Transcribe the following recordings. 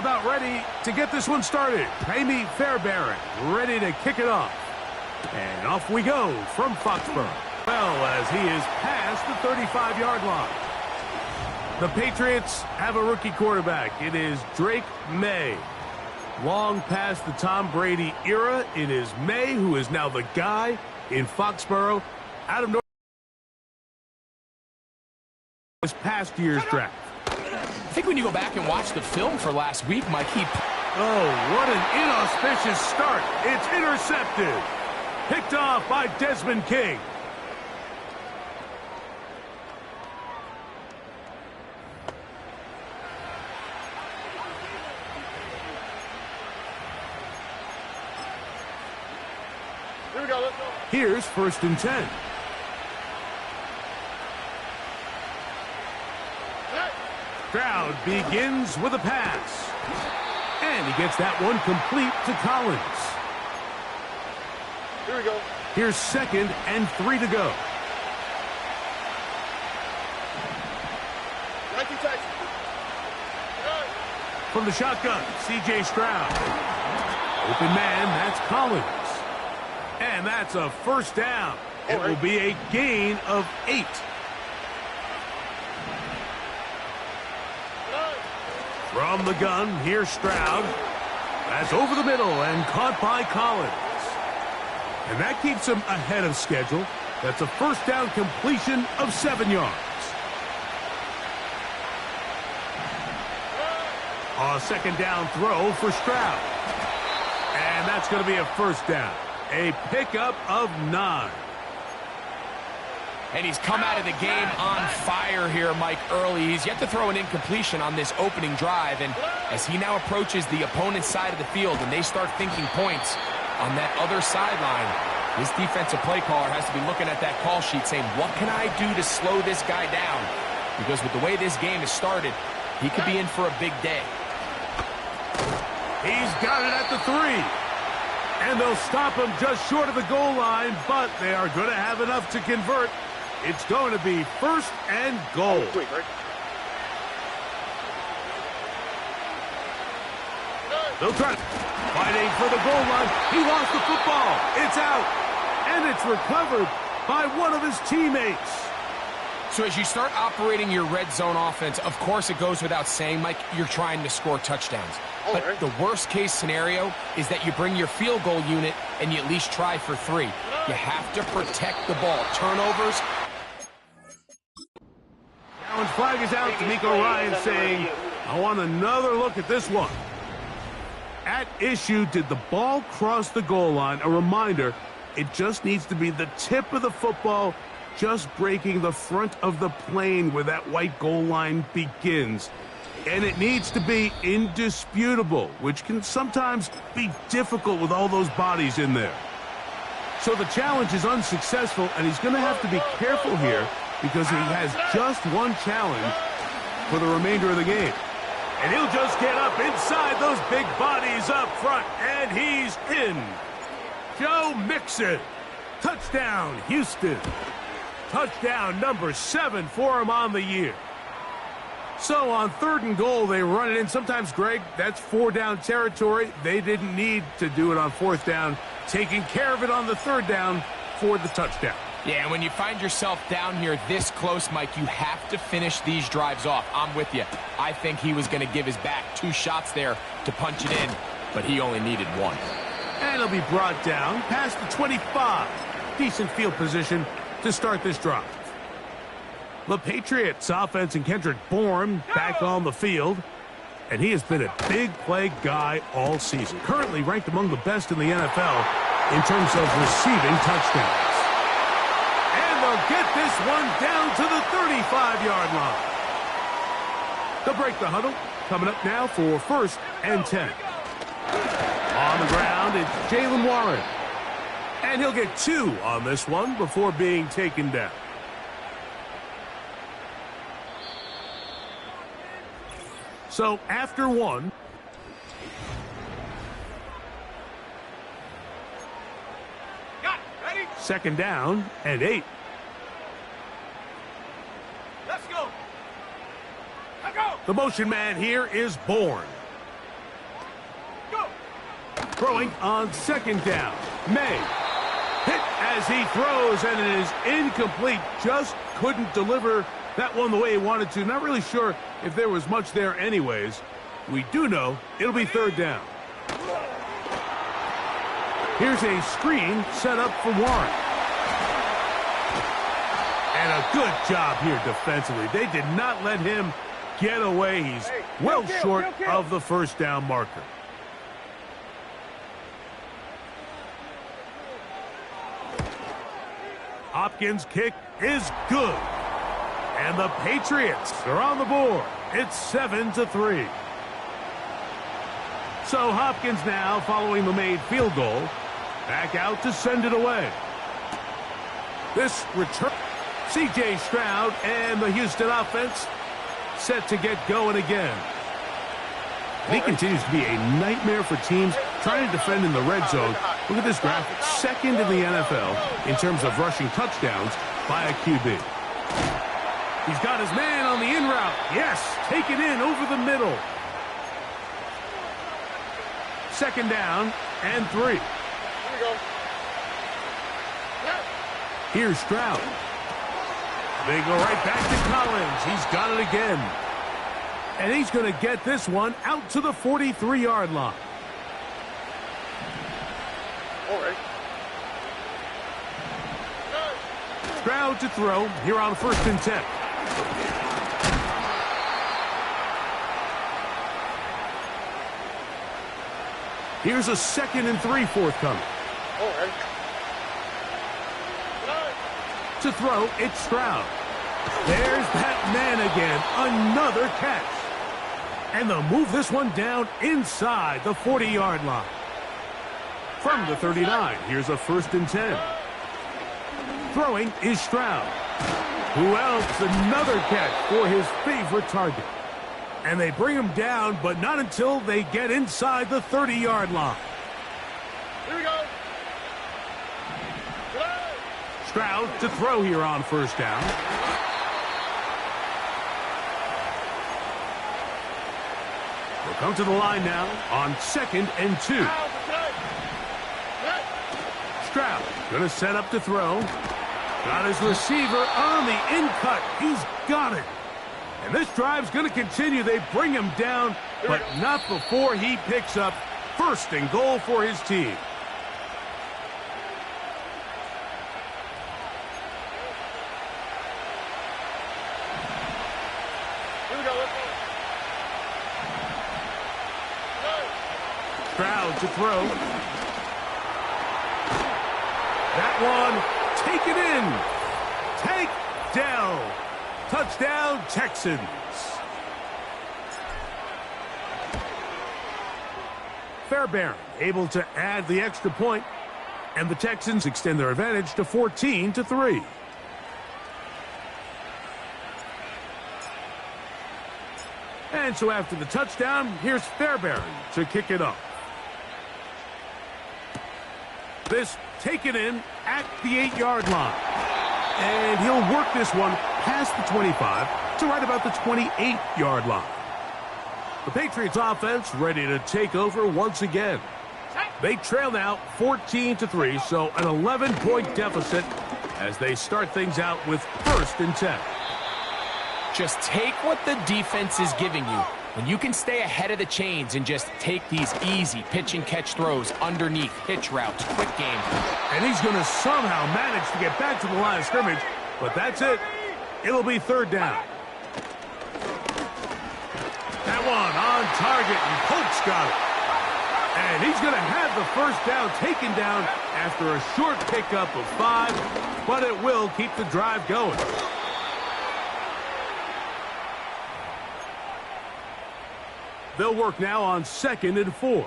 about ready to get this one started. Amy Fairbairn ready to kick it off. And off we go from Foxborough. Well, as he is past the 35-yard line. The Patriots have a rookie quarterback. It is Drake May. Long past the Tom Brady era, it is May who is now the guy in Foxborough out of North. This past year's draft. I think when you go back and watch the film for last week, Mike, Oh, what an inauspicious start. It's intercepted. Picked off by Desmond King. Here we go, let's go. Here's 1st and 10. Stroud begins with a pass. And he gets that one complete to Collins. Here we go. Here's 2nd and 3 to go. From the shotgun, C.J. Stroud. Open man, that's Collins. And that's a 1st down. It will be a gain of 8. From the gun, here's Stroud. That's over the middle and caught by Collins. And that keeps him ahead of schedule. That's a 1st down completion of 7 yards. A 2nd down throw for Stroud. And that's going to be a 1st down. A pickup of 9. and he's come out of the game on fire here, Mike, early. He's yet to throw an incompletion on this opening drive, and as he now approaches the opponent's side of the field and they start thinking points on that other sideline, this defensive play caller has to be looking at that call sheet saying, what can I do to slow this guy down? Because with the way this game has started, he could be in for a big day. He's got it at the 3. And they'll stop him just short of the goal line, but they are going to have enough to convert. It's going to be 1st and goal. They'll try fighting for the goal line. He lost the football. It's out. And it's recovered by one of his teammates. So as you start operating your red zone offense, of course it goes without saying, Mike, you're trying to score touchdowns. But the worst case scenario is that you bring your field goal unit and you at least try for 3. You have to protect the ball. Turnovers. Challenge flag is out. D'Amico Ryan saying, I want another look at this one. At issue, did the ball cross the goal line? A reminder, it just needs to be the tip of the football just breaking the front of the plane where that white goal line begins. And it needs to be indisputable, which can sometimes be difficult with all those bodies in there. So the challenge is unsuccessful, and he's going to have to be careful here because he has just one challenge for the remainder of the game. And he'll just get up inside those big bodies up front, and he's in. Joe Mixon. Touchdown, Houston. Touchdown number 7 for him on the year. So on 3rd and goal, they run it in. Sometimes, Greg, that's 4-down territory. They didn't need to do it on 4th down. Taking care of it on the 3rd down for the touchdown. Yeah, when you find yourself down here this close, Mike, you have to finish these drives off. I'm with you. I think he was going to give his back 2 shots there to punch it in, but he only needed 1. And he'll be brought down past the 25. Decent field position to start this drive. The Patriots offense and Kendrick Bourne back on the field. And he has been a big play guy all season. Currently ranked among the best in the NFL in terms of receiving touchdowns. And they'll get this one down to the 35-yard line. They'll break the huddle. Coming up now for 1st and 10. On the ground, it's Jaylen Warren. And he'll get 2 on this one before being taken down. So after 1, ready? 2nd down and 8. Let's go. The motion man here is Bourne. Throwing on second down. May. Hit as he throws, and it is incomplete. Just couldn't deliver that one the way he wanted to. Not really sure if there was much there anyways. We do know it'll be third down. Here's a screen set up for Warren. And a good job here defensively. They did not let him get away. He's well short of the first down marker. Hopkins' kick is good. And the Patriots are on the board. It's 7-3. So Hopkins now, following the made field goal, back out to send it away. This return, C.J. Stroud and the Houston offense set to get going again. And he continues to be a nightmare for teams trying to defend in the red zone. Look at this graphic. Second in the NFL in terms of rushing touchdowns by a QB. He's got his man on the in route. Yes, take it in over the middle. Second down and 3. Here we go. Here's Stroud. They go right back to Collins. He's got it again. And he's going to get this one out to the 43-yard line. All right. Stroud to throw here on 1st and 10. Here's a 2nd and 3 forthcoming. All right. To throw, it's Stroud. There's that man again. Another catch. And they'll move this one down inside the 40-yard line. From the 39, here's a 1st and 10. Throwing is Stroud. Who else? Another catch for his favorite target. And they bring him down, but not until they get inside the 30-yard line. Here we go. Stroud to throw here on 1st down. We'll come to the line now on 2nd and 2. Stroud going to set up to throw. Got his receiver on the in-cut. He's got it. And this drive's going to continue. They bring him down, but not before he picks up 1st and goal for his team. Here we go. Stroud to throw. That one, take it in. Take down. Touchdown, Texans. Fairbairn able to add the extra point, and the Texans extend their advantage to 14-3. And so after the touchdown, here's Fairbairn to kick it off. This taken in at the 8-yard line. And he'll work this one past the 25 to right about the 28-yard line. The Patriots offense ready to take over once again. They trail now 14-3, so an 11-point deficit as they start things out with 1st and 10. Just take what the defense is giving you. When you can stay ahead of the chains and just take these easy pitch and catch throws underneath, hitch routes, quick game. And he's going to somehow manage to get back to the line of scrimmage, but that's it. It'll be 3rd down. That one on target, and Polk's got it. And he's going to have the 1st down taken down after a short pickup of 5, but it will keep the drive going. They'll work now on 2nd and 4.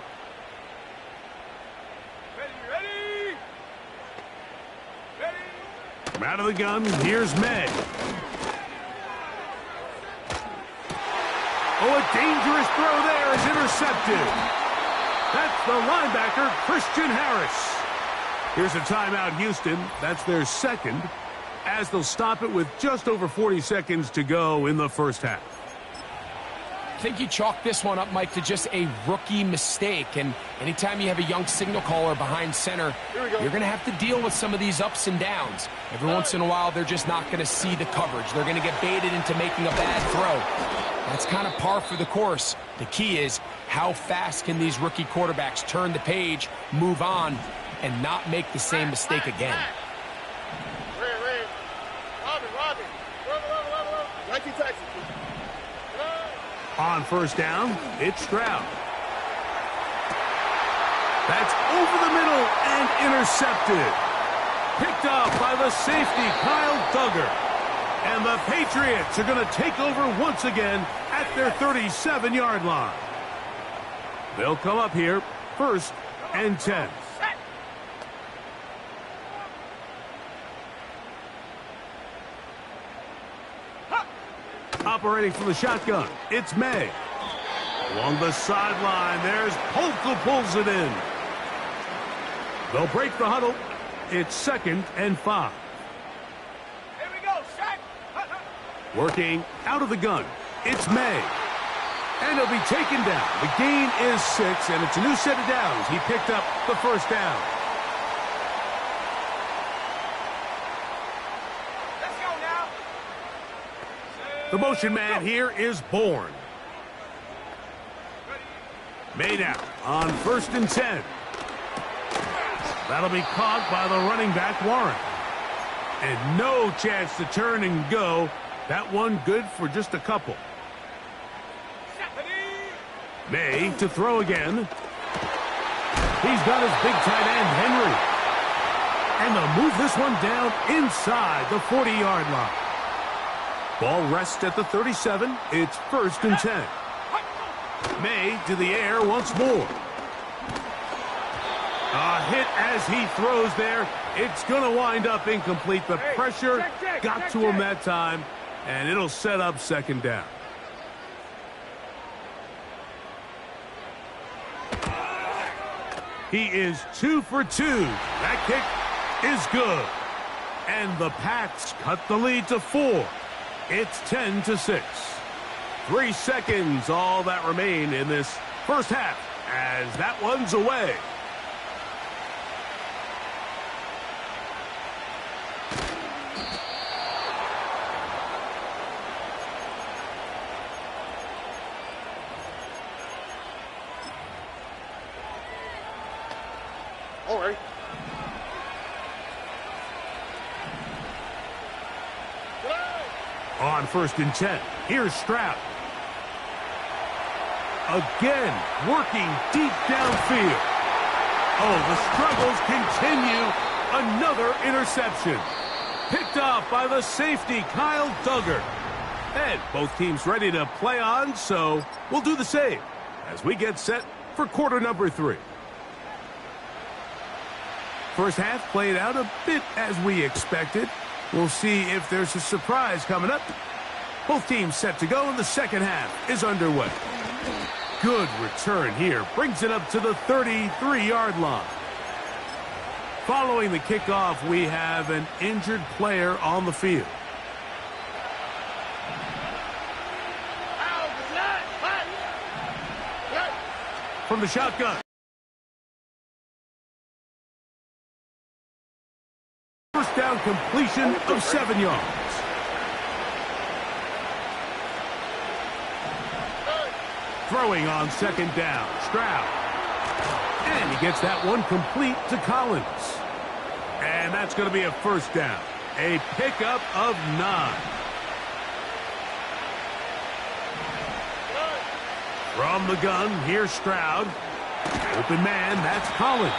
Ready. From out of the gun, here's May. Oh, a dangerous throw there is intercepted. That's the linebacker, Christian Harris. Here's a timeout, Houston. That's their 2nd, as they'll stop it with just over 40 seconds to go in the 1st half. think you chalk this one up, Mike, to just a rookie mistake. And anytime you have a young signal caller behind center, you're going to have to deal with some of these ups and downs. Every once in a while, they're just not going to see the coverage. They're going to get baited into making a bad throw. That's kind of par for the course. The key is how fast can these rookie quarterbacks turn the page, move on, and not make the same mistake again. On first down, it's Stroud. That's over the middle and intercepted. Picked off by the safety, Kyle Duggar. And the Patriots are going to take over once again at their 37-yard line. They'll come up here, 1st and 10. Operating from the shotgun, it's May. Along the sideline, there's Polka, pulls it in. They'll break the huddle. It's 2nd and 5. Here we go, Shaq. Working out of the gun, it's May. And he'll be taken down. The gain is 6, and it's a new set of downs. He picked up the first down. Let's go now. The motion man here is Bourne. Made out on 1st and 10. That'll be caught by the running back, Warren. And no chance to turn and go. That one good for just a couple. May to throw again. He's got his big tight end, Henry. And they'll move this one down inside the 40-yard line. Ball rests at the 37. It's 1st and 10. May to the air once more. A hit as he throws there. It's going to wind up incomplete. The pressure got to him that time, and it'll set up 2nd down. He is 2 for 2. That kick is good. And the Pats cut the lead to 4. It's 10-6. 3 seconds, all that remain in this first half, as that one's away. All right. On 1st and 10, here's Stroud. Again, working deep downfield. Oh, the struggles continue. Another interception. Picked off by the safety, Kyle Duggar. And both teams ready to play on, so we'll do the same as we get set for quarter number 3. First half played out a bit as we expected. We'll see if there's a surprise coming up. Both teams set to go, and the second half is underway. Good return here. Brings it up to the 33-yard line. Following the kickoff, we have an injured player on the field. From the shotgun. First down completion of 7 yards. Throwing on 2nd down, Stroud. And he gets that one complete to Collins. And that's going to be a first down. A pickup of 9. From the gun, here's Stroud. Open man, that's Collins.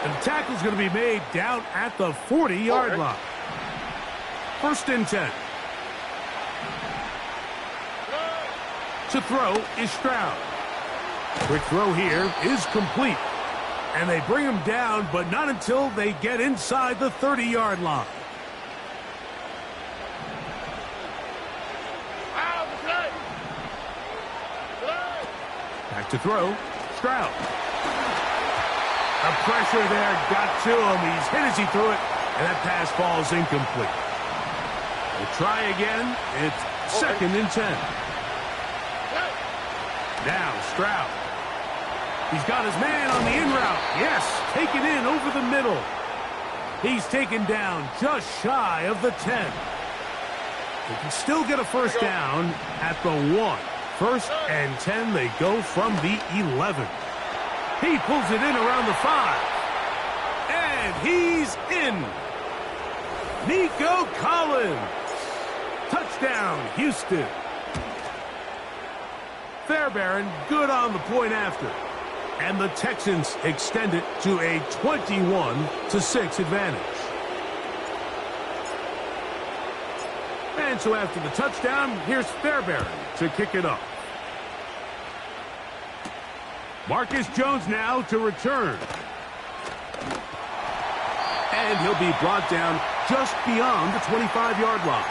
And the tackle's going to be made down at the 40-yard line. 1st and 10. To throw is Stroud. Quick throw here is complete. And they bring him down, but not until they get inside the 30-yard line. Back to throw, Stroud. The pressure there got to him. He's hit as he threw it, and that pass falls incomplete. We'll try again. It's 2nd and 10. Now Stroud. He's got his man on the in route. Yes, taken in over the middle. He's taken down just shy of the 10. They can still get a first down at the 1. 1st and 10, they go from the 11. He pulls it in around the 5. And he's in. Nico Collins. Touchdown, Houston. Fairbairn good on the point after. And the Texans extend it to a 21-6 advantage. And so after the touchdown, here's Fairbairn to kick it off. Marcus Jones now to return. And he'll be brought down just beyond the 25-yard line.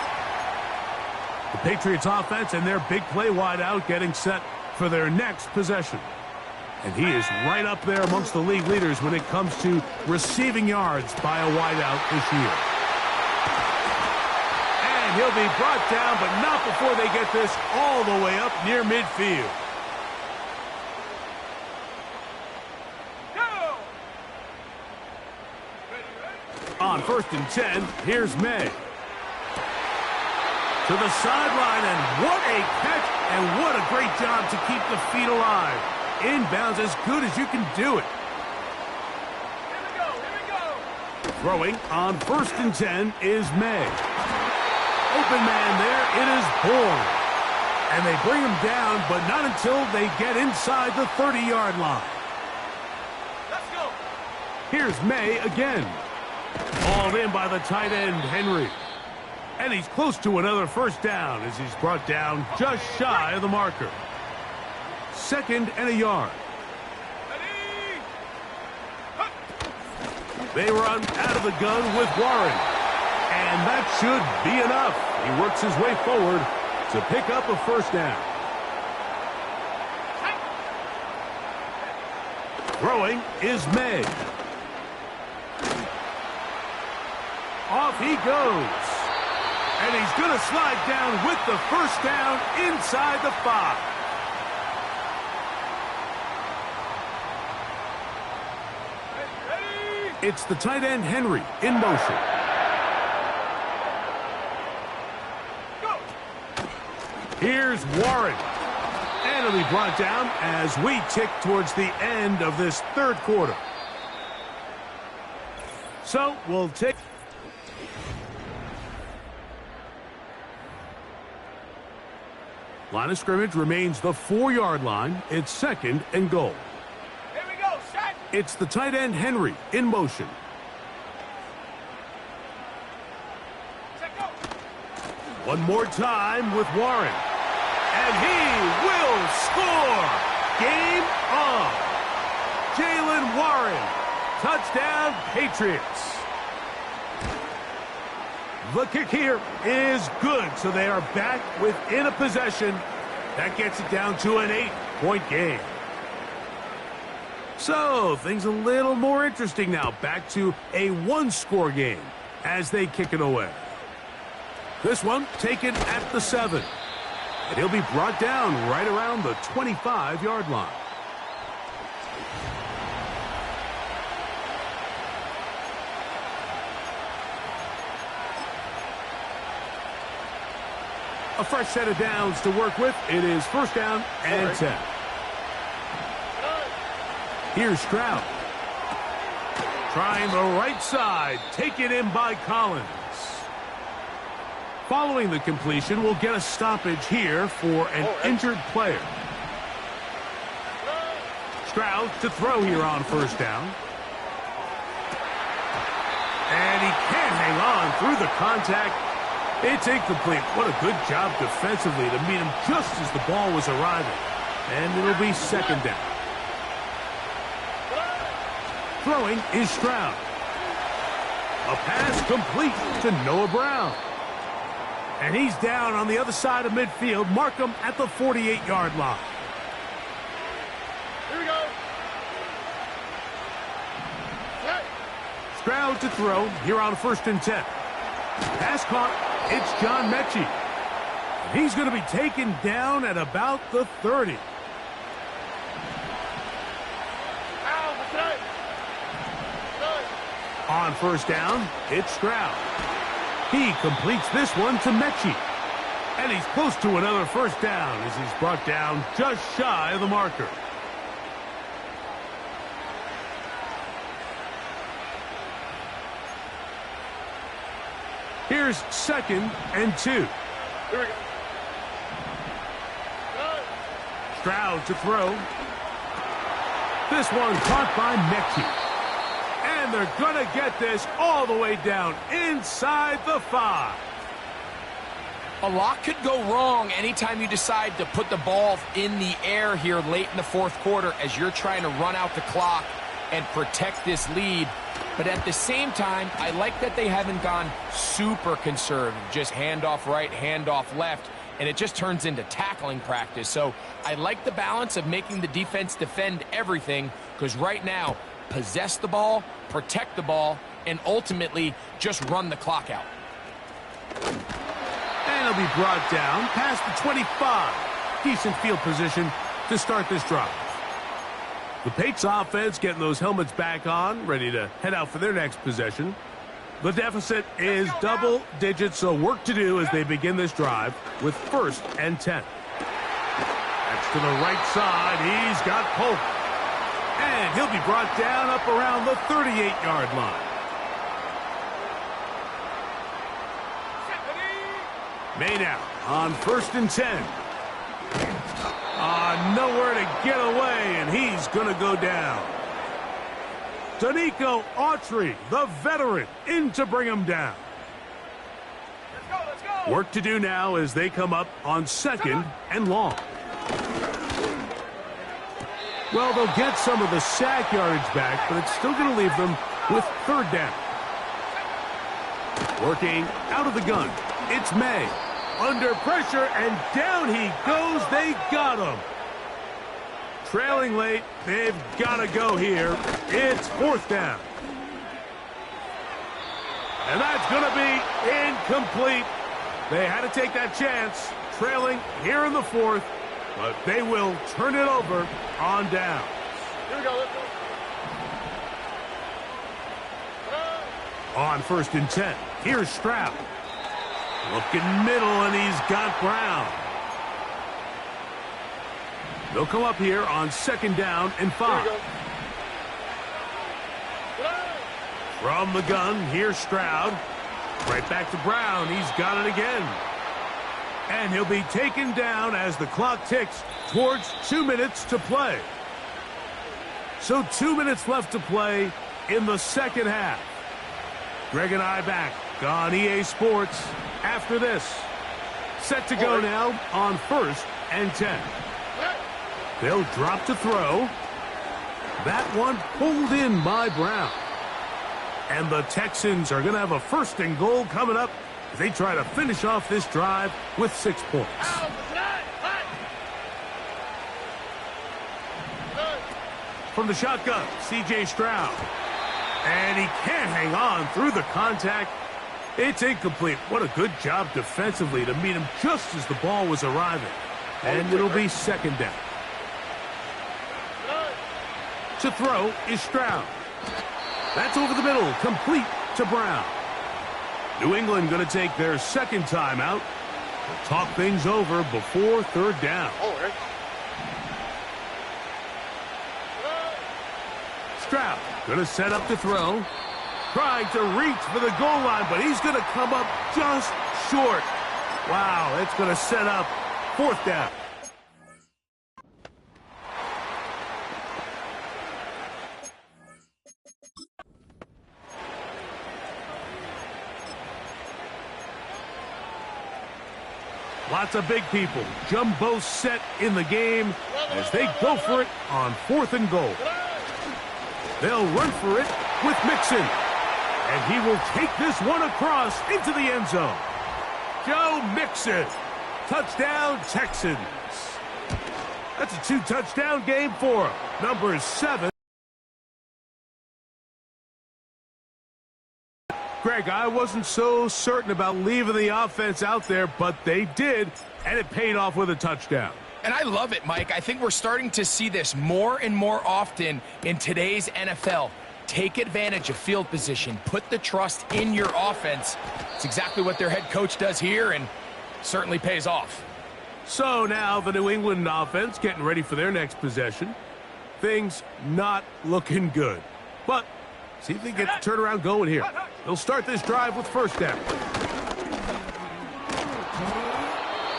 The Patriots offense and their big play wideout getting set for their next possession. And he is right up there amongst the league leaders when it comes to receiving yards by a wideout this year. And he'll be brought down, but not before they get this all the way up near midfield. On 1st and 10, here's May. To the sideline, and what a catch, and what a great job to keep the feet alive. Inbounds as good as you can do it. Here we go. Throwing on 1st and 10 is May. Open man there, it is Bourne. And they bring him down, but not until they get inside the 30-yard line. Let's go. Here's May again. Hauled in by the tight end, Henry. And he's close to another first down as he's brought down just shy of the marker. 2nd and a yard. They run out of the gun with Warren. And that should be enough. He works his way forward to pick up a first down. Throwing is May. Off he goes. And he's going to slide down with the first down inside the 5. It's the tight end, Henry, in motion. Go. Here's Warren. And he'll be brought down as we tick towards the end of this 3rd quarter. So we'll take... Line of scrimmage remains the 4-yard line. It's 2nd and goal. Here we go, set. It's the tight end, Henry, in motion. Set, go. One more time with Warren. And he will score. Game on. Jaylen Warren. Touchdown, Patriots. The kick here is good, so they are back within a possession. That gets it down to an 8-point game. So, things a little more interesting now. Back to a 1-score game as they kick it away. This one taken at the 7. And he'll be brought down right around the 25-yard line. A fresh set of downs to work with. It is 1st down and 10. Here's Stroud. Trying the right side. Taken in by Collins. Following the completion, we'll get a stoppage here for an injured player. Stroud to throw here on 1st down. And he can't hang on through the contact. It's incomplete. What a good job defensively to meet him just as the ball was arriving. And it'll be 2nd down. Throwing is Stroud. A pass complete to Noah Brown. And he's down on the other side of midfield. Mark him at the 48-yard line. Here we go. Stroud to throw here on 1st and 10. Pass caught. It's John Mechie. He's going to be taken down at about the 30. On first down, it's Stroud. He completes this one to Mechie. And he's close to another first down as he's brought down just shy of the marker. Here's 2nd and 2. Here we go. Stroud to throw. This one caught by Mechie. And they're going to get this all the way down inside the 5. A lot could go wrong anytime you decide to put the ball in the air here late in the fourth quarter as you're trying to run out the clock and protect this lead. But at the same time, I like that they haven't gone super conservative, just handoff right, handoff left, and it just turns into tackling practice. So I like the balance of making the defense defend everything, because right now, possess the ball, protect the ball, and ultimately just run the clock out. And he'll be brought down past the 25. Decent field position to start this drive. The Patriots offense getting those helmets back on, ready to head out for their next possession. The deficit is double digits, so work to do as they begin this drive with 1st and 10. That's to the right side. He's got Polk. And he'll be brought down up around the 38-yard line. Maynard on 1st and 10. Nowhere to get away, and he's going to go down. Danico Autry, the veteran, in to bring him down. Let's go. Work to do now as they come up on 2nd and long. Well, they'll get some of the sack yardage back, but it's still going to leave them with 3rd down. Working out of the gun, it's May. Under pressure, and down he goes. They got him. Trailing late, they've got to go here. It's 4th down. And that's going to be incomplete. They had to take that chance, trailing here in the 4th, but they will turn it over on down. Here we go. Let's go. On 1st and 10, here's Stroud. Looking middle, and he's got Brown. They'll come up here on 2nd down and 5. From the gun, here's Stroud. Right back to Brown. He's got it again. And he'll be taken down as the clock ticks towards 2 minutes to play. So 2 minutes left to play in the 2nd half. Greg and I back on EA Sports after this. Set to go now on 1st and 10. They'll drop to throw. That one pulled in by Brown. And the Texans are going to have a 1st and goal coming up as they try to finish off this drive with 6 points. From the shotgun, C.J. Stroud. And he can't hang on through the contact. It's incomplete. What a good job defensively to meet him just as the ball was arriving. And it'll be 2nd down. To throw is Stroud. That's over the middle, complete to Brown. New England going to take their 2nd timeout. They'll talk things over before 3rd down. Stroud going to set up to throw. Trying to reach for the goal line, but he's going to come up just short. Wow, it's going to set up 4th down. Lots of big people. Jumbo set in the game as they go for it on 4th and goal. They'll run for it with Mixon. And he will take this one across into the end zone. Joe Mixon. Touchdown, Texans. That's a 2-touchdown game for him. Number 7. Greg, I wasn't so certain about leaving the offense out there, but they did, and it paid off with a touchdown. And I love it, Mike. I think we're starting to see this more and more often in today's NFL. take advantage of field position, put the trust in your offense. It's exactly what their head coach does here, and certainly pays off. So now the New England offense getting ready for their next possession. Things not looking good. But see if they get the turnaround going here. They'll start this drive with first down.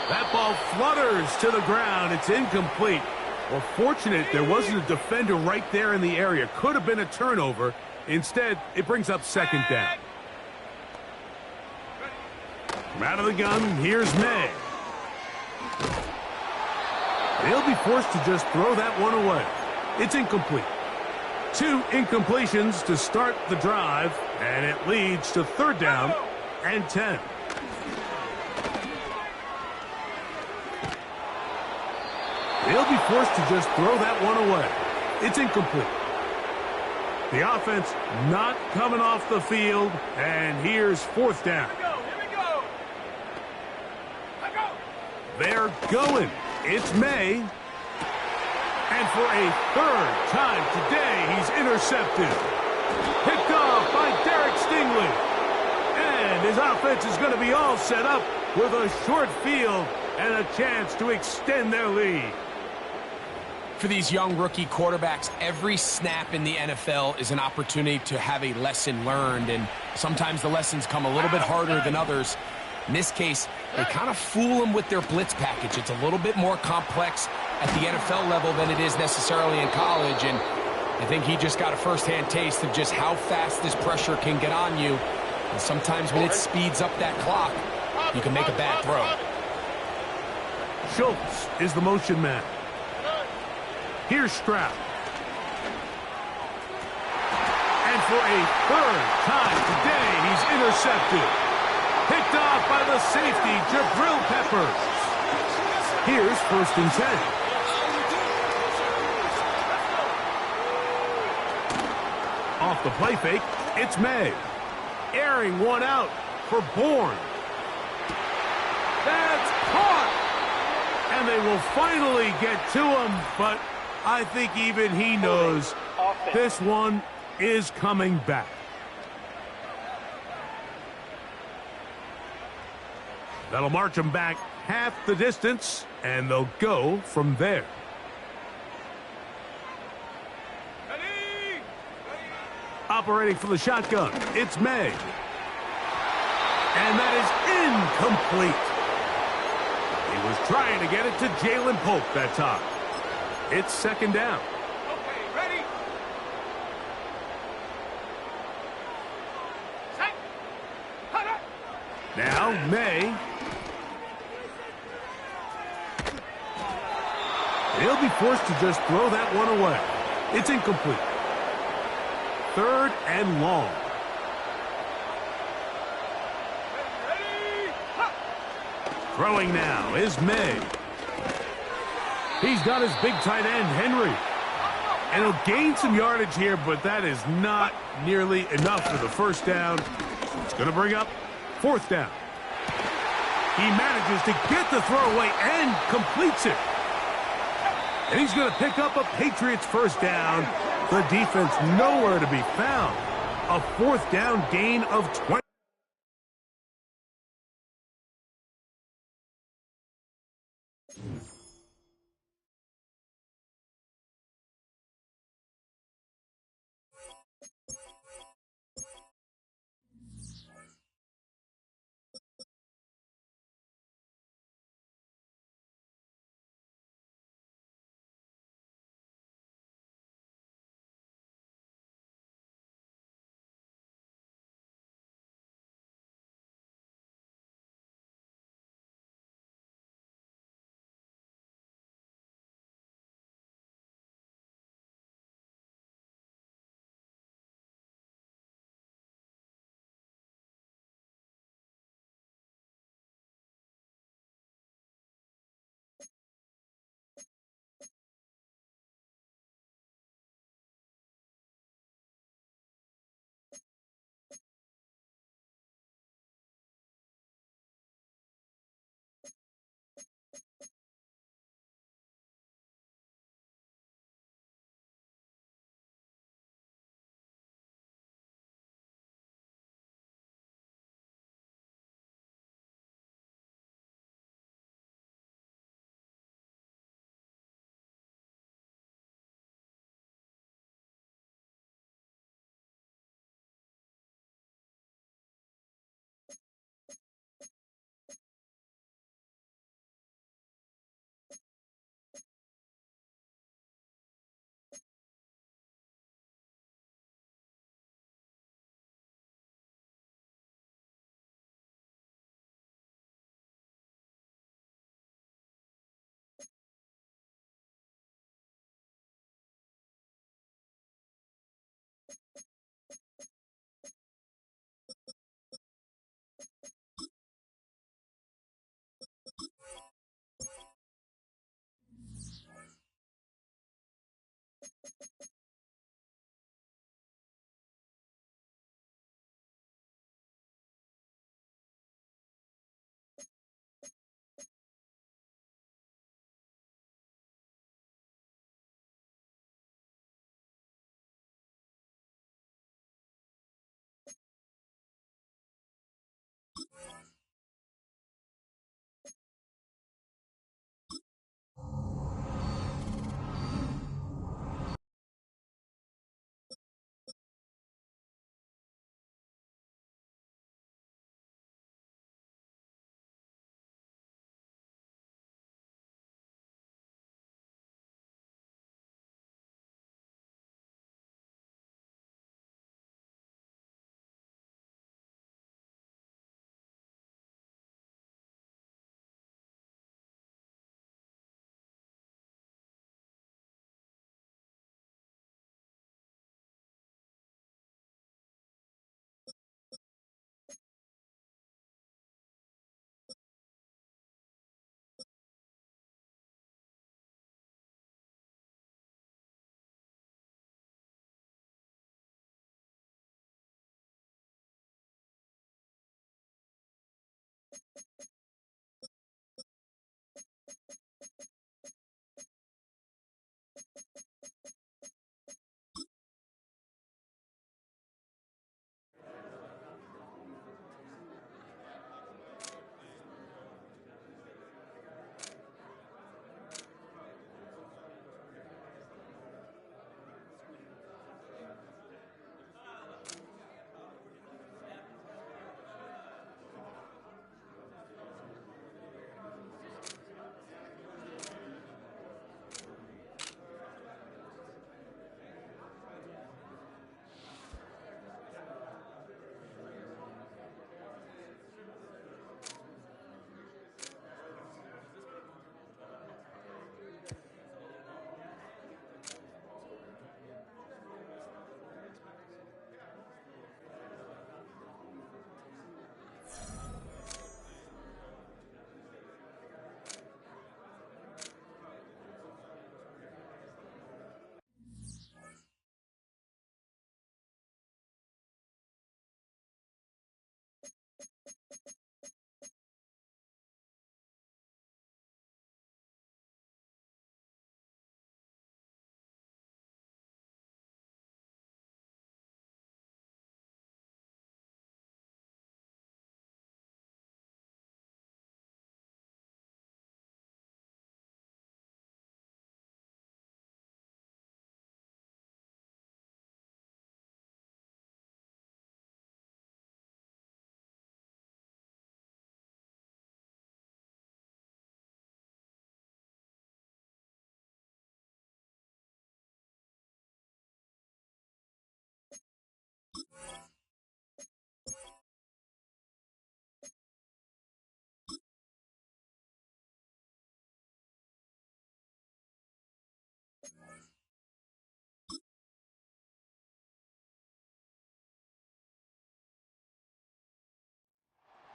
That ball flutters to the ground. It's incomplete. Well, fortunate there wasn't a defender right there in the area. Could have been a turnover. Instead, it brings up second down. From out of the gun, here's May. They'll be forced to just throw that one away. It's incomplete. 2 incompletions to start the drive, and it leads to third down and 10. They'll be forced to just throw that one away. It's incomplete. The offense not coming off the field, and here's fourth down. They're going. It's May. And for a third time today, he's intercepted. Picked off by Derek Stingley. And his offense is going to be all set up with a short field and a chance to extend their lead. For these young rookie quarterbacks, every snap in the NFL is an opportunity to have a lesson learned, and sometimes the lessons come a little bit harder than others. In this case, they kind of fool them with their blitz package. It's a little bit more complex at the NFL level than it is necessarily in college, and I think he just got a first-hand taste of just how fast this pressure can get on you. And sometimes when it speeds up that clock, you can make a bad throw. Schultz is the motion man. Here's Stroud. And for a third time today, he's intercepted. Picked off by the safety, Jabril Peppers. Here's first and 10. Off the play fake, it's May. Airing one out for Bourne. That's caught! And they will finally get to him, but I think even he knows this one is coming back. That'll march them back half the distance, and they'll go from there. Operating for the shotgun, it's May. And that is incomplete. He was trying to get it to Jalen Pope that time. It's second down. Okay, ready? Set. Cut it. Now May. He'll be forced to just throw that one away. It's incomplete. Third and long. Ready? Ha. Throwing now is May. He's got his big tight end, Henry. And he'll gain some yardage here, but that is not nearly enough for the first down. It's going to bring up fourth down. He manages to get the throw away and completes it. And he's going to pick up a Patriots first down. The defense nowhere to be found. A fourth down gain of 20.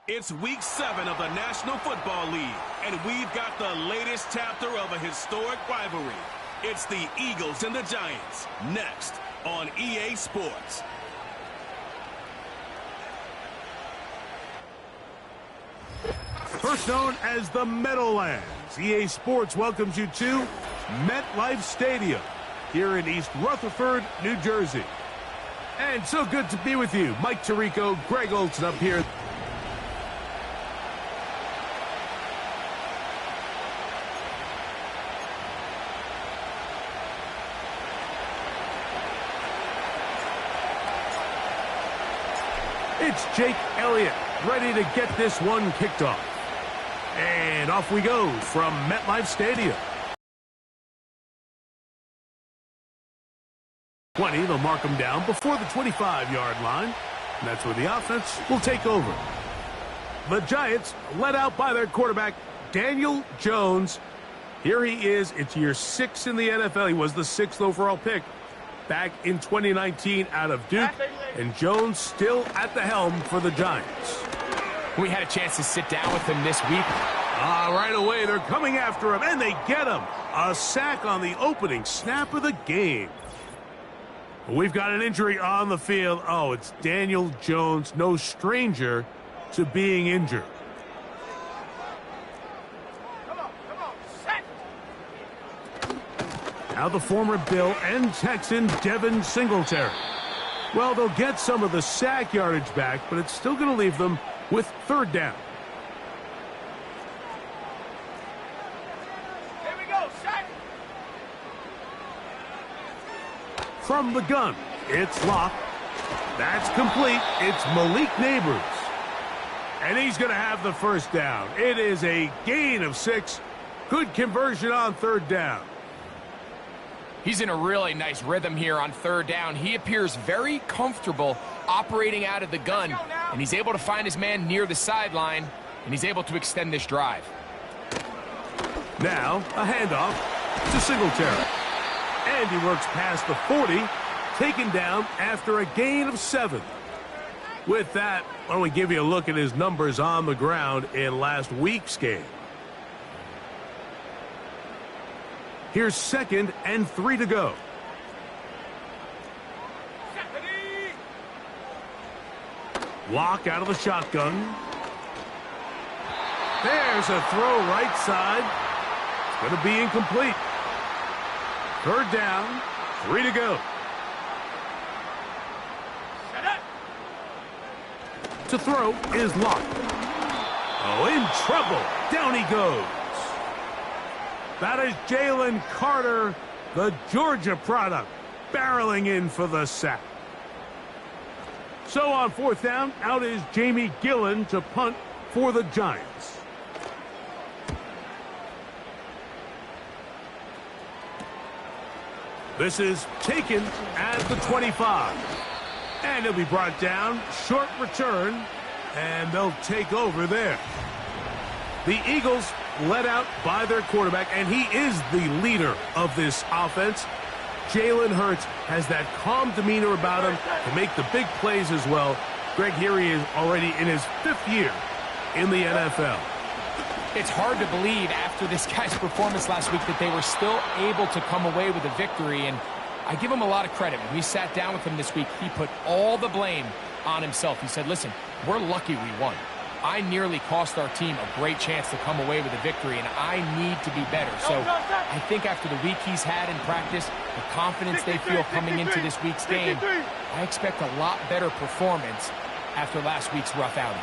It's week 7 of the National Football League, and we've got the latest chapter of a historic rivalry. It's the Eagles and the Giants, next on EA Sports. First known as the Meadowlands, EA Sports welcomes you to MetLife Stadium here in East Rutherford, New Jersey. And so good to be with you. Mike Tirico, Greg Olson up here. It's Jake Elliott ready to get this one kicked off. And off we go from MetLife Stadium. 20, they'll mark them down before the 25-yard line. And that's where the offense will take over. The Giants led out by their quarterback, Daniel Jones. Here he is. It's year 6 in the NFL. He was the 6th overall pick back in 2019 out of Duke. And Jones still at the helm for the Giants. We had a chance to sit down with him this week. Right away, they're coming after him, and they get him. A sack on the opening snap of the game. We've got an injury on the field. Oh, it's Daniel Jones, no stranger to being injured. Come on, set. Now the former Bill and Texan Devin Singletary. Well, they'll get some of the sack yardage back, but it's still going to leave them with third down. Here we go, set. From the gun, it's Locke. That's complete. It's Malik Neighbors. And he's going to have the first down. It is a gain of 6. Good conversion on third down. He's in a really nice rhythm here on third down. He appears very comfortable operating out of the gun, and he's able to find his man near the sideline, and he's able to extend this drive. Now, a handoff to Singletary. And he works past the 40, taken down after a gain of 7. With that, why don't we give you a look at his numbers on the ground in last week's game. Here's 2nd and 3 to go. Lock out of the shotgun. There's a throw right side. It's going to be incomplete. Third down, 3 to go. To throw is Locke. Oh, in trouble. Down he goes. That is Jalen Carter, the Georgia product, barreling in for the sack. So on 4th down, out is Jamie Gillen to punt for the Giants. This is taken at the 25. And he'll be brought down, short return, and they'll take over there. The Eagles led out by their quarterback, and he is the leader of this offense. Jalen Hurts has that calm demeanor about him to make the big plays as well. Greg, here he is already in his 5th year in the NFL. It's hard to believe after this guy's performance last week that they were still able to come away with a victory, and I give him a lot of credit. When we sat down with him this week, he put all the blame on himself. He said, listen, we're lucky we won. I nearly cost our team a great chance to come away with a victory, and I need to be better. So I think after the week he's had in practice, the confidence they feel coming into this week's game, I expect a lot better performance after last week's rough outing.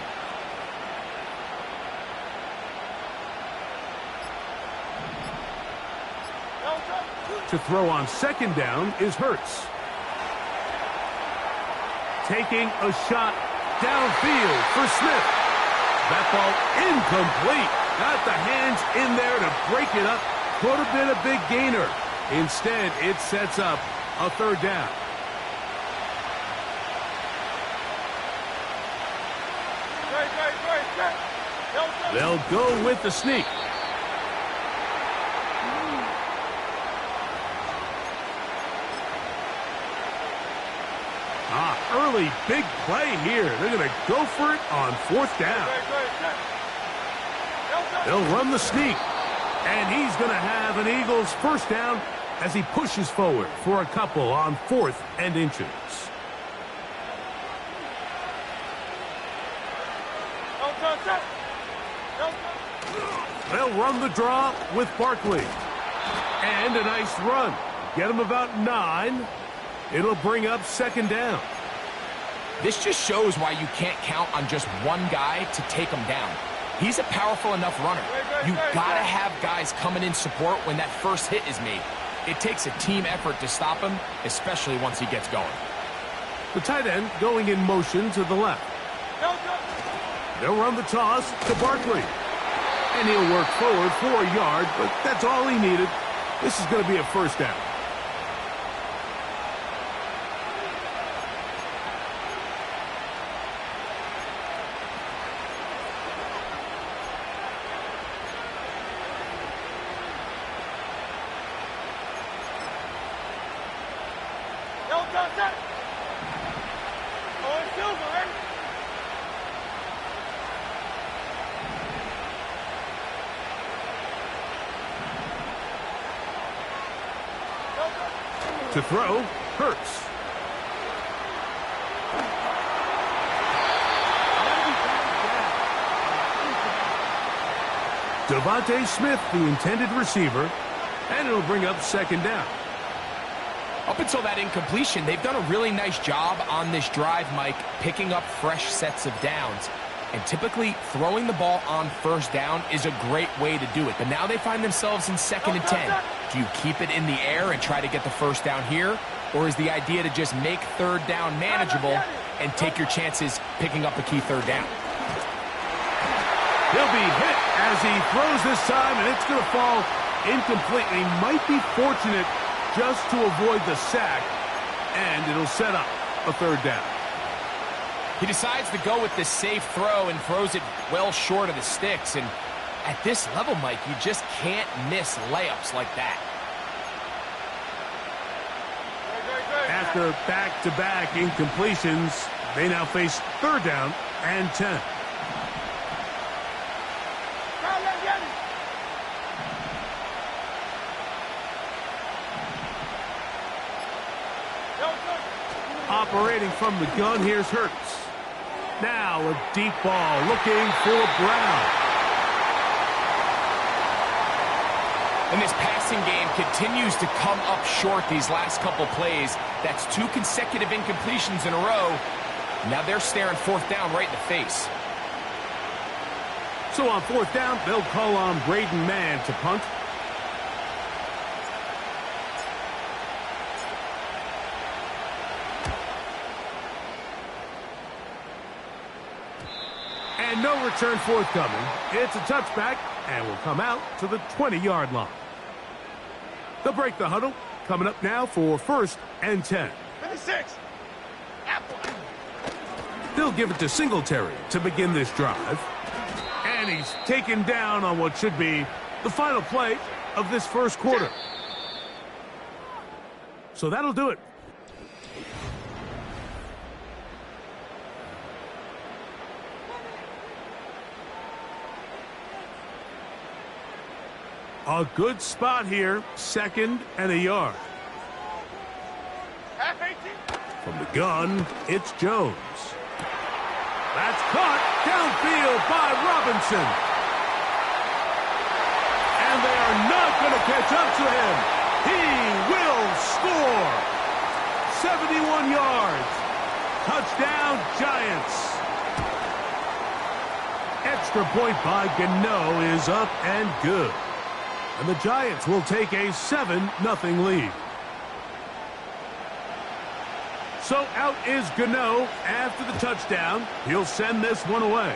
To throw on 2nd down is Hurts. Taking a shot downfield for Smith. That ball incomplete. Got the hands in there to break it up. Could have been a big gainer. Instead, it sets up a third down. They'll go with the sneak. really big play here. They're going to go for it on 4th down. They'll run the sneak. And he's going to have an Eagles 1st down as he pushes forward for a couple on 4th and inches. They'll run the draw with Barkley. And a nice run. Get him about 9. It'll bring up 2nd down. This just shows why you can't count on just one guy to take him down. He's a powerful enough runner. You gotta have guys coming in support when that first hit is made. It takes a team effort to stop him, especially once he gets going. The tight end going in motion to the left. They'll run the toss to Barkley. And he'll work forward for a yard, but that's all he needed. This is going to be a 1st down. To throw, Hurts. Devontae Smith, the intended receiver, and it'll bring up 2nd down. Up until that incompletion, they've done a really nice job on this drive, Mike, picking up fresh sets of downs. And typically, throwing the ball on 1st down is a great way to do it. But now they find themselves in 2nd and 10. Do you keep it in the air and try to get the 1st down here? Or is the idea to just make 3rd down manageable and take your chances picking up a key 3rd down? He'll be hit as he throws this time, and it's going to fall incomplete. He might be fortunate just to avoid the sack, and it'll set up a 3rd down. He decides to go with the safe throw and throws it well short of the sticks. And at this level, Mike, you just can't miss layups like that. After back-to-back incompletions, they now face 3rd down and 10. Operating from the gun, here's Hurts. Now a deep ball looking for Brown. And this passing game continues to come up short these last couple plays. That's 2 consecutive incompletions in a row. Now they're staring 4th down right in the face. So on 4th down, they'll call on Braden Mann to punt. And no return forthcoming. It's a touchback and will come out to the 20-yard line. They'll break the huddle. Coming up now for 1st and 10. 56. They'll give it to Singletary to begin this drive. And he's taken down on what should be the final play of this 1st quarter. So that'll do it. A good spot here, 2nd and a yard. From the gun, it's Jones. That's caught downfield by Robinson. And they are not going to catch up to him. He will score. 71 yards. Touchdown, Giants. Extra point by Gano is up and good. And the Giants will take a 7-0 lead. So out is Gano after the touchdown. He'll send this one away.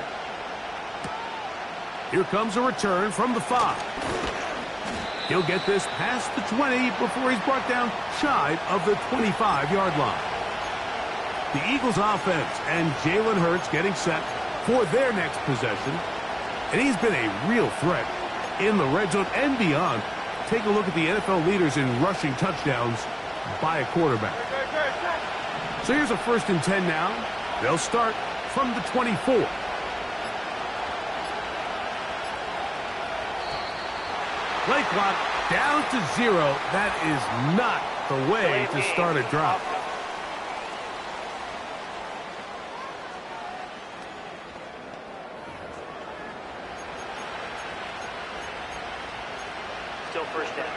Here comes a return from the 5. He'll get this past the 20 before he's brought down shy of the 25-yard line. The Eagles offense and Jalen Hurts getting set for their next possession. And he's been a real threat in the red zone and beyond. Take a look at the NFL leaders in rushing touchdowns by a quarterback. So here's a 1st and 10 now. They'll start from the 24. Play clock down to 0. That is not the way to start a drive. Still 1st down.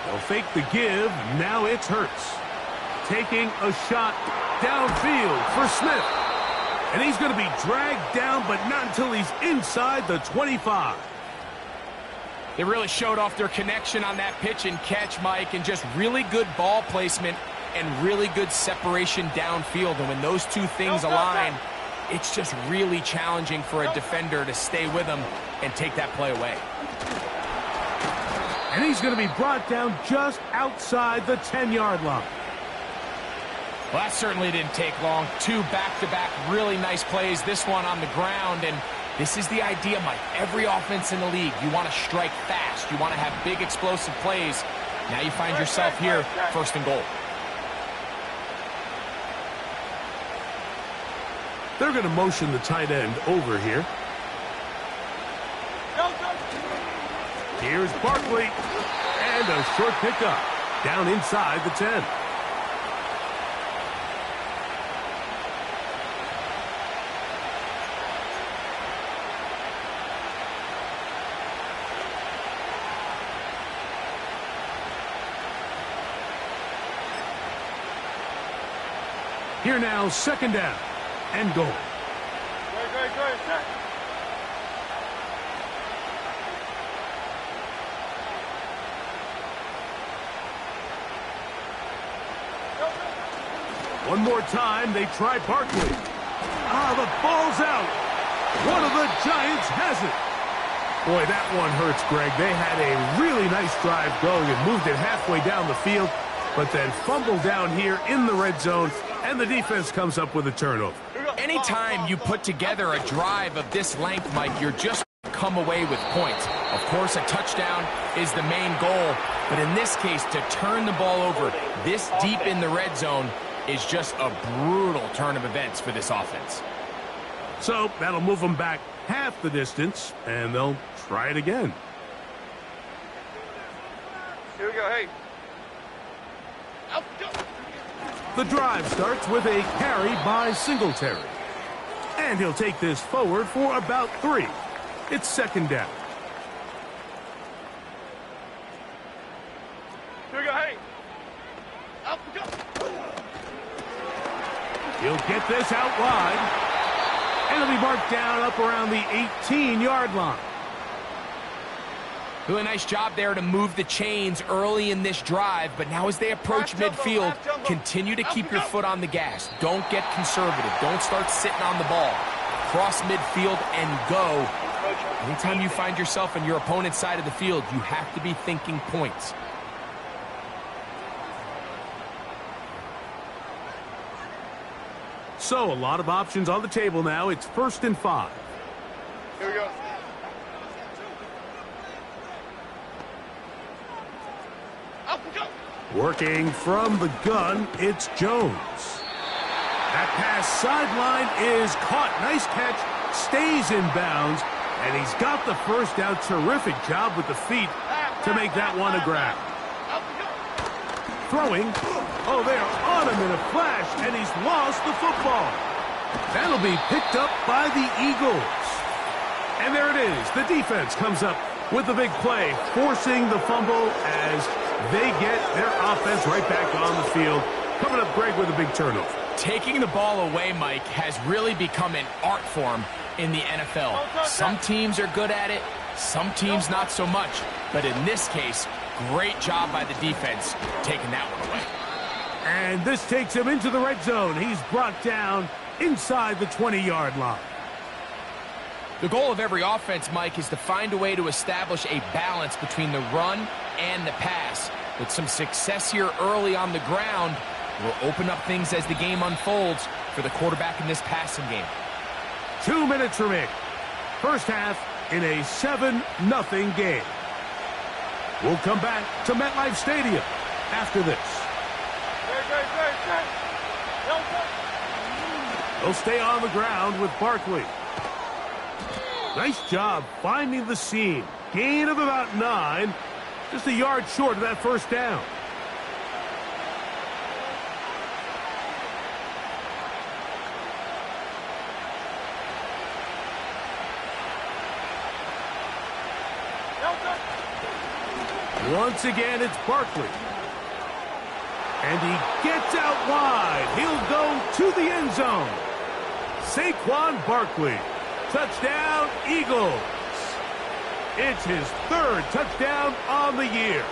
They'll fake the give. Now it's Hurts. Taking a shot downfield for Smith. And he's going to be dragged down, but not until he's inside the 25. They really showed off their connection on that pitch and catch, Mike, and just really good ball placement and really good separation downfield. And when those two things align, it's just really challenging for a defender to stay with them and take that play away. And he's going to be brought down just outside the 10-yard line. Well, that certainly didn't take long. 2 back-to-back really nice plays, this one on the ground, and this is the idea, Mike. Every offense in the league, you want to strike fast. You want to have big explosive plays. Now you find yourself here, 1st and goal. They're going to motion the tight end over here. Here's Barkley, and a short pickup down inside the 10. Here now, 2nd down and goal. One more time, they try Barkley. The ball's out. One of the Giants has it. Boy, that one hurts, Greg. They had a really nice drive going and moved it halfway down the field, but then fumbled down here in the red zone, and the defense comes up with a turnover. Anytime you put together a drive of this length, Mike, you're just come away with points. Of course, a touchdown is the main goal, but in this case, to turn the ball over this deep in the red zone is just a brutal turn of events for this offense. So that'll move them back half the distance, and they'll try it again. Here we go, hey. The drive starts with a carry by Singletary. And he'll take this forward for about 3. It's 2nd down. Here we go, hey. He'll get this out wide. And it'll be marked down up around the 18-yard line. Doing a nice job there to move the chains early in this drive, but now as they approach midfield, continue to keep your foot on the gas. Don't get conservative. Don't start sitting on the ball. Cross midfield and go. Anytime you find yourself on your opponent's side of the field, you have to be thinking points. So a lot of options on the table now. It's 1st and 5. Here we go. Working from the gun, it's Jones. That pass sideline is caught. Nice catch. Stays in bounds. And he's got the 1st down. Terrific job with the feet to make that one a grab. Throwing. Oh, they are on him in a flash, and he's lost the football. That'll be picked up by the Eagles. And there it is. The defense comes up with the big play, forcing the fumble as they get their offense right back on the field. Coming up, Greg, with a big turnover. Taking the ball away, Mike, has really become an art form in the NFL. Some teams are good at it, some teams not so much. But in this case, great job by the defense taking that one away. And this takes him into the red zone. He's brought down inside the 20-yard line. The goal of every offense, Mike, is to find a way to establish a balance between the run and the pass. With some success here early on the ground, will open up things as the game unfolds for the quarterback in this passing game. 2 minutes remaining. First half in a 7-0 game. We'll come back to MetLife Stadium after this. They'll stay on the ground with Barkley. Nice job finding the seam. Gain of about 9. Just a yard short of that first down. Once again, it's Barkley. And he gets out wide. He'll go to the end zone. Saquon Barkley. Touchdown, Eagles. It's his 3rd touchdown on the year.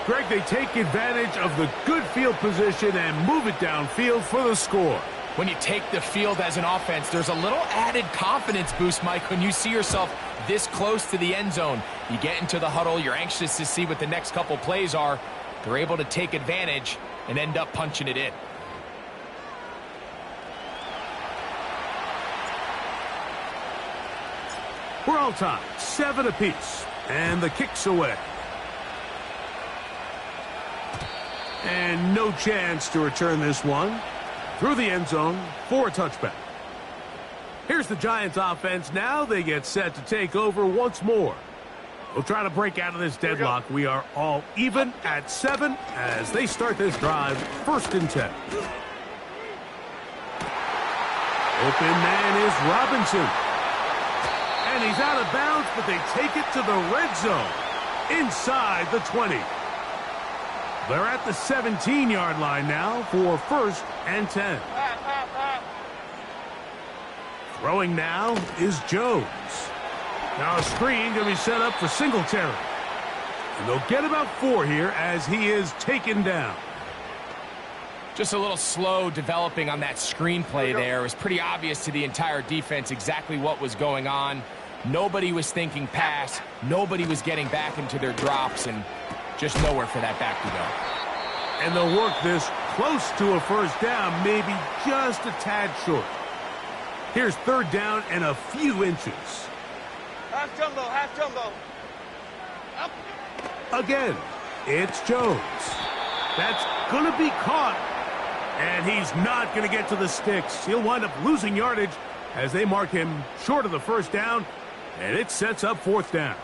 Greg, they take advantage of the good field position and move it downfield for the score. When you take the field as an offense, there's a little added confidence boost, Mike, when you see yourself this close to the end zone. You get into the huddle, you're anxious to see what the next couple plays are. They're able to take advantage and end up punching it in. We're all tied, 7 apiece, and the kick's away. And no chance to return this one. Through the end zone for a touchback. Here's the Giants offense. Now they get set to take over once more. We'll try to break out of this deadlock. We are all even at 7 as they start this drive. 1st and 10. Open man is Robinson. And he's out of bounds, but they take it to the red zone. Inside the 20. They're at the 17-yard line now for 1st and 10. Throwing now is Jones. Now a screen going to be set up for Singletary. And they'll get about 4 here as he is taken down. Just a little slow developing on that screenplay there. It was pretty obvious to the entire defense exactly what was going on. Nobody was thinking pass. Nobody was getting back into their drops, and just nowhere for that back to go. And they'll work this close to a 1st down, maybe just a tad short. Here's 3rd down and a few inches. Half jumbo, half jumbo. Up. Again, it's Jones. That's going to be caught. And he's not going to get to the sticks. He'll wind up losing yardage as they mark him short of the 1st down. And it sets up 4th down.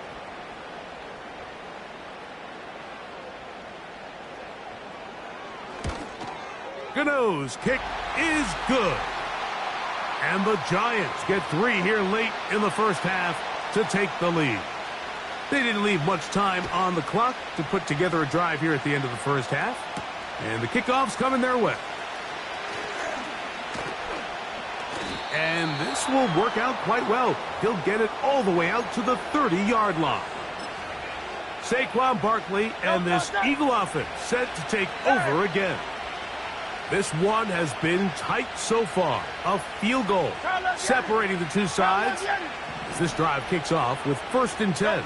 Gano's kick is good. And the Giants get 3 here late in the first half to take the lead. They didn't leave much time on the clock to put together a drive here at the end of the first half. And the kickoff's coming their way. And this will work out quite well. He'll get it all the way out to the 30-yard line. Saquon Barkley and this Eagle offense set to take over again. This one has been tight so far. A field goal separating the two sides as this drive kicks off with 1st and 10.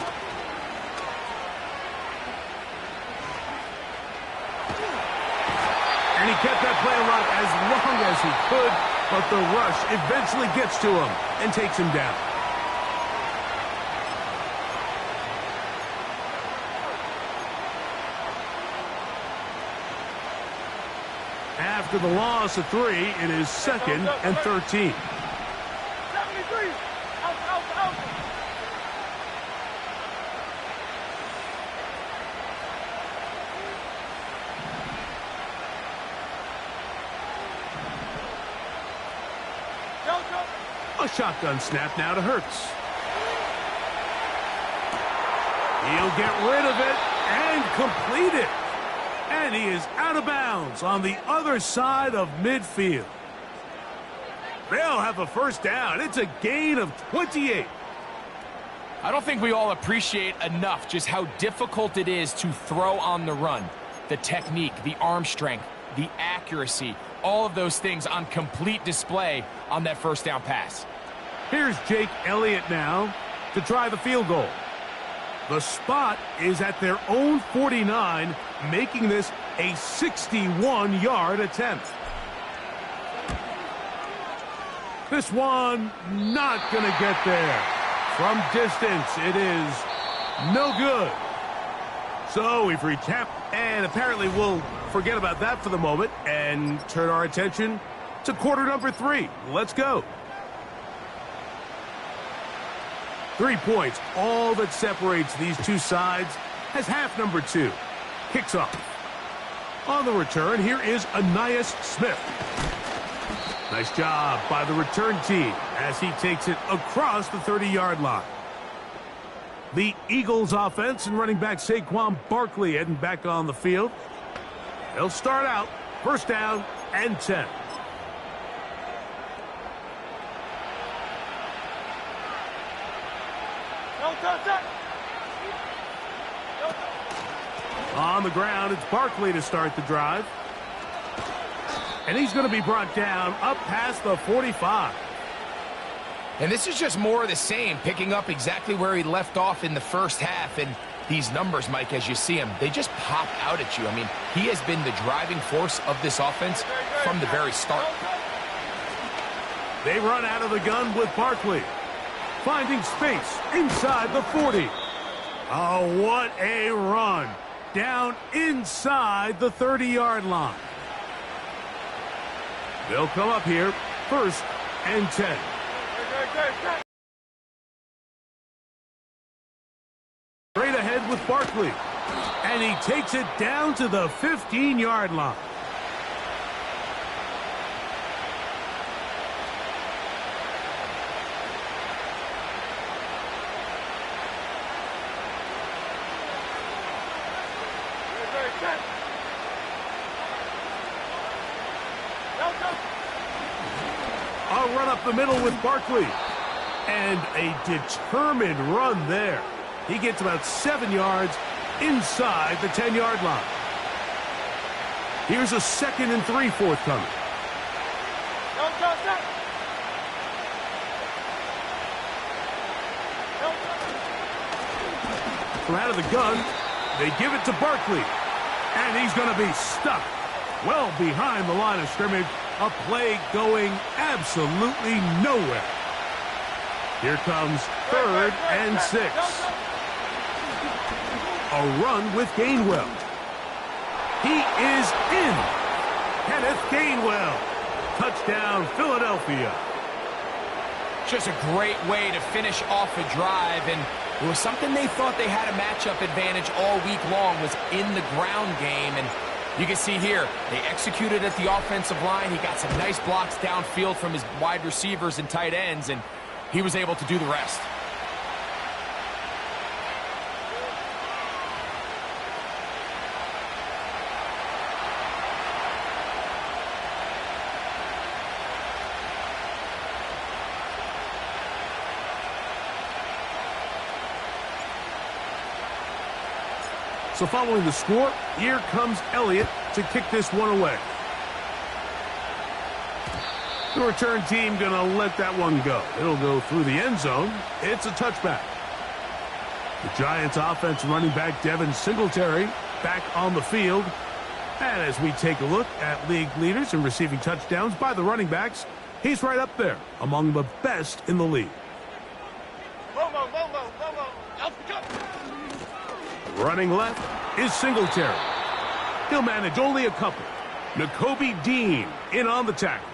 And he kept that play alive as long as he could, but the rush eventually gets to him and takes him down. After the loss of 3, it is 2nd and 13. 73. Out, out, out. A shotgun snap now to Hurts. He'll get rid of it and complete it. And he is out of bounds on the other side of midfield. They'll have a 1st down. It's a gain of 28. I don't think we all appreciate enough just how difficult it is to throw on the run. The technique, the arm strength, the accuracy, all of those things on complete display on that 1st down pass. Here's Jake Elliott now to try the field goal. The spot is at their own 49, making this a 61-yard attempt. This one not going to get there. From distance, it is no good. So we've recapped, and apparently we'll forget about that for the moment and turn our attention to quarter number 3. Let's go. 3 points, all that separates these two sides, as half number 2 kicks off. On the return, here is Ainias Smith. Nice job by the return team as he takes it across the 30-yard line. The Eagles offense and running back Saquon Barkley heading back on the field. They'll start out first down and 10. On the ground, it's Barkley to start the drive. And he's going to be brought down up past the 45. And this is just more of the same, picking up exactly where he left off in the first half. And these numbers, Mike, as you see him, they just pop out at you. I mean, he has been the driving force of this offense from the very start. They run out of the gun with Barkley. Finding space inside the 40. Oh, what a run. Down inside the 30-yard line. They'll come up here first and 10. Straight ahead with Barkley. And he takes it down to the 15-yard line. A run up the middle with Barkley. And a determined run there. He gets about 7 yards inside the 10-yard line. Here's a 2nd and 3 forthcoming. From out of the gun, they give it to Barkley. And he's going to be stuck well behind the line of scrimmage. A play going absolutely nowhere. Here comes 3rd and 6. A run with Gainwell. He is in. Kenneth Gainwell. Touchdown, Philadelphia. Just a great way to finish off a drive, and it was something they thought they had a matchup advantage all week long, was in the ground game. And you can see here, they executed at the offensive line. He got some nice blocks downfield from his wide receivers and tight ends, and he was able to do the rest. So following the score, here comes Elliott to kick this one away. The return team going to let that one go. It'll go through the end zone. It's a touchback. The Giants offense running back Devin Singletary back on the field. And as we take a look at league leaders in receiving touchdowns by the running backs, he's right up there among the best in the league. Running left is Singletary. He'll manage only a couple. Nakobe Dean in on the tackle.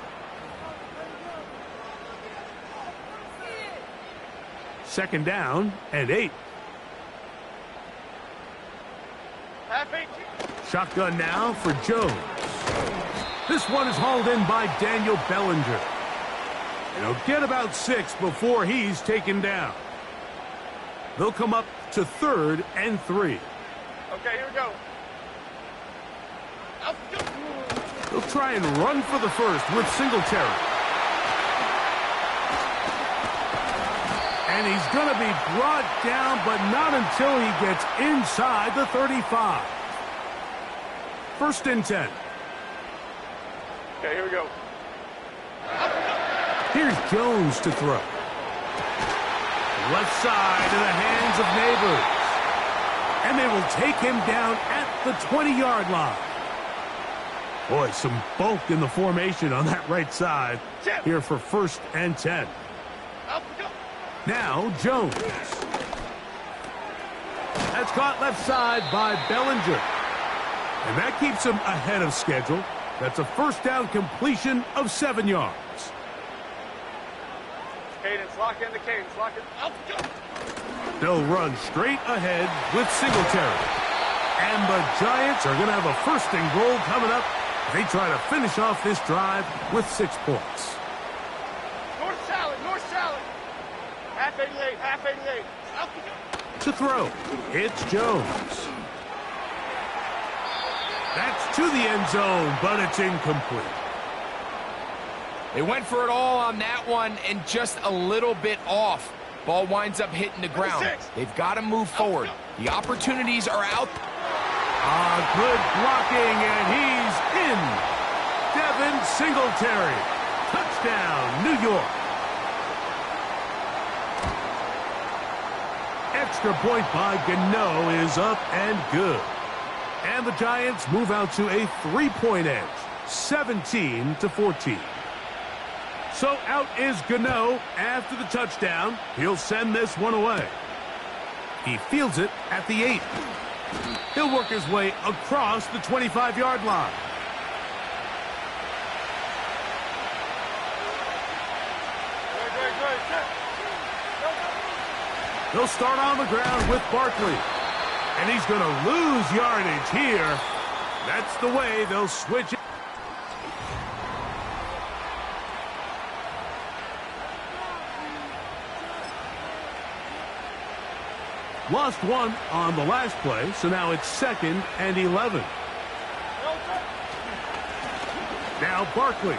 Second down and 8. Shotgun now for Jones. This one is hauled in by Daniel Bellinger. And he'll get about 6 before he's taken down. They'll come up to 3rd and 3. Okay, here we go. They'll try and run for the first with Singletary. And he's going to be brought down, but not until he gets inside the 35. 1st and 10. Okay, here we go. Here's Jones to throw. Left side in the hands of Neighbors. And they will take him down at the 20-yard line. Boy, some bulk in the formation on that right side here for 1st and 10. Now, Jones. That's caught left side by Bellinger. And that keeps him ahead of schedule. That's a 1st down completion of 7 yards. Cadence, lock in the cadence, lock in. They'll run straight ahead with Singletary. And the Giants are going to have a 1st and goal coming up. They try to finish off this drive with 6 points. North salad, north salad. Half 88, half 88. To throw, it's Jones. That's to the end zone, but it's incomplete. They went for it all on that one and just a little bit off. Ball winds up hitting the ground. They've got to move forward. The opportunities are out. Good blocking, and he's in. Devin Singletary. Touchdown, New York. Extra point by Gano is up and good. And the Giants move out to a 3-point edge, 17-14. So out is Gano after the touchdown. He'll send this one away. He fields it at the 8. He'll work his way across the 25-yard line. He'll start on the ground with Barkley. And he's going to lose yardage here. That's the way they'll switch it. Lost one on the last play, so now it's 2nd and 11. Now Barkley.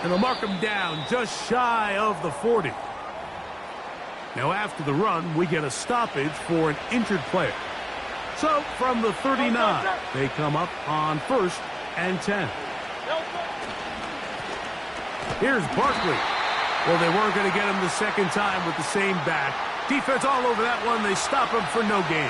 And they'll mark him down just shy of the 40. Now after the run, we get a stoppage for an injured player. So from the 39, they come up on 1st and 10. Here's Barkley. Well, they weren't going to get him the second time with the same back. Defense all over that one. They stop him for no gain.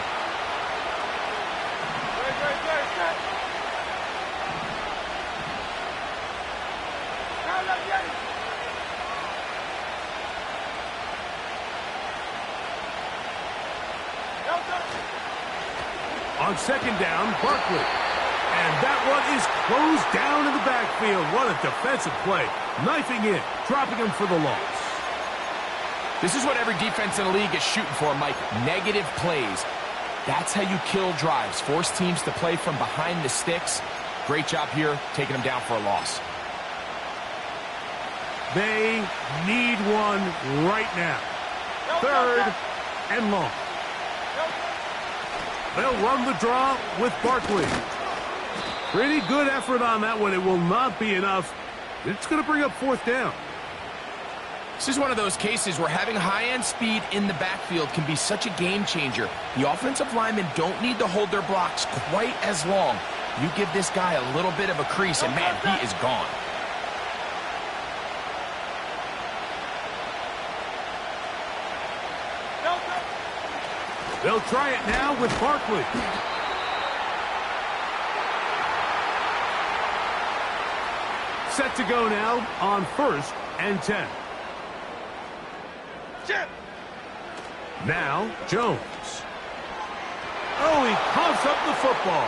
On 2nd down, Barkley. And that one is closed down in the backfield. What a defensive play. Knifing in, dropping him for the loss. This is what every defense in the league is shooting for, Mike. Negative plays. That's how you kill drives. Force teams to play from behind the sticks. Great job here, taking them down for a loss. They need one right now. 3rd and long. They'll run the draw with Barkley. Pretty good effort on that one. It will not be enough. It's going to bring up 4th down. This is one of those cases where having high-end speed in the backfield can be such a game changer. The offensive linemen don't need to hold their blocks quite as long. You give this guy a little bit of a crease, and man, he is gone. They'll try it now with Barkley. Set to go now on 1st and 10. Now, Jones. Oh, he coughs up the football.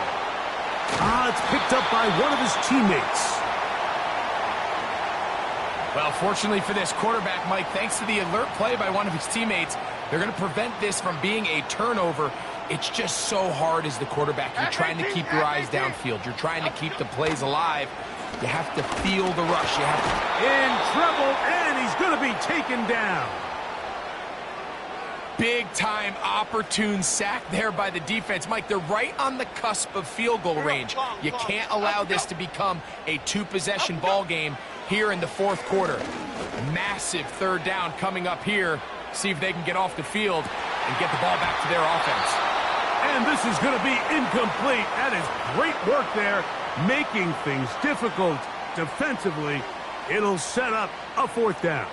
It's picked up by one of his teammates. Well, fortunately for this quarterback, Mike, thanks to the alert play by one of his teammates, they're going to prevent this from being a turnover. It's just so hard as the quarterback. You're trying to keep your eyes downfield. You're trying to keep the plays alive. You have to feel the rush. You have to... In trouble, and he's going to be taken down. Big-time opportune sack there by the defense. Mike, they're right on the cusp of field goal range. You can't allow this to become a 2-possession ball game here in the 4th quarter. Massive 3rd down coming up here. See if they can get off the field and get the ball back to their offense. And this is going to be incomplete. That is great work there, making things difficult defensively. It'll set up a 4th down.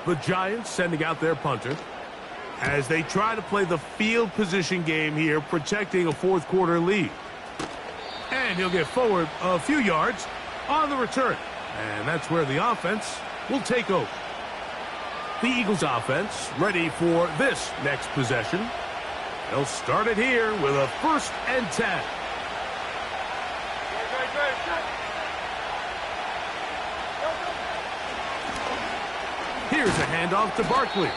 The Giants sending out their punter. as they try to play the field position game here, protecting a fourth quarter lead. And he'll get forward a few yards on the return. And that's where the offense will take over. The Eagles offense ready for this next possession. They'll start it here with a 1st and 10. Here's a handoff to Barkley.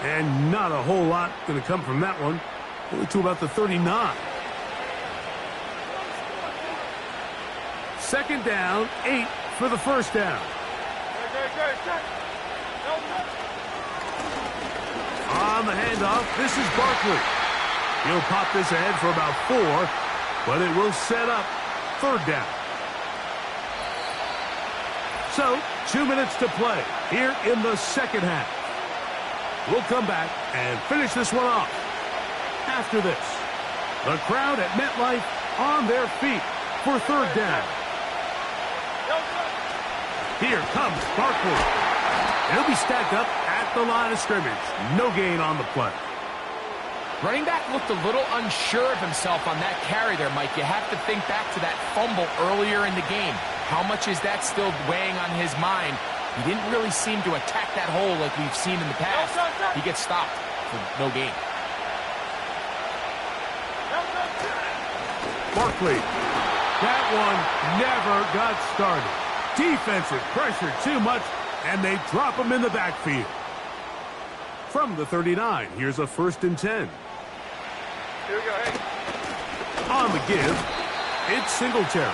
And not a whole lot going to come from that one. Only to about the 39. 2nd down, 8 for the 1st down. On the handoff, this is Barkley. He'll pop this ahead for about 4, but it will set up 3rd down. So, 2 minutes to play here in the 2nd half. We'll come back and finish this one off. After this, the crowd at MetLife on their feet for 3rd down. Here comes Barkley. He'll be stacked up at the line of scrimmage. No gain on the play. Running back looked a little unsure of himself on that carry there, Mike. You have to think back to that fumble earlier in the game. How much is that still weighing on his mind? He didn't really seem to attack that hole like we've seen in the past. He gets stopped for no gain. Barkley. That one never got started. Defensive pressure too much, and they drop him in the backfield. From the 39, here's a 1st and 10. Here we go, hey. On the give, it's Singletary.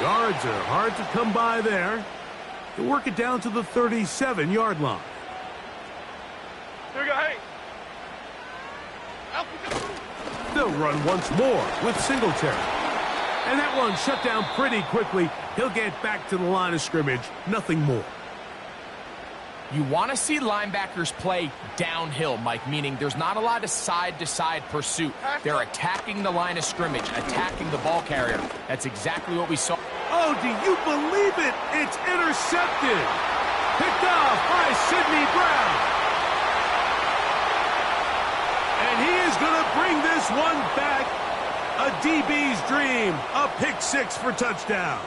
Yards are hard to come by there. They'll work it down to the 37-yard line. Here we go, hey. They'll run once more with Singletary. And that one shut down pretty quickly. He'll get back to the line of scrimmage. Nothing more. You want to see linebackers play downhill, Mike, meaning there's not a lot of side-to-side pursuit. They're attacking the line of scrimmage, attacking the ball carrier. That's exactly what we saw. Oh, do you believe it? It's intercepted. Picked off by Sidney Brown. And he is going to bring this one back. A DB's dream. A pick 6 for touchdown.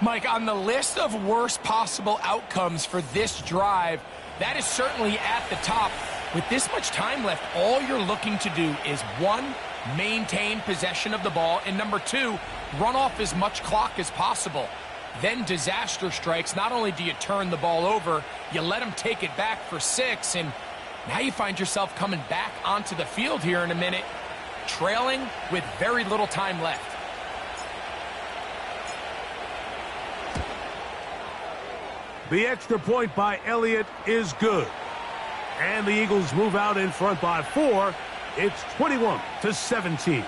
Mike, on the list of worst possible outcomes for this drive, that is certainly at the top. With this much time left, all you're looking to do is, 1, maintain possession of the ball, and number 2, run off as much clock as possible. Then disaster strikes. Not only do you turn the ball over, you let them take it back for 6, and now you find yourself coming back onto the field here in a minute, trailing with very little time left. The extra point by Elliott is good. And the Eagles move out in front by 4. It's 21-17.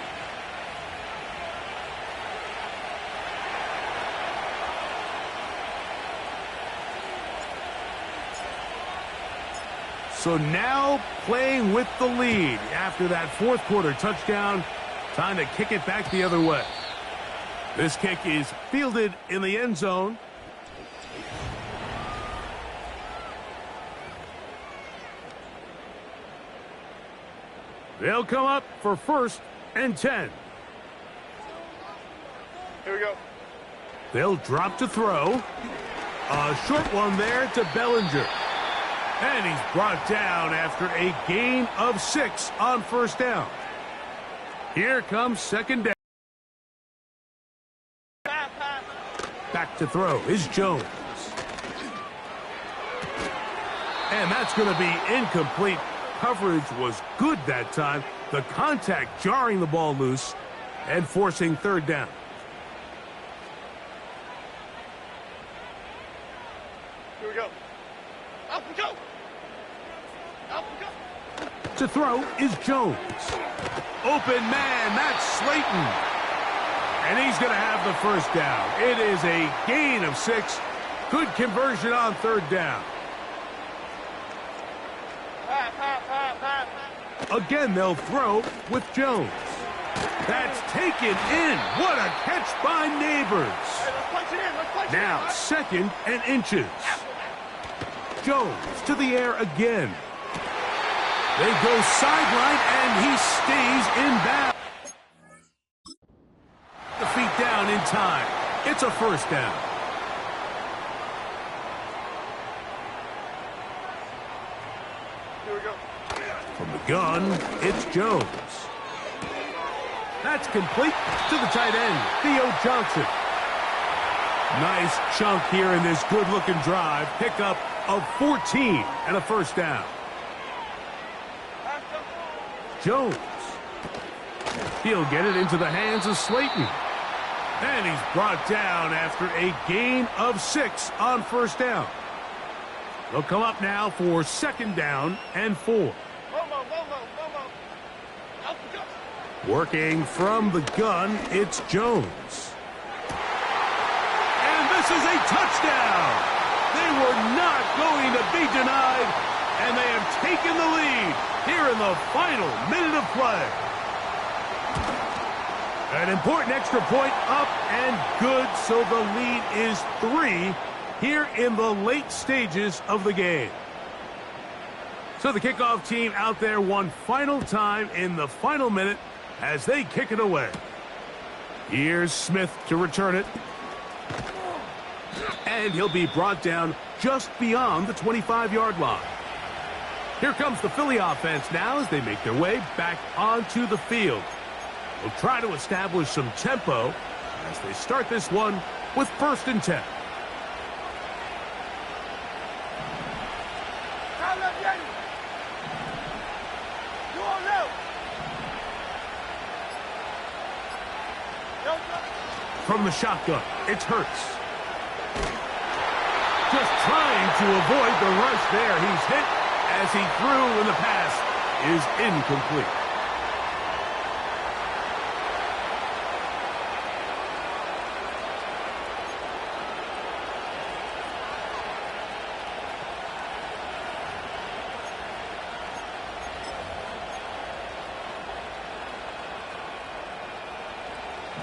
So now playing with the lead after that 4th quarter touchdown. Time to kick it back the other way. This kick is fielded in the end zone. They'll come up for 1st and 10. Here we go. They'll drop to throw. A short one there to Bellinger. And he's brought down after a gain of 6 on 1st down. Here comes 2nd down. Back to throw is Jones. And that's going to be incomplete. Coverage was good that time. The contact jarring the ball loose and forcing 3rd down. Here we go. Up we go. Up we go. To throw is Jones. Open man, that's Slayton. And he's going to have the 1st down. It is a gain of 6. Good conversion on 3rd down. Again, they'll throw with Jones. That's taken in. What a catch by Neighbors. Hey, let's punch it in. Let's punch Now, it in. 2nd and inches. Jones to the air again. They go sideline, and he stays in bounds. The feet down in time. It's a first down. Here we go. From the gun, it's Jones. That's complete to the tight end, Theo Johnson. Nice chunk here in this good-looking drive. Pickup of 14 and a first down. Jones. He'll get it into the hands of Slayton. And he's brought down after a gain of 6 on first down. They'll come up now for second down and 4. Working from the gun, it's Jones. And this is a touchdown. They were not going to be denied, and they have taken the lead here in the final minute of play. An important extra point up and good, so the lead is 3 here in the late stages of the game. So the kickoff team out there one final time in the final minute as they kick it away. Here's Smith to return it. And he'll be brought down just beyond the 25-yard line. Here comes the Philly offense now as they make their way back onto the field. They'll try to establish some tempo as they start this one with 1st and 10. From the shotgun, it's Hurts. Just trying to avoid the rush there. He's hit as he threw when the pass is incomplete.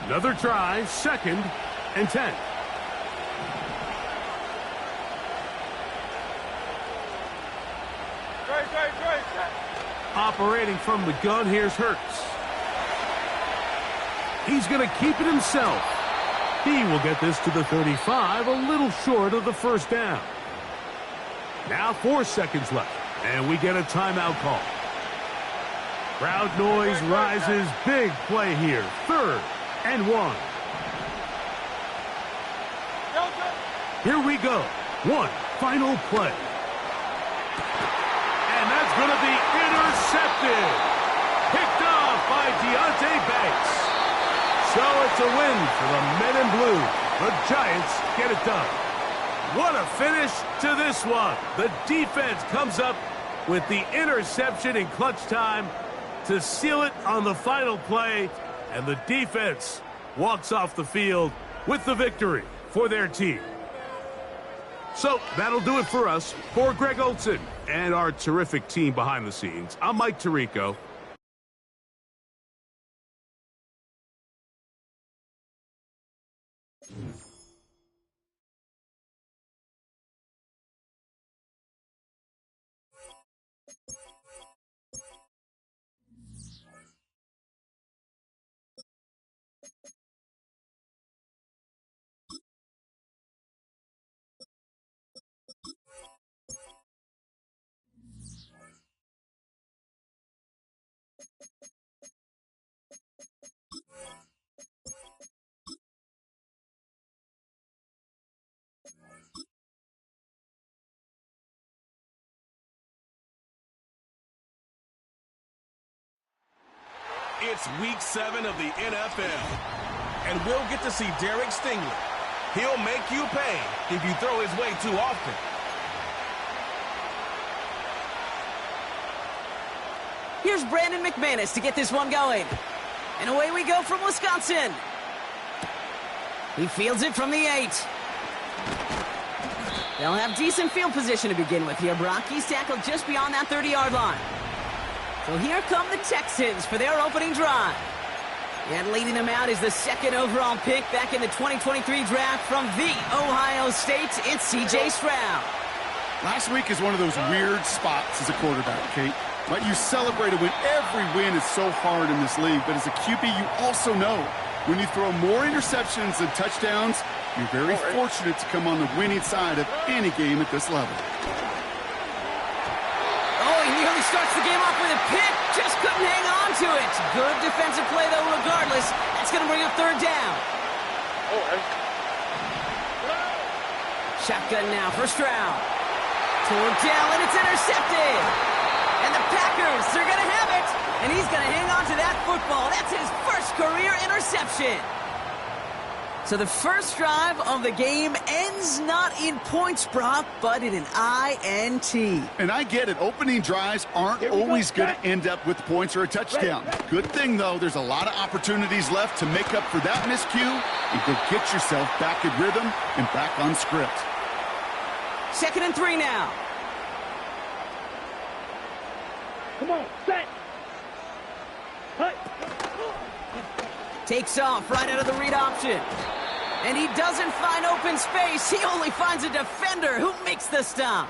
Another try, 2nd and 10. Operating from the gun, here's Hurts. He's going to keep it himself. He will get this to the 35, a little short of the first down. Now 4 seconds left, and we get a timeout call. Crowd noise rises, big play here, 3rd and 1. Here we go. One final play. And that's going to be intercepted. Picked off by Deonte Banks. So it's a win for the men in blue. The Giants get it done. What a finish to this one. The defense comes up with the interception in clutch time to seal it on the final play. And the defense walks off the field with the victory for their team. So that'll do it for us. For Greg Olsen and our terrific team behind the scenes, I'm Mike Tirico. It's week 7 of the NFL, and we'll get to see Derek Stingley. He'll make you pay if you throw his way too often. Here's Brandon McManus to get this one going. And away we go from Wisconsin. He fields it from the 8. They'll have decent field position to begin with here, Brock. He's tackled just beyond that 30-yard line. So here come the Texans for their opening drive. And leading them out is the 2nd overall pick back in the 2023 draft from the Ohio State. It's C.J. Stroud. Last week is one of those weird spots as a quarterback, Kate. But you celebrate a win. Every win is so hard in this league. But as a QB, you also know when you throw more interceptions than touchdowns, you're very fortunate to come on the winning side of any game at this level. Oh, he nearly starts the game off with a pick. Just couldn't hang on to it. Good defensive play, though, regardless. That's going to bring up third down. Shotgun now for Stroud. Toward down, and it's intercepted. And the Packers, they're going to have it. And he's going to hang on to that football. That's his first career interception. So the first drive of the game ends not in points, Brock, but in an INT. And I get it. Opening drives aren't always going to end up with points or a touchdown. Good thing, though, there's a lot of opportunities left to make up for that miscue and go get yourself back in rhythm and back on script. 2nd and 3 now. Come on, set. Hut. Takes off right out of the read option. And he doesn't find open space. He only finds a defender who makes the stop.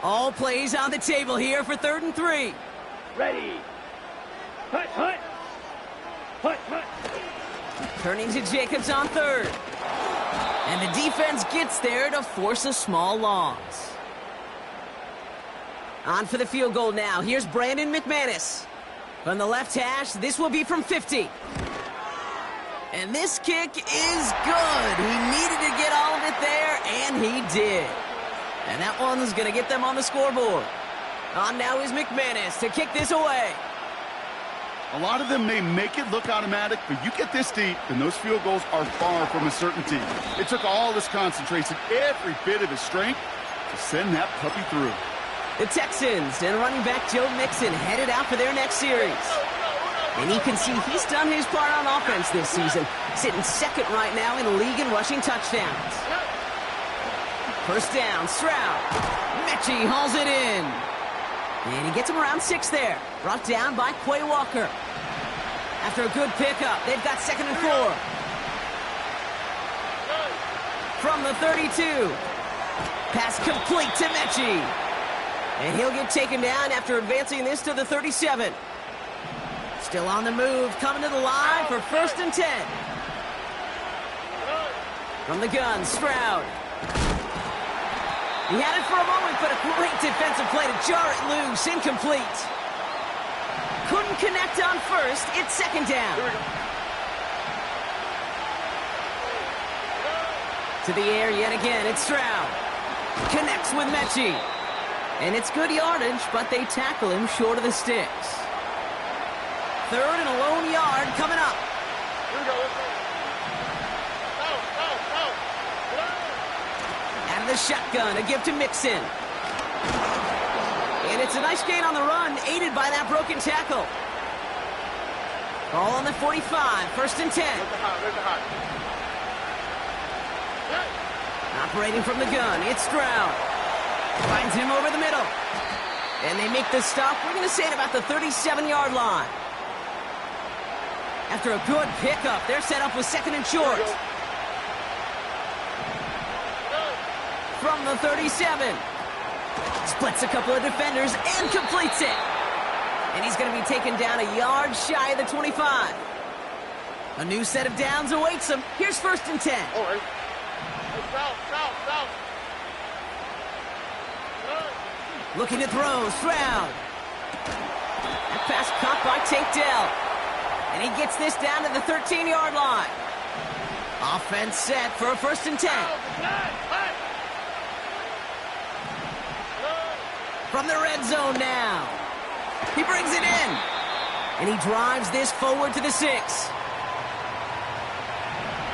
All plays on the table here for 3rd and 3. Ready. Hut, hut. Hut, hut. Turning to Jacobs on 3rd. And the defense gets there to force a small loss. On for the field goal now. Here's Brandon McManus. From the left hash, this will be from 50. And this kick is good. He needed to get all of it there, and he did. And that one's going to get them on the scoreboard. On now is McManus to kick this away. A lot of them may make it look automatic, but you get this deep, and those field goals are far from a certainty. It took all his concentration, every bit of his strength, to send that puppy through. The Texans and running back Joe Mixon headed out for their next series. And you can see he's done his part on offense this season, sitting 2nd right now in the league in rushing touchdowns. First down, Stroud. Mechie hauls it in. And he gets him around 6 there. Brought down by Quay Walker. After a good pickup, they've got 2nd and 4. From the 32. Pass complete to Mechie. And he'll get taken down after advancing this to the 37. Still on the move, coming to the line for 1st and 10. From the gun, Stroud. He had it for a moment, but a great defensive play to jar it loose. Incomplete. Couldn't connect on 1st. It's 2nd down. To the air yet again. It's Stroud. Connects with Mechie. And it's good yardage, but they tackle him short of the sticks. 3rd and a lone yard coming up. Here we go. Out of the shotgun, a give to Mixon. And it's a nice gain on the run, aided by that broken tackle. Ball on the 45, 1st and 10. There's the hot. Operating from the gun, it's Stroud. Finds him over the middle. And they make the stop, we're going to say at about the 37-yard line. After a good pickup, they're set up with 2nd and short. From the 37. Splits a couple of defenders and completes it. And he's going to be taken down a yard shy of the 25. A new set of downs awaits him. Here's 1st and 10. All right. South. Looking to throw, Stroud. That pass caught by Tank Dell. And he gets this down to the 13-yard line. Offense set for a 1st and 10. From the red zone now. He brings it in. And he drives this forward to the 6.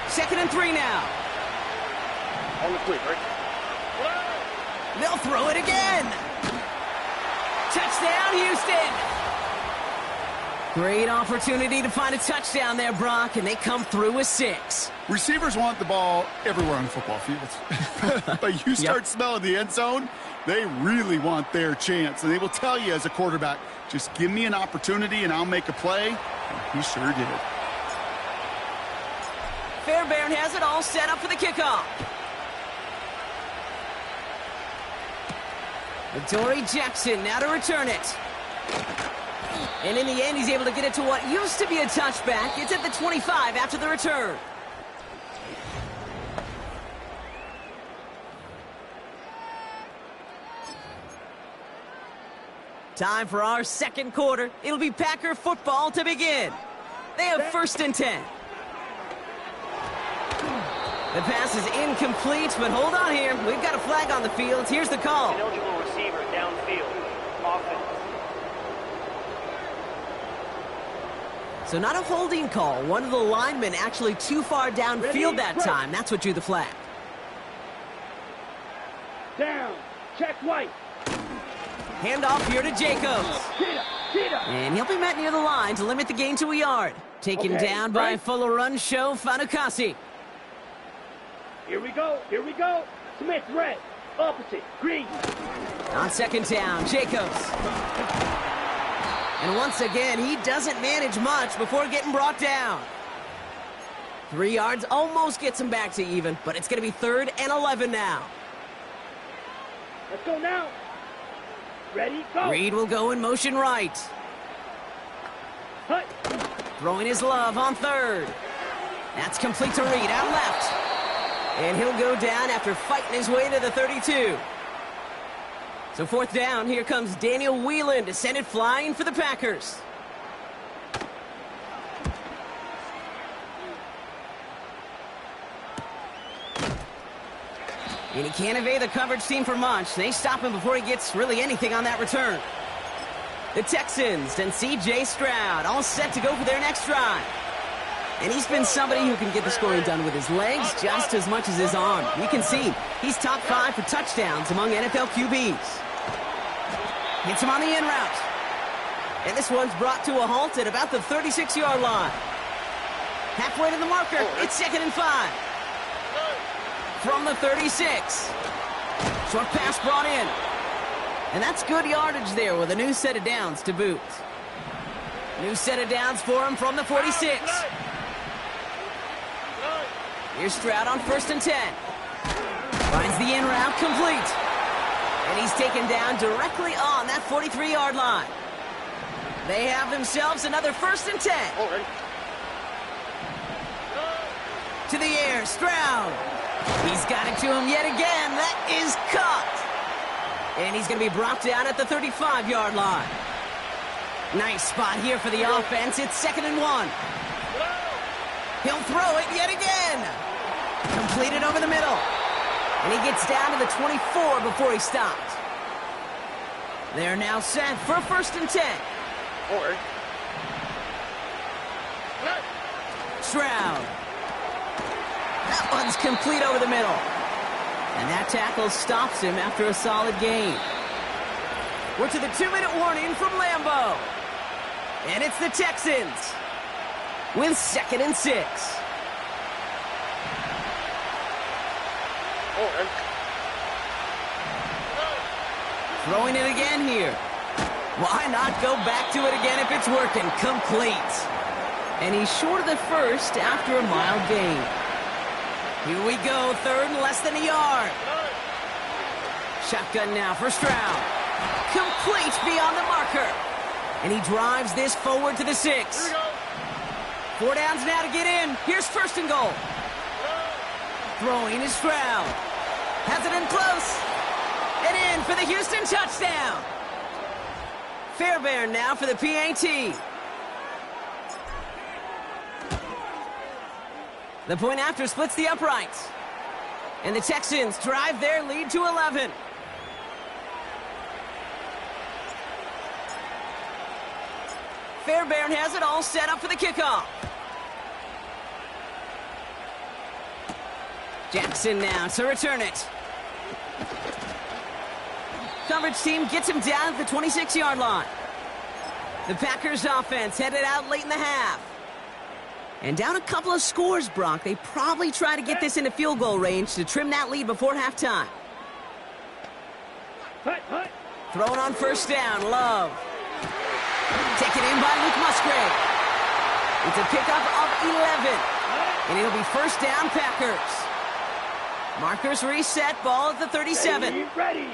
2nd and 3 now. On the quick, right? They'll throw it again. Touchdown, Houston. Great opportunity to find a touchdown there, Brock, and they come through with 6. Receivers want the ball everywhere on the football field. But you start smelling the end zone, they really want their chance. And they will tell you as a quarterback, just give me an opportunity and I'll make a play. And he sure did. Fairbairn has it all set up for the kickoff. Adoree Jackson now to return it. And in the end, he's able to get it to what used to be a touchback. It's at the 25 after the return. Time for our second quarter. It'll be Packer football to begin. They have 1st and 10. The pass is incomplete, but hold on here. We've got a flag on the field. Here's the call. Ineligible receiver downfield. Offense. So not a holding call. One of the linemen actually too far downfield that time. That's what drew the flag. Down. Check white. Handoff here to Jacobs. And he'll be met near the line to limit the gain to a yard. Taken down by Fuller Run Show Fatukasi. Here we go. Here we go. Smith red. Opposite. Green. On 2nd down, Jacobs. And once again, he doesn't manage much before getting brought down. 3 yards almost gets him back to even, but it's going to be 3rd and 11 now. Let's go now. Ready, go. Reed will go in motion right. Hut. Throwing his love on 3rd. That's complete to Reed out left. And he'll go down after fighting his way to the 32. So 4th down, here comes Daniel Whelan to send it flying for the Packers. And he can't evade the coverage team for much. They stop him before he gets really anything on that return. The Texans and C.J. Stroud all set to go for their next drive. And he's been somebody who can get the scoring done with his legs just as much as his arm. You can see he's top 5 for touchdowns among NFL QBs. Gets him on the in route. And this one's brought to a halt at about the 36-yard line. Halfway to the marker, it's 2nd and 5. From the 36. Short pass brought in. And that's good yardage there with a new set of downs to boot. New set of downs for him from the 46. Here's Stroud on 1st and 10. Finds the in route complete. And he's taken down directly on that 43-yard line. They have themselves another 1st and 10. To the air, Stroud. He's got it to him yet again. That is caught. And he's going to be brought down at the 35-yard line. Nice spot here for the offense. It's 2nd and 1. He'll throw it yet again. Completed over the middle. And he gets down to the 24 before he stopped. They're now set for 1st and 10. Stroud. That one's complete over the middle. And that tackle stops him after a solid gain. We're to the 2-minute warning from Lambeau. And it's the Texans with 2nd and 6. Throwing it again here. Why not go back to it again if it's working? Complete. And he's short of the 1st after a mild gain. Here we go, 3rd and less than a yard. Shotgun now for Stroud. Complete beyond the marker. And he drives this forward to the 6. 4 downs now to get in. Here's 1st and goal. Throwing is Stroud. Has it in close. And in for the Houston touchdown. Fairbairn now for the PAT. The point after splits the uprights. And the Texans drive their lead to 11. Fairbairn has it all set up for the kickoff. Jackson now to return it. Coverage team gets him down at the 26-yard line. The Packers offense headed out late in the half. And down a couple of scores, Brock. They probably try to get this into field goal range to trim that lead before halftime. Thrown on 1st down, Love. Taken in by Luke Musgrave. It's a pickup of 11. And it'll be 1st down, Packers. Markers reset, ball at the 37. Ready.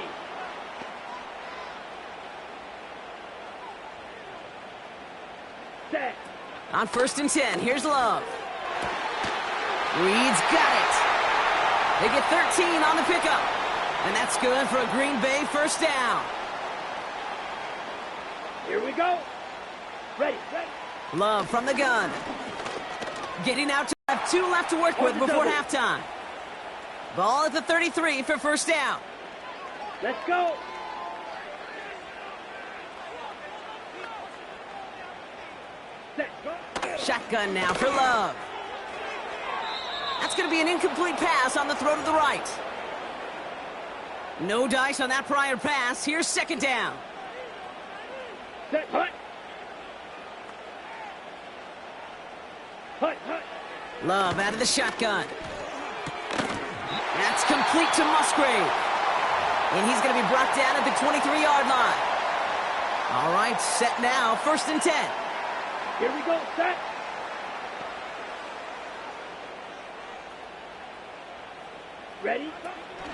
On 1st and 10, here's Love. Reed's got it. They get 13 on the pickup. And that's good for a Green Bay first down. Here we go. Ready. Love from the gun. Getting out to have 2 left to work with before halftime. Ball at the 33 for first down. Let's go. Set, go. Shotgun now for Love. That's going to be an incomplete pass on the throw to the right. No dice on that prior pass. Here's second down. Set, hut. Hut. Love out of the shotgun. That's complete to Musgrave. And he's going to be brought down at the 23-yard line. All right, set now, 1st and 10. Here we go, set. Ready?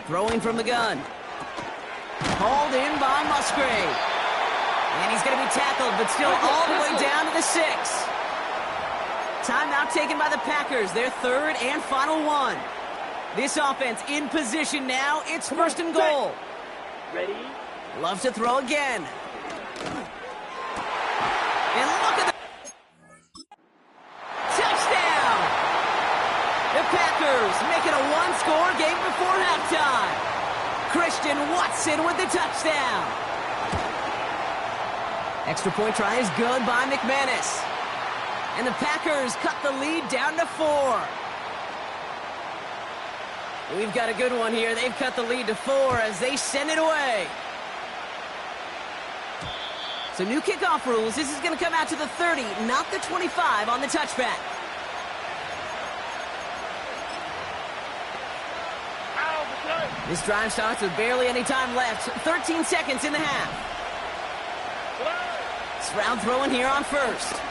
Throwing from the gun. Hauled in by Musgrave. And he's going to be tackled, but still all the way down to the 6. Timeout taken by the Packers, their 3rd and final one. This offense in position now. It's 1st and goal. Ready? Love to throw again. And look at the touchdown! The Packers make it a 1-score game before halftime. Christian Watson with the touchdown. Extra point try is good by McManus. And the Packers cut the lead down to 4. We've got a good one here. They've cut the lead to 4 as they send it away. So new kickoff rules. This is going to come out to the 30, not the 25 on the touchback. This drive starts with barely any time left. 13 seconds in the half. Stroud throwing here on 1st.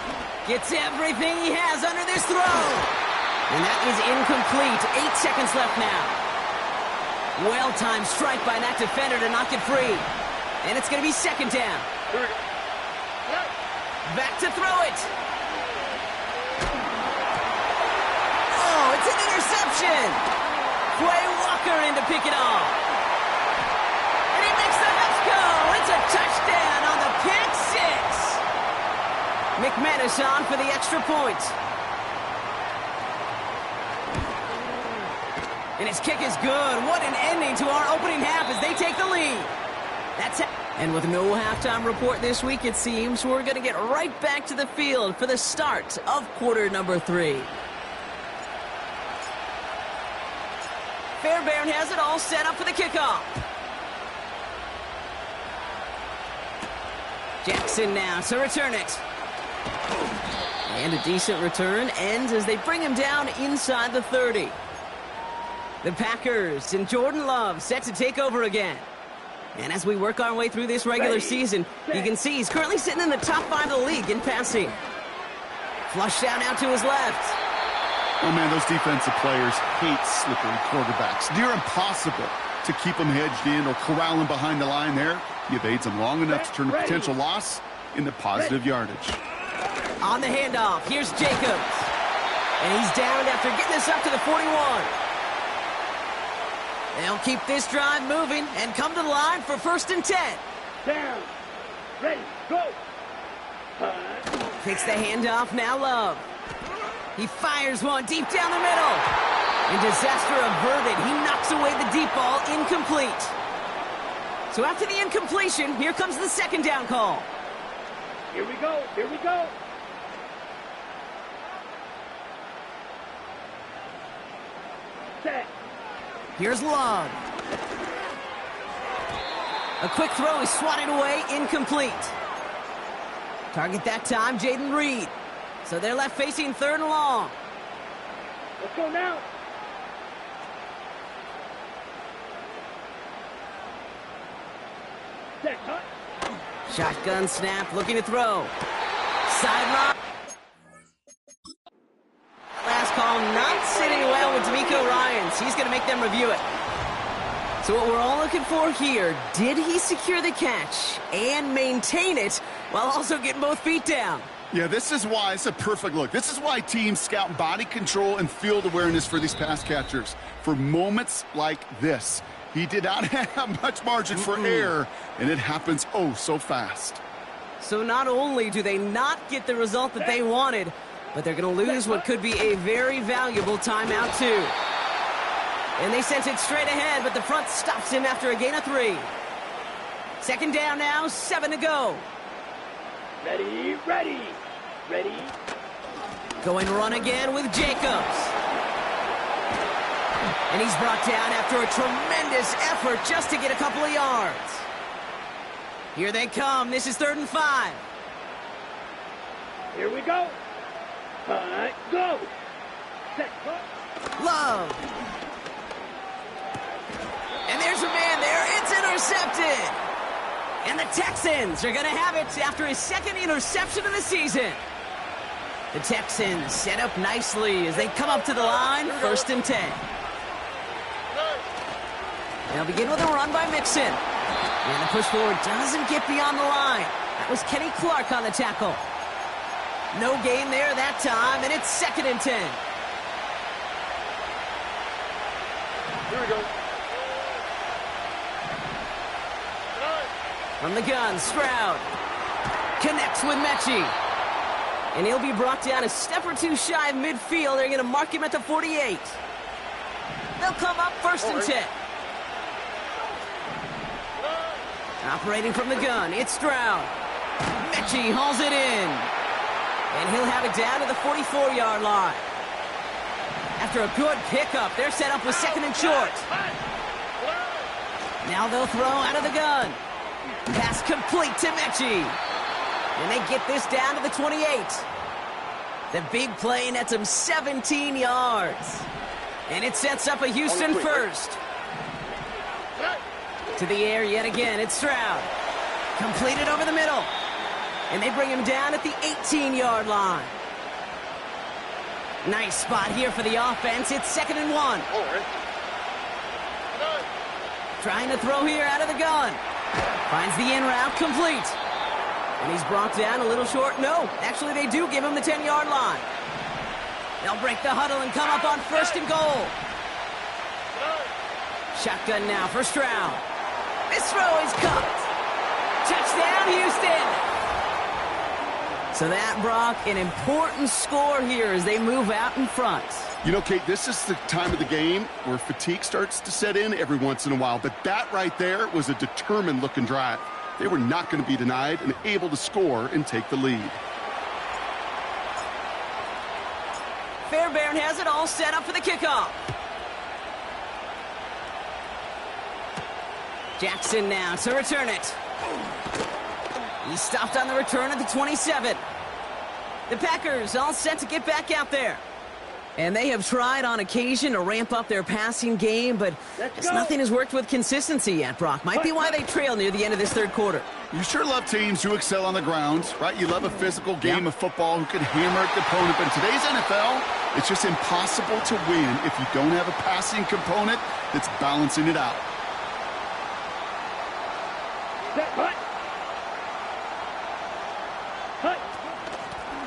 Gets everything he has under this throw. And that is incomplete. 8 seconds left now. Well-timed strike by that defender to knock it free. And it's going to be second down. Back to throw it. Oh, it's an interception. Quay Walker in to pick it off. And he makes the Mets go. It's a touchdown on the pick 6. McManus on for the extra point. And his kick is good. What an ending to our opening half as they take the lead. And with no halftime report this week, it seems we're going to get right back to the field for the start of quarter number 3. Fairbairn has it all set up for the kickoff. Jackson now to return it. And a decent return ends as they bring him down inside the 30. The Packers and Jordan Love set to take over again. And as we work our way through this regular season, you can see he's currently sitting in the top 5 of the league in passing. Flush down out to his left. Oh, man, those defensive players hate slippery quarterbacks. Near impossible to keep them hedged in or corral them behind the line there. He evades them long enough to turn a potential loss into positive yardage. On the handoff, here's Jacobs. And he's down after getting this up to the 41. They'll keep this drive moving and come to the line for 1st and 10. Down. Ready. Go. Takes the handoff, now Love. He fires one deep down the middle. And disaster averted. He knocks away the deep ball, incomplete. So after the incompletion, here comes the second down call. Here we go. Here we go. Set. Here's Love. A quick throw is swatted away, incomplete. Target that time, Jaden Reed. So they're left facing 3rd and long. Let's go now. Set, cut. Shotgun snap, looking to throw. Sideline. Last call not sitting well with D'Amico Ryans. He's going to make them review it. So what we're all looking for here, did he secure the catch and maintain it while also getting both feet down? Yeah, this is why it's a perfect look. This is why teams scout body control and field awareness for these pass catchers. For moments like this, he did not have much margin for error, and it happens oh so fast. So not only do they not get the result that they wanted, but they're going to lose what could be a very valuable timeout too. And they sent it straight ahead, but the front stops him after a gain of 3. Second down now, 7 to go. Ready, ready, ready. Going run again with Jacobs. And he's brought down after a tremendous effort just to get a couple of yards. Here they come. This is 3rd and 5. Here we go. Go. Set, go. Love. And there's a man there. It's intercepted. And the Texans are going to have it after his 2nd interception of the season. The Texans set up nicely as they come up to the line, 1st and 10. They'll begin with a run by Mixon. And the push forward doesn't get beyond the line. That was Kenny Clark on the tackle. No gain there that time, and it's 2nd and 10. Here we go. From the gun, Stroud connects with Mechie. And he'll be brought down a step or two shy of midfield. They're going to mark him at the 48. They'll come up 1st and 10. Operating from the gun, it's Stroud. Mechie hauls it in. And he'll have it down to the 44-yard line. After a good pickup, they're set up with 2nd and short. Now they'll throw out of the gun. Pass complete to Mechie. And they get this down to the 28. The big play nets him 17 yards. And it sets up a Houston 1st. To the air yet again, it's Stroud. Completed over the middle. And they bring him down at the 18-yard line. Nice spot here for the offense. It's 2nd and 1. Trying to throw here out of the gun. Finds the in route complete. And he's brought down a little short. No, actually they do give him the 10-yard line. They'll break the huddle and come up on 1st and goal. Shotgun now for Stroud. This throw is caught. Touchdown, Houston. So that, Brock, an important score here as they move out in front. You know, Kate, this is the time of the game where fatigue starts to set in every once in a while. But that right there was a determined-looking drive. They were not going to be denied and able to score and take the lead. Fairbairn has it all set up for the kickoff. Jackson now to return it. He stopped on the return at the 27. The Packers all set to get back out there. And they have tried on occasion to ramp up their passing game, but nothing has worked with consistency yet, Brock. Might be why they trail near the end of this 3rd quarter. You sure love teams who excel on the ground, right? You love a physical game of football who can hammer the opponent. But in today's NFL, it's just impossible to win if you don't have a passing component that's balancing it out.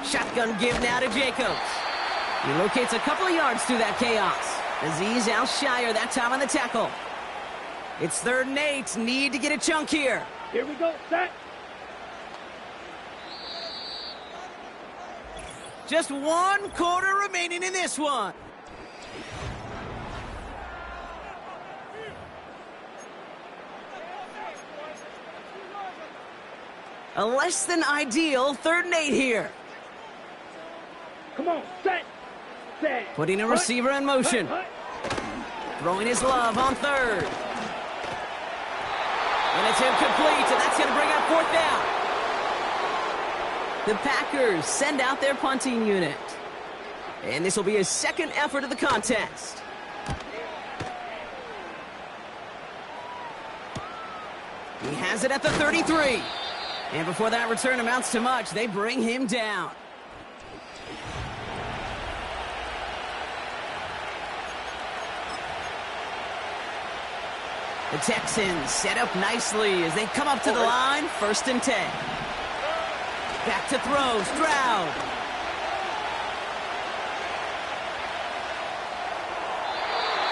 Shotgun give now to Jacobs. He locates a couple of yards through that chaos. Azeez Al-Shire that time on the tackle. It's 3rd and 8. Need to get a chunk here. Here we go. Set. Just 1 quarter remaining in this one. A less than ideal 3rd and 8 here. Come on. Set. Set. Putting a receiver in motion. Throwing his love on 3rd. And it's incomplete, and that's going to bring up 4th down. The Packers send out their punting unit. And this will be his 2nd effort of the contest. He has it at the 33. And before that return amounts to much, they bring him down. The Texans set up nicely as they come up to the line, 1st and 10. Back to throw, Stroud.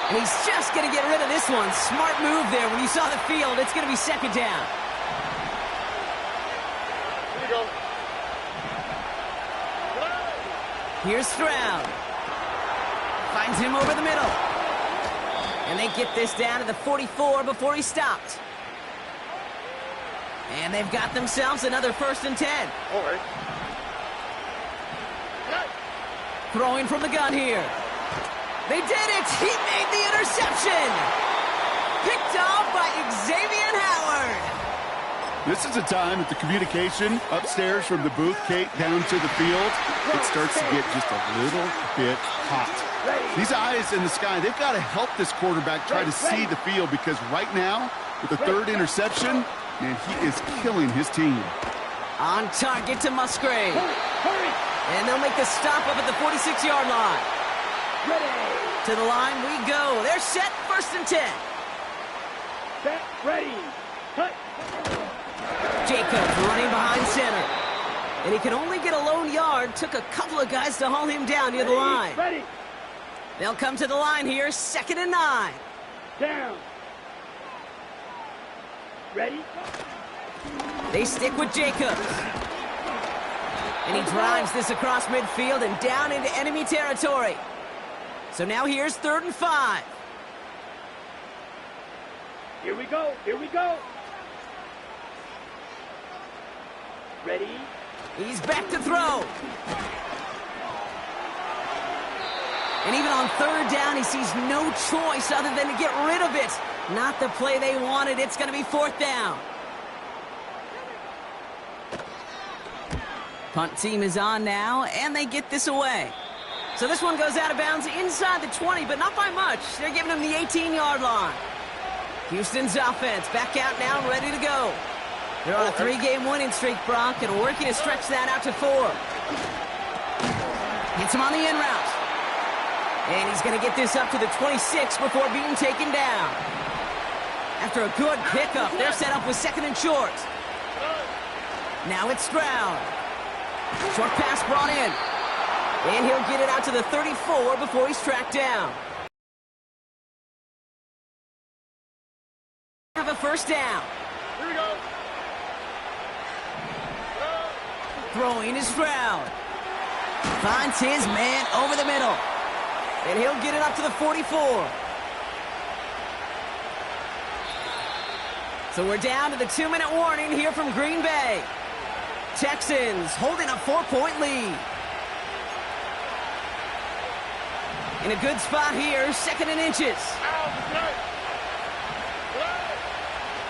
And he's just going to get rid of this one. Smart move there. When you saw the field, it's going to be second down. Here we go. Here's Stroud. Finds him over the middle. And they get this down to the 44 before he stopped. And they've got themselves another 1st and 10. All right. Throwing from the gun here. They did it! He made the interception! Picked off by Xavier Howard. This is a time that the communication upstairs from the booth, Kate, down to the field, it starts to get just a little bit hot. These eyes in the sky, they've got to help this quarterback try to see the field, because right now, with the 3rd interception, man, he is killing his team. On target to Musgrave. And they'll make the stop up at the 46-yard line. To the line we go. They're set, 1st and 10. Set, ready, cut. Jacobs running behind center. And he can only get a lone yard. Took a couple of guys to haul him down near the line. Ready, They'll come to the line here, 2nd and 9. down. Ready, They stick with Jacobs. And he drives this across midfield and down into enemy territory. So now here's 3rd and 5. here we go, here we go. Ready, He's back to throw. And even on 3rd down, he sees no choice other than to get rid of it. Not the play they wanted. It's going to be 4th down. Punt team is on now, and they get this away. So this one goes out of bounds inside the 20, but not by much. They're giving him the 18-yard line. Houston's offense back out now, ready to go. They're on a 3-game winning streak, Brock, and working to stretch that out to 4. Hits him on the in route. And he's going to get this up to the 26 before being taken down. After a good pickup, they're set up with 2nd and short. Now it's Stroud. Short pass brought in. And he'll get it out to the 34 before he's tracked down. Have a 1st down. here we go. Throwing is Stroud. Finds his man over the middle. And he'll get it up to the 44. So we're down to the 2-minute warning here from Green Bay. Texans holding a 4-point lead. In a good spot here, 2nd and inches.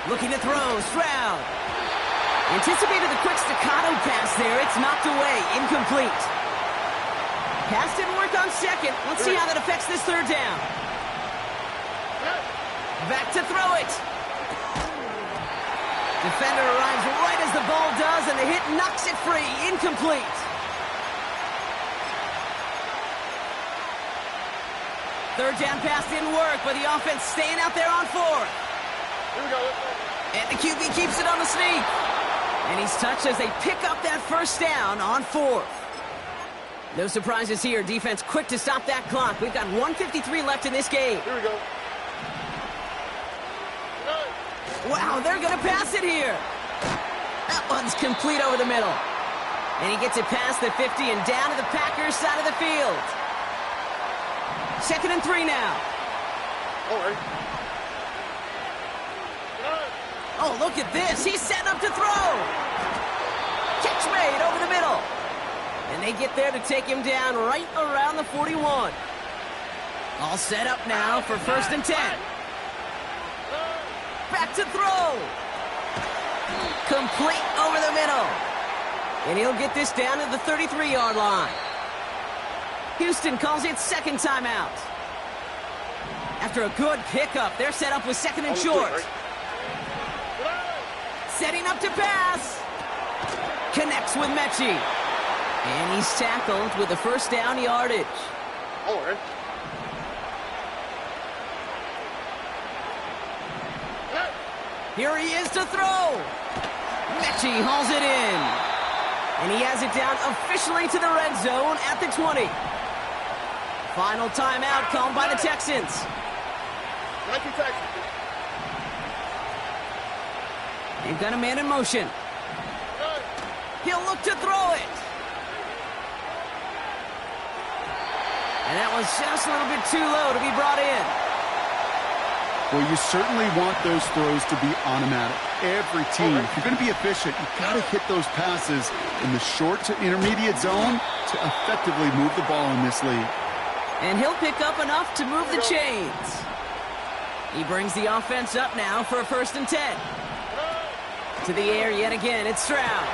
Looking to throw, Stroud. Anticipated the quick staccato pass there. It's knocked away, incomplete. Pass didn't work on 2nd. Let's see how that affects this 3rd down. Back to throw it. Defender arrives right as the ball does, and the hit knocks it free. Incomplete. Third down pass didn't work, but the offense staying out there on 4th. Here we go. And the QB keeps it on the sneak. And he's touched as they pick up that 1st down on 4th. No surprises here. Defense quick to stop that clock. We've got 1:53 left in this game. Here we go. Wow, they're going to pass it here. That one's complete over the middle. And he gets it past the 50 and down to the Packers side of the field. 2nd and 3 now. All right. Oh, look at this. He's setting up to throw. Catch made over the middle. And they get there to take him down right around the 41. All set up now for 1st and 10. Back to throw. Complete over the middle. And he'll get this down to the 33-yard line. Houston calls it 2nd timeout. After a good pickup, they're set up with 2nd and short. Setting up to pass. Connects with Mechie. And he's tackled with the 1st down yardage. All right. Here he is to throw. Mechie hauls it in. And he has it down officially to the red zone at the 20. Final timeout called by the Texans. Nike Texans. They've got a man in motion. He'll look to throw it. And that was just a little bit too low to be brought in. Well, you certainly want those throws to be automatic. Every team, if you're going to be efficient, you've got to hit those passes in the short to intermediate zone to effectively move the ball in this league. And he'll pick up enough to move the chains. He brings the offense up now for a 1st and 10. To the air yet again, it's Stroud.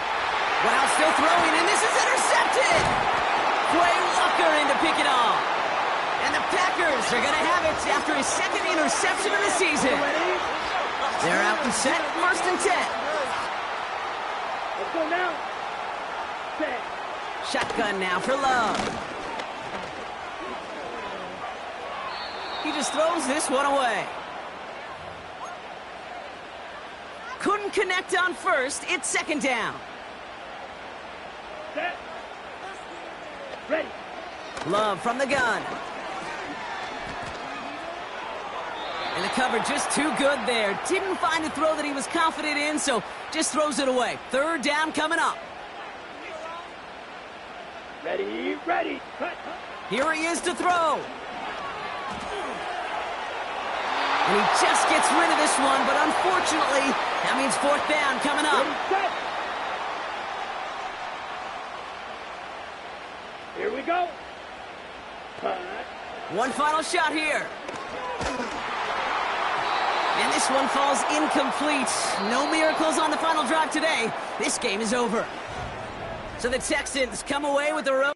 Wow, still throwing, and this is intercepted! Quay Walker in to pick it off. And the Packers are going to have it after his 2nd interception of the season. They're out and set, 1st and 10. Let's go now. Shotgun now for Love. He just throws this one away. Couldn't connect on 1st. It's 2nd down. Set. Ready. Love from the gun. And the cover just too good there. Didn't find a throw that he was confident in, so just throws it away. 3rd down coming up. Ready, ready. Cut. Here he is to throw. And he just gets rid of this one, but unfortunately, that means 4th down coming up. Ready, set. Here we go. Cut. One final shot here. And this one falls incomplete. No miracles on the final drive today. This game is over. So the Texans come away with the road.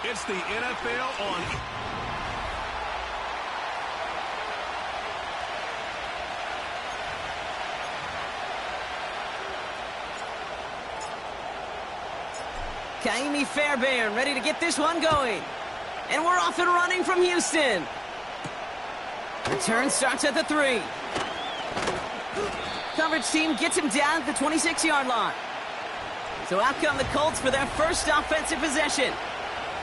It's the NFL on... Kaimi Fairbairn ready to get this one going. And we're off and running from Houston. Return starts at the 3. Coverage team gets him down at the 26-yard line. So out come the Colts for their first offensive possession.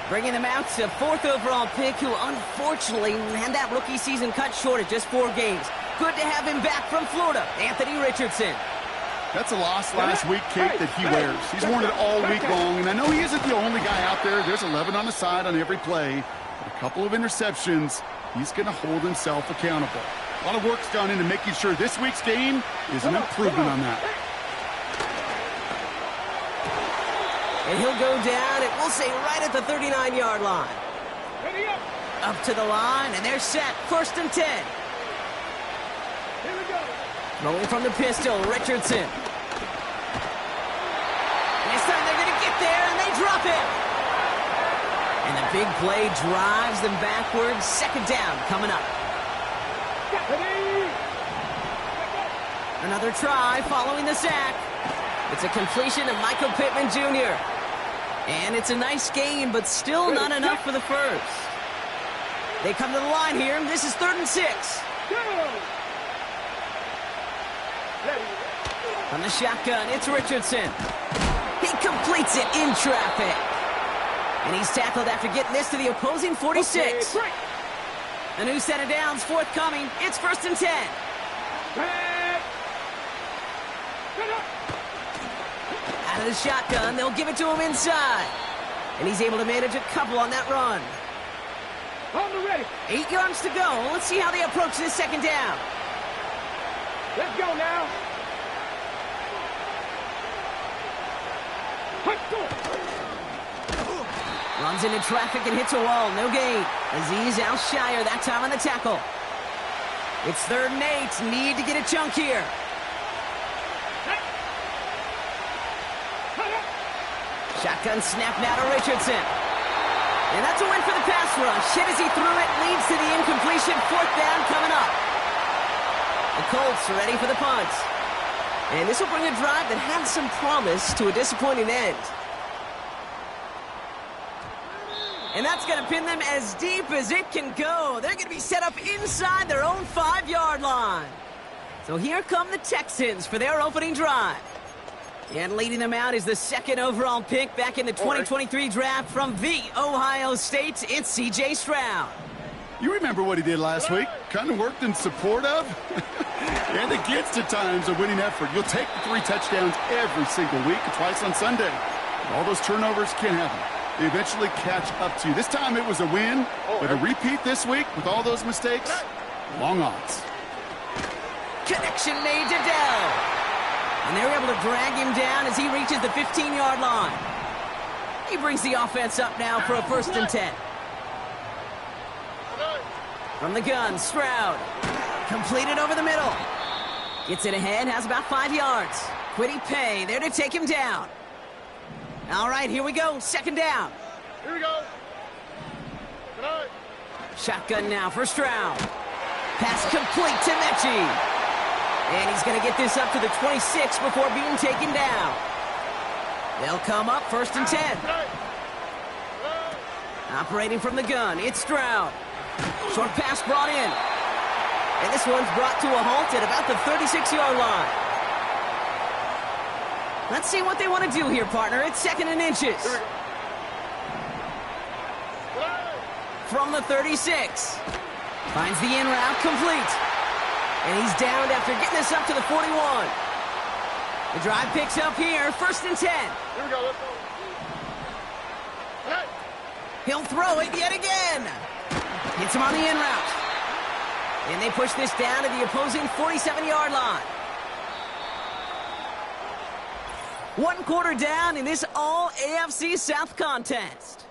Bringing them out to 4th overall pick, who unfortunately had that rookie season cut short at just 4 games. Good to have him back from Florida, Anthony Richardson. That's a loss last week, Kate, that he wears. He's worn it all week long, and I know he isn't the only guy out there. There's 11 on the side on every play. But a couple of interceptions, he's going to hold himself accountable. A lot of work's gone into making sure this week's game is an improvement on that. And he'll go down, and we'll say right at the 39-yard line. Up to the line, and they're set. 1st and 10. Here we go. Rolling from the pistol, Richardson. This time they're going to get there, and they drop it. And the big play drives them backwards. 2nd down coming up. Another try following the sack. It's a completion of Michael Pittman Jr. And it's a nice game, but still not enough for the first. They come to the line here. This is 3rd and 6. From the shotgun, it's Richardson. He completes it in traffic. And he's tackled after getting this to the opposing 46. A new set of downs forthcoming. It's 1st and 10. Out of the shotgun, they'll give it to him inside. And he's able to manage a couple on that run. 8 yards to go. Let's see how they approach this 2nd down. Let's go now. Runs into traffic and hits a wall. No gain. Azeez Al-Shire that time on the tackle. It's 3rd and 8. Need to get a chunk here. Shotgun snap now to Richardson. And that's a win for the pass rush. Hit as he threw it. Leads to the incompletion. 4th down coming up. The Colts are ready for the punt. And this will bring a drive that had some promise to a disappointing end. And that's going to pin them as deep as it can go. They're going to be set up inside their own 5-yard line. So here come the Texans for their opening drive. And leading them out is the 2nd overall pick back in the 2023 draft from the Ohio State. It's C.J. Stroud. You remember what he did last week? Kind of worked in support of and against at times a winning effort. You'll take the 3 touchdowns every single week, twice on Sunday. All those turnovers can happen. They eventually catch up to you. This time it was a win, but a repeat this week with all those mistakes, long odds. Connection made to Dell. And they're able to drag him down as he reaches the 15-yard line. He brings the offense up now for a 1st and 10. From the gun, Stroud. Completed over the middle. Gets it ahead, has about 5 yards. Kwity Paye there to take him down. All right, here we go. 2nd down. Here we go. Good night. Shotgun now for Stroud. Pass complete to Mechie. And he's going to get this up to the 26 before being taken down. They'll come up 1st and 10. Operating from the gun, it's Stroud. Short pass brought in. And this one's brought to a halt at about the 36-yard line. Let's see what they want to do here, partner. It's 2nd and inches. From the 36. Finds the in route complete. And he's downed after getting this up to the 41. The drive picks up here, 1st and 10. Here we go, let's go. Hey. He'll throw it yet again. Hits him on the in route. And they push this down to the opposing 47-yard line. 1 quarter down in this all-AFC South contest.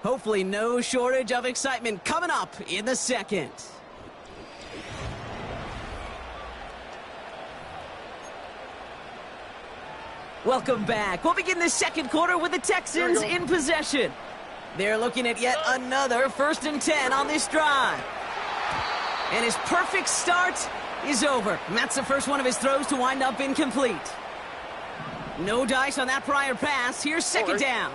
Hopefully no shortage of excitement coming up in the 2nd. Welcome back. We'll begin the 2nd quarter with the Texans in possession. They're looking at yet another 1st and 10 on this drive. And his perfect start is over. And that's the first one of his throws to wind up incomplete. No dice on that prior pass. Here's 2nd down.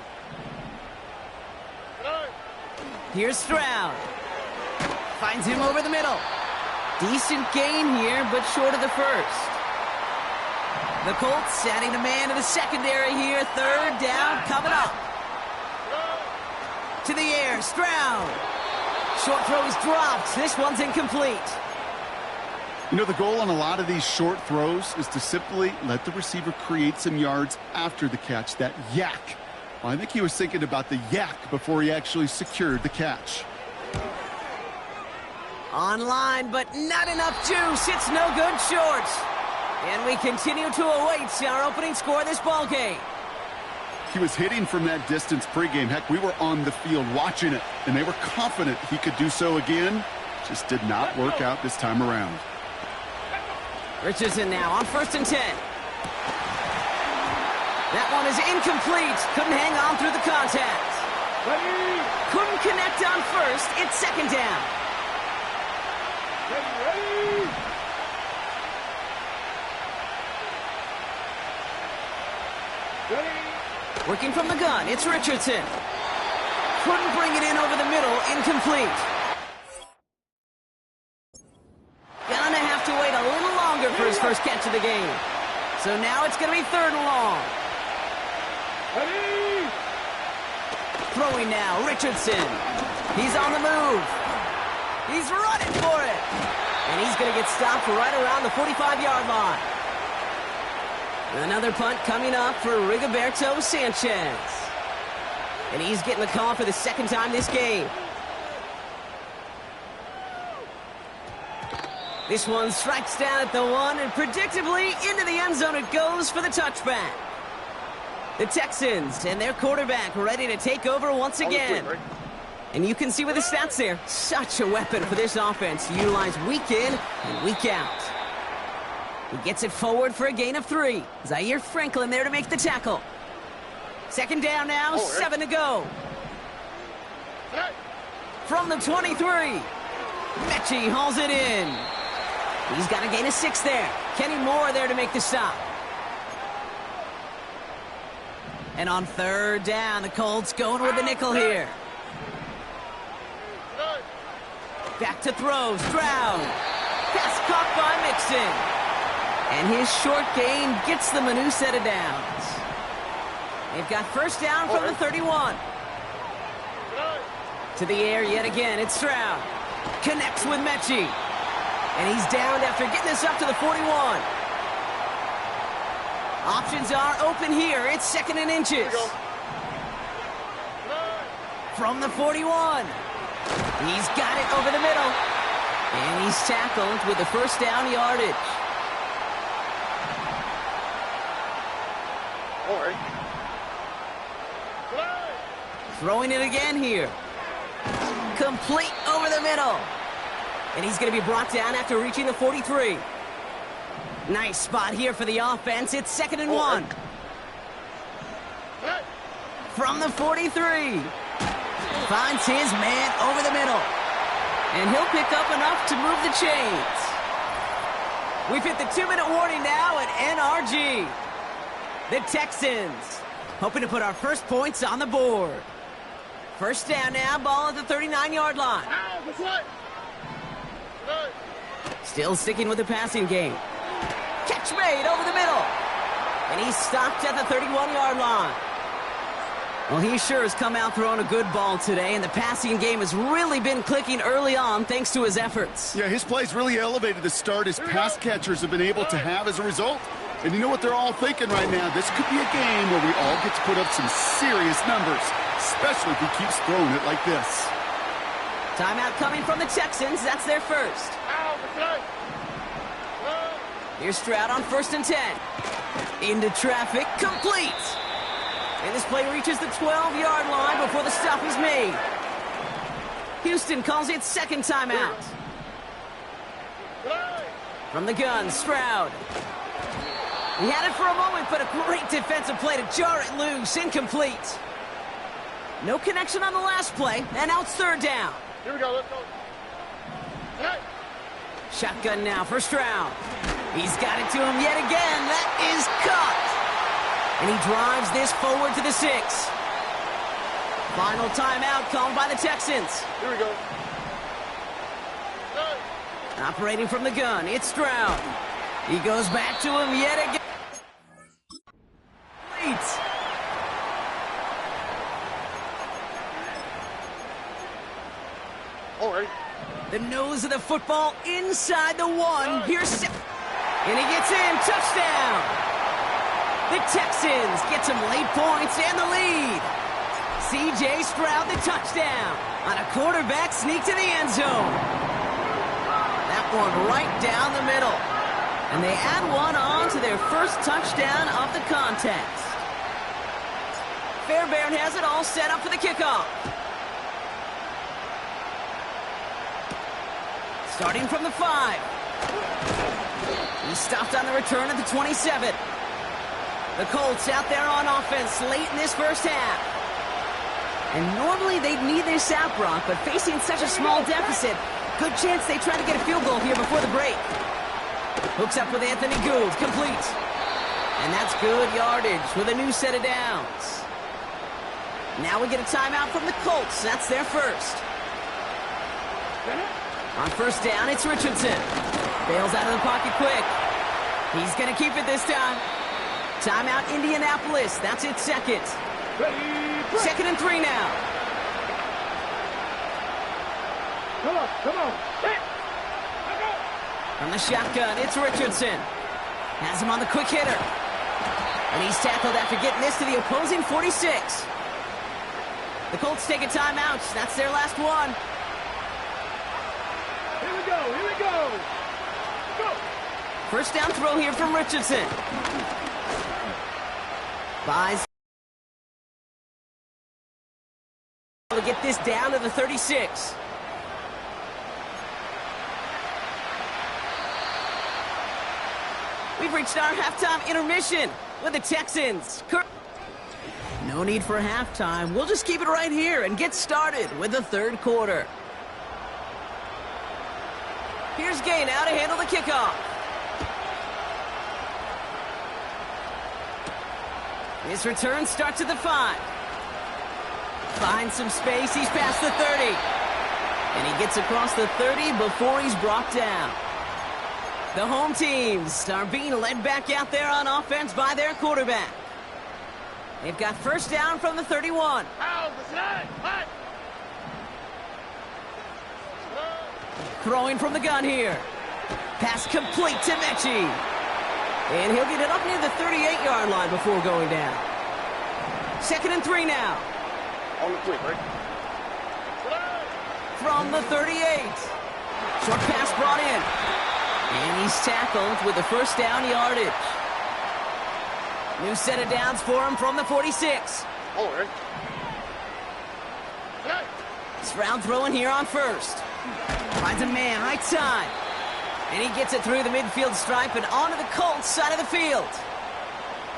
Here's Stroud. Finds him over the middle. Decent gain here, but short of the first. The Colts adding a man to the secondary here. Third down coming up. To the air, Stroud. Short throw is dropped. This one's incomplete. You know, the goal on a lot of these short throws is to simply let the receiver create some yards after the catch, that yak. Well, I think he was thinking about the yak before he actually secured the catch. Online, but not enough juice. It's no good short. And we continue to await our opening score of this ball game. He was hitting from that distance pregame. Heck, we were on the field watching it, and they were confident he could do so again. Just did not work out this time around. Richardson now on 1st and 10. That one is incomplete. Couldn't hang on through the contact. Couldn't connect on first. It's second down. Working from the gun, it's Richardson. Couldn't bring it in over the middle, incomplete. Gonna have to wait a little longer for his first catch of the game. So now it's gonna be 3rd and long. Throwing now, Richardson. He's on the move. He's running for it. And he's gonna get stopped right around the 45-yard line. Another punt coming up for Rigoberto Sanchez. And he's getting the call for the second time this game. This one strikes down at the 1, and predictably into the end zone it goes for the touchback. The Texans and their quarterback ready to take over once again. And you can see with the stats there, such a weapon for this offense to utilize week in and week out. He gets it forward for a gain of 3. Zaire Franklin there to make the tackle. Second down now, 7 to go. From the 23, Mechie hauls it in. He's got a gain of 6 there. Kenny Moore there to make the stop. And on 3rd down, the Colts going with the nickel here. Back to throw, Stroud. Pass caught by Mixon. And his short gain gets them a new set of downs. They've got first down from the 31. To the air yet again, it's Stroud. Connects with Mechie. And he's downed after getting this up to the 41. Options are open here. It's 2nd and inches. From the 41. He's got it over the middle. And he's tackled with the first down yardage. Throwing it again here. Complete over the middle. And he's going to be brought down after reaching the 43. Nice spot here for the offense. It's 2nd and 1. From the 43. Finds his man over the middle. And he'll pick up enough to move the chains. We've hit the 2-minute warning now at NRG. The Texans hoping to put our first points on the board. First down now, ball at the 39-yard line. Still sticking with the passing game. Catch made over the middle. And he's stopped at the 31-yard line. Well, he sure has come out throwing a good ball today, and the passing game has really been clicking early on thanks to his efforts. Yeah, his plays really elevated the start his pass catchers have been able to have as a result. And you know what they're all thinking right now? This could be a game where we all get to put up some serious numbers, especially if he keeps throwing it like this. Timeout coming from the Texans. That's their first. Here's Stroud on 1st and 10. Into traffic, complete. And this play reaches the 12-yard line before the stop is made. Houston calls it second timeout. From the gun, Stroud. He had it for a moment, but a great defensive play to jar it loose. Incomplete. No connection on the last play, and now it's 3rd down. Here we go, let's go. Shotgun now for Stroud. He's got it to him yet again. That is caught. And he drives this forward to the 6. Final timeout called by the Texans. Here we go. Operating from the gun, it's Stroud. He goes back to him yet again. All right. The nose of the football inside the one. Here's and he gets in. Touchdown. The Texans get some late points and the lead. C.J. Stroud the touchdown on a quarterback sneak to the end zone. That one right down the middle. And they add one on to their first touchdown of the contest. Fairbairn has it all set up for the kickoff. Starting from the 5. He stopped on the return at the 27. The Colts out there on offense late in this first half. And normally they'd need their sap, Brock, but facing such a small deficit, good chance they try to get a field goal here before the break. Hooks up with Anthony Gould, complete. And that's good yardage with a new set of downs. Now we get a timeout from the Colts. That's their first. On first down, it's Richardson. Bails out of the pocket quick. He's going to keep it this time. Timeout, Indianapolis. That's its second. Second and 3 now. Come on. From the shotgun, it's Richardson. Has him on the quick hitter. And he's tackled after getting this to the opposing 46. The Colts take a timeout. That's their last one. Here we go. Go. First down throw here from Richardson. Buys to get this down to the 36. We've reached our halftime intermission with the Texans. No need for halftime. We'll just keep it right here and get started with the third quarter. Here's Gay now to handle the kickoff. His return starts at the 5. Finds some space. He's past the 30. And he gets across the 30 before he's brought down. The home teams are being led back out there on offense by their quarterback. They've got first down from the 31. Throwing from the gun here. Pass complete to Mechie. And he'll get it up near the 38-yard line before going down. Second and 3 now. On the quick, right? From the 38. Short pass brought in. And he's tackled with the first down yardage. New set of downs for him from the 46. All right. Stroud throwing here on first. Finds a man right side. And he gets it through the midfield stripe and onto the Colts side of the field.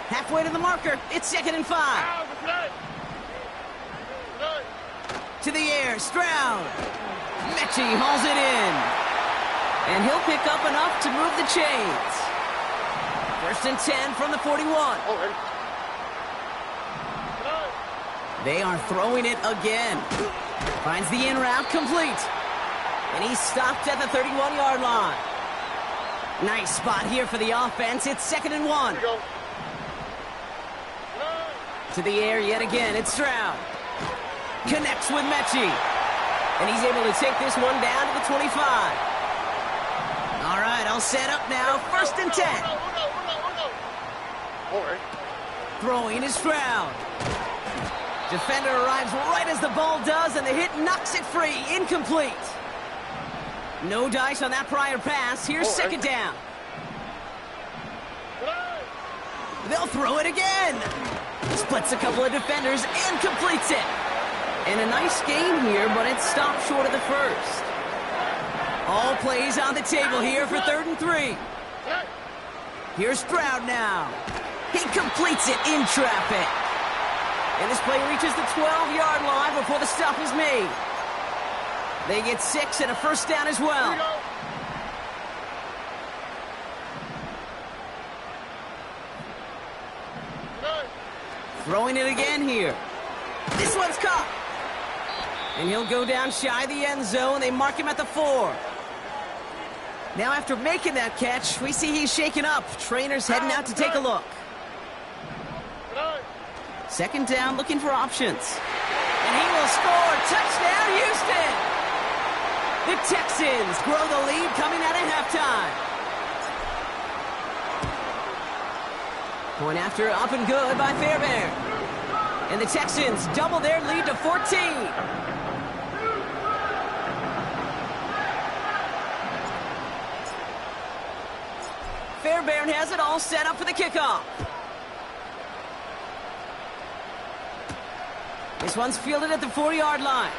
Halfway to the marker. It's second and 5. To the air. Stroud. Mechie hauls it in. And he'll pick up enough to move the chains. First and 10 from the 41. All right. They are throwing it again. Finds the in route complete. And he's stopped at the 31-yard line. Nice spot here for the offense. It's second and 1. Here we go. To the air yet again. It's Stroud. Connects with Mechie. And he's able to take this one down to the 25. All right, all set up now. First and 10. All right. Throwing is Stroud. Defender arrives right as the ball does, and the hit knocks it free. Incomplete. No dice on that prior pass. Here's second down. They'll throw it again. Splits a couple of defenders and completes it. And a nice game here, but it stopped short of the first. All plays on the table here for third and 3. Here's Stroud now. He completes it in traffic. And this play reaches the 12-yard line before the stop is made. They get 6 and a first down as well. Throwing it again here. This one's caught. And he'll go down shy of the end zone. They mark him at the 4. Now after making that catch, we see he's shaken up. Trainer's heading out to take a look. Second down, looking for options. And he will score. Touchdown, Houston! The Texans grow the lead coming out of halftime. Point after, up and good by Fairbairn. And the Texans double their lead to 14. Fairbairn has it all set up for the kickoff. This one's fielded at the 40-yard line.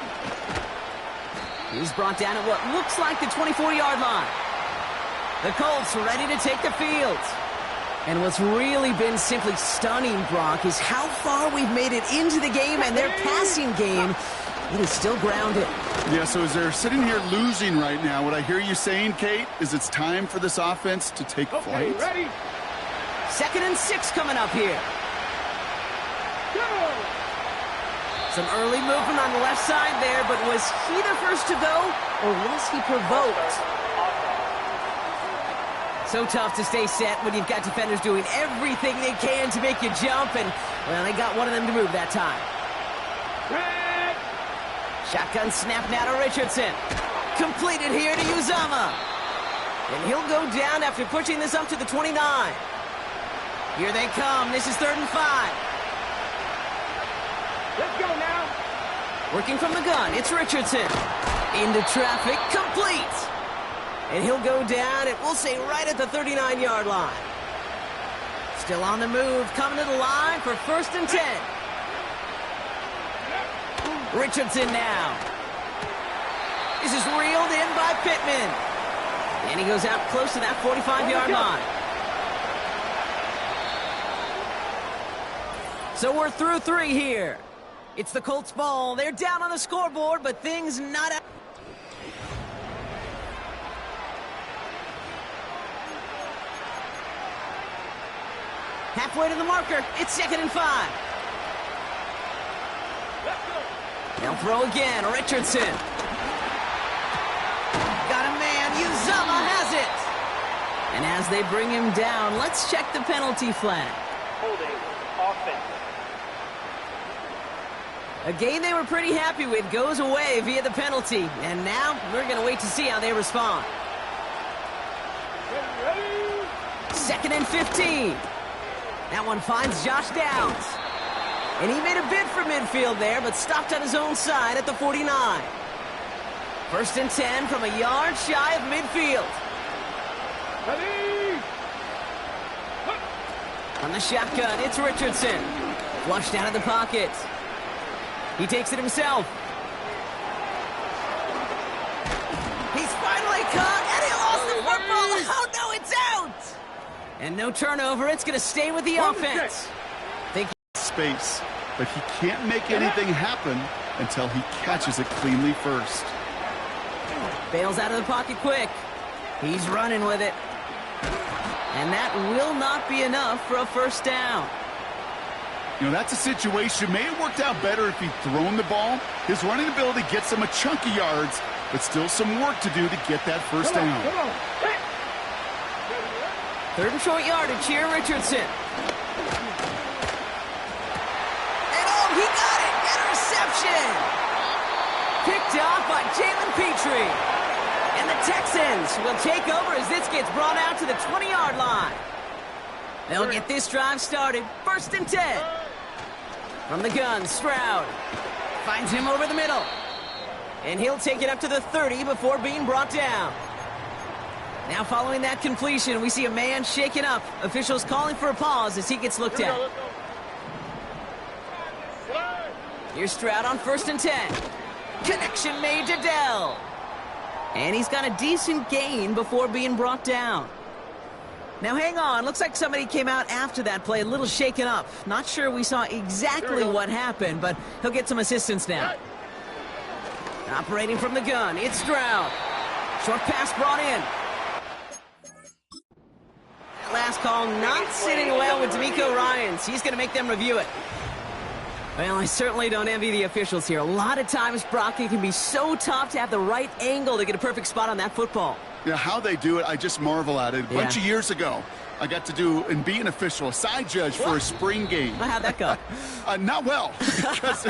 He's brought down at what looks like the 24-yard line. The Colts ready to take the field. And what's really been simply stunning, Brock, is how far we've made it into the game, and their passing game, it is still grounded. Yeah, so as they're sitting here losing right now, what I hear you saying, Kate, is it's time for this offense to take flight. Ready? 2nd and 6 coming up here. Go! Some early movement on the left side there, but was he the first to go, or was he provoked? So tough to stay set when you've got defenders doing everything they can to make you jump, and, well, they got one of them to move that time. Shotgun snap now to Richardson. Completed here to Uzama. And he'll go down after pushing this up to the 29. Here they come. This is 3rd and 5. Let's go now. Working from the gun, it's Richardson. Into traffic, complete. And he'll go down, and we'll say right at the 39-yard line. Still on the move, coming to the line for 1st and 10. Richardson now. This is reeled in by Pittman. And he goes out close to that 45-yard line. So we're through 3 here. It's the Colts ball. They're down on the scoreboard, but things not out. Halfway to the marker. It's 2nd and 5. They'll throw again. Richardson. Got a man. Uzama has it. And as they bring him down, let's check the penalty flag. Holding offense. A game they were pretty happy with goes away via the penalty. And now we're going to wait to see how they respond. Ready? 2nd and 15. That one finds Josh Downs. And he made a bid for midfield there, but stopped on his own side at the 49. 1st and 10 from a yard shy of midfield. Ready? On the shotgun, it's Richardson. Flushed out of the pocket. He takes it himself. He's finally caught, and he lost the football. Oh, no, it's out! And no turnover. It's going to stay with the offense. Space, but he can't make anything happen until he catches it cleanly first. Bails out of the pocket quick. He's running with it. And that will not be enough for a 1st down. You know, that's a situation. May have worked out better if he'd thrown the ball. His running ability gets him a chunk of yards, but still some work to do to get that 1st down. Come on. Hey. 3rd and short yardage here, Richardson. And oh, he got it! Interception! Picked off by Jalen Petrie. And the Texans will take over as this gets brought out to the 20-yard line. They'll get this drive started. 1st and 10. From the gun, Stroud finds him over the middle. And he'll take it up to the 30 before being brought down. Now following that completion, we see a man shaken up. Officials calling for a pause as he gets looked at. Let's go. Here's Stroud on 1st and 10. Connection made to Dell. And he's got a decent gain before being brought down. Now hang on, looks like somebody came out after that play a little shaken up. Not sure we saw exactly what happened, but he'll get some assistance now. Operating from the gun, it's Stroud. Short pass brought in. That last call not sitting well with D'Amico Ryans. He's going to make them review it. Well, I certainly don't envy the officials here. A lot of times, Brock, it can be so tough to have the right angle to get a perfect spot on that football. Yeah, how they do it, I just marvel at it. A bunch of years ago, I got to do and be an official, a side judge for a spring game. How'd that go? Not well, because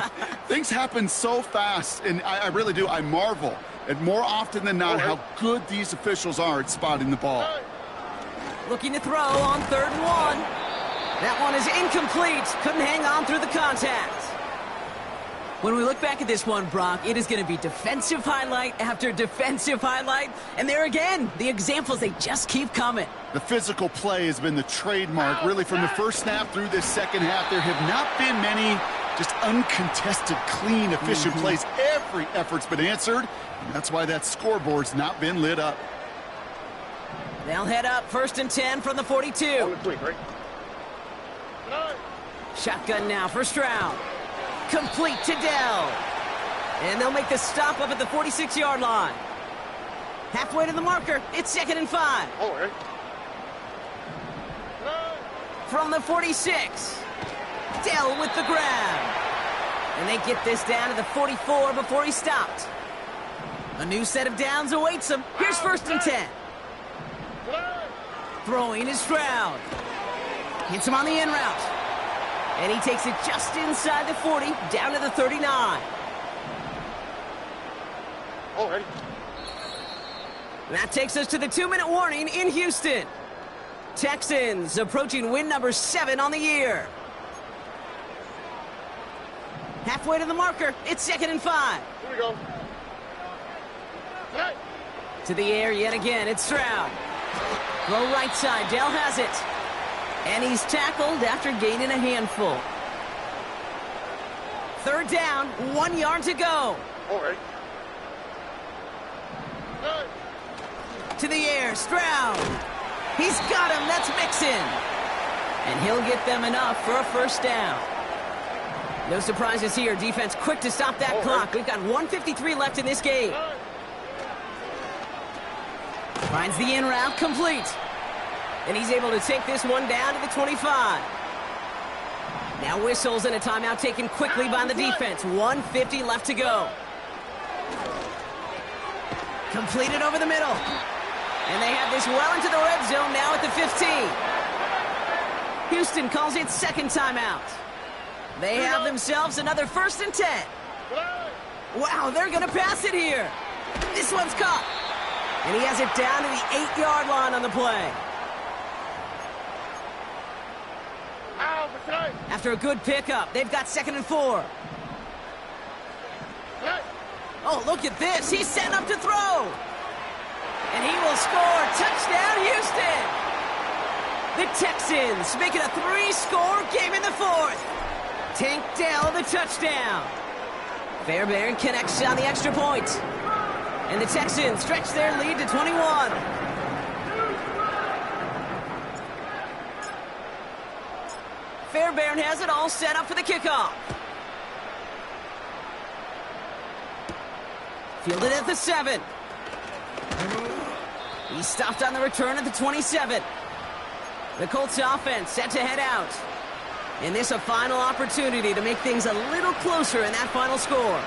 things happen so fast, and I really do. I marvel at more often than not how good these officials are at spotting the ball. Looking to throw on 3rd and 1. That one is incomplete. Couldn't hang on through the contact. When we look back at this one, Brock, it is going to be defensive highlight after defensive highlight. And there again, the examples, they just keep coming. The physical play has been the trademark, really, from the first snap through this second half. There have not been many just uncontested, clean, efficient plays. Every effort's been answered, and that's why that scoreboard's not been lit up. They'll head up 1st and 10 from the 42. Shotgun now for Stroud. Complete to Dell. And they'll make the stop up at the 46-yard line. Halfway to the marker, it's 2nd and 5. From the 46. Dell with the grab. And they get this down to the 44 before he stopped. A new set of downs awaits him. Here's 1st and 10. Throwing is Stroud. Hits him on the in route. And he takes it just inside the 40, down to the 39. That takes us to the 2-minute warning in Houston. Texans approaching win number 7 on the year. Halfway to the marker, it's 2nd and 5. Here we go. To the air yet again, it's Stroud. Throw right side, Dell has it. And he's tackled after gaining a handful. 3rd down, 1 yard to go. To the air, Stroud. He's got him, that's Mixon. And he'll get them enough for a 1st down. No surprises here, defense quick to stop that clock. We've got 1:53 left in this game. Finds the in route, complete. And he's able to take this one down to the 25. Now whistles and a timeout taken quickly by the defense. 1:50 left to go. Completed over the middle. And they have this well into the red zone now at the 15. Houston calls it 2nd timeout. They have themselves another 1st and 10. Wow, they're going to pass it here. This one's caught. And he has it down to the 8-yard line on the play. After a good pickup, they've got 2nd and 4. Oh, look at this. He's setting up to throw. And he will score. Touchdown, Houston. The Texans make it a 3-score game in the 4th. Tank Dell the touchdown. Fairbairn connects on the extra point. And the Texans stretch their lead to 21. Fairbairn has it all set up for the kickoff. Fielded at the 7. He stopped on the return at the 27. The Colts offense set to head out. And this a final opportunity to make things a little closer in that final score.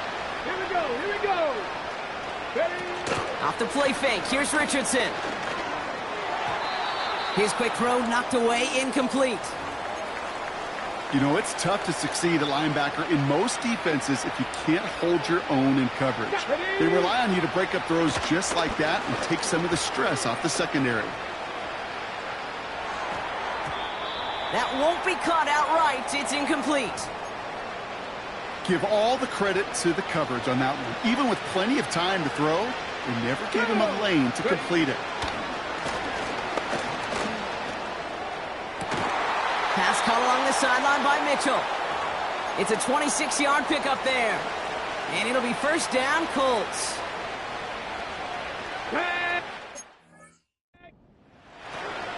Here we go, here we go. Ready? Off the play fake, here's Richardson. His quick throw knocked away, incomplete. You know, it's tough to succeed at linebacker in most defenses if you can't hold your own in coverage. They rely on you to break up throws just like that and take some of the stress off the secondary. That won't be caught outright. It's incomplete. Give all the credit to the coverage on that one. Even with plenty of time to throw, they never gave him a lane to complete it. Pass caught along the sideline by Mitchell. It's a 26-yard pickup there. And it'll be 1st down, Colts.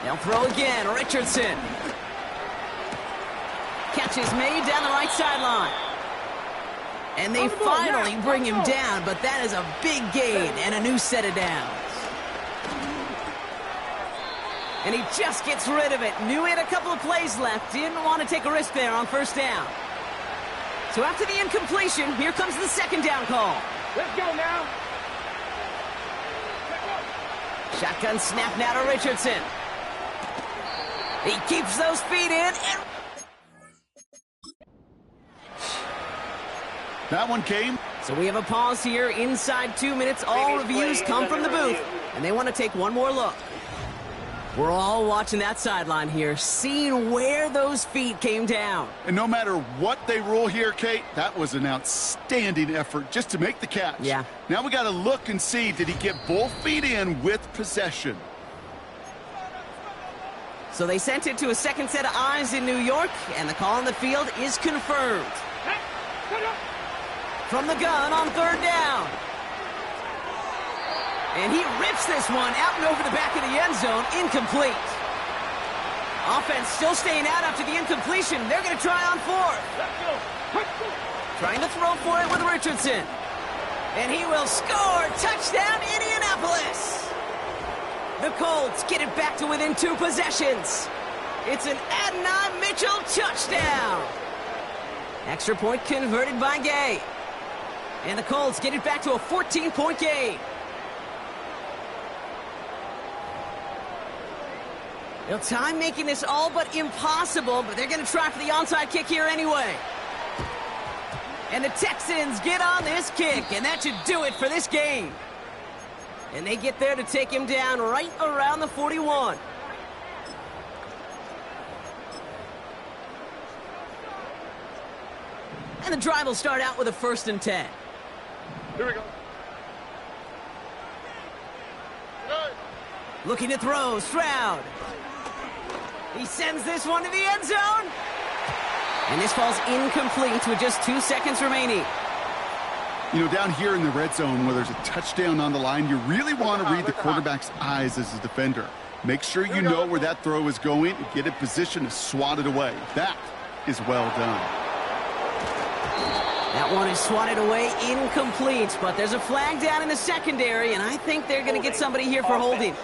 They'll throw again, Richardson. Catch is made down the right sideline. And they finally bring him down, but that is a big gain and a new set of downs. And he just gets rid of it. Knew he had a couple of plays left. Didn't want to take a risk there on 1st down. So So after the incompletion, here comes the second down call. Let's go now. Shotgun snap now to Richardson. He keeps those feet in. And That one came. so we have a pause here. Inside 2 minutes, all reviews come from the booth, and they want to take one more look. We're all watching that sideline here, seeing where those feet came down. And no matter what they rule here, Kate, that was an outstanding effort just to make the catch. Yeah. Now we got to look and see, did he get both feet in with possession? So they sent it to a second set of eyes in New York, and the call on the field is confirmed. From the gun on third down. And he rips this one out and over the back of the end zone, incomplete. Offense still staying out after the incompletion. They're going to try on fourth. Trying to throw for it with Richardson. And he will score. Touchdown, Indianapolis. The Colts get it back to within 2 possessions. It's an Adonai Mitchell touchdown. Extra point converted by Gay. And the Colts get it back to a 14-point game. Time making this all but impossible, but they're going to try for the onside kick here anyway. And the Texans get on this kick, and that should do it for this game. And they get there to take him down right around the 41. And the drive will start out with a 1st and 10. Here we go. Looking to throw, Stroud. He sends this one to the end zone. And this falls incomplete with just 2 seconds remaining. You know, down here in the red zone where there's a touchdown on the line, you really want to read the quarterback's eyes as a defender. Make sure you know where that throw is going and get in position to swat it away. That is well done. That one is swatted away, incomplete, but there's a flag down in the secondary, and I think they're going to get somebody here for holding.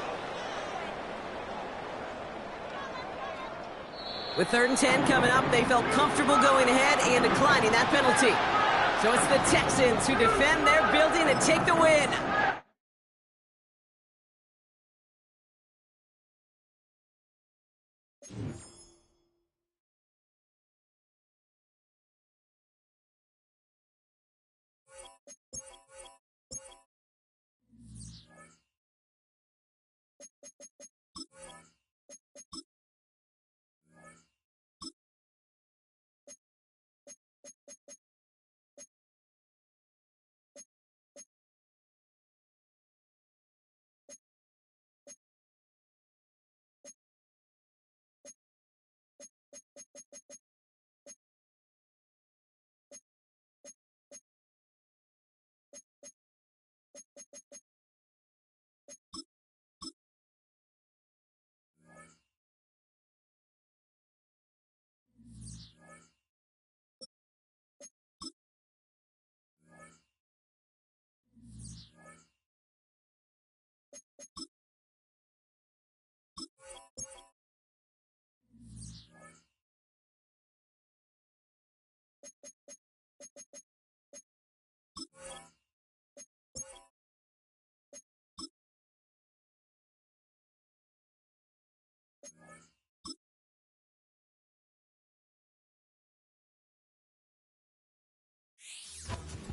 With 3rd and 10 coming up, they felt comfortable going ahead and declining that penalty. So it's the Texans who defend their building and take the win.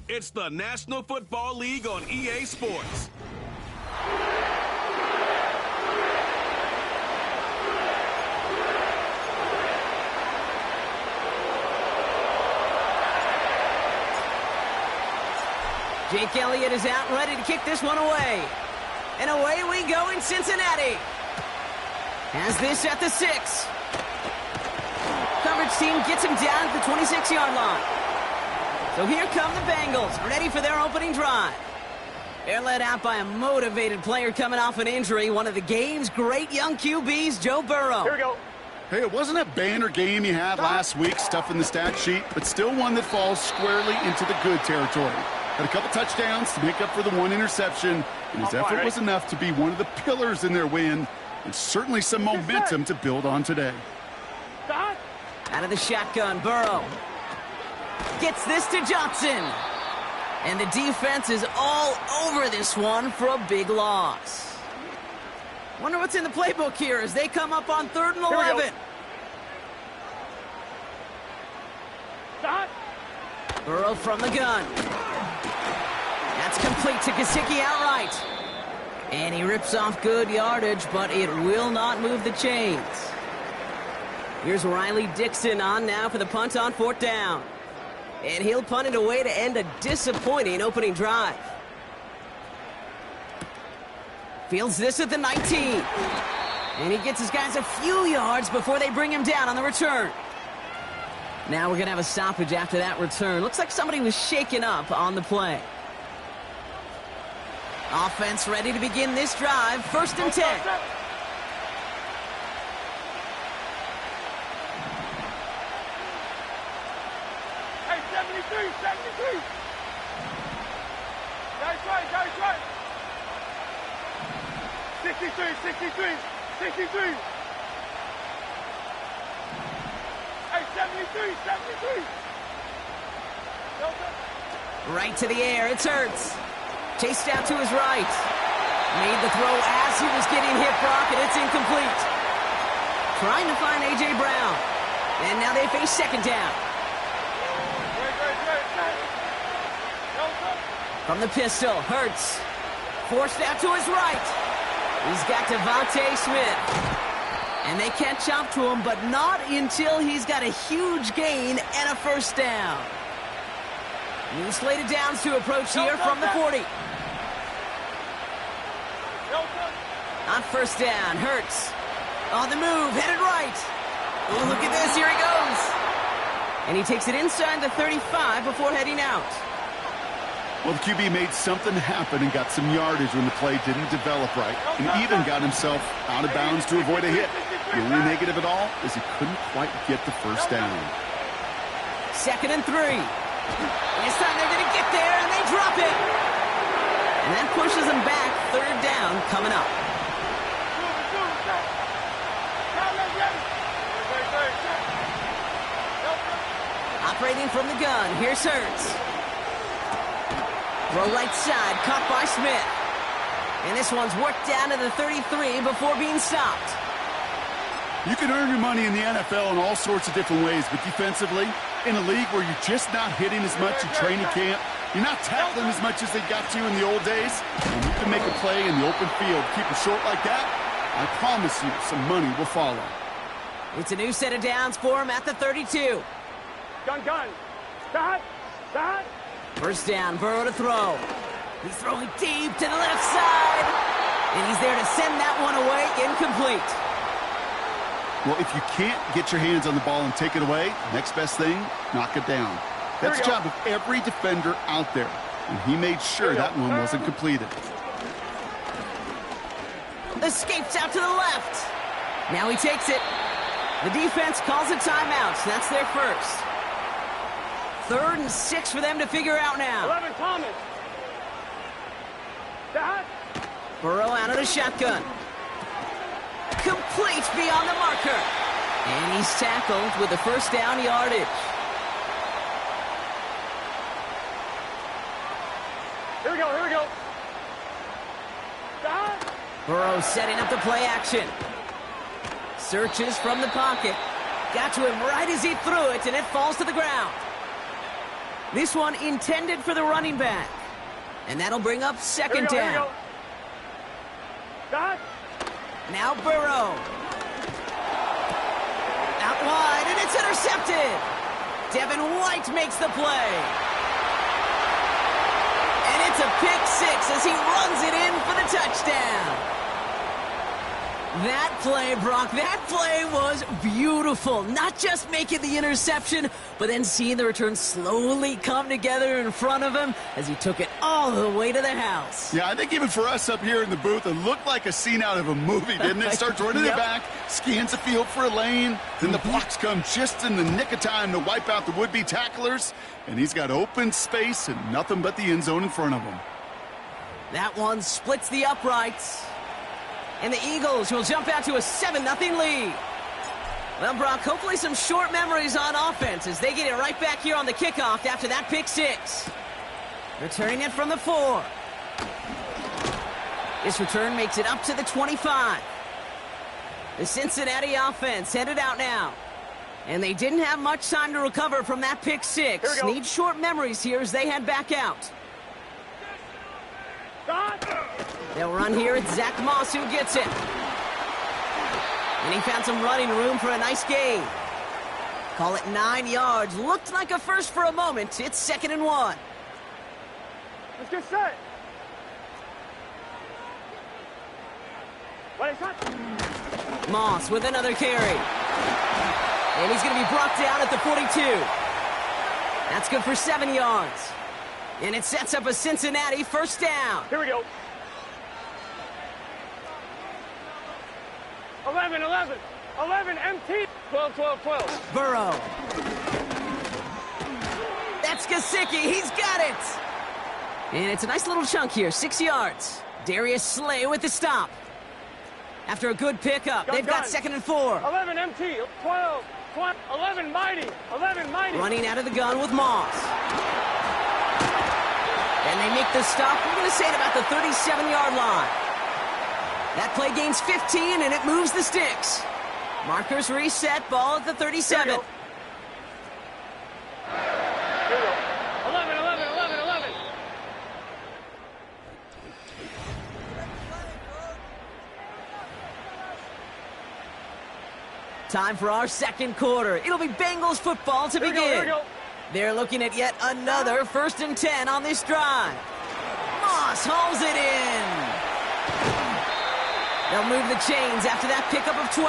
It's the National Football League on EA Sports. Jake Elliott is out ready to kick this one away. And away we go in Cincinnati. Has this at the 6. Coverage team gets him down at the 26-yard line. So here come the Bengals, ready for their opening drive. They're led out by a motivated player coming off an injury, one of the game's great young QBs, Joe Burrow. Here we go. Hey, it wasn't a banner game you had last week, stuff in the stat sheet, but still one that falls squarely into the good territory. Had a couple touchdowns to make up for the 1 interception, and his effort was enough to be one of the pillars in their win, and certainly some momentum to build on today. Out of the shotgun, Burrow. Gets this to Johnson. And the defense is all over this one for a big loss. Wonder what's in the playbook here as they come up on 3rd and 11. Burrow from the gun. That's complete to Gesicki outright. And he rips off good yardage, but it will not move the chains. Here's Riley Dixon on now for the punt on 4th down. And he'll punt it away to end a disappointing opening drive. Fields this at the 19. And he gets his guys a few yards before they bring him down on the return. Now we're going to have a stoppage after that return. Looks like somebody was shaken up on the play. Offense ready to begin this drive. 1st and 10. Hey, 73. Guys right. 63. Hey, 73. Right to the air. It's Hurts. Chased out to his right. Made the throw as he was getting hit, Brock, and it's incomplete. Trying to find A.J. Brown. And now they face 2nd down. From the pistol, Hurts. Forced out to his right. He's got Devontae Smith. And they catch up to him, but not until he's got a huge gain and a 1st down. New slated downs to approach here from the 40. On 1st down, Hurts. On the move, headed right. Oh, look at this, here he goes. And he takes it inside the 35 before heading out. Well, the QB made something happen and got some yardage when the play didn't develop right, and even got himself out of bounds to avoid a hit. The only negative at all is he couldn't quite get the 1st down. 2nd and 3. This time they're going to get there, and they drop it. And that pushes them back. 3rd down coming up. Operating from the gun, here's Hurts. Throw right side, caught by Smith. And this one's worked down to the 33 before being stopped. You can earn your money in the NFL in all sorts of different ways, but defensively, in a league where you're just not hitting as much in training camp, you're not tackling as much as they got to in the old days, and you can make a play in the open field. Keep it short like that, I promise you some money will follow. It's a new set of downs for him at the 32. Gun. Dot. 1st down, Burrow to throw. He's throwing deep to the left side. And he's there to send that one away, incomplete. Well, if you can't get your hands on the ball and take it away, next best thing, knock it down. That's the job of every defender out there. And he made sure that one wasn't completed. Escapes out to the left. Now he takes it. The defense calls a timeout. That's their 1st. 3rd and 6 for them to figure out now. 11 Thomas. Dot. Burrow out of the shotgun. Complete beyond the marker. And he's tackled with the 1st down yardage. Here we go. Dot. Burrow setting up the play action. Searches from the pocket. Got to him right as he threw it, and it falls to the ground. This one intended for the running back. And that'll bring up 2nd down. Dot. Now Burrow. Out wide, and it's intercepted. Devin White makes the play. And it's a pick 6 as he runs it in for the touchdown. That play, Brock, that play was beautiful. Not just making the interception, but then seeing the return slowly come together in front of him as he took it all the way to the house. Yeah, I think even for us up here in the booth, it looked like a scene out of a movie, didn't it? Starts running it back, scans the field for a lane, then the blocks come just in the nick of time to wipe out the would-be tacklers, and he's got open space and nothing but the end zone in front of him. That one splits the uprights. And the Eagles will jump out to a 7-0 lead. Well, Brock, hopefully some short memories on offense as they get it right back here on the kickoff after that pick six. Returning it from the 4. This return makes it up to the 25. The Cincinnati offense headed out now. And they didn't have much time to recover from that pick six. Need short memories here as they head back out. They'll run here. It's Zach Moss who gets it. And he found some running room for a nice gain. Call it 9 yards. Looked like a first for a moment. It's 2nd and 1. Let's get set. Moss with another carry. And he's going to be brought down at the 42. That's good for 7 yards. And it sets up a Cincinnati first down. Here we go. 11, 11. 11, MT. 12, 12, 12. Burrow. That's Gesicki. He's got it. And it's a nice little chunk here. 6 yards. Darius Slay with the stop. After a good pickup, they've got 2nd and 4. 11, MT. 12, 12. 11, Mighty. 11, Mighty. Running out of the gun with Moss. And they make the stop, we're going to say, at about the 37-yard line. That play gains 15, and it moves the sticks. Markers reset, ball at the 37. Here we go. 11, 11, 11, 11. Time for our second quarter. It'll be Bengals football to begin. Here we go. They're looking at yet another 1st and 10 on this drive. Moss hauls it in. They'll move the chains after that pickup of 12.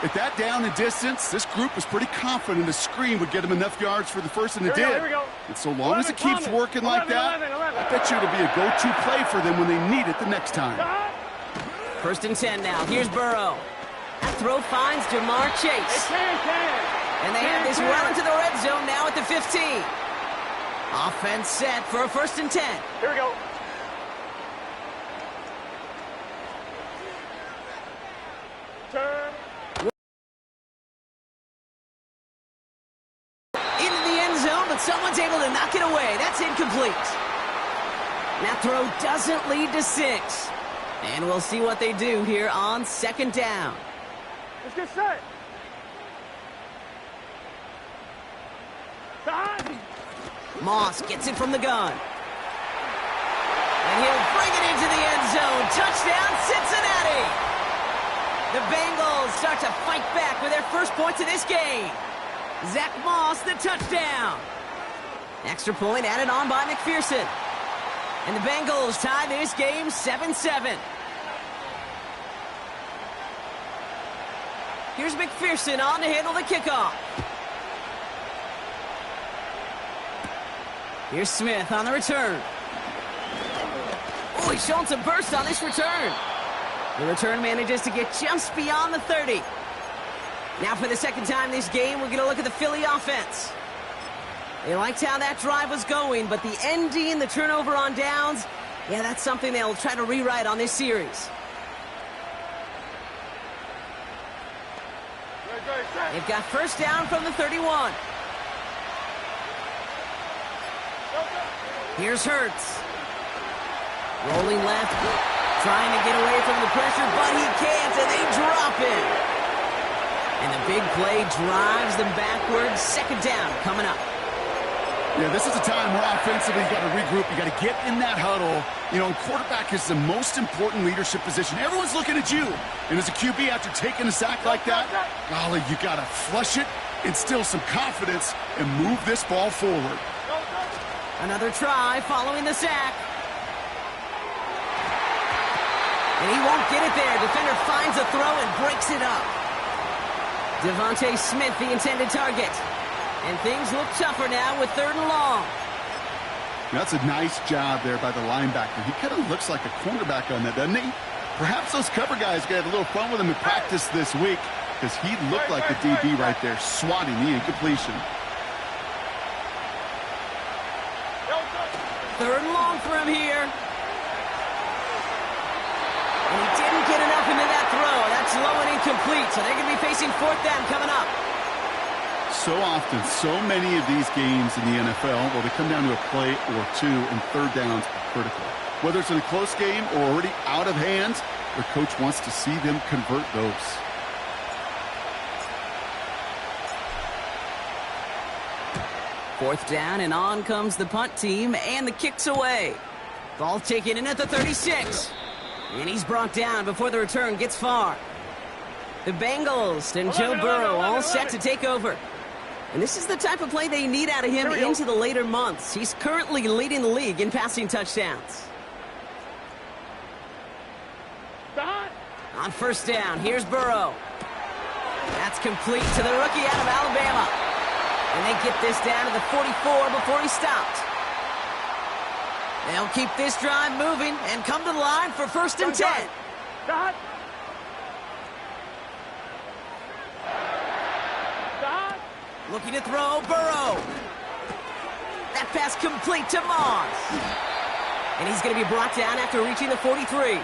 At that down and distance, this group was pretty confident a screen would get them enough yards for the first, and it did. Here we go. And so long as it 11, keeps working like 11, that, 11, 11. I bet you it'll be a go-to play for them when they need it the next time. 1st and 10 now. Here's Burrow. That throw finds Jamar Chase. And they have this well into the red zone now at the 15. Offense set for a 1st and 10. Here we go. Turn. Into the end zone, but someone's able to knock it away. That's incomplete. That throw doesn't lead to 6. And we'll see what they do here on 2nd down. Let's get set. Moss gets it from the gun. And he'll bring it into the end zone. Touchdown, Cincinnati! The Bengals start to fight back with their first points of this game. Zach Moss, the touchdown. Extra point added on by McPherson. And the Bengals tie this game 7-7. Here's McPherson on to handle the kickoff. Here's Smith on the return. Oh, he's showing some burst on this return. The return manages to get just beyond the 30. Now for the second time this game, we're going to look at the Philly offense. They liked how that drive was going, but the ND and the turnover on downs, yeah, that's something they'll try to rewrite on this series. They've got first down from the 31. Here's Hurts. Rolling left, trying to get away from the pressure, but he can't, and they drop it. And the big play drives them backwards. 2nd down coming up. Yeah, this is a time where offensively you got to regroup. You got to get in that huddle. You know, quarterback is the most important leadership position. Everyone's looking at you. And as a QB, after taking a sack like that, golly, you got to flush it, instill some confidence, and move this ball forward. Another try following the sack. And he won't get it there. Defender finds a throw and breaks it up. Devontae Smith, the intended target. And things look tougher now with 3rd and long. That's a nice job there by the linebacker. He kind of looks like a cornerback on that, doesn't he? Perhaps those cover guys got a little fun with him in practice this week because he looked like a DB right there, swatting the incompletion. 3rd and long for him here. And he didn't get enough into that throw. That's low and incomplete. incomplete, so they're going to be facing fourth down coming up. So often, so many of these games in the NFL, well, they come down to a play or two, and third downs are critical. Whether it's in a close game or already out of hand, their coach wants to see them convert those. Fourth down, and on comes the punt team, and the kick's away. Ball taken in at the 36. And he's brought down before the return gets far. The Bengals and Joe Burrow all set to take over. And this is the type of play they need out of him into the later months. He's currently leading the league in passing touchdowns. On first down, here's Burrow. That's complete to the rookie out of Alabama. And they get this down to the 44 before he stopped. They'll keep this drive moving and come to the line for first and 10. Looking to throw, Burrow. That pass complete to Moss. And he's going to be brought down after reaching the 43.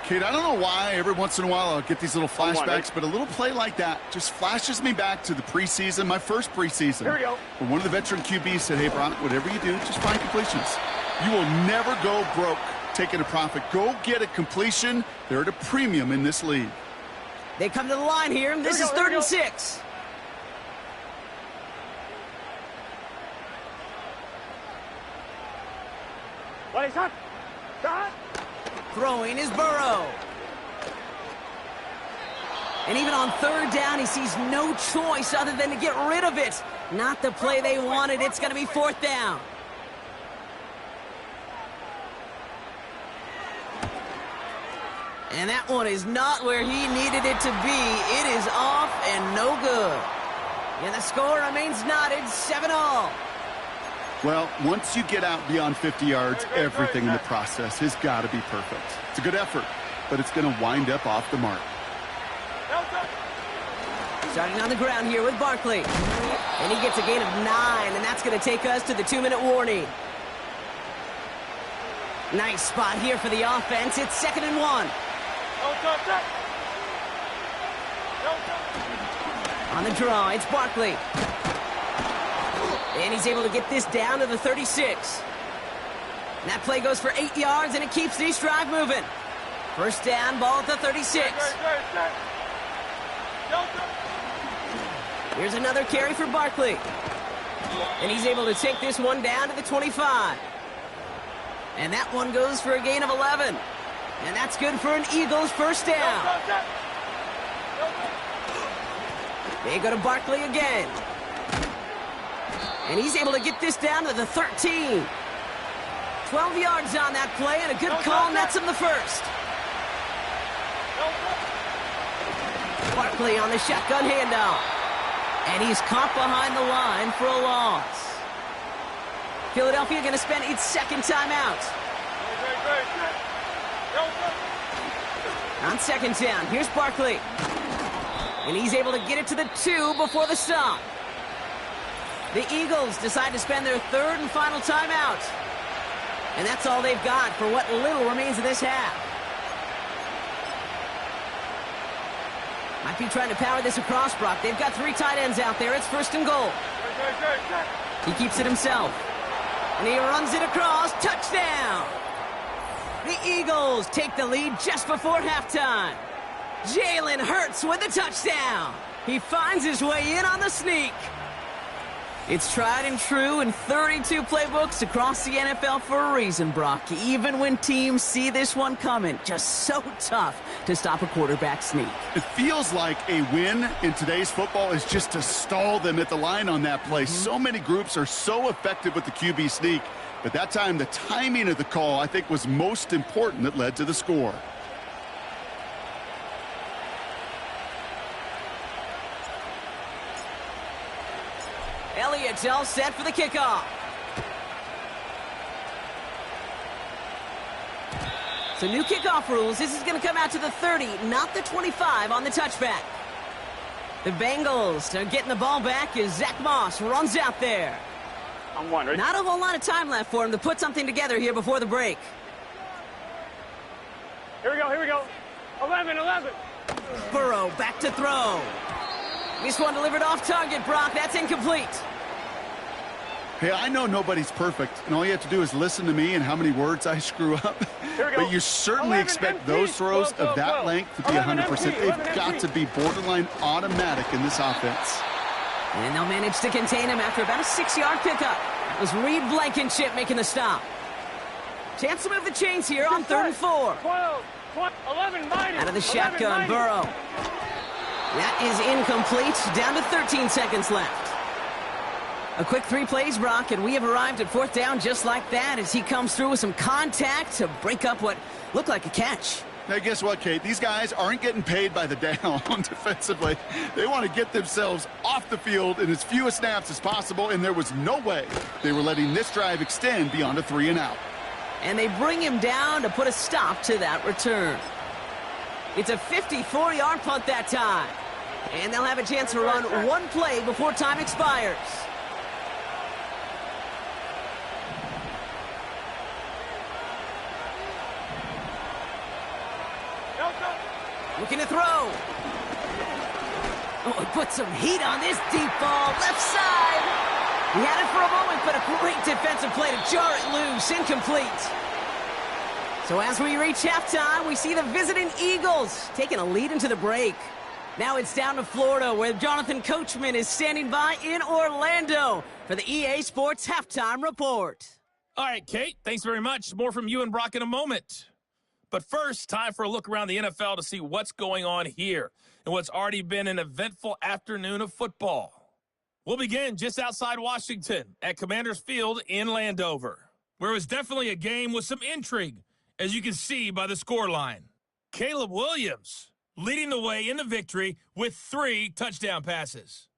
Kate, I don't know why every once in a while I'll get these little flashbacks, but a little play like that just flashes me back to the preseason, my first preseason. Here we go. When one of the veteran QBs said, hey, Brock, whatever you do, just find completions. You will never go broke taking a profit. Go get a completion. They're at a premium in this league. They come to the line here, and this is third and 6. What is that? Throwing is Burrow. And even on third down, he sees no choice other than to get rid of it. Not the play they wanted. It's going to be fourth down. And that one is not where he needed it to be. It is off and no good. And the score remains knotted, 7-all. Well, once you get out beyond 50 yards, everything in the process has got to be perfect. It's a good effort, but it's going to wind up off the mark. Starting on the ground here with Barkley. And he gets a gain of 9, and that's going to take us to the 2-minute warning. Nice spot here for the offense. It's 2nd and 1. On the draw, it's Barkley. And he's able to get this down to the 36. And that play goes for 8 yards, and it keeps this drive moving. First down, ball at the 36. Here's another carry for Barkley. And he's able to take this one down to the 25. And that one goes for a gain of 11. And that's good for an Eagles first down. They go to Barkley again. And he's able to get this down to the 13. 12 yards on that play, and a good call nets him the first. Barkley on the shotgun handoff. And he's caught behind the line for a loss. Philadelphia going to spend its second timeout. On second down, here's Barkley. And he's able to get it to the 2 before the stop. The Eagles decide to spend their third and final timeout. And that's all they've got for what little remains of this half. Might be trying to power this across, Brock. They've got 3 tight ends out there. It's first and goal. He keeps it himself. And he runs it across. Touchdown! The Eagles take the lead just before halftime. Jalen Hurts with a touchdown. He finds his way in on the sneak. It's tried and true in 32 playbooks across the NFL for a reason, Brock. Even when teams see this one coming, just so tough to stop a quarterback sneak. It feels like a win in today's football is just to stall them at the line on that play. So many groups are so effective with the QB sneak, but that time the timing of the call, I think, was most important that led to the score. Elliott's all set for the kickoff. So new kickoff rules. This is going to come out to the 30, not the 25 on the touchback. The Bengals are getting the ball back as Zach Moss runs out there. I'm one, ready? Not a whole lot of time left for him to put something together here before the break. Here we go, here we go. 11. Burrow back to throw. This one delivered off target, Brock. That's incomplete. Hey, I know nobody's perfect, and all you have to do is listen to me and how many words I screw up. But you certainly expect those throws of that length to be 100%. They've got to be borderline automatic in this offense. And they'll manage to contain him after about a 6-yard pickup. That was Reed Blankenship making the stop. Chance to move the chains here on 3rd and 4. 11 minus. Out of the shotgun, Burrow. That is incomplete. Down to 13 seconds left. A quick 3 plays, Brock, and we have arrived at 4th down just like that as he comes through with some contact to break up what looked like a catch. Now, guess what, Kate? These guys aren't getting paid by the down defensively. They want to get themselves off the field in as few snaps as possible, and there was no way they were letting this drive extend beyond a 3-and-out. And they bring him down to put a stop to that return. It's a 54-yard punt that time. And they'll have a chance to run one play before time expires. Looking to throw. Oh, he put some heat on this deep ball. Left side. He had it for a moment, but a great defensive play to jar it loose. Incomplete. So as we reach halftime, we see the visiting Eagles taking a lead into the break. Now it's down to Florida, where Jonathan Coachman is standing by in Orlando for the EA Sports Halftime Report. All right, Kate, thanks very much. More from you and Brock in a moment. But first, time for a look around the NFL to see what's going on here and what's already been an eventful afternoon of football. We'll begin just outside Washington at Commanders Field in Landover, where it was definitely a game with some intrigue, as you can see by the scoreline. Caleb Williams leading the way in the victory with 3 touchdown passes.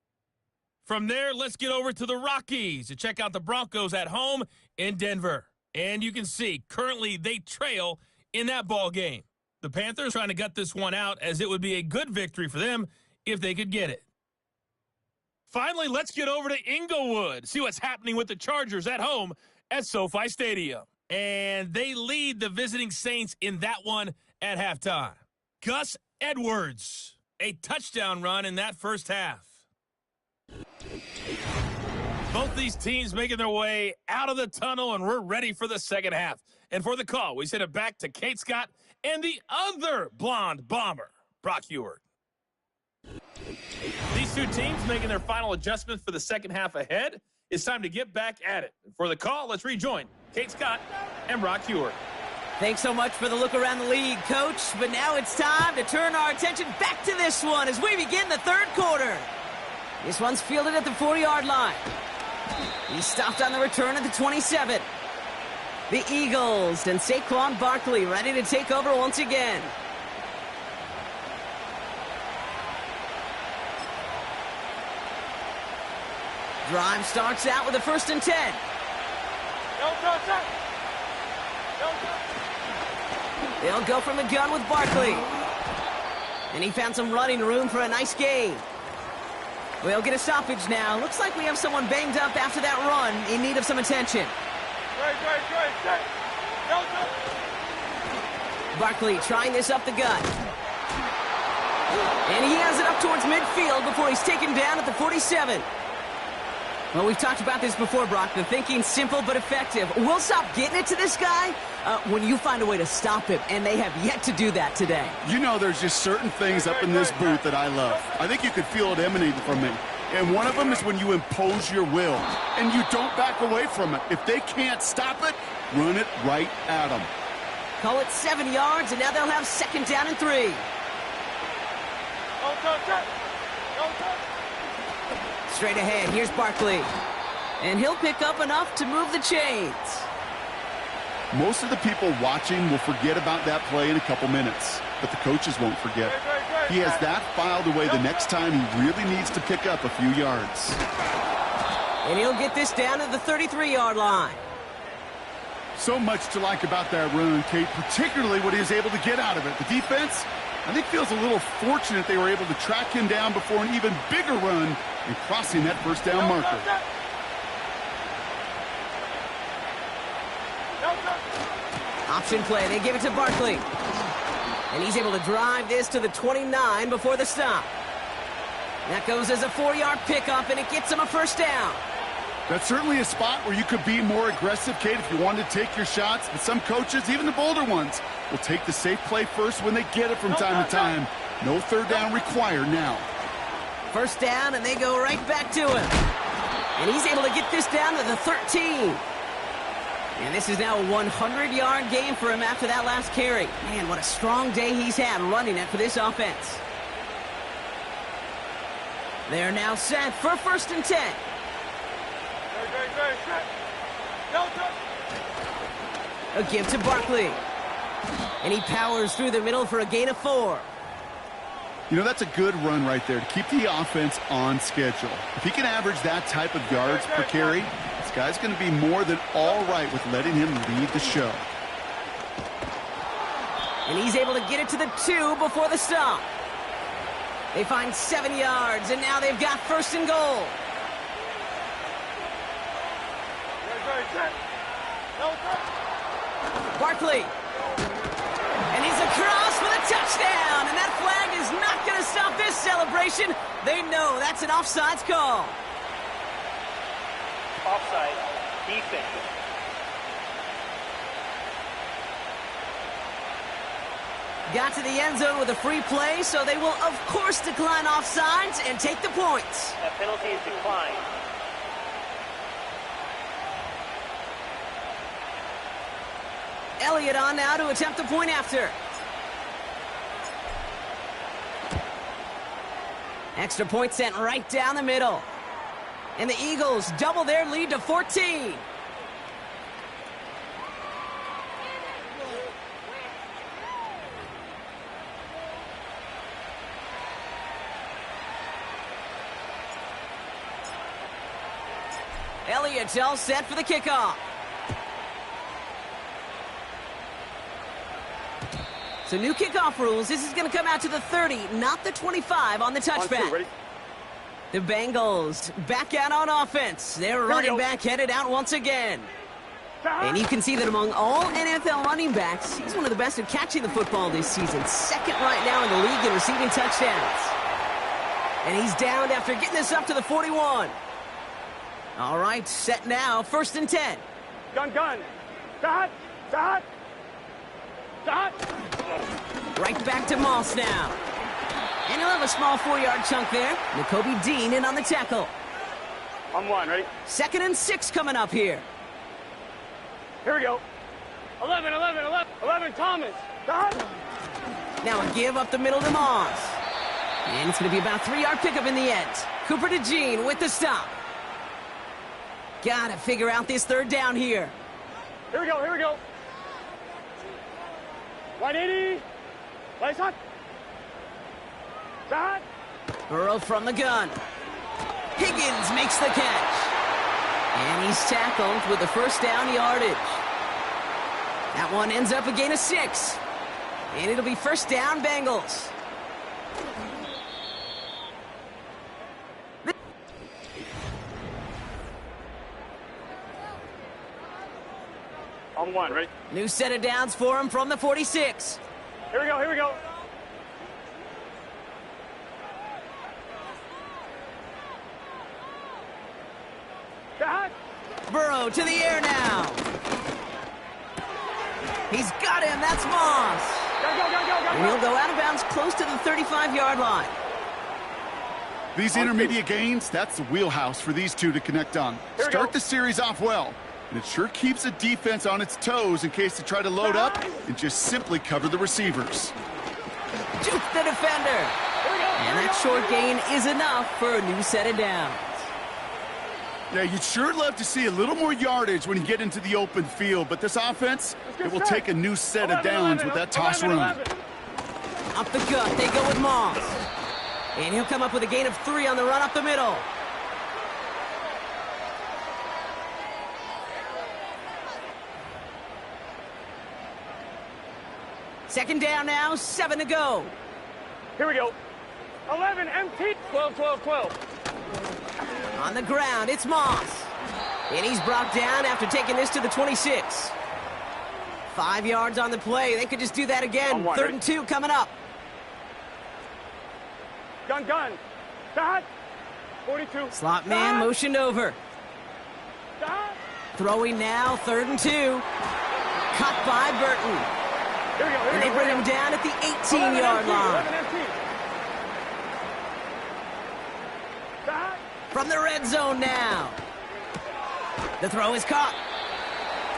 From there, let's get over to the Rockies to check out the Broncos at home in Denver. And you can see currently they trail in that ball game. The Panthers trying to gut this one out, as it would be a good victory for them if they could get it. Finally, let's get over to Inglewood, see what's happening with the Chargers at home at SoFi Stadium. And they lead the visiting Saints in that one at halftime. Gus Edwards, a touchdown run in that first half. Both these teams making their way out of the tunnel, and we're ready for the second half. And for the call, we send it back to Kate Scott and the other blonde bomber, Brock Huard. These two teams making their final adjustment for the second half ahead. It's time to get back at it. For the call, let's rejoin Kate Scott and Brock Huard. Thanks so much for the look around the league, Coach. But now it's time to turn our attention back to this one as we begin the third quarter. This one's fielded at the 40-yard line. He stopped on the return at the 27. The Eagles and Saquon Barkley ready to take over once again. Drive starts out with a 1st and 10. They'll go from the gun with Barkley. And he found some running room for a nice gain. We'll get a stoppage now. Looks like we have someone banged up after that run in need of some attention. Barkley trying this up the gut. And he has it up towards midfield before he's taken down at the 47. Well, we've talked about this before, Brock. The thinking's simple but effective. We'll stop getting it to this guy when you find a way to stop him, and they have yet to do that today. You know, there's just certain things up in this booth that I love. I think you could feel it emanating from me. And one of them is when you impose your will, and you don't back away from it. If they can't stop it, run it right at them. Call it 7 yards, and now they'll have 2nd down and 3. Straight ahead, here's Barkley. And he'll pick up enough to move the chains. Most of the people watching will forget about that play in a couple minutes, but the coaches won't forget. He has that filed away the next time he really needs to pick up a few yards. And he'll get this down to the 33-yard line. So much to like about that run, Kate, particularly what he was able to get out of it. The defense, I think, feels a little fortunate they were able to track him down before an even bigger run and crossing that 1st down marker. Option play. They give it to Barkley. And he's able to drive this to the 29 before the stop. That goes as a 4-yard pickup, and it gets him a first down. That's certainly a spot where you could be more aggressive, Kate, if you wanted to take your shots. But some coaches, even the bolder ones, will take the safe play first when they get it from time to time. No third down required now. First down, and they go right back to him. And he's able to get this down to the 13. And this is now a 100-yard game for him after that last carry. Man, what a strong day he's had running it for this offense. They're now set for 1st and 10. A give to Barkley. And he powers through the middle for a gain of 4. You know, that's a good run right there to keep the offense on schedule. If he can average that type of yards per carry, this guy's going to be more than all right with letting him lead the show. And he's able to get it to the 2 before the stop. They find 7 yards, and now they've got 1st and goal. Barkley. And he's across for the touchdown. And that flag is not going to stop this celebration. They know that's an offsides call. Offside. Defense. Got to the end zone with a free play, so they will, of course, decline offsides and take the points. That penalty is declined. Elliott on now to attempt the point after. Extra point sent right down the middle. And the Eagles double their lead to 14. Elliott's all set for the kickoff. So new kickoff rules. This is going to come out to the 30, not the 25 on the touchback. The Bengals back out on offense. Their running back headed out once again. And you can see that among all NFL running backs, he's one of the best at catching the football this season. Second right now in the league in receiving touchdowns. And he's downed after getting this up to the 41. All right, set now, 1st and 10. Gun. Dot. Right back to Moss now. And he'll have a small 4-yard chunk there. Nakobe Dean in on the tackle. On 1, ready? 2nd and 6 coming up here. Here we go. 11, Thomas. Dot. Now a give up the middle to Moss. And it's going to be about a 3-yard pickup in the end. Cooper DeJean with the stop. Got to figure out this 3rd down here. Here we go. 180. Lights on. Dot. Burrow from the gun. Higgins makes the catch. And he's tackled with the 1st down yardage. That one ends up a gain of 6. And it'll be 1st down Bengals. On 1, ready? New set of downs for him from the 46. Here we go. Dot. Burrow to the air now. He's got him. That's Moss. Go. And he'll go out of bounds close to the 35-yard line. These intermediate gains, that's the wheelhouse for these two to connect on. Start the series off well, and it sure keeps the defense on its toes in case they try to load up and just simply cover the receivers. Juke the defender. And that short gain is enough for a new set of downs. Yeah, you'd sure love to see a little more yardage when you get into the open field, but this offense, it will take a new set of downs with that toss run. Up the gut, they go with Moss. And he'll come up with a gain of 3 on the run up the middle. Second down now, 7 to go. Here we go. 11, empty. 12. On the ground, it's Moss. And he's brought down after taking this to the 26. 5 yards on the play. They could just do that again. 3rd and 2 coming up. Gun. Dot. 42. Slot man motioned over. Dot. Throwing now, 3rd and 2. Cut by Burton. Here we go. And they bring him down at the 18-yard line. 11 empty. Dot. From the red zone now. The throw is caught.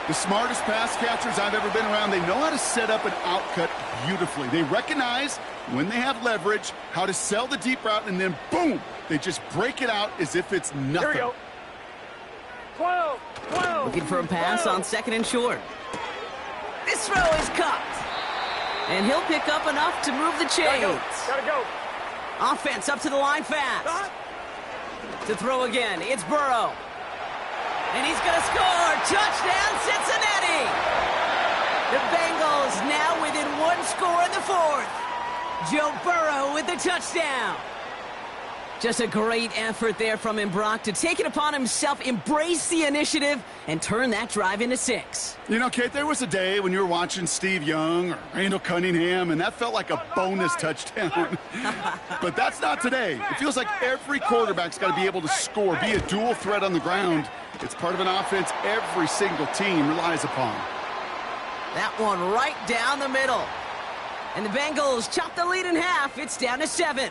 The smartest pass catchers I've ever been around, they know how to set up an outcut beautifully. They recognize when they have leverage, how to sell the deep route, and then boom, they just break it out as if it's nothing. Here we go. 12. Looking for a pass on 2nd and short. This throw is caught. And he'll pick up enough to move the chains. Gotta go. Offense up to the line fast. Dot. To throw again, it's Burrow. And he's going to score. Touchdown, Cincinnati. The Bengals now within 1 score in the 4th. Joe Burrow with the touchdown. Just a great effort there from him, Brock, to take it upon himself, embrace the initiative, and turn that drive into 6. You know, Kate, there was a day when you were watching Steve Young or Randall Cunningham, and that felt like a bonus touchdown. But that's not today. It feels like every quarterback's got to be able to score, be a dual threat on the ground. It's part of an offense every single team relies upon. That one right down the middle. And the Bengals chop the lead in half. It's down to 7.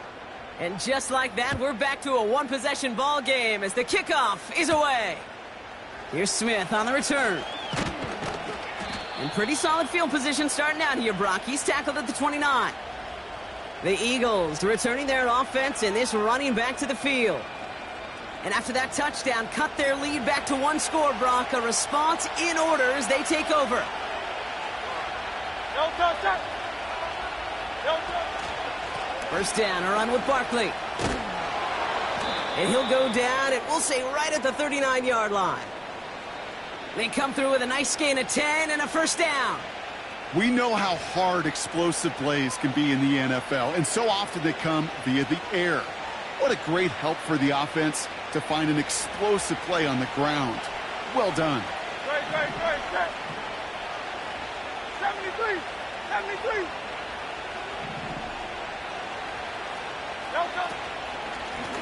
And just like that, we're back to a one-possession ball game as the kickoff is away. Here's Smith on the return. In pretty solid field position starting out here, Brock. He's tackled at the 29. The Eagles returning their offense and this running back to the field. And after that touchdown, cut their lead back to 1 score, Brock. A response in order as they take over. First down, a run with Barkley. And he'll go down, and we'll say right at the 39-yard line. They come through with a nice gain of 10 and a first down. We know how hard explosive plays can be in the NFL, and so often they come via the air. What a great help for the offense to find an explosive play on the ground. Well done. Great. 73.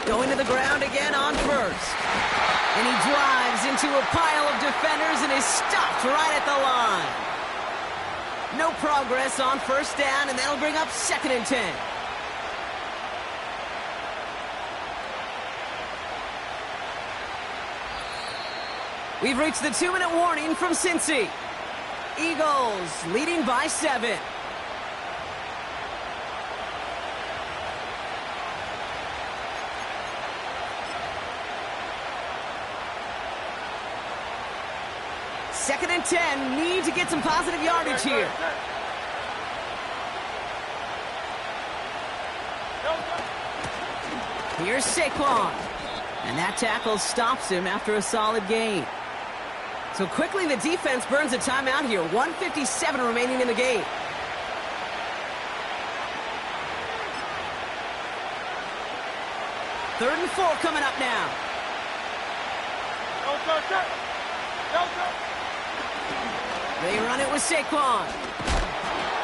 Going to the ground again on first. And he drives into a pile of defenders and is stopped right at the line. No progress on first down, and that'll bring up 2nd and 10. We've reached the 2-minute warning from Cincy. Eagles leading by 7. Second and 10, need to get some positive yardage here. Here's Saquon. And that tackle stops him after a solid gain. So quickly the defense burns a timeout here. 1:57 remaining in the game. Third and 4 coming up now. They run it with Saquon.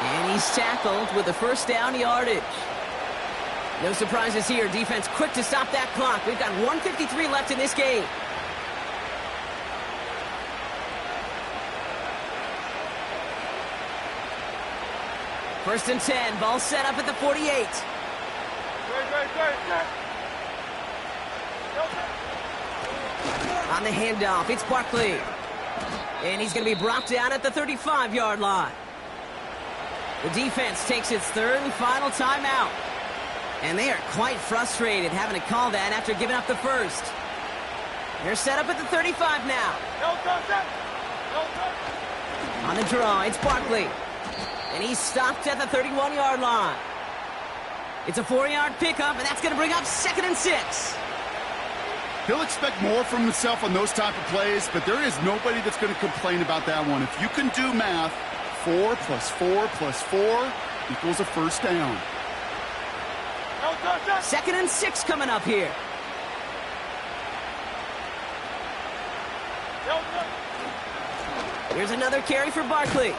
And he's tackled with the first down yardage. No surprises here. Defense quick to stop that clock. We've got 1:53 left in this game. First and 10. Ball set up at the 48. On the handoff, it's Barkley. And he's going to be brought down at the 35-yard line. The defense takes its third and final timeout. And they are quite frustrated having to call that after giving up the first. They're set up at the 35 now. On the draw, it's Barkley. And he's stopped at the 31-yard line. It's a 4-yard pickup, and that's going to bring up 2nd and 6. He'll expect more from himself on those type of plays, but there is nobody that's going to complain about that one. If you can do math, 4 + 4 + 4 equals a first down. 2nd and 6 coming up here. Here's another carry for Barkley.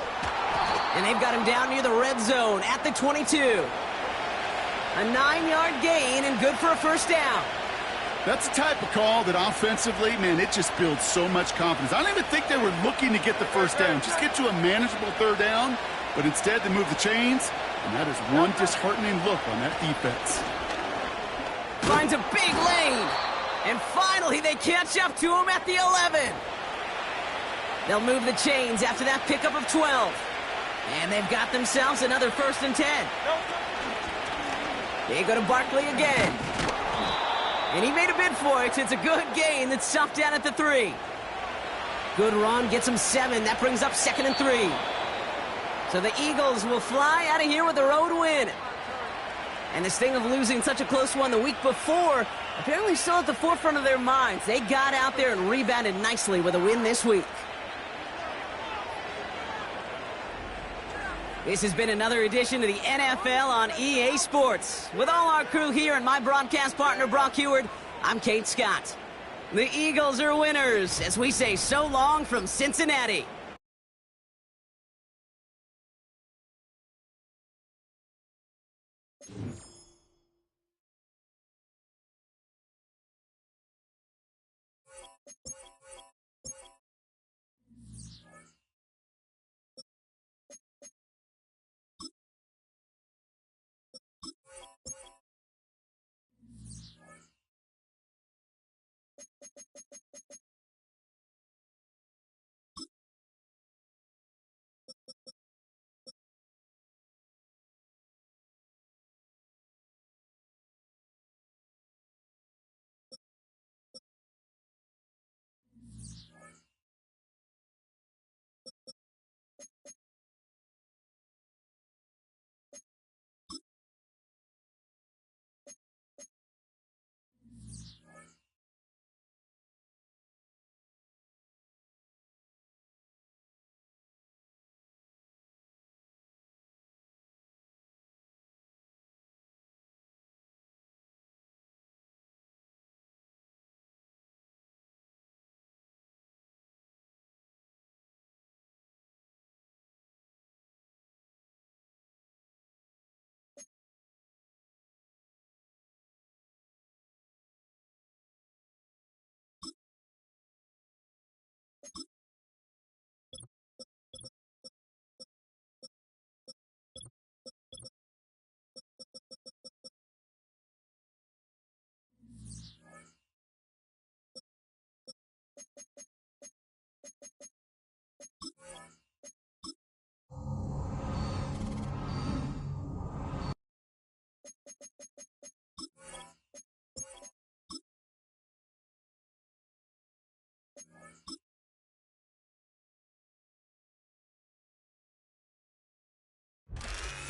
And they've got him down near the red zone at the 22. A 9-yard gain and good for a first down. That's the type of call that offensively, man, it just builds so much confidence. I don't even think they were looking to get the first down. Just get to a manageable third down, but instead they move the chains, and that is one disheartening look on that defense. Finds a big lane, and finally they catch up to him at the 11. They'll move the chains after that pickup of 12. And they've got themselves another 1st and 10. They go to Barkley again. And he made a bid for it. It's a good gain that's stopped down at the 3. Good run, gets him 7. That brings up 2nd and 3. So the Eagles will fly out of here with a road win. And this thing of losing such a close one the week before, apparently still at the forefront of their minds. They got out there and rebounded nicely with a win this week. This has been another edition of the NFL on EA Sports. With all our crew here and my broadcast partner, Brock Heward, I'm Kate Scott. The Eagles are winners as we say so long from Cincinnati.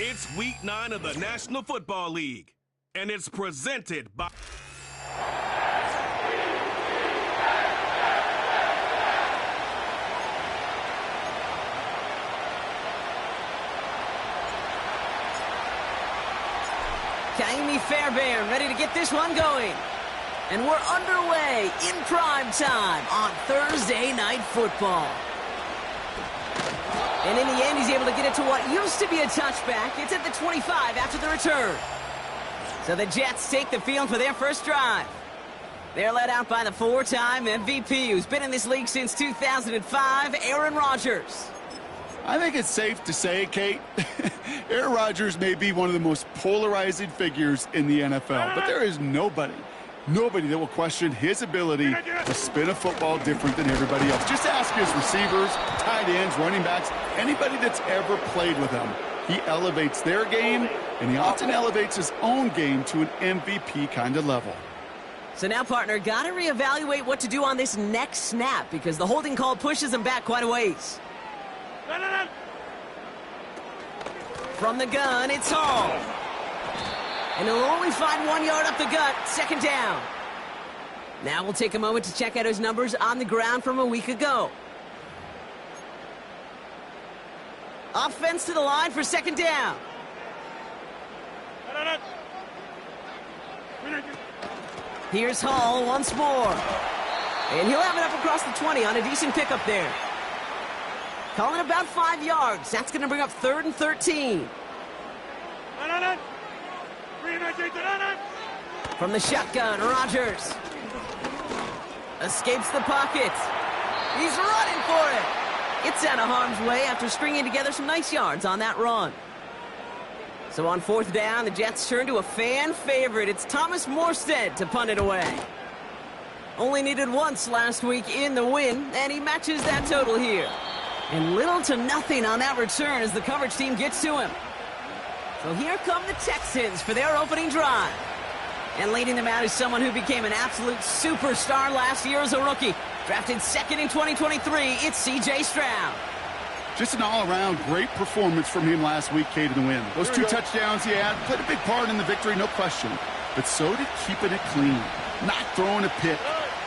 It's week 9 of the National Football League, and it's presented by... Kaimi Fairbairn ready to get this one going. And we're underway in prime time on Thursday Night Football. And in the end, he's able to get it to what used to be a touchback. It's at the 25 after the return. So the Jets take the field for their first drive. They're led out by the 4-time MVP who's been in this league since 2005, Aaron Rodgers. I think it's safe to say, Kate, Aaron Rodgers may be one of the most polarizing figures in the NFL, but there is nobody that will question his ability to spin a football different than everybody else. Just ask his receivers, tight ends, running backs, anybody that's ever played with him. He elevates their game, and he often elevates his own game to an MVP kind of level. So now, partner, got to reevaluate what to do on this next snap because the holding call pushes him back quite a ways. From the gun, it's Hall. And he'll only find 1 yard up the gut, second down. Now we'll take a moment to check out his numbers on the ground from a week ago. Offense to the line for second down. Here's Hall once more. And he'll have it up across the 20 on a decent pickup there. Calling about 5 yards. That's going to bring up 3rd and 13. From the shotgun, Rodgers escapes the pocket. He's running for it. Gets out of harm's way after stringing together some nice yards on that run. So on 4th down, the Jets turn to a fan favorite. It's Thomas Morstead to punt it away. Only needed once last week in the win, and he matches that total here. And little to nothing on that return as the coverage team gets to him. So here come the Texans for their opening drive. And leading them out is someone who became an absolute superstar last year as a rookie. Drafted 2nd in 2023, it's C.J. Stroud. Just an all-around great performance from him last week, Kate, in the win. Those 2 touchdowns he had played a big part in the victory, no question. But so did keeping it clean, not throwing a pick.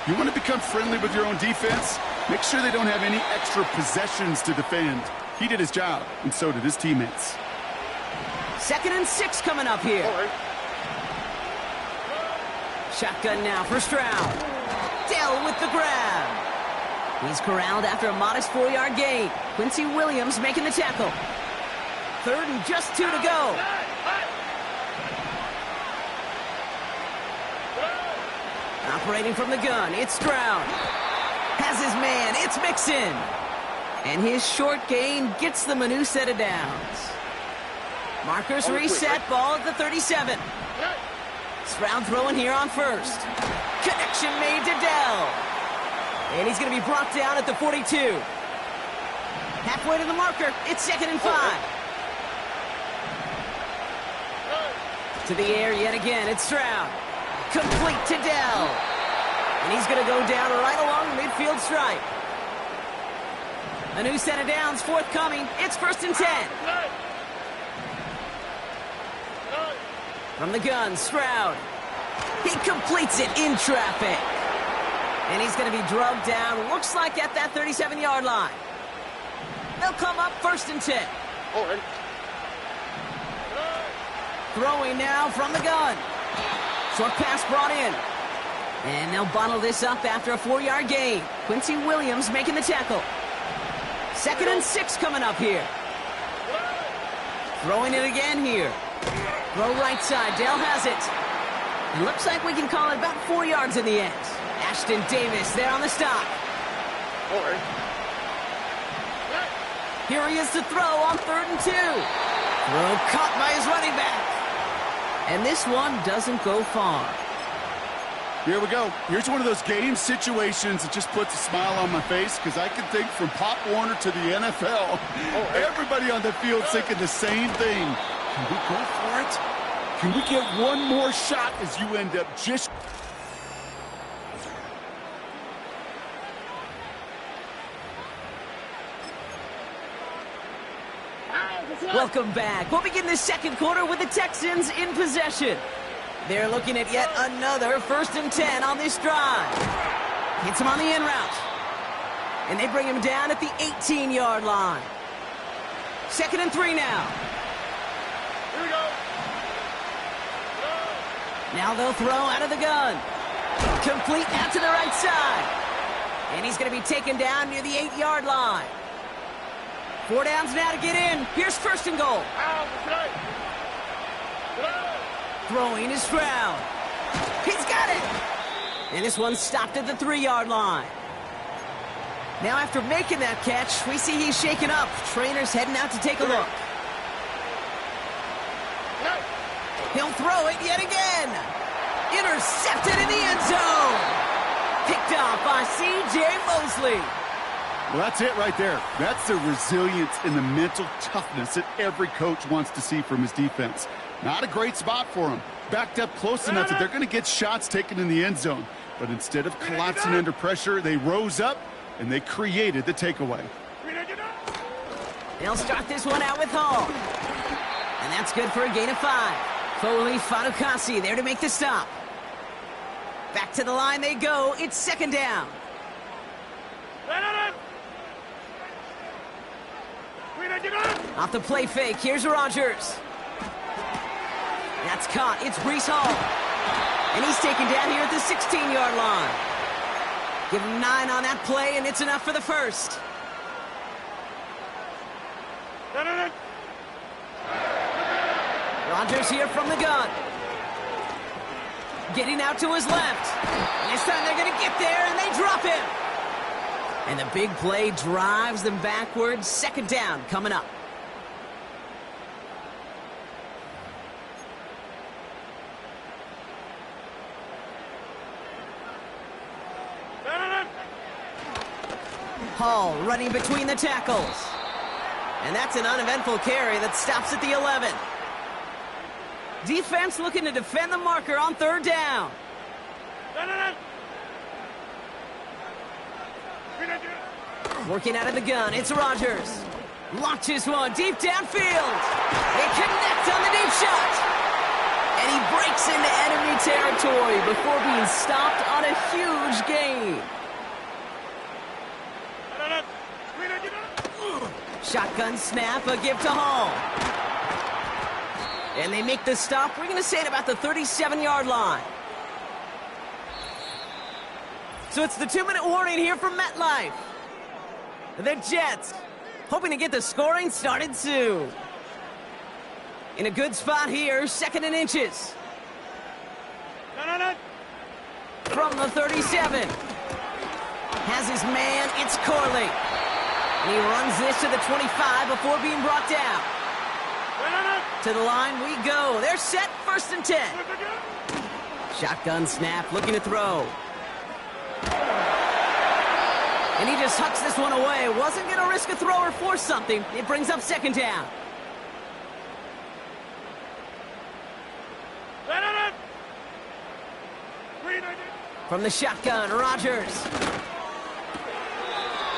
You want to become friendly with your own defense? Make sure they don't have any extra possessions to defend. He did his job, and so did his teammates. 2nd and 6 coming up here. Shotgun now for Stroud. Dell with the grab. He's corralled after a modest 4-yard gain. Quincy Williams making the tackle. 3rd and just 2 to go. Operating from the gun, it's Stroud. Has his man, it's Mixon. And his short gain gets them a new set of downs. Markers reset, ball at the 37. Stroud throwing here on 1st. Connection made to Dell. And he's going to be brought down at the 42. Halfway to the marker, it's 2nd and 5. To the air yet again, it's Stroud. Complete to Dell. And he's going to go down right along the midfield stripe. A new set of downs forthcoming. It's 1st and 10. From the gun, Stroud. He completes it in traffic. And he's going to be drugged down, looks like at that 37-yard line. They'll come up 1st and 10. Throwing now from the gun. Short pass brought in. And they'll bottle this up after a 4-yard gain. Quincy Williams making the tackle. 2nd and 6 coming up here. Throwing it again here. Throw right side. Dell has it. It looks like we can call it about 4 yards in the end. Ashton Davis there on the stop. Here he is to throw on 3rd and 2. Throw caught by his running back. And this one doesn't go far. Here we go. Here's one of those game situations that just puts a smile on my face because I can think from Pop Warner to the NFL. Everybody on the field thinking the same thing. Can we go for it? Can we get one more shot as you end up just... Welcome back. We'll begin the 2nd quarter with the Texans in possession. They're looking at yet another 1st and 10 on this drive. Hits him on the in route. And they bring him down at the 18-yard line. 2nd and 3 now. Here we go. Now they'll throw out of the gun. Complete out to the right side. And he's going to be taken down near the 8-yard line. 4 downs now to get in. Here's 1st and goal. Throwing is Stroud. He's got it. And this one stopped at the 3-yard line. Now after making that catch, we see he's shaken up. Trainer's heading out to take a look. He'll throw it yet again. Intercepted in the end zone. Picked off by C.J. Mosley. Well, that's it right there. That's the resilience and the mental toughness that every coach wants to see from his defense. Not a great spot for him. Backed up close enough that they're going to get shots taken in the end zone. But instead of collapsing under pressure, they rose up and they created the takeaway. They'll start this one out with Hall. And that's good for a gain of 5. Foley Fatukasi there to make the stop. Back to the line they go. It's 2nd down. Off the play fake, here's Rodgers. That's caught, it's Breece Hall. And he's taken down here at the 16-yard line. Give him 9 on that play, and it's enough for the 1st. Rodgers here from the gun. Getting out to his left. This time they're going to get there, and they drop him. And the big play drives them backwards. Second down coming up. Hall running between the tackles. And that's an uneventful carry that stops at the 11. Defense looking to defend the marker on third down. Working out of the gun, it's Rodgers. Launches one deep downfield. They connect on the deep shot. And he breaks into enemy territory before being stopped on a huge gain. Shotgun snap, a give to Hall. And they make the stop, we're going to say at about the 37-yard line. So it's the 2-minute warning here from MetLife. The Jets hoping to get the scoring started soon. In a good spot here, second and inches. From the 37. Has his man, it's Corley. And he runs this to the 25 before being brought down. To the line we go. They're set, first and 10. Shotgun snap, looking to throw. And he just hucks this one away. Wasn't going to risk a throw or force something. It brings up second down. From the shotgun, Rodgers.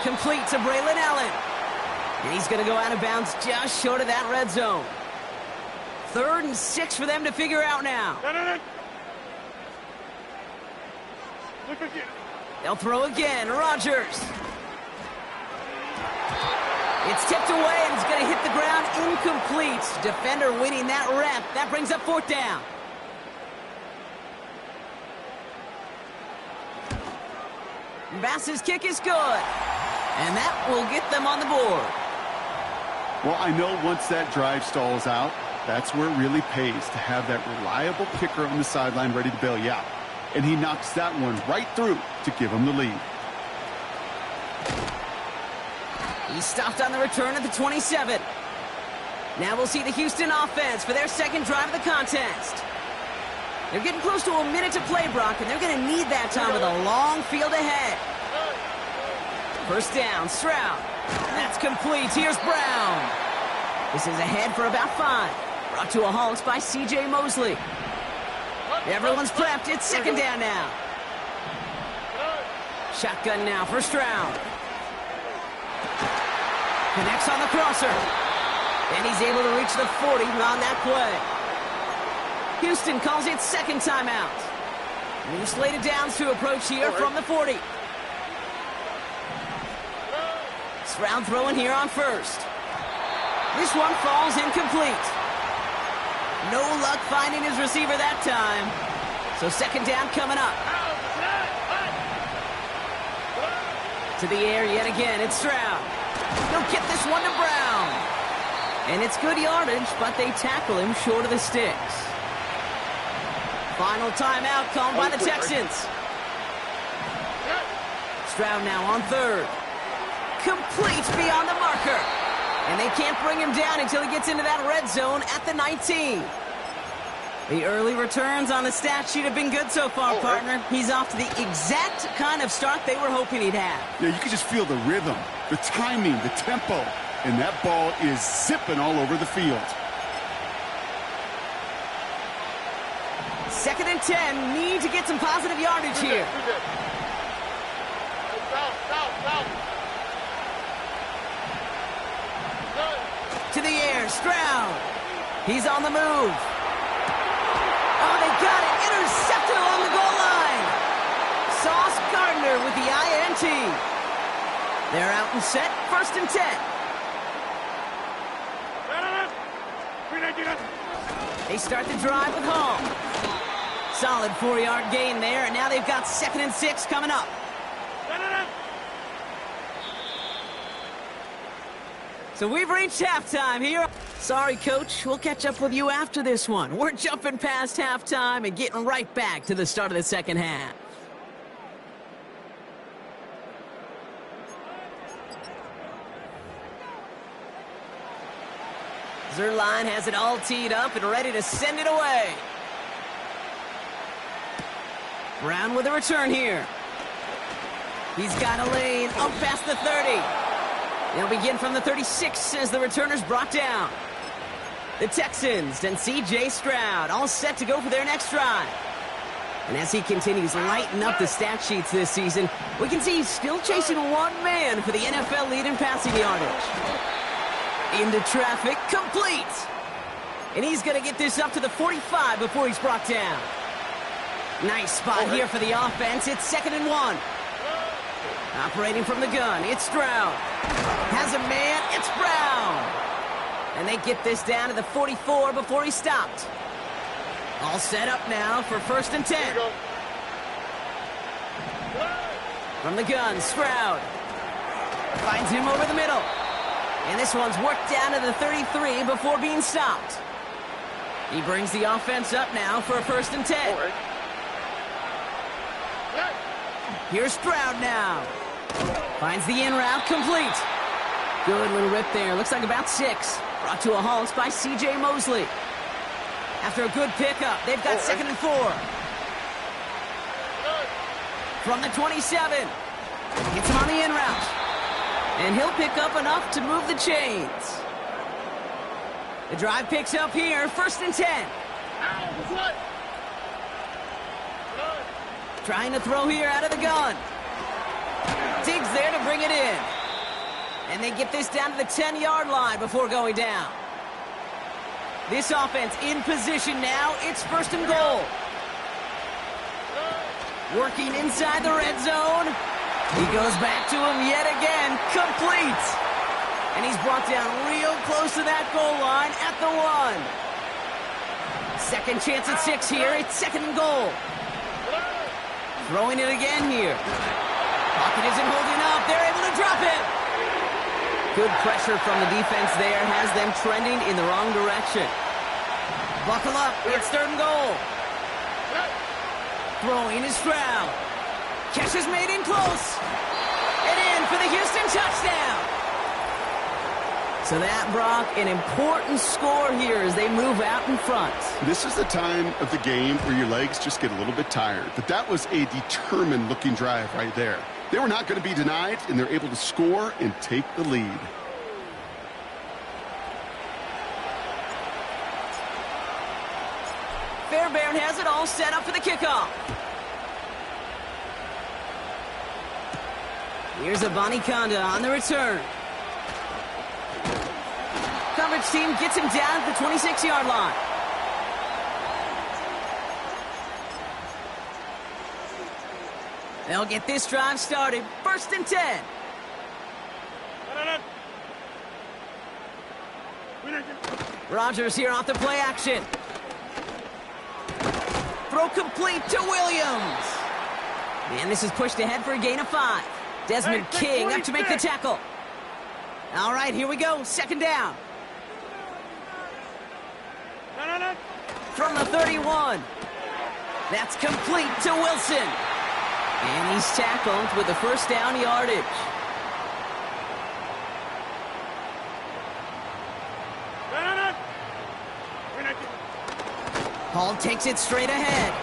Complete to Braylon Allen. And he's going to go out of bounds just short of that red zone. 3rd and 6 for them to figure out now. They'll throw again. Rodgers. It's tipped away and it's going to hit the ground incomplete. Defender winning that rep. That brings up 4th down. Bass's kick is good. And that will get them on the board. Well, I know once that drive stalls out, that's where it really pays to have that reliable kicker on the sideline ready to bail you out. And he knocks that one right through to give him the lead. He stopped on the return at the 27. Now we'll see the Houston offense for their second drive of the contest. They're getting close to a minute to play, Brock, and they're going to need that time with a long field ahead. First down, Stroud. That's complete. Here's Brown. This is ahead for about 5. Brought to a halt by C.J. Mosley. Everyone's prepped. It's second down now. Shotgun now for Stroud. Connects on the crosser. And he's able to reach the 40 on that play. Houston calls it second timeout. New slated downs to approach here from the 40. Stroud throwing here on first. This one falls incomplete. No luck finding his receiver that time. So second down coming up. To the air yet again, it's Stroud. He'll get this one to Brown. And it's good yardage, but they tackle him short of the sticks. Final timeout called by the Texans. Stroud now on third. Complete beyond the marker. And they can't bring him down until he gets into that red zone at the 19. The early returns on the stat sheet have been good so far, partner. He's off to the exact kind of start they were hoping he'd have. Yeah, you can just feel the rhythm, the timing, the tempo. And that ball is zipping all over the field. 2nd and 10. Need to get some positive yardage here. To the air, Stroud. He's on the move. Oh, they got it. Intercepted along the goal line. Sauce Gardner with the INT. They're out and set. 1st and 10. They start the drive with Hall. Solid 4-yard gain there, and now they've got 2nd and 6 coming up. So we've reached halftime here. Sorry, Coach. We'll catch up with you after this one. We're jumping past halftime and getting right back to the start of the second half. Zuerlein has it all teed up and ready to send it away. Brown with a return here. He's got a lane up past the 30. They'll begin from the 36 as the returner's brought down. The Texans and C.J. Stroud all set to go for their next drive. And as he continues lighting up the stat sheets this season, we can see he's still chasing one man for the NFL lead in passing yardage. Into traffic, complete. And he's going to get this up to the 45 before he's brought down. Nice spot here for the offense. It's 2nd and 1. Operating from the gun, it's Stroud. Has a man, it's Brown. And they get this down to the 44 before he stopped. All set up now for 1st and 10. From the gun, Stroud. Finds him over the middle. And this one's worked down to the 33 before being stopped. He brings the offense up now for a 1st and 10. Here's Stroud now. Finds the in route, complete. Good little rip there. Looks like about 6. Brought to a halt by C.J. Mosley. After a good pickup, they've got 2nd and 4. From the 27. Gets him on the in route. And he'll pick up enough to move the chains. The drive picks up here, 1st and 10. Trying to throw here out of the gun. Diggs there to bring it in. And they get this down to the 10-yard line before going down. This offense in position now. It's 1st and goal. Working inside the red zone. He goes back to him yet again. Complete. And he's brought down real close to that goal line at the 1. Second chance at 6 here. It's 2nd and goal. Throwing it again here. Pocket isn't holding up. They're able to drop it. Good pressure from the defense there has them trending in the wrong direction. Buckle up. It's 3rd and goal. Throwing is Stroud. Catch is made in close. And in for the Houston touchdown. So that, Brock, an important score here as they move out in front. This is the time of the game where your legs just get a little bit tired. But that was a determined-looking drive right there. They were not going to be denied, and they're able to score and take the lead. Fairbairn has it all set up for the kickoff. Here's Abanikanda on the return. Coverage team gets him down at the 26-yard line. They'll get this drive started. 1st and 10. Rodgers here off the play action. Throw complete to Williams. And this is pushed ahead for a gain of 5. Desmond King up to make the tackle. All right, here we go. 2nd down. From the 31. That's complete to Wilson. And he's tackled with the 1st down yardage. Hall takes it straight ahead.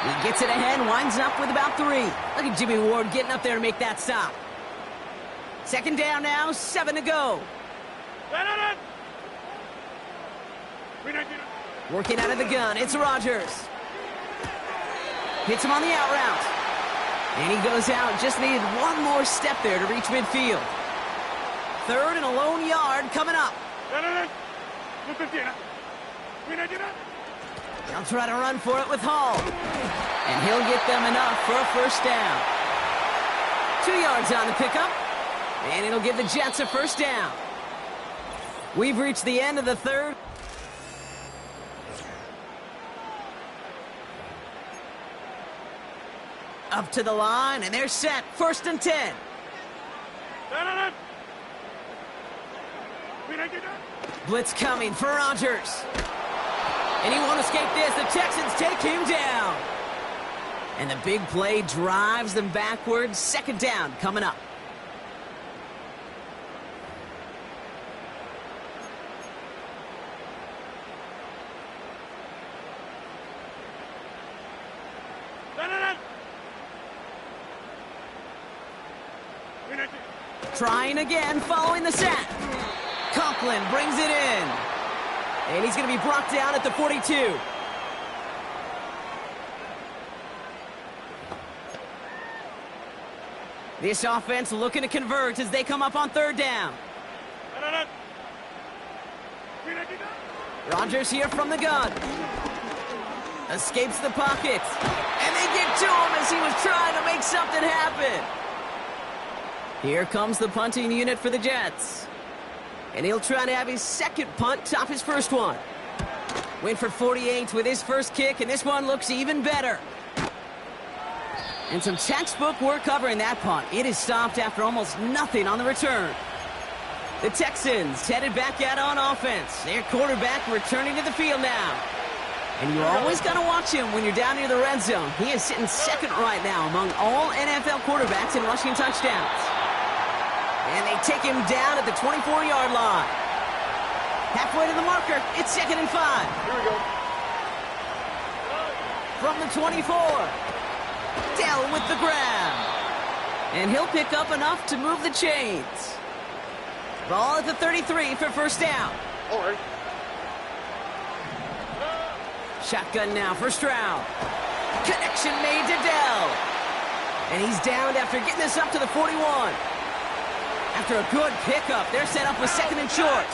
He gets it ahead, winds up with about 3. Look at Jimmy Ward getting up there to make that stop. 2nd down now, 7 to go. Working out of the gun, it's Rodgers. Hits him on the out route. And he goes out, just needed one more step there to reach midfield. 3rd and a lone yard coming up. They'll try to run for it with Hall. And he'll get them enough for a 1st down. 2 yards on the pickup. And it'll give the Jets a 1st down. We've reached the end of the 3rd. Up to the line, and they're set. 1st and 10. Blitz coming for Rodgers. And he won't escape this. The Texans take him down. And the big play drives them backwards. Second down coming up. Trying again, following the sack. Conklin brings it in. And he's going to be brought down at the 42. This offense looking to convert as they come up on third down. Rodgers here from the gun. Escapes the pocket. And they get to him as he was trying to make something happen. Here comes the punting unit for the Jets. And he'll try to have his second punt top his first one. Went for 48 with his first kick, and this one looks even better. And some textbook work covering that punt. It is stopped after almost nothing on the return. The Texans headed back out on offense. Their quarterback returning to the field now. And you always got to watch him when you're down near the red zone. He is sitting second right now among all NFL quarterbacks in rushing touchdowns. And they take him down at the 24-yard line. Halfway to the marker, it's 2nd and 5. Here we go. From the 24. Dell with the grab. And he'll pick up enough to move the chains. Ball at the 33 for first down. All right. Shotgun now for Stroud. Connection made to Dell. And he's downed after getting this up to the 41. After a good pickup, they're set up with 2nd and short.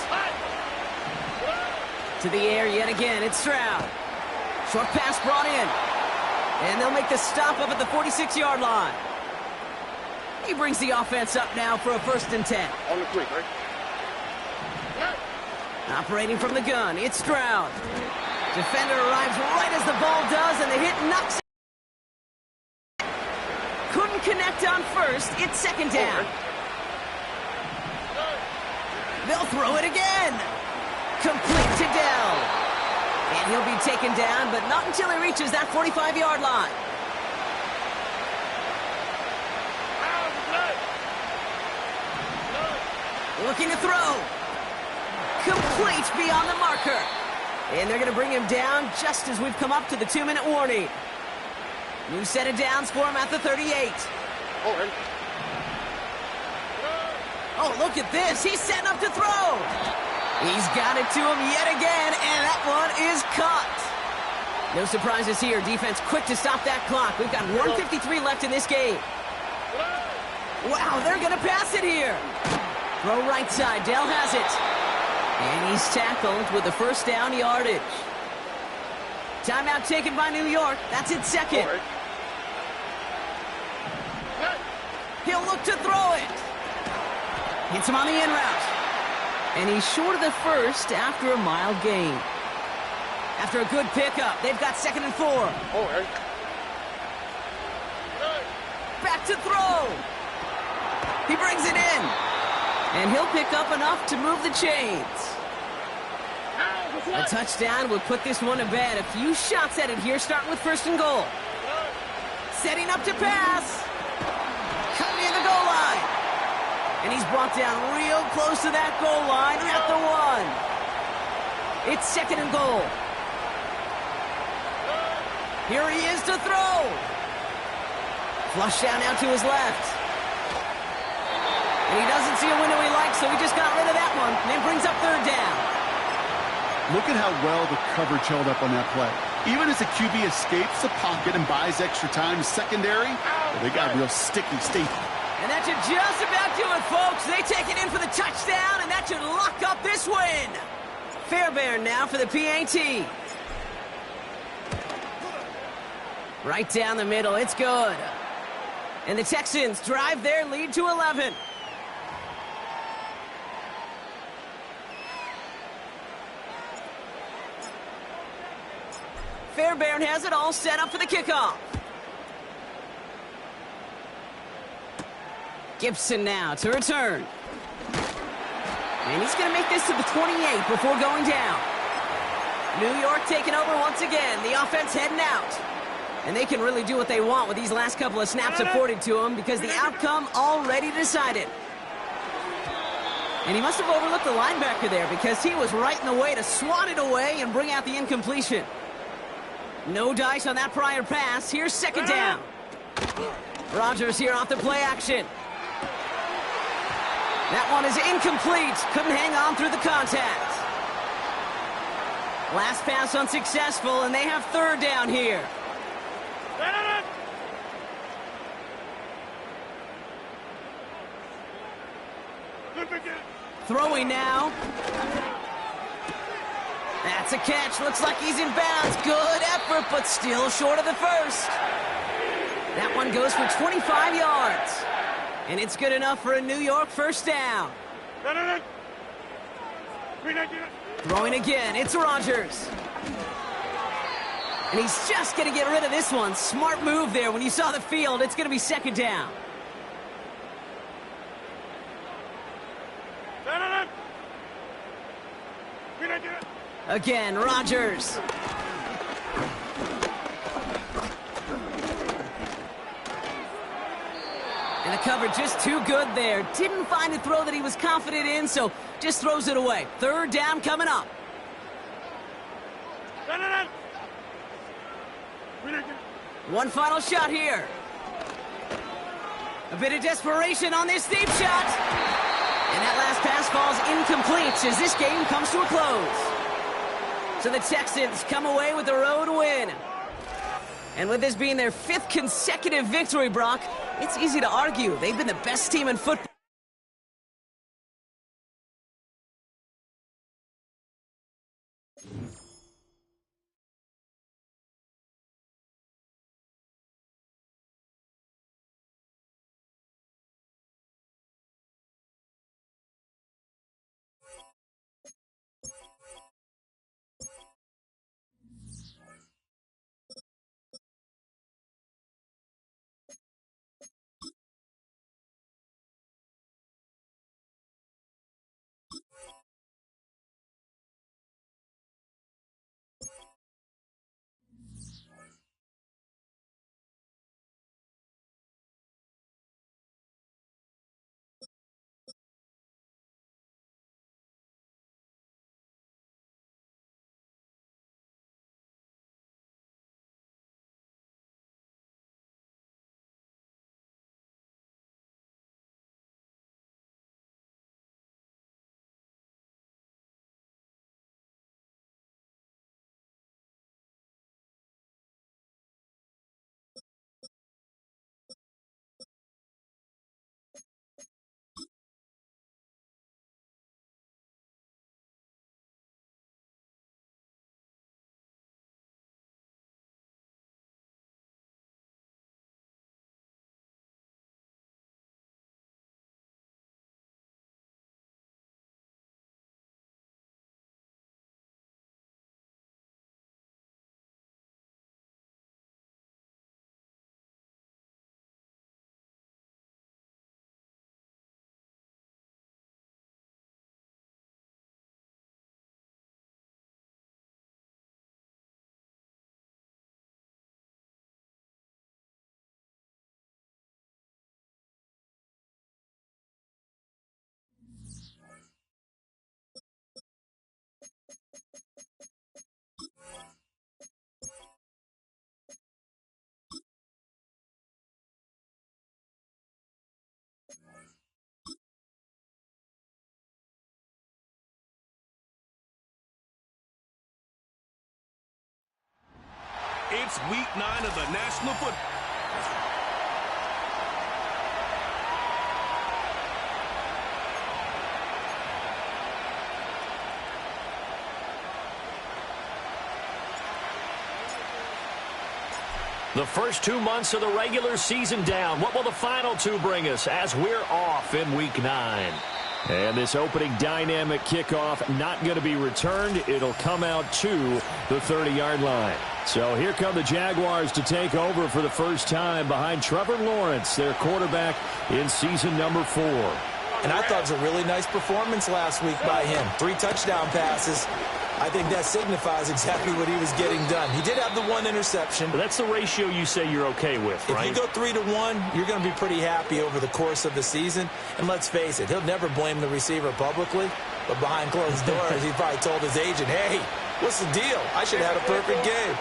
To the air yet again, it's Stroud. Short pass brought in. And they'll make the stop up at the 46-yard line. He brings the offense up now for a 1st and 10. On the quick, right? Operating from the gun, it's Stroud. Defender arrives right as the ball does, and the hit knocks it. Couldn't connect on first. It's 2nd down. They'll throw it again. Complete to Dell. And he'll be taken down, but not until he reaches that 45-yard line. Looking to throw. Complete beyond the marker. And they're going to bring him down just as we've come up to the 2-minute warning. New set of downs for him at the 38. All right. Oh, look at this. He's setting up to throw. He's got it to him yet again, and that one is caught. No surprises here. Defense quick to stop that clock. We've got 1:53 left in this game. Wow, they're going to pass it here. Throw right side. Dell has it. And he's tackled with the first down yardage. Timeout taken by New York. That's its 2nd. All right. He'll look to throw it. Hits him on the in route. And he's short of the first after a mild gain. After a good pickup, they've got 2nd and 4. All right. Back to throw. He brings it in. And he'll pick up enough to move the chains. A touchdown will put this one to bed. A few shots at it here, starting with 1st and goal. Setting up to pass. Cut near the goal line. And he's brought down real close to that goal line at the 1. It's 2nd and goal. Here he is to throw. Flush down now to his left. And he doesn't see a window he likes, so he just got rid of that one. And then brings up 3rd down. Look at how well the coverage held up on that play. Even as the QB escapes the pocket and buys extra time secondary, they got a real sticky staple. And that should just about do it, folks. They take it in for the touchdown, and that should lock up this win. Fairbairn now for the PAT. Right down the middle. It's good. And the Texans drive their lead to 11. Fairbairn has it all set up for the kickoff. Gibson now to return. And he's going to make this to the 28 before going down. New York taking over once again. The offense heading out. And they can really do what they want with these last couple of snaps afforded to them because the outcome already decided. And he must have overlooked the linebacker there because he was right in the way to swat it away and bring out the incompletion. No dice on that prior pass. Here's second down. Rodgers here off the play action. That one is incomplete. Couldn't hang on through the contact. Last pass unsuccessful, and they have third down here. Throwing now. That's a catch. Looks like he's in bounds. Good effort, but still short of the first. That one goes for 25 yards. And it's good enough for a New York first down. Throwing again. It's Rodgers. And he's just going to get rid of this one. Smart move there. When you saw the field, it's going to be second down. Again, Rodgers. And the cover just too good there. Didn't find a throw that he was confident in, so just throws it away. Third down coming up. One final shot here. A bit of desperation on this deep shot. And that last pass falls incomplete as this game comes to a close. So the Texans come away with the road win. And with this being their 5th consecutive victory, Brock, it's easy to argue they've been the best team in football. It's week 9 of the National Football. The first 2 months of the regular season down. What will the final 2 bring us as we're off in week 9? And this opening dynamic kickoff not going to be returned. It'll come out to the 30-yard line. So here come the Jaguars to take over for the first time behind Trevor Lawrence, their quarterback in season number 4. And I thought it was a really nice performance last week by him. 3 touchdown passes. I think that signifies exactly what he was getting done. He did have the 1 interception. But that's the ratio you say you're okay with, right? If you go 3-to-1, you're going to be pretty happy over the course of the season. And let's face it, he'll never blame the receiver publicly. But behind closed doors, he probably told his agent, hey, what's the deal? I should have had a perfect game.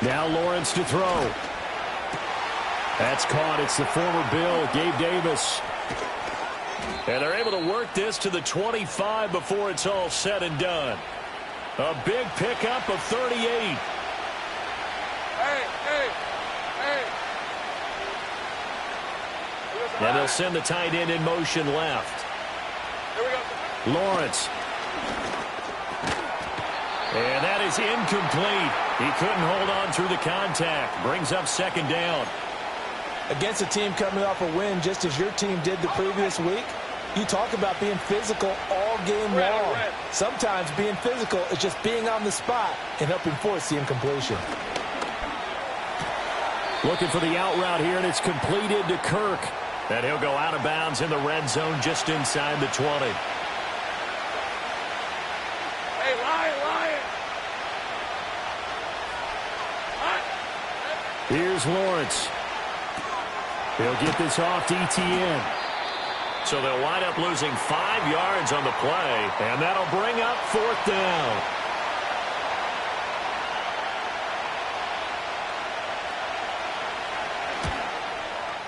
Now Lawrence to throw. That's caught. It's the former Bill, Gabe Davis. And they're able to work this to the 25 before it's all said and done. A big pickup of 38. And they'll send the tight end in motion left. Lawrence. And that is incomplete. He couldn't hold on through the contact. Brings up 2nd down. Against a team coming off a win just as your team did the previous week, you talk about being physical all game long. Sometimes being physical is just being on the spot and helping force the incompletion. Looking for the out route here, and it's completed to Kirk. And he'll go out of bounds in the red zone just inside the 20. Hey, Lion. Here's Lawrence. He'll get this off to ETN. So they'll wind up losing 5 yards on the play, and that'll bring up 4th down.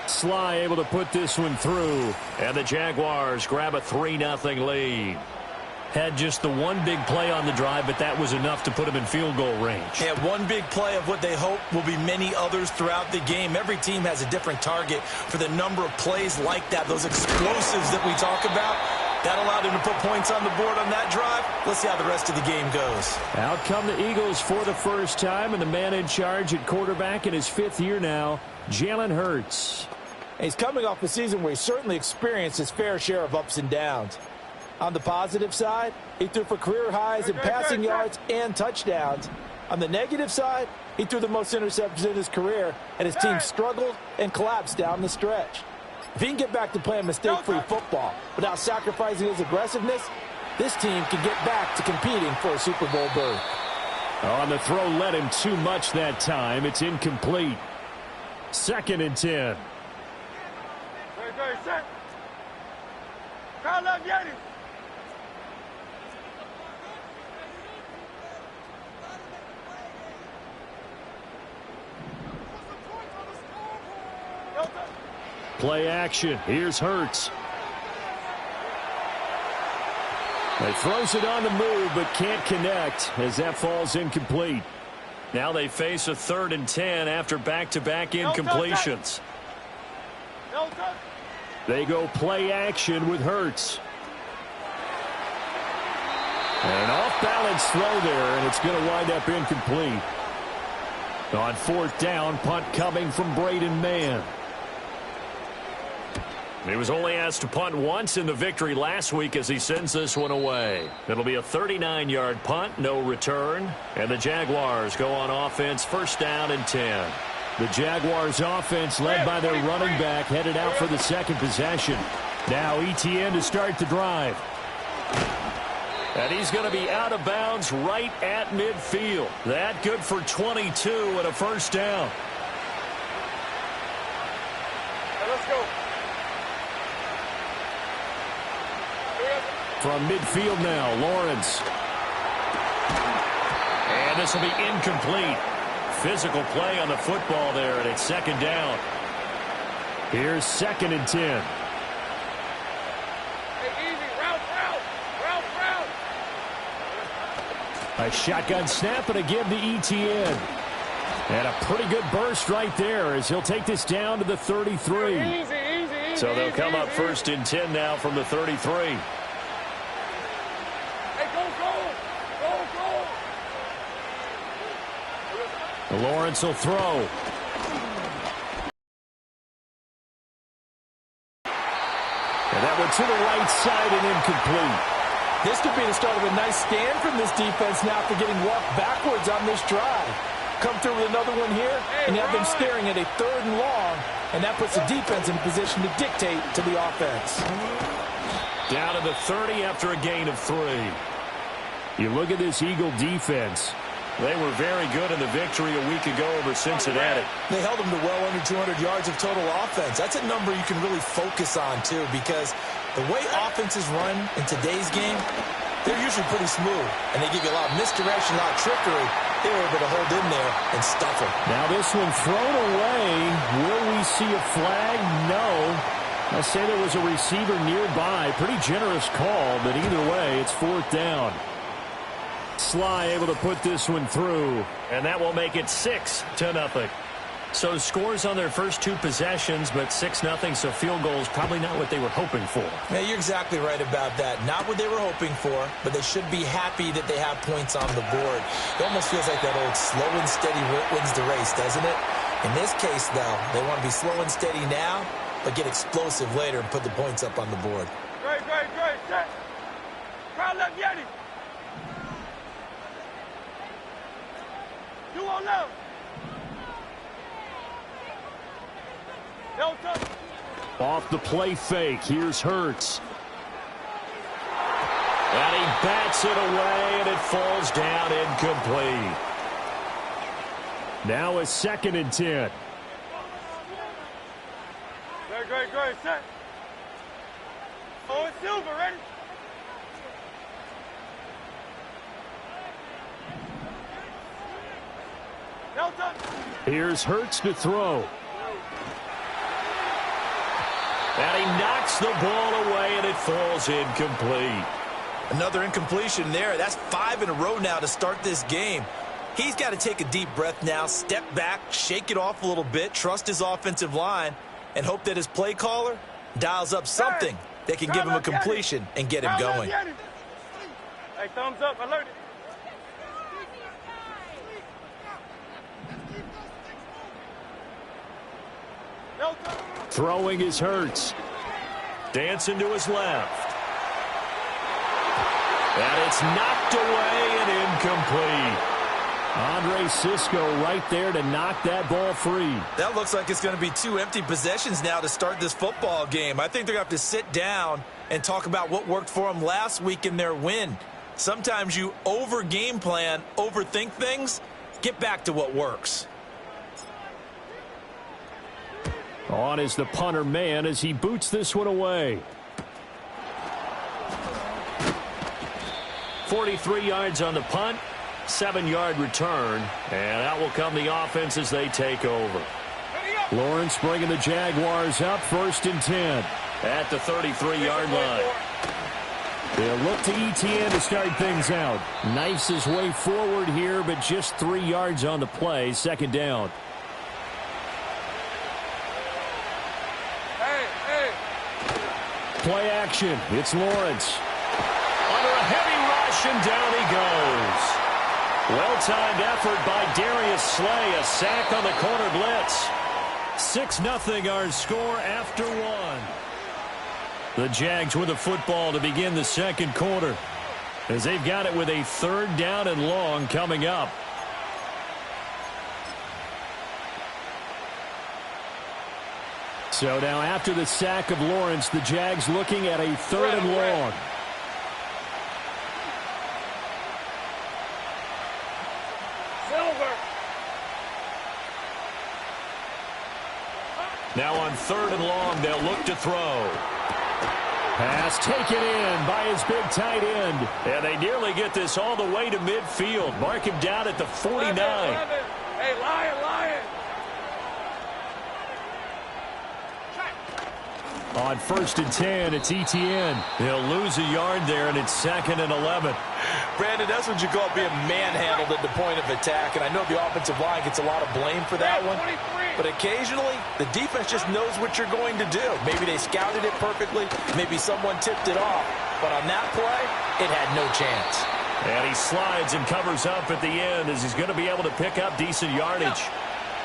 Sly able to put this one through, and the Jaguars grab a 3-0 lead. Had just the one big play on the drive, but that was enough to put him in field goal range. Yeah, one big play of what they hope will be many others throughout the game. Every team has a different target for the number of plays like that, those explosives that we talk about. That allowed him to put points on the board on that drive. Let's see how the rest of the game goes. Out come the Eagles for the first time, and the man in charge at quarterback in his 5th year now, Jalen Hurts. He's coming off a season where he certainly experienced his fair share of ups and downs. On the positive side, he threw for career highs in passing yards and touchdowns. On the negative side, he threw the most interceptions in his career, and his team struggled and collapsed down the stretch. If he can get back to playing mistake-free football without sacrificing his aggressiveness, this team can get back to competing for a Super Bowl berth. On the throw led him too much that time. It's incomplete. 2nd and 10. Very set. Crowd love Yeti. Play action. Here's Hurts. He throws it on the move, but can't connect as that falls incomplete. Now they face a 3rd and 10 after back-to-back incompletions. They go play action with Hurts. And an off-balance throw there, and it's going to wind up incomplete. On 4th down, punt coming from Braden Mann. He was only asked to punt once in the victory last week as he sends this one away. It'll be a 39-yard punt, no return. And the Jaguars go on offense, 1st down and 10. The Jaguars offense led by their running back headed out for the 2nd possession. Now ETN to start the drive. And he's going to be out of bounds right at midfield. That good for 22 and a 1st down. Hey, let's go. From midfield now, Lawrence. And this will be incomplete. Physical play on the football there, and it's 2nd down. Here's 2nd and 10. Hey, easy. Route. A shotgun snap and a give to ETN. And a pretty good burst right there as he'll take this down to the 33. Easy. So they'll come up 1st and 10 now from the 33. Lawrence will throw. And that one to the right side and incomplete. This could be the start of a nice stand from this defense now after getting walked backwards on this drive. Come through with another one here and have them staring at a 3rd and long and that puts the defense in a position to dictate to the offense. Down to the 30 after a gain of 3. You look at this Eagle defense. They were very good in the victory a week ago over Cincinnati. They held them to well under 200 yards of total offense. That's a number you can really focus on, too, because the way offenses run in today's game, they're usually pretty smooth, and they give you a lot of misdirection, a lot of trickery. They were able to hold in there and stuff them. Now this one thrown away. Will we see a flag? No. I say there was a receiver nearby. Pretty generous call, but either way, it's 4th down. Sly able to put this one through, and that will make it 6-0. So scores on their first 2 possessions, but 6-0, so field goals probably not what they were hoping for. Yeah, you're exactly right about that. Not what they were hoping for, but they should be happy that they have points on the board. It almost feels like that old slow and steady wins the race, doesn't it? In this case, though, they want to be slow and steady now, but get explosive later and put the points up on the board. Great. Set. Crowd left, Yeti. You on left. Delta. Off the play fake, here's Hurts. And he bats it away, and it falls down incomplete. Now a 2nd and 10. Great. Set. Oh, it's Silver, ready? Delta. Here's Hurts to throw. And he knocks the ball away, and it falls incomplete. Another incompletion there. That's 5 in a row now to start this game. He's got to take a deep breath now, step back, shake it off a little bit, trust his offensive line, and hope that his play caller dials up something that can give him a completion and get him going. Hey, thumbs up, alert. Throwing is Hurts. Dancing to his left. And it's knocked away and incomplete. Andre Cisco right there to knock that ball free. That looks like it's going to be 2 empty possessions now to start this football game. I think they're going to have to sit down and talk about what worked for them last week in their win. Sometimes you over-game plan, overthink things. Get back to what works. On is the punter man as he boots this one away. 43 yards on the punt, 7-yard return, and out will come the offense as they take over. Lawrence bringing the Jaguars up, 1st and 10 at the 33-yard line. They'll look to ETN to start things out. Knifes his way forward here, but just 3 yards on the play, 2nd down. Play action. It's Lawrence. Under a heavy rush, and down he goes. Well-timed effort by Darius Slay. A sack on the corner blitz. 6-0 our score after 1. The Jags with the football to begin the 2nd quarter, as they've got it with a 3rd down and long coming up. So now after the sack of Lawrence, the Jags looking at a 3rd and long. Silver. Now on 3rd and long, they'll look to throw. Pass taken in by his big tight end. And they nearly get this all the way to midfield. Mark him down at the 49. Hey, Lion. On 1st and 10, it's ETN. He'll lose a yard there, and it's 2nd and 11. Brandon, that's what you call being manhandled at the point of attack, and I know the offensive line gets a lot of blame for that one, but occasionally the defense just knows what you're going to do. Maybe they scouted it perfectly, maybe someone tipped it off, but on that play, it had no chance. And he slides and covers up at the end as he's going to be able to pick up decent yardage.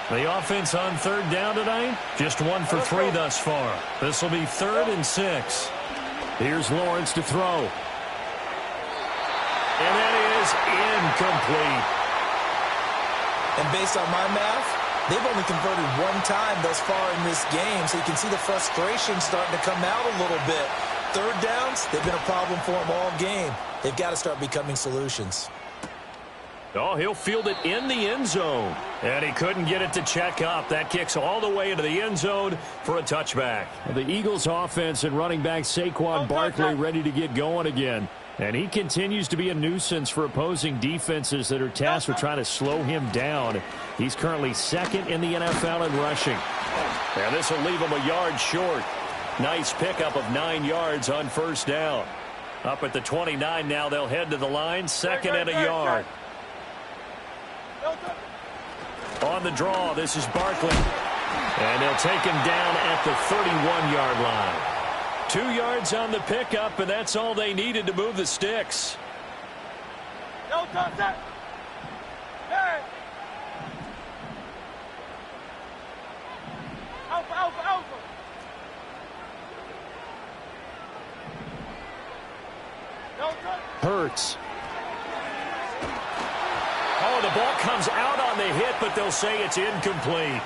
The offense on 3rd down tonight, just 1 for 3 thus far. This will be 3rd and 6. Here's Lawrence to throw. And that is incomplete. And based on my math, They've only converted one time thus far in this game, so you can see the frustration starting to come out a little bit. Third downs, they've been a problem for them all game. They've got to start becoming solutions. Oh, he'll field it in the end zone. And he couldn't get it to check up. That kicks all the way into the end zone for a touchback. The Eagles offense and running back Saquon Barkley ready to get going again. And he continues to be a nuisance for opposing defenses that are tasked with trying to slow him down. He's currently second in the NFL in rushing. And this will leave him a yard short. Nice pickup of 9 yards on first down. Up at the 29 now, they'll head to the line, second and a yard. On the draw, this is Barkley. And they'll take him down at the 31-yard line. 2 yards on the pickup, and that's all they needed to move the sticks. Hurts. Oh, the ball comes out on the hit, but they'll say it's incomplete.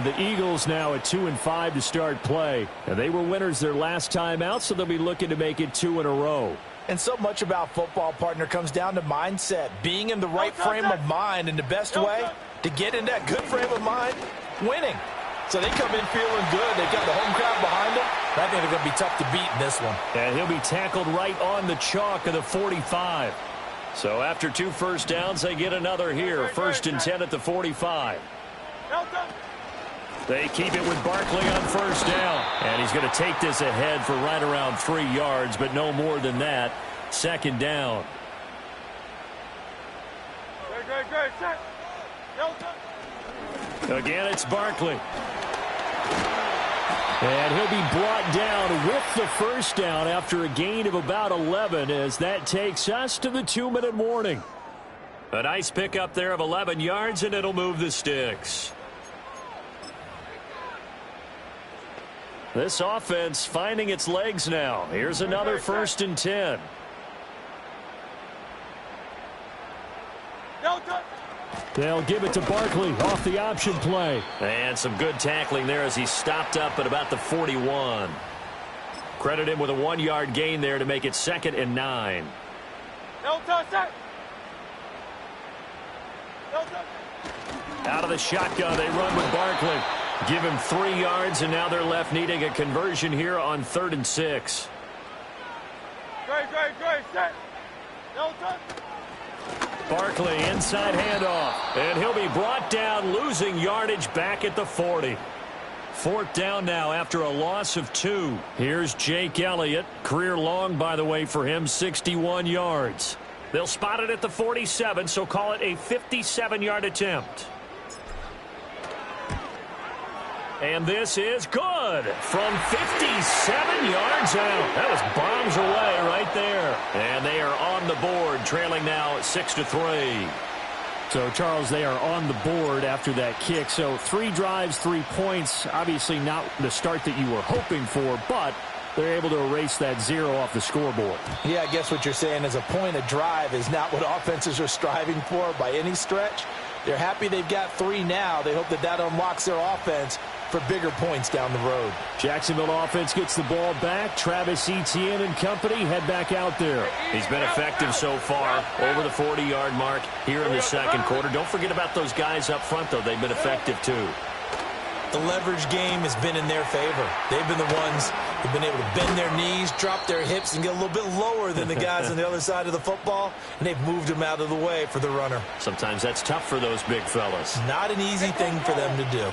The Eagles now at 2-5 to start play. And they were winners their last time out, so they'll be looking to make it 2 in a row. And so much about football, partner, comes down to mindset. Being in the right frame of mind, and the best way to get in that good frame of mind, winning. So they come in feeling good. They've got the home crowd behind them. I think they're going to be tough to beat in this one. And he'll be tackled right on the chalk of the 45. So after 2 first downs, they get another here. 1st and 10 at the 45. They keep it with Barkley on first down. And he's going to take this ahead for right around 3 yards, but no more than that. 2nd down. Again, it's Barkley. And he'll be brought down with the first down after a gain of about 11 as that takes us to the 2-minute warning. A nice pickup there of 11 yards, and it'll move the sticks. This offense finding its legs now. Here's another 1st and 10. They'll give it to Barkley off the option play. And some good tackling there as he stopped up at about the 41. Credit him with a 1-yard gain there to make it 2nd and 9. Out of the shotgun, they run with Barkley. Give him 3 yards, and now they're left needing a conversion here on 3rd and 6. Barkley, inside handoff, and he'll be brought down, losing yardage back at the 40. 4th down now after a loss of 2. Here's Jake Elliott. Career long, by the way, for him, 61 yards. They'll spot it at the 47, so call it a 57-yard attempt. And this is good from 57 yards out. That was bombs away right there. And they are on the board, trailing now 6-3. So, Charles, they are on the board after that kick. So 3 drives, 3 points. Obviously not the start that you were hoping for, but they're able to erase that 0 off the scoreboard. Yeah, I guess what you're saying is a point of drive is not what offenses are striving for by any stretch. They're happy they've got 3 now. They hope that that unlocks their offense for bigger points down the road. Jacksonville offense gets the ball back. Travis Etienne and company head back out there. He's been effective so far, over the 40-yard mark here in the 2nd quarter. Don't forget about those guys up front, though. They've been effective, too. The leverage game has been in their favor. They've been the ones who've been able to bend their knees, drop their hips, and get a little bit lower than the guys on the other side of the football, and they've moved them out of the way for the runner. Sometimes that's tough for those big fellas. Not an easy thing for them to do.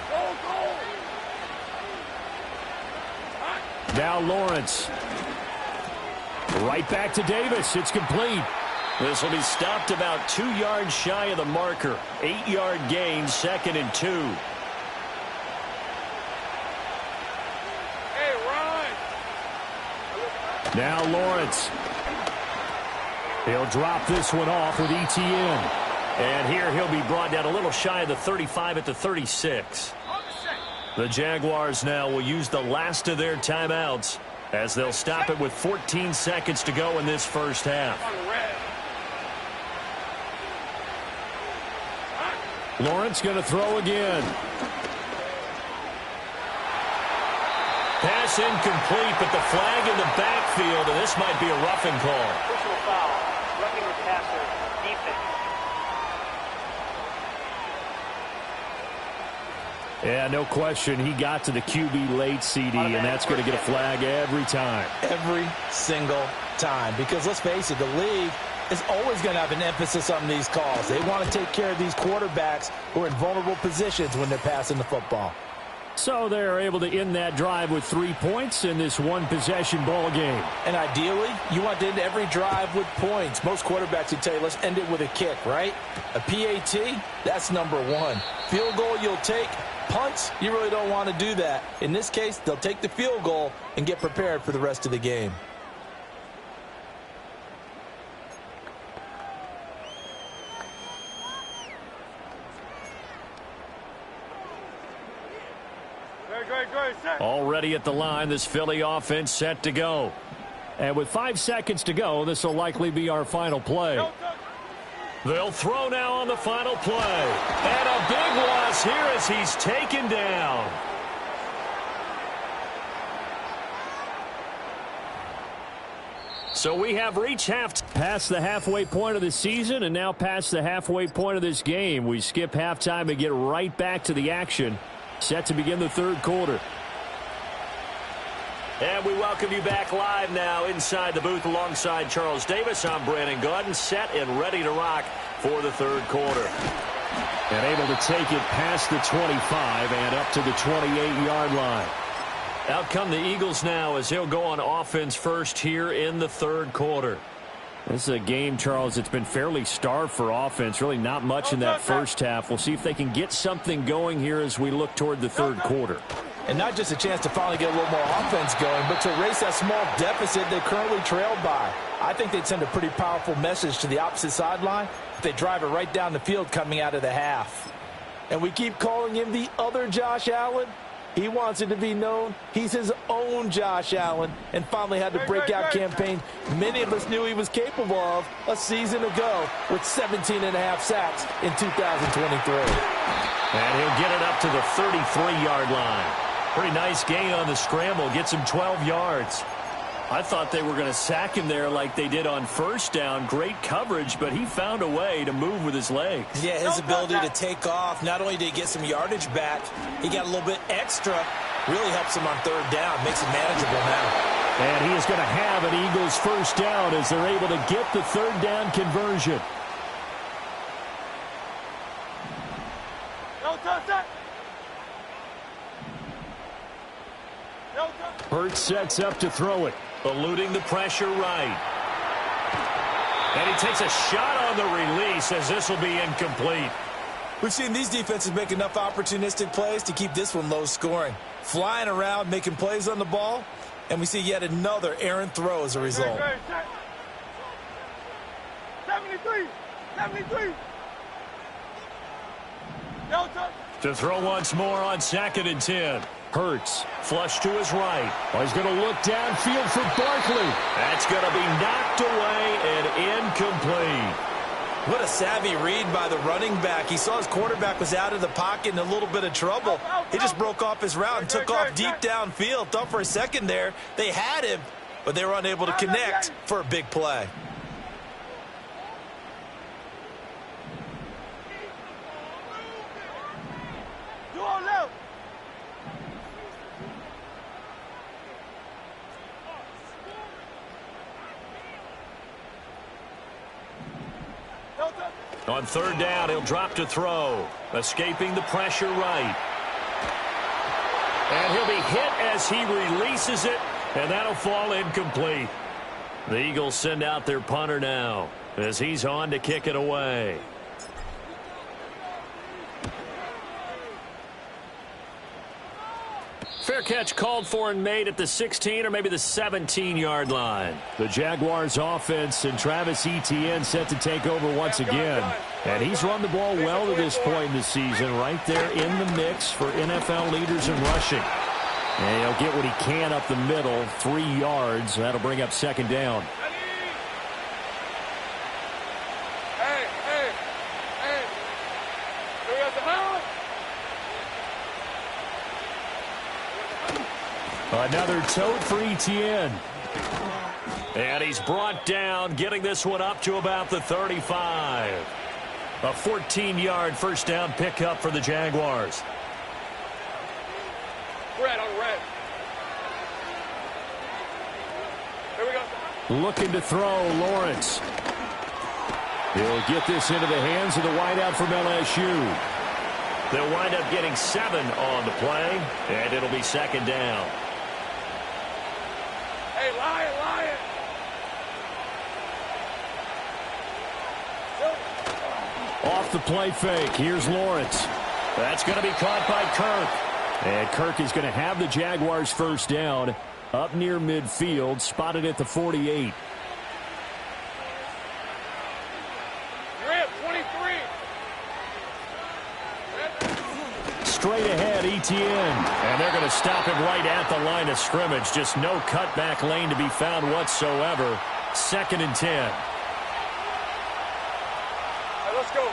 Now Lawrence. Right back to Davis. It's complete. This will be stopped about 2 yards shy of the marker. 8-yard gain, 2nd and 2. Now Lawrence. He'll drop this one off with Etienne. And here he'll be brought down a little shy of the 35 at the 36. The Jaguars now will use the last of their timeouts as they'll stop it with 14 seconds to go in this first half. Lawrence going to throw again. Pass incomplete, but the flag in the backfield, and this might be a roughing call. Personal foul. Roughing the passer. Defense. Yeah, no question. He got to the QB late, CD, and that's going to get a flag every time. Every single time. Because let's face it, the league is always going to have an emphasis on these calls. They want to take care of these quarterbacks who are in vulnerable positions when they're passing the football. So they're able to end that drive with 3 points in this one-possession ball game. And ideally, you want to end every drive with points. Most quarterbacks would tell you, let's end it with a kick, right? A PAT, that's number one. Field goal you'll take. Punts, you really don't want to do that. In this case, they'll take the field goal and get prepared for the rest of the game. Already at the line, this Philly offense set to go. And with 5 seconds to go, this will likely be our final play. They'll throw now on the final play. And a big loss here as he's taken down. So we have reached past the halfway point of the season and now past the halfway point of this game. We skip halftime and get right back to the action. Set to begin the third quarter. And we welcome you back live now inside the booth alongside Charles Davis. I'm Brandon Gaudin, set and ready to rock for the third quarter. And able to take it past the 25 and up to the 28-yard line. Out come the Eagles now as they'll go on offense first here in the third quarter. This is a game, Charles, it's been fairly starved for offense. Really not much in that first half. We'll see if they can get something going here as we look toward the third quarter. And not just a chance to finally get a little more offense going, but to erase that small deficit they currently trailed by. I think they'd send a pretty powerful message to the opposite sideline if they drive it right down the field coming out of the half. And we keep calling him the other Josh Allen. He wants it to be known he's his own Josh Allen and finally had the breakout campaign many of us knew he was capable of a season ago with 17.5 sacks in 2023. And he'll get it up to the 33-yard line. Pretty nice gain on the scramble. Gets him 12 yards. I thought they were going to sack him there like they did on first down. Great coverage, but he found a way to move with his legs. Yeah, his ability to take off. Not only did he get some yardage back, he got a little bit extra. Really helps him on third down. Makes it manageable now. And he is going to have an Eagles first down as they're able to get the third down conversion. Hurts sets up to throw it. Eluding the pressure right. And he takes a shot on the release as this will be incomplete. We've seen these defenses make enough opportunistic plays to keep this one low scoring. Flying around, making plays on the ball, and we see yet another errant throw as a result. 73. To throw once more on 2nd and 10. Hurts, flush to his right. Oh, he's going to look downfield for Barkley. That's going to be knocked away and incomplete. What a savvy read by the running back. He saw his quarterback was out of the pocket in a little bit of trouble. He just broke off his route and took off deep downfield. Thought for a second there they had him, but they were unable to connect for a big play. On third down, he'll drop to throw. Escaping the pressure right. And he'll be hit as he releases it, and that'll fall incomplete. The Eagles send out their punter now as he's on to kick it away. Fair catch called for and made at the 16 or maybe the 17-yard line. The Jaguars offense and Travis Etienne set to take over once again. And he's run the ball well to this point in the season, right there in the mix for NFL leaders in rushing. And he'll get what he can up the middle, 3 yards. That'll bring up 2nd down. Hey. Another tote for Etienne. And he's brought down, getting this one up to about the 35. A 14-yard first down pickup for the Jaguars. Red on red. Here we go. Looking to throw, Lawrence. He'll get this into the hands of the wideout from LSU. They'll wind up getting 7 on the play, and it'll be second down. Hey, Lion, Lion. Off the play fake. Here's Lawrence. That's going to be caught by Kirk. And Kirk is going to have the Jaguars first down up near midfield, spotted at the 48. Rip, 23. Straight ahead, Etienne. And they're going to stop him right at the line of scrimmage. Just no cutback lane to be found whatsoever. Second and 10. All right, let's go.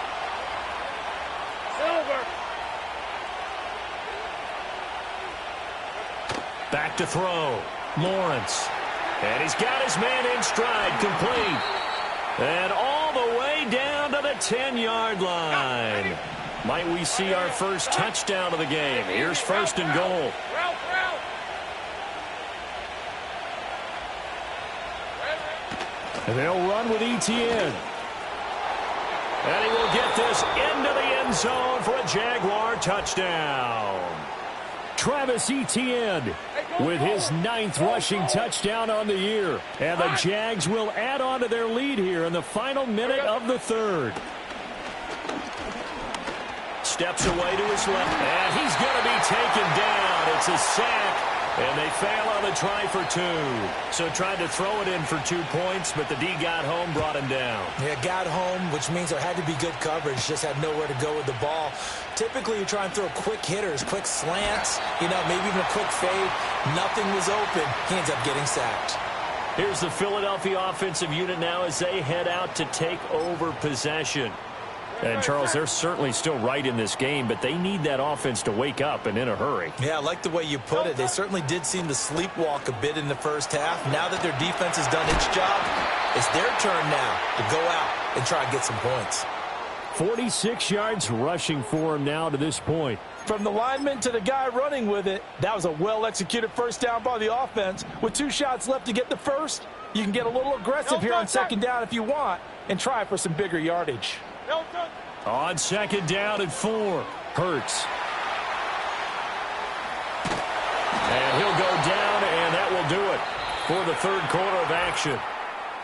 Silver. Back to throw. Lawrence. And he's got his man in stride, complete. And all the way down to the 10-yard line. Might we see our first touchdown of the game? Here's first and goal. And they'll run with Etienne. And he will get this into the end zone for a Jaguar touchdown. Travis Etienne with his 9th rushing touchdown on the year. And the Jags will add on to their lead here in the final minute of the third. Steps away to his left, and he's going to be taken down. It's a sack, and they fail on the try for 2. So tried to throw it in for 2 points, but the D got home, brought him down. Yeah, got home, which means there had to be good coverage. Just had nowhere to go with the ball. Typically, you try and throw quick hitters, quick slants, maybe even a quick fade. Nothing was open. He ends up getting sacked. Here's the Philadelphia offensive unit now as they head out to take over possession. And, Charles, they're certainly still right in this game, but they need that offense to wake up and in a hurry. Yeah, I like the way you put it. They certainly did seem to sleepwalk a bit in the first half. Now that their defense has done its job, it's their turn now to go out and try and get some points. 46 yards rushing for him now to this point. From the lineman to the guy running with it, that was a well-executed first down by the offense. With 2 shots left to get the first, you can get a little aggressive here on second down if you want and try for some bigger yardage. On second down and 4, Hurts. And he'll go down, and that will do it for the third quarter of action.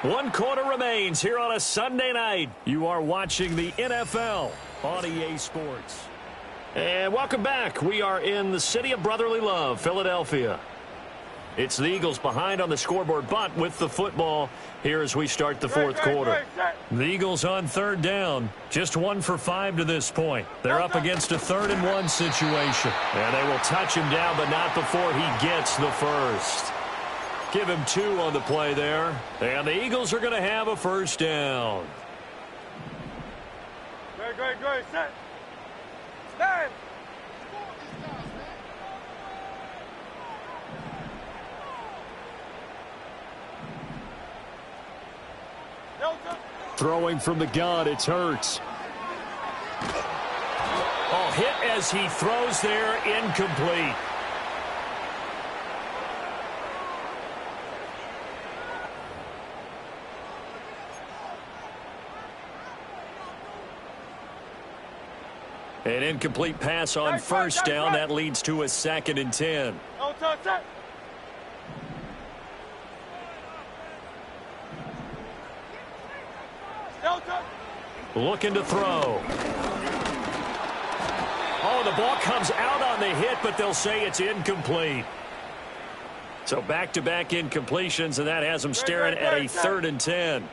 1 quarter remains here on a Sunday night. You are watching the NFL on EA Sports. And welcome back. We are in the city of brotherly love, Philadelphia. It's the Eagles behind on the scoreboard, but with the football here as we start the fourth quarter. The Eagles on third down, just 1 for 5 to this point. They're up against a 3rd and 1 situation. And they will touch him down, but not before he gets the first. Give him 2 on the play there. And the Eagles are going to have a first down. Great, set. Stand. Throwing from the gun, it's Hurts. Oh, hit as he throws there, incomplete. An incomplete pass on first down. That leads to a 2nd and 10. Looking to throw. Oh, the ball comes out on the hit, but they'll say it's incomplete. So back-to-back incompletions, and that has them staring at a 3rd and 10.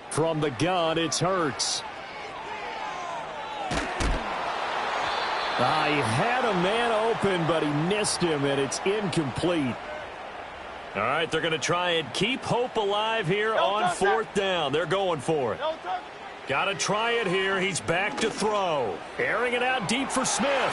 From the gun, it's Hurts. He had a man open, but he missed him, and it's incomplete. All right, they're going to try and keep hope alive here on 4th down. They're going for it. Got to try it here. He's back to throw. Airing it out deep for Smith.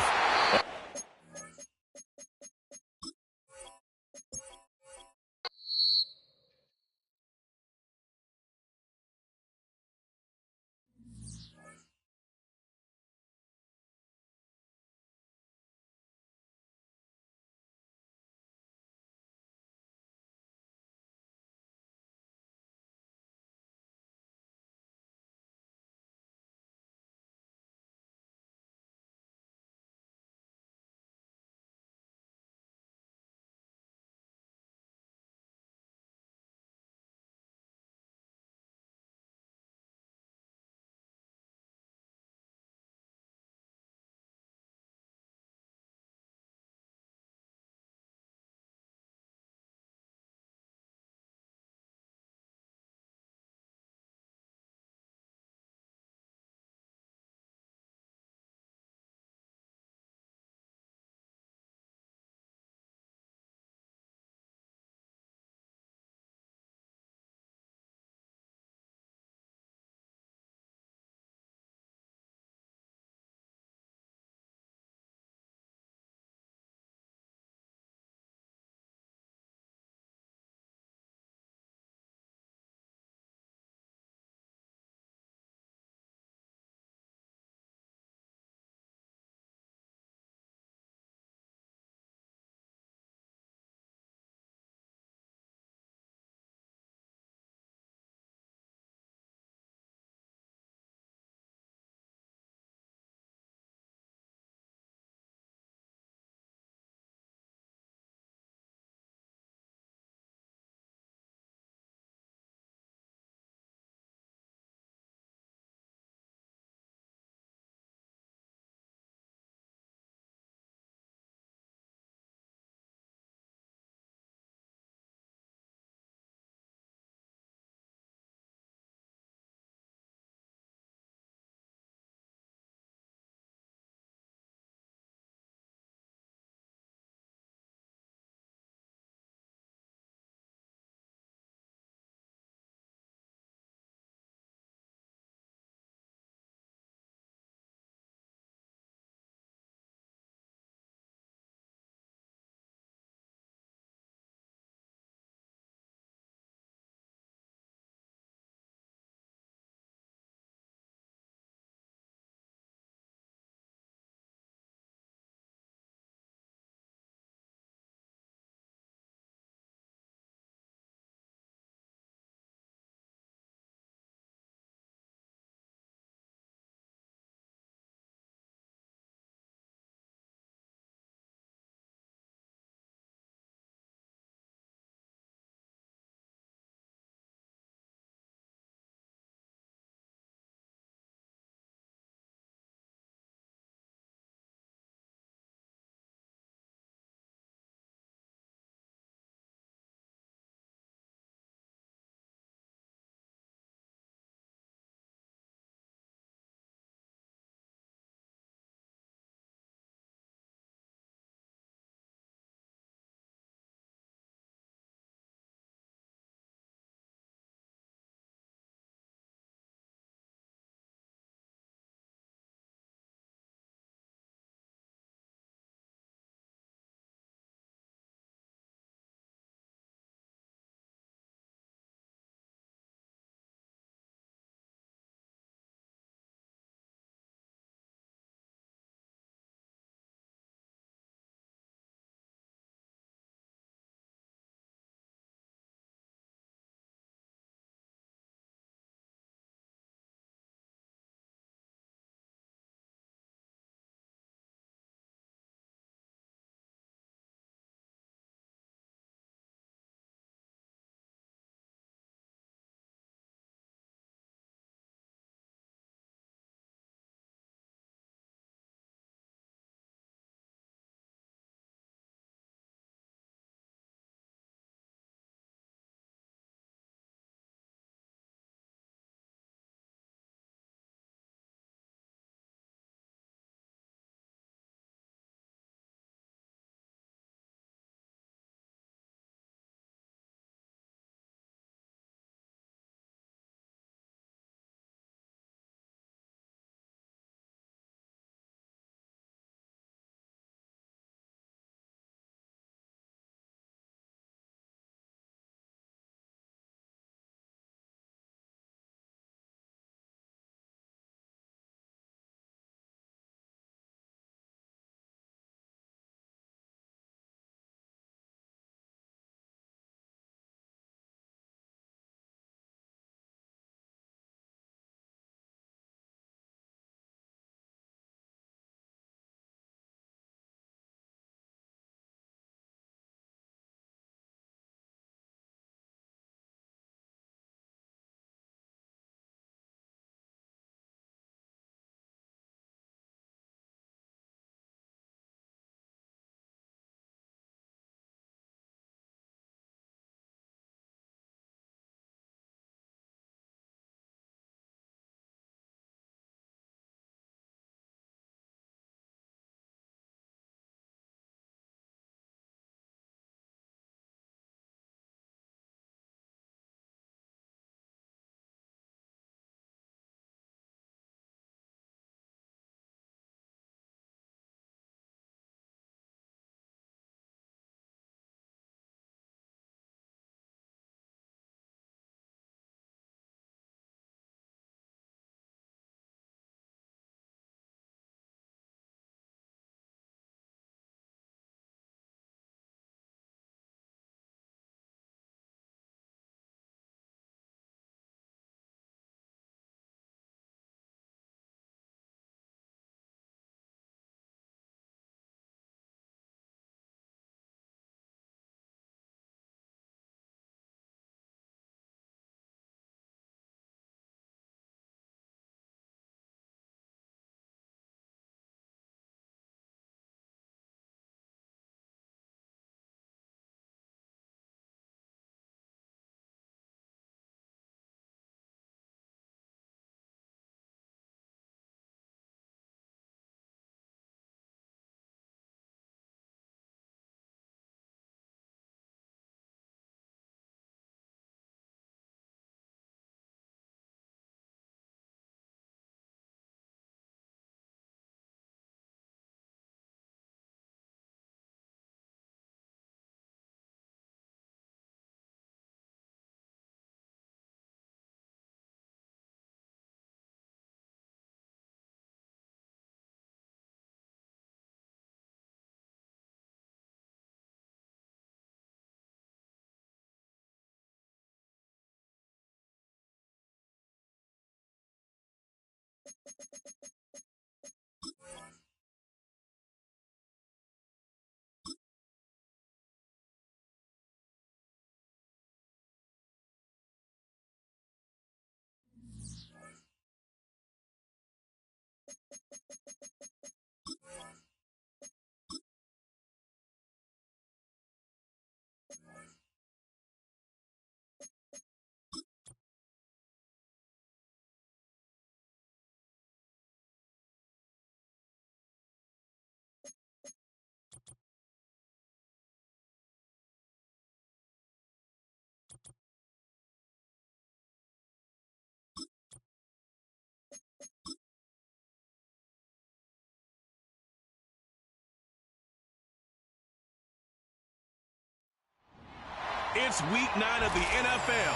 It's week 9 of the NFL.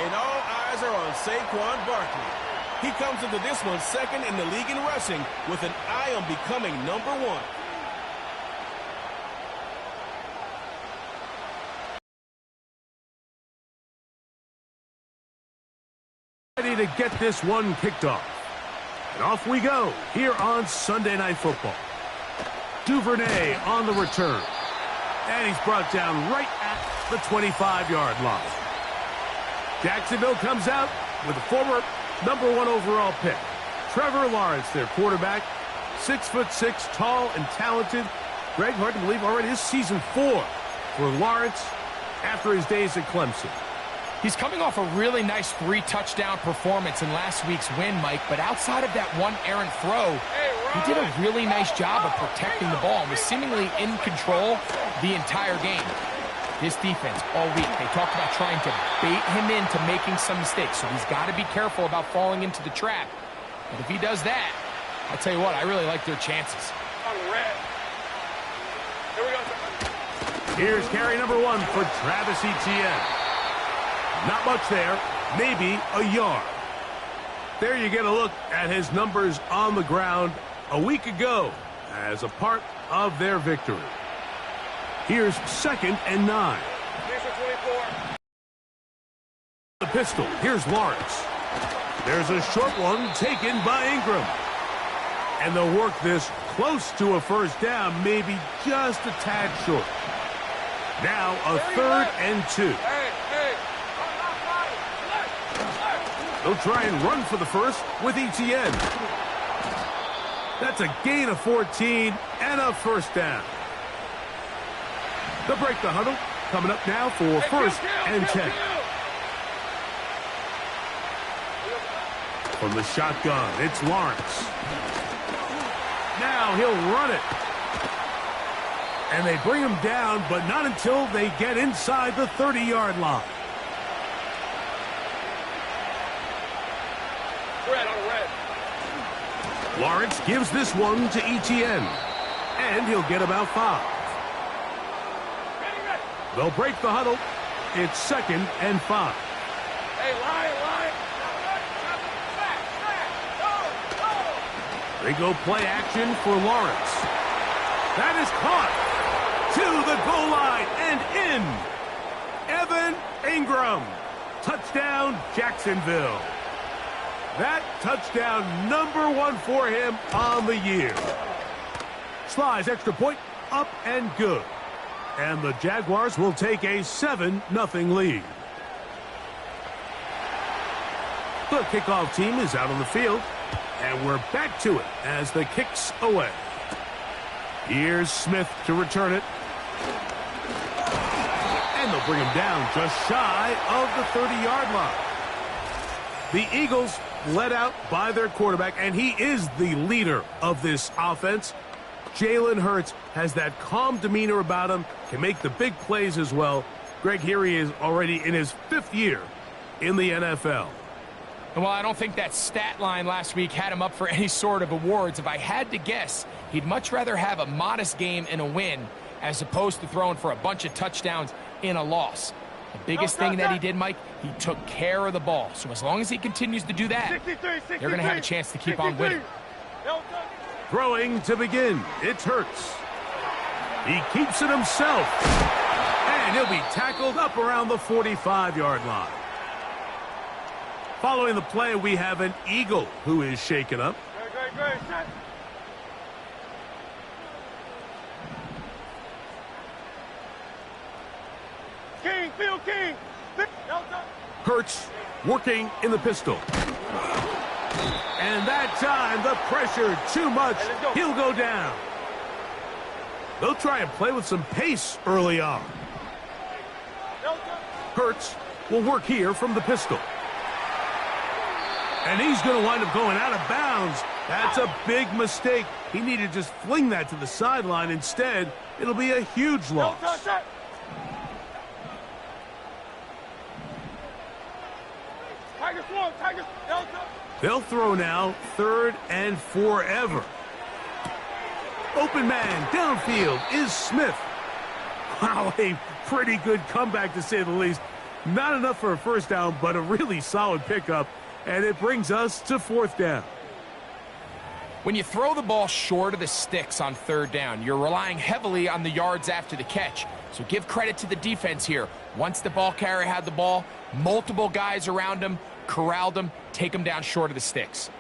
And all eyes are on Saquon Barkley. He comes into this one second in the league in rushing with an eye on becoming number 1. Ready to get this one kicked off. And off we go here on Sunday Night Football. Duvernay on the return. And he's brought down right at the 25-yard line. Jacksonville comes out with a former number 1 overall pick. Trevor Lawrence, their quarterback, 6'6", tall and talented. Greg, hard to believe already this season 4 for Lawrence after his days at Clemson. He's coming off a really nice 3-touchdown performance in last week's win, Mike, but outside of that one errant throw, he did a really nice job of protecting the ball and was seemingly in control the entire game. This defense all week, they talked about trying to bait him into making some mistakes, so he's got to be careful about falling into the trap. But if he does that, I'll tell you what, I really like their chances. Here we go. Here's carry number 1 for Travis Etienne. Not much there, maybe a yard. There you get a look at his numbers on the ground a week ago as a part of their victory. Here's 2nd and 9. The pistol, here's Lawrence. There's a short one taken by Ingram. And they'll work this close to a first down, maybe just a tad short. Now a 3rd and 2. They'll try and run for the first with Etienne. That's a gain of 14 and a first down. They'll break the huddle. Coming up now for 1st and 10. From the shotgun, it's Lawrence. Now he'll run it. And they bring him down, but not until they get inside the 30-yard line. Lawrence gives this one to Etienne, and he'll get about 5. They'll break the huddle. It's 2nd and 5. Hey, line. They go play action for Lawrence. That is caught to the goal line and in. Evan Ingram. Touchdown, Jacksonville. That touchdown number 1 for him on the year. Slides extra point, up and good. And the Jaguars will take a 7-0 lead. The kickoff team is out on the field, and we're back to it as the kick's away. Here's Smith to return it. And they'll bring him down just shy of the 30-yard line. The Eagles led out by their quarterback, and he is the leader of this offense. Jalen Hurts has that calm demeanor about him, can make the big plays as well. Greg, here he is already in his 5th year in the NFL. Well, I don't think that stat line last week had him up for any sort of awards. If I had to guess, he'd much rather have a modest game and a win as opposed to throwing for a bunch of touchdowns in a loss. The biggest thing that he did, Mike, he took care of the ball. So as long as he continues to do that, they're going to have a chance to keep on winning. Throwing to begin, it's Hurts. He keeps it himself. And he'll be tackled up around the 45-yard line. Following the play, we have an Eagle who is shaken up. Great. Set. King, Field King. Hurts working in the pistol. And that time, the pressure too much. He'll go down. They'll try and play with some pace early on. Hurts will work here from the pistol. And he's going to wind up going out of bounds. That's a big mistake. He needed to just fling that to the sideline. Instead, it'll be a huge loss. They'll throw now, 3rd and forever. Open man downfield is Smith. Wow, a pretty good comeback to say the least. Not enough for a first down, but a really solid pickup. And it brings us to 4th down. When you throw the ball short of the sticks on 3rd down, you're relying heavily on the yards after the catch. So give credit to the defense here. Once the ball carrier had the ball, multiple guys around him, corralled him, take him down short of the sticks.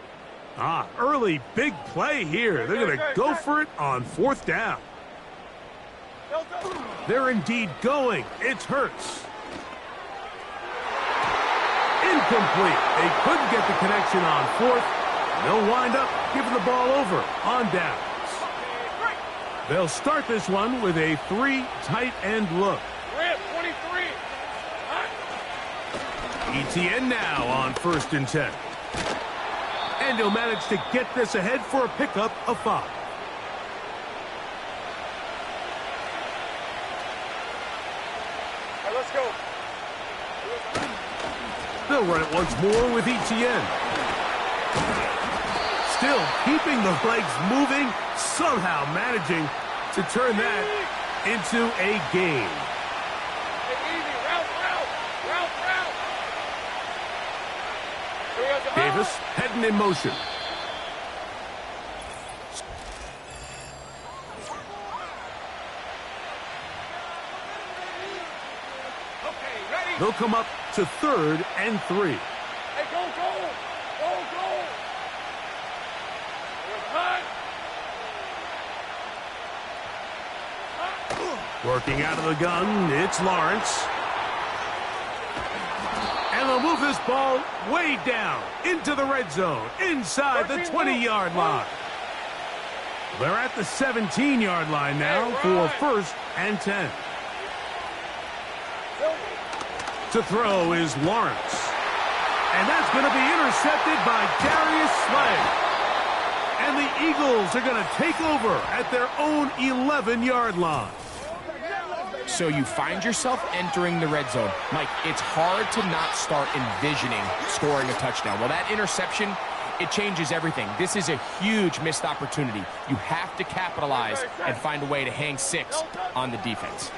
Early big play here. They're going to go for it on 4th down. They're indeed going. It's Hurts. Incomplete. They couldn't get the connection on 4th. They'll wind up giving the ball over on downs. They'll start this one with a 3 tight end look. 23. ETN now on 1st and 10. And he'll manage to get this ahead for a pickup of 5. All right, let's go. They'll run it once more with ETN. Still keeping the legs moving, somehow managing to turn that into a gain. Davis heading in motion. They'll come up to 3rd and 3. Hey, go. Working out of the gun, it's Lawrence. And they'll move this ball way down into the red zone, inside the 20-yard line. They're at the 17-yard line now for 1st and 10. To throw is Lawrence. And that's going to be intercepted by Darius Slay. And the Eagles are going to take over at their own 11-yard line. So you find yourself entering the red zone. Mike, it's hard to not start envisioning scoring a touchdown. Well, that interception, it changes everything. This is a huge missed opportunity. You have to capitalize and find a way to hang 6 on the defense.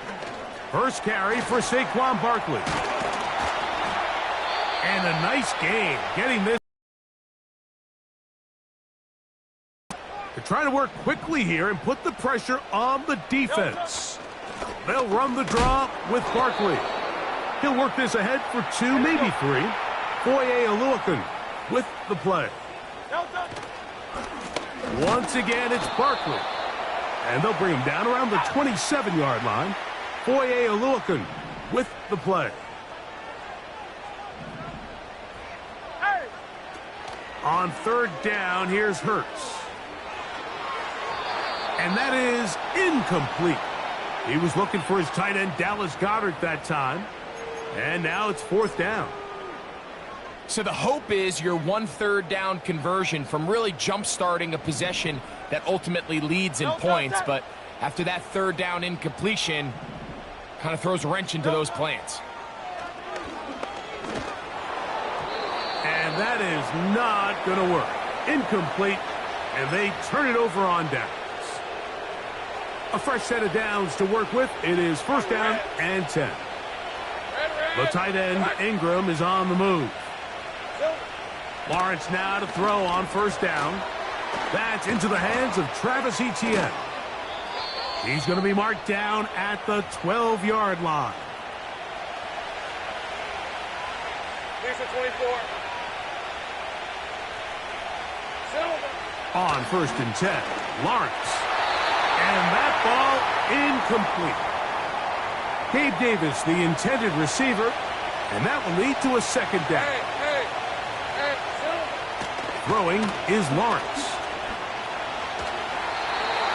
First carry for Saquon Barkley. And a nice game getting this. They're trying to work quickly here and put the pressure on the defense. They'll run the draw with Barkley. He'll work this ahead for 2, maybe 3. Foye Oluokun with the play. Once again, it's Barkley. And they'll bring him down around the 27-yard line. Foye Oluokun with the play. On 3rd down, here's Hurts. And that is incomplete. He was looking for his tight end, Dallas Goedert, that time. And now it's 4th down. So the hope is your 1/3 down conversion from really jump-starting a possession that ultimately leads in points. But after that 3rd down incompletion, kind of throws a wrench into those plans. And that is not going to work. Incomplete, and they turn it over on downs. A fresh set of downs to work with. It is 1st down and 10. The tight end, Ingram, is on the move. Lawrence now to throw on 1st down. That's into the hands of Travis Etienne. He's going to be marked down at the 12-yard line. Lisa 24. On 1st and 10, Lawrence. And that ball incomplete. Gabe Davis, the intended receiver, and that will lead to a second down. Throwing is Lawrence.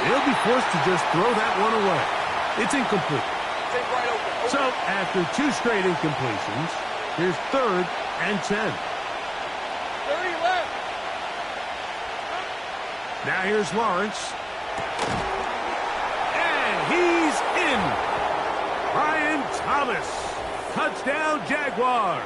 He'll be forced to just throw that one away. It's incomplete. So after 2 straight incompletions, here's 3rd and 10. 30 left. Now here's Lawrence. And he's in. Brian Thomas. Touchdown, Jaguars.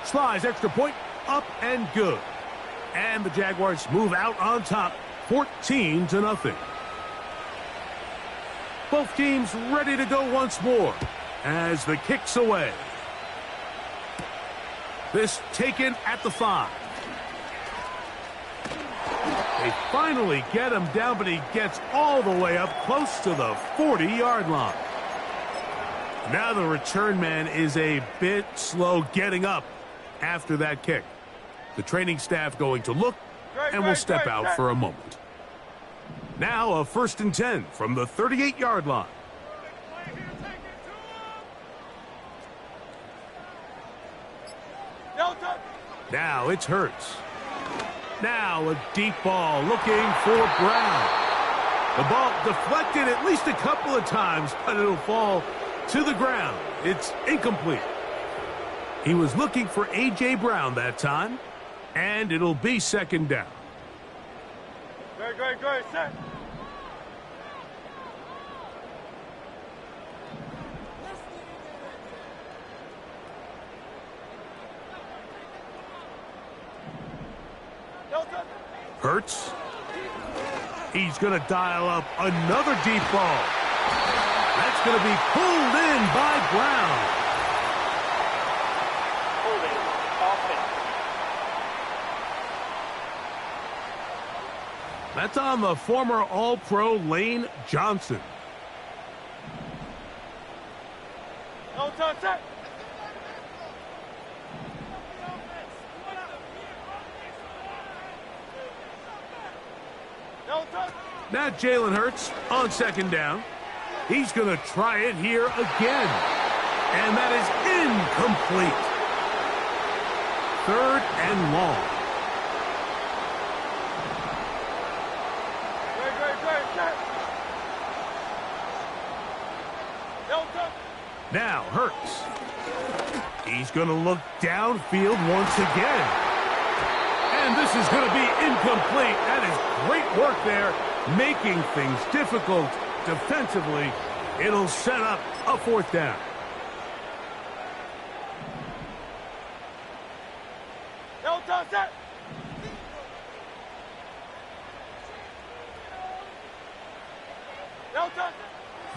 Sly's extra point, up and good. And the Jaguars move out on top, 14-0. Both teams ready to go once more as the kick's away. This taken at the 5. They finally get him down, but he gets all the way up close to the 40-yard line. Now the return man is a bit slow getting up after that kick. The training staff going to look and will step out for a moment. Now a 1st and 10 from the 38-yard line. Now it's Hurts. Now a deep ball looking for Brown. The ball deflected at least a couple of times, but it'll fall to the ground. It's incomplete. He was looking for A.J. Brown that time, and it'll be 2nd down. Great, set. Hurts. He's going to dial up another deep ball. That's going to be pulled in by Brown. That's on the former All-Pro Lane Johnson. No touch, set. Now Jalen Hurts on 2nd down. He's going to try it here again. And that is incomplete. 3rd and long. Now Hurts. He's going to look downfield once again. And this is going to be incomplete. That is great work there, making things difficult defensively. It'll set up a 4th down.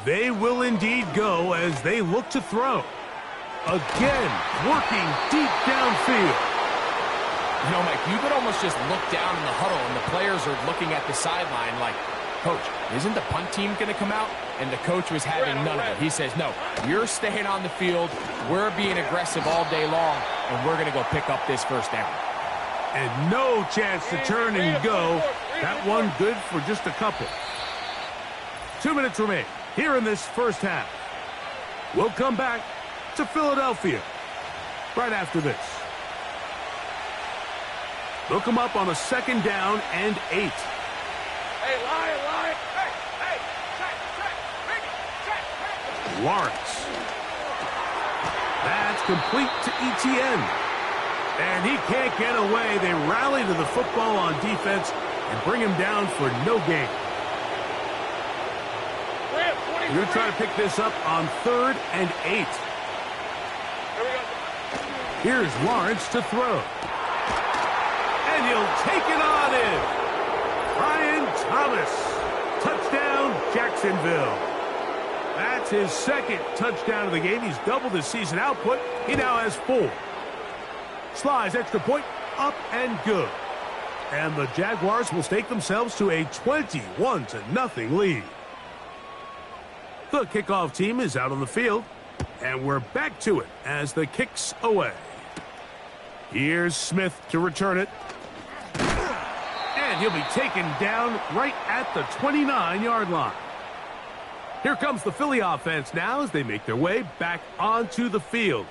They will indeed go as they look to throw. Again, working deep downfield. You know, Mike, you could almost just look down in the huddle and the players are looking at the sideline like, Coach, isn't the punt team going to come out? And the coach was having none of it. He says, no, you're staying on the field. We're being aggressive all day long, and we're going to go pick up this 1st down. And no chance to turn and go. That one good for just a couple. 2 minutes remain here in this 1st half. We'll come back to Philadelphia right after this. Look them up on a 2nd down and 8. Hey, lie. Hey, check. Lawrence. That's complete to Etienne. And he can't get away. They rally to the football on defense and bring him down for no gain. We're going to try to pick this up on 3rd and 8. Here's Lawrence to throw. And he'll take it on in. Brian Thomas. Touchdown, Jacksonville. That's his 2nd touchdown of the game. He's doubled his season output. He now has 4. Sly's extra point, up and good. And the Jaguars will stake themselves to a 21-0 lead. The kickoff team is out on the field. And we're back to it as the kick's away. Here's Smith to return it. And he'll be taken down right at the 29-yard line. Here comes the Philly offense now as they make their way back onto the field.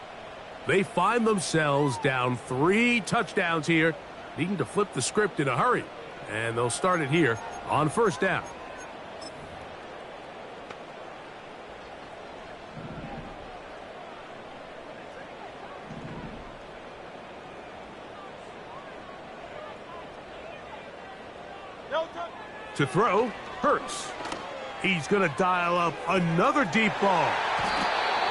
They find themselves down 3 touchdowns here, needing to flip the script in a hurry. And they'll start it here on first down. To throw, Hurts. He's going to dial up another deep ball.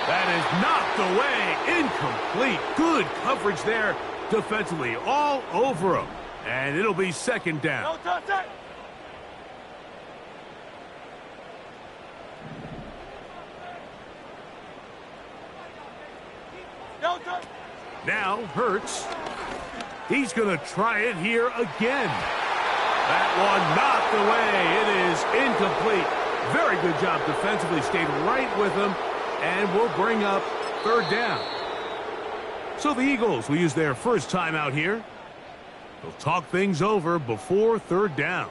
That is knocked away. Incomplete. Good coverage there defensively. All over him. And it'll be second down. Now Hurts. He's going to try it here again. That one knocked away. It is incomplete. Very good job defensively. Stayed right with him. And will bring up third down. So the Eagles will use their first time out here. They'll talk things over before third down.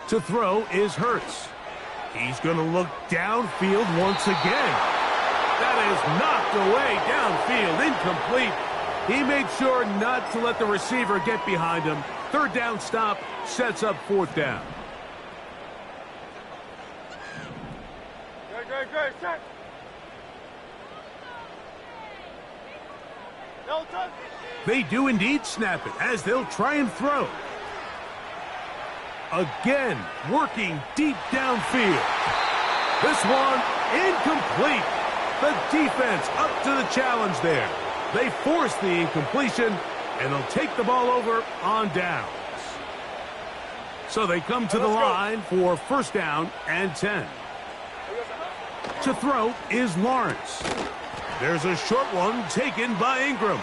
To throw is Hurts. He's going to look downfield once again. That is knocked away downfield, incomplete. He made sure not to let the receiver get behind him. Third down stop sets up fourth down. They do indeed snap it as they'll try and throw. Again, working deep downfield. This one incomplete. The defense up to the challenge there. They force the incompletion, and they'll take the ball over on downs. So they come to the line for first down and 10. To throw is Lawrence. There's a short one taken by Ingram.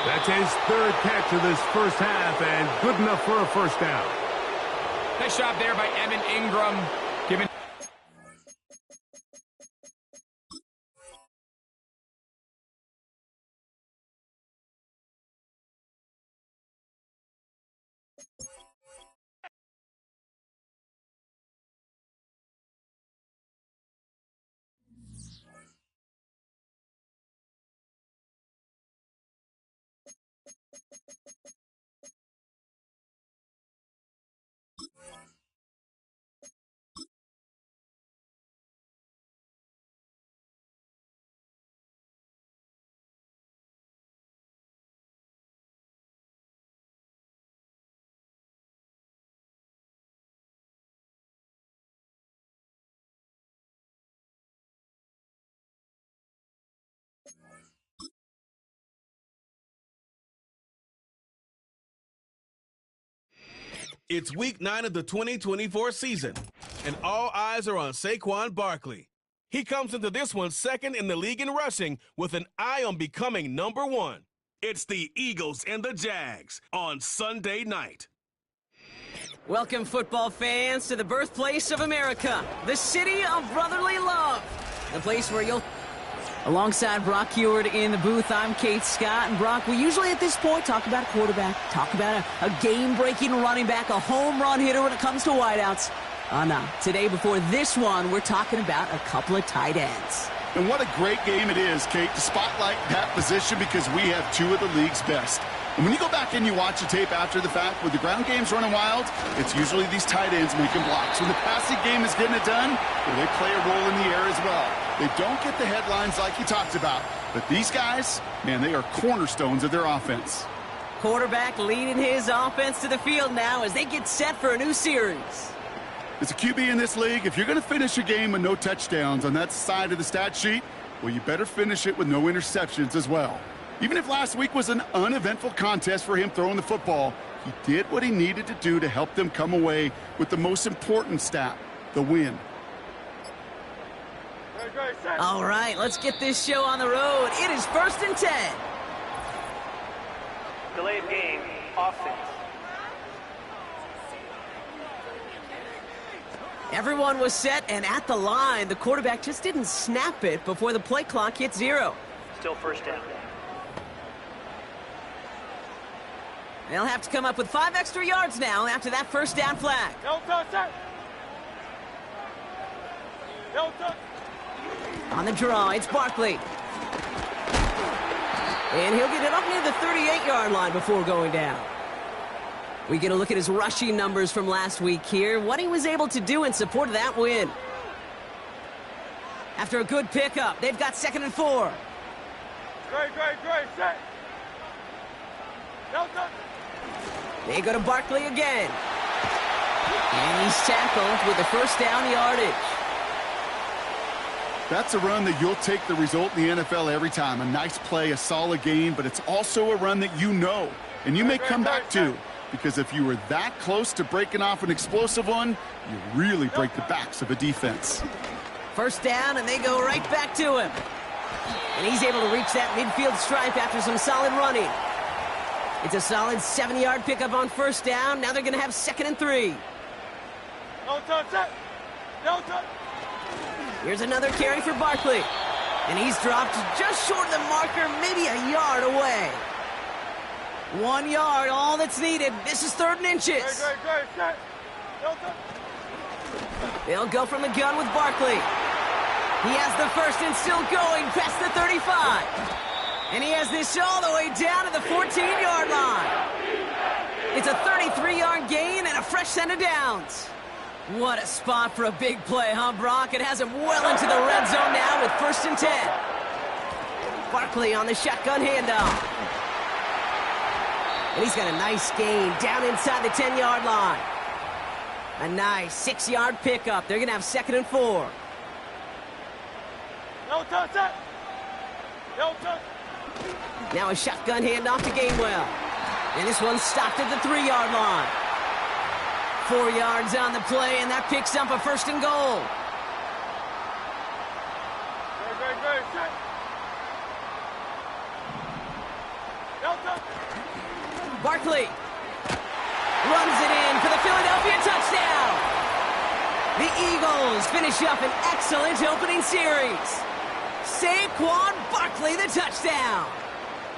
That's his third catch of this first half, and good enough for a first down. Nice job there by Evan Ingram. Giving It's week 9 of the 2024 season, and all eyes are on Saquon Barkley. He comes into this one second in the league in rushing with an eye on becoming number 1. It's the Eagles and the Jags on Sunday night. Welcome, football fans, to the birthplace of America, the city of brotherly love, the place where you'll... Alongside Brock Heward in the booth, I'm Kate Scott. And Brock, we usually at this point talk about a quarterback, talk about a game-breaking running back, a home run hitter when it comes to wideouts. No. Today, before this one, we're talking about a couple of tight ends. And what a great game it is, Kate, to spotlight that position because we have two of the league's best. And when you go back and you watch the tape after the fact, with the ground games running wild, it's usually these tight ends making blocks. When the passing game is getting it done, well, they play a role in the air as well. They don't get the headlines like you talked about. But these guys, man, they are cornerstones of their offense. Quarterback leading his offense to the field now as they get set for a new series. As a QB in this league, if you're going to finish a game with no touchdowns on that side of the stat sheet, well, you better finish it with no interceptions as well. Even if last week was an uneventful contest for him throwing the football, he did what he needed to do to help them come away with the most important stat, the win. All right, let's get this show on the road. It is 1st and 10. Delayed game, offense. Everyone was set and at the line. The quarterback just didn't snap it before the play clock hit 0. Still first down. They'll have to come up with 5 extra yards now after that first down flag. On the draw, it's Barkley. And he'll get it up near the 38-yard line before going down. We get a look at his rushing numbers from last week here, what he was able to do in support of that win. After a good pickup, they've got 2nd and 4. Great, set. They go to Barkley again. And he's tackled with the first down yardage. That's a run that you'll take the result in the NFL every time. A nice play, a solid game, but it's also a run that you know, and you may come back to, because if you were that close to breaking off an explosive one, you really break the backs of a defense. First down, and they go right back to him. And he's able to reach that midfield stripe after some solid running. It's a solid 7-yard pickup on first down. Now they're going to have 2nd and 3. Here's another carry for Barkley. And he's dropped just short of the marker, maybe a yard away. 1 yard, all that's needed. This is 3rd and inches. They'll go from the gun with Barkley. He has the first and still going past the 35. And he has this all the way down to the 14-yard line. It's a 33-yard gain and a fresh set of downs. What a spot for a big play, huh, Brock? It has him well into the red zone now with 1st and 10. Barkley on the shotgun handoff. And he's got a nice gain down inside the 10-yard line. A nice 6-yard pickup. They're going to have 2nd and 4. Now a shotgun handoff to Gainwell. And this one's stopped at the 3-yard line. 4 yards on the play, and that picks up a 1st and goal. Barkley runs it in for the Philadelphia touchdown. The Eagles finish up an excellent opening series. Saquon Barkley, the touchdown.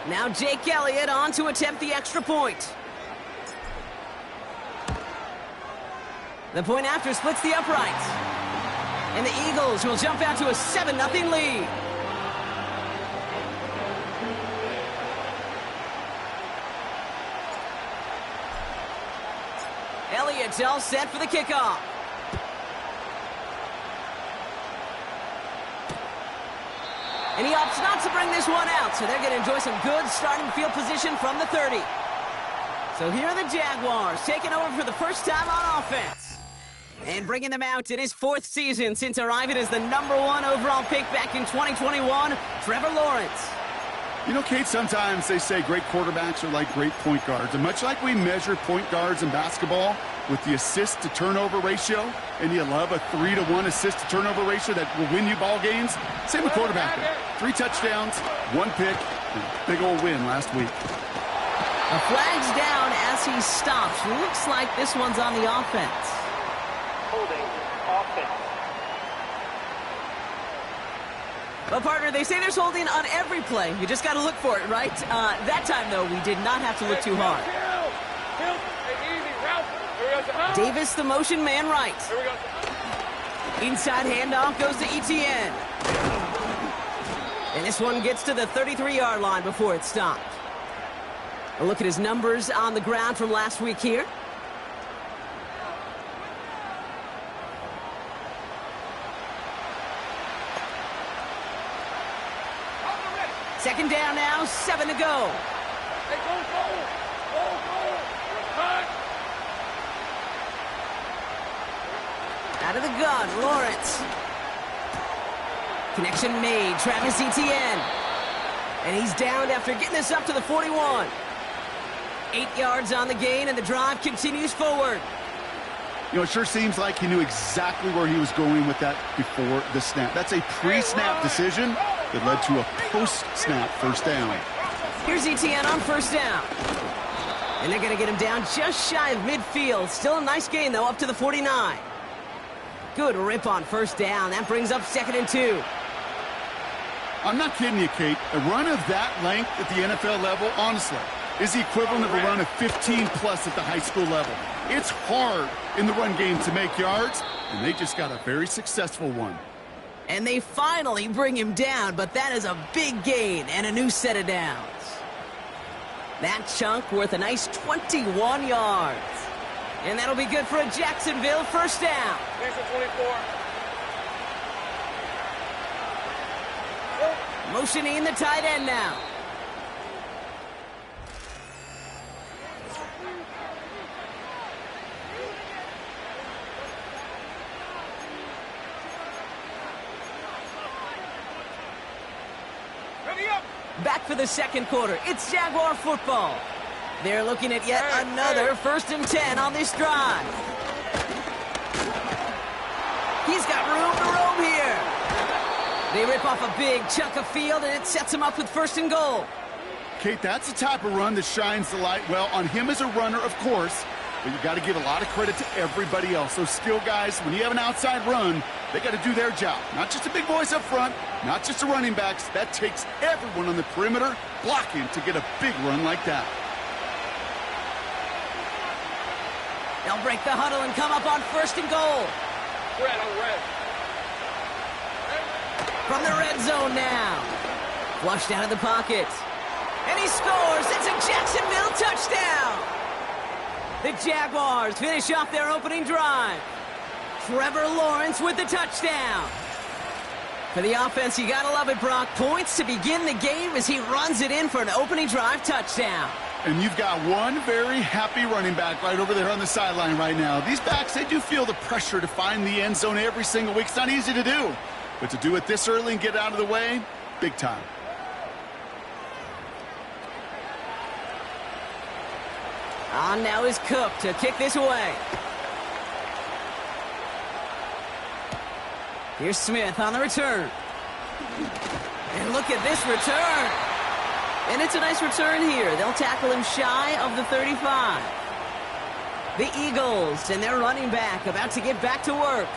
Now Jake Elliott on to attempt the extra point. The point after splits the uprights. And the Eagles will jump out to a 7-0 lead. Elliott's all set for the kickoff. And he opts not to bring this one out, so they're going to enjoy some good starting field position from the 30. So here are the Jaguars taking over for the first time on offense. And bringing them out in his 4th season since arriving as the #1 overall pick back in 2021, Trevor Lawrence. You know, Kate, sometimes they say great quarterbacks are like great point guards. And much like we measure point guards in basketball with the assist-to-turnover ratio, and you love a 3-to-1 assist-to-turnover ratio that will win you ball games, same with quarterbacking. 3 touchdowns, 1 pick, and a big old win last week. A flag's down as he stops. Looks like this one's on the offense. Holding offense. Well, partner, they say there's holding on every play. You just got to look for it, right? That time, though, we did not have to look too hard. Davis, the motion man, right. Inside handoff goes to Etienne. And this one gets to the 33-yard line before it's stopped. A look at his numbers on the ground from last week here. Second down now, 7 to go. Hey, go. Out of the gun, Lawrence. Connection made, Travis Etienne. And he's downed after getting this up to the 41. 8 yards on the gain, and the drive continues forward. You know, it sure seems like he knew exactly where he was going with that before the snap. That's a pre-snap decision that led to a post-snap first down. Here's Etienne on first down. And they're going to get him down just shy of midfield. Still a nice gain, though, up to the 49. Good rip on first down. That brings up 2nd and 2. I'm not kidding you, Kate. A run of that length at the NFL level, honestly, is the equivalent of a run of 15-plus at the high school level. It's hard in the run game to make yards, and they just got a very successful one. And they finally bring him down, but that is a big gain and a new set of downs. That chunk worth a nice 21 yards. And that'll be good for a Jacksonville first down. Thanks for 24. Motioning the tight end now. Ready up. Back for the second quarter. It's Jaguar football. They're looking at yet another 1st and 10 on this drive. He's got room to roam here. They rip off a big chunk of field, and it sets him up with 1st and goal. Kate, that's the type of run that shines the light well on him as a runner, of course, but you got to give a lot of credit to everybody else. Those skill guys, when you have an outside run, they got to do their job. Not just the big boys up front, not just the running backs. That takes everyone on the perimeter blocking to get a big run like that. They'll break the huddle and come up on 1st and goal. Red on red. From the red zone now. Flushed out of the pocket. And he scores. It's a Jacksonville touchdown. The Jaguars finish off their opening drive. Trevor Lawrence with the touchdown. For the offense, you gotta love it, Brock. Points to begin the game as he runs it in for an opening drive touchdown. And you've got one very happy running back right over there on the sideline right now. These backs, they do feel the pressure to find the end zone every single week. It's not easy to do. But to do it this early and get out of the way, big time. On now is Cook to kick this away. Here's Smith on the return. And look at this return. And it's a nice return here. They'll tackle him shy of the 35. The Eagles and their running back about to get back to work.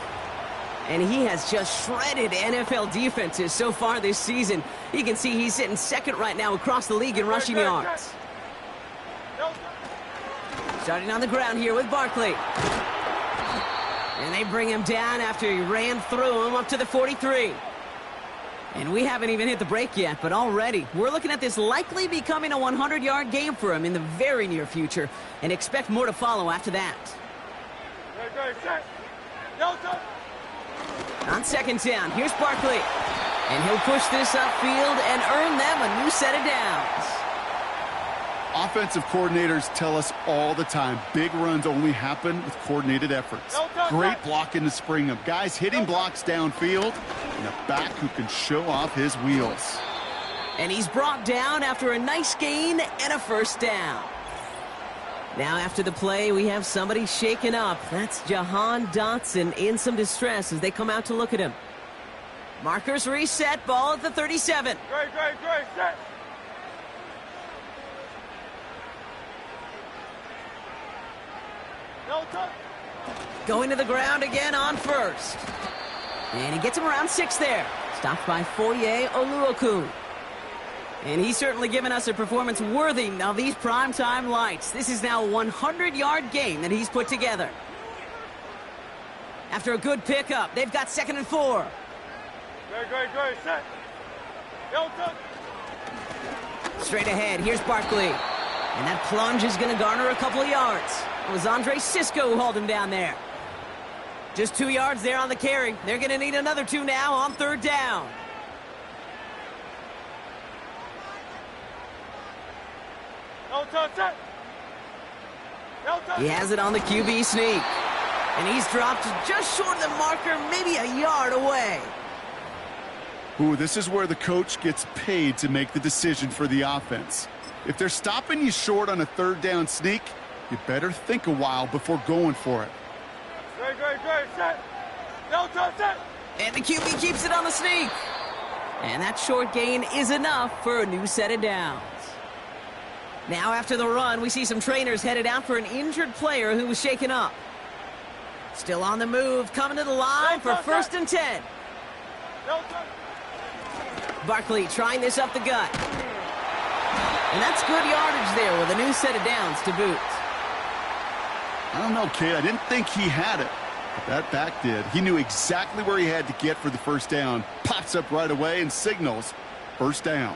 And he has just shredded NFL defenses so far this season. You can see he's sitting 2nd right now across the league in rushing yards. Starting on the ground here with Barkley. And they bring him down after he ran through him up to the 43. And we haven't even hit the break yet, but already we're looking at this likely becoming a 100-yard game for him in the very near future, and expect more to follow after that. On 2nd down, here's Barkley. And he'll push this upfield and earn them a new set of downs. Offensive coordinators tell us all the time, big runs only happen with coordinated efforts. Great blocking to spring them. Guys hitting blocks downfield, and a back who can show off his wheels. And he's brought down after a nice gain and a 1st down. Now after the play, we have somebody shaken up. That's Jahan Dotson in some distress as they come out to look at him. Markers reset, ball at the 37. Great, set. Going to the ground again on 1st. And he gets him around 6 there. Stopped by Foye Oluokun. And he's certainly given us a performance worthy of these primetime lights. This is now a 100-yard game that he's put together. After a good pickup, they've got 2nd and 4. Great, set. Straight ahead, here's Barkley. And that plunge is going to garner a couple of yards. It was Andre Cisco who hauled him down there. Just 2 yards there on the carry. They're going to need another 2 now on 3rd down. He has it on the QB sneak. And he's dropped just short of the marker, maybe a yard away. Ooh, this is where the coach gets paid to make the decision for the offense. If they're stopping you short on a 3rd down sneak, you better think a while before going for it. Great, set. Set. And the QB keeps it on the sneak. And that short gain is enough for a new set of downs. Now after the run, we see some trainers headed out for an injured player who was shaken up. Still on the move, coming to the line for 1st and 10. Barkley trying this up the gut. And that's good yardage there with a new set of downs to boot. I don't know, Kate. I didn't think he had it. But that back did. He knew exactly where he had to get for the first down. Pops up right away and signals first down.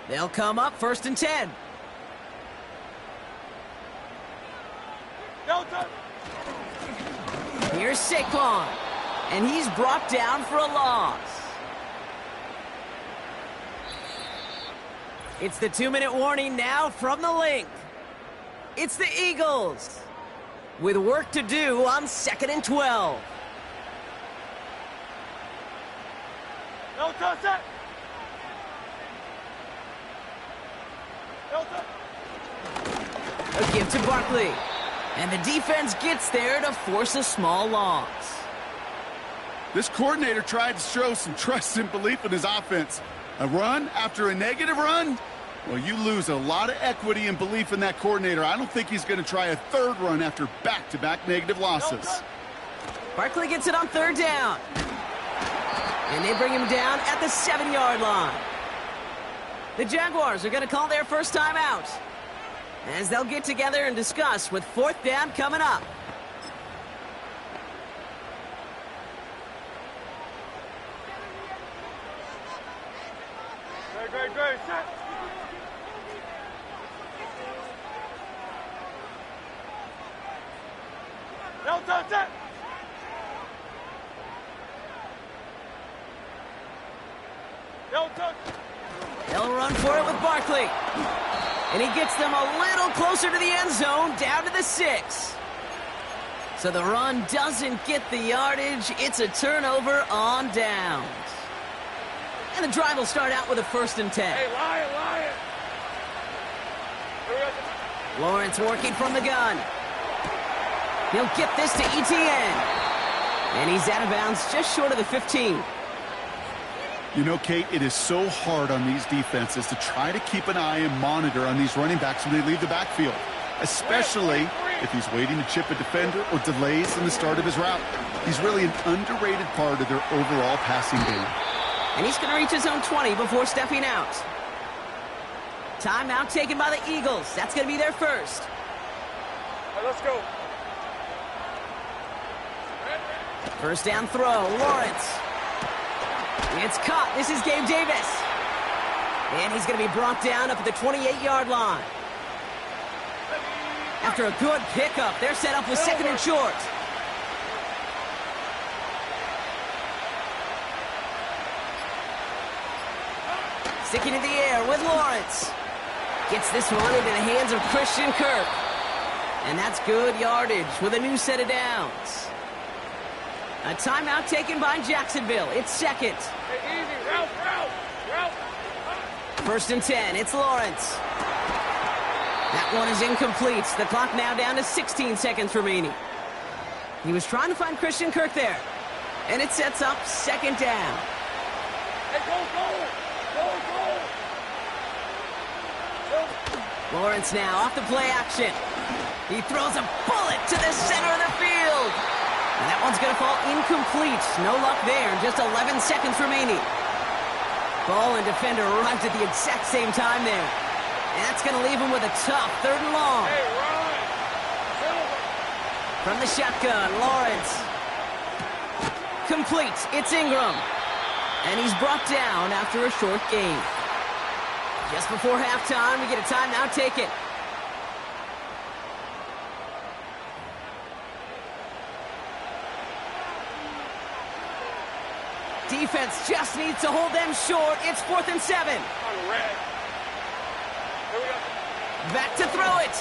They'll come up 1st and 10. Here's Saquon, and he's brought down for a loss. It's the 2-minute warning now from the link. It's the Eagles with work to do on 2nd and 12. No touch that. A give to Barkley. And the defense gets there to force a small loss. This coordinator tried to show some trust and belief in his offense. A run after a negative run? Well, you lose a lot of equity and belief in that coordinator. I don't think he's going to try a 3rd run after back-to-back negative losses. Barkley gets it on 3rd down. And they bring him down at the 7-yard line. The Jaguars are going to call their first time out, as they'll get together and discuss with 4th down coming up. Great, set. No touch that. No touch. They'll run for it with Barkley. And he gets them a little closer to the end zone, down to the 6. So the run doesn't get the yardage. It's a turnover on downs. And the drive will start out with a 1st and 10. Hey, Lion. Lawrence working from the gun. He'll get this to Etienne. And he's out of bounds just short of the 15. You know, Kate, it is so hard on these defenses to try to keep an eye and monitor on these running backs when they leave the backfield, especially if he's waiting to chip a defender or delays in the start of his route. He's really an underrated part of their overall passing game. And he's going to reach his own 20 before stepping out. Timeout taken by the Eagles. That's going to be their first. All right, let's go. First down throw, Lawrence. It's caught. This is Gabe Davis. And he's going to be brought down up at the 28-yard line. After a good pickup, they're set up with 2nd and short. Sticking in the air with Lawrence. Gets this one into the hands of Christian Kirk. And that's good yardage with a new set of downs. A timeout taken by Jacksonville. It's 2nd. Hey, easy. Route. 1st and 10. It's Lawrence. That one is incomplete. The clock now down to 16 seconds remaining. He was trying to find Christian Kirk there. And it sets up 2nd down. Hey, go. Lawrence now off the play action. He throws a bullet to the center of the field. And that one's going to fall incomplete. No luck there. Just 11 seconds remaining. Ball and defender arrived at the exact same time there. And that's going to leave him with a tough 3rd and long. Hey, run. From the shotgun, Lawrence. Complete. It's Ingram. And he's brought down after a short gain. Just before halftime, we get a timeout taken. Defense just needs to hold them short. It's 4th and 7. Back to throw it.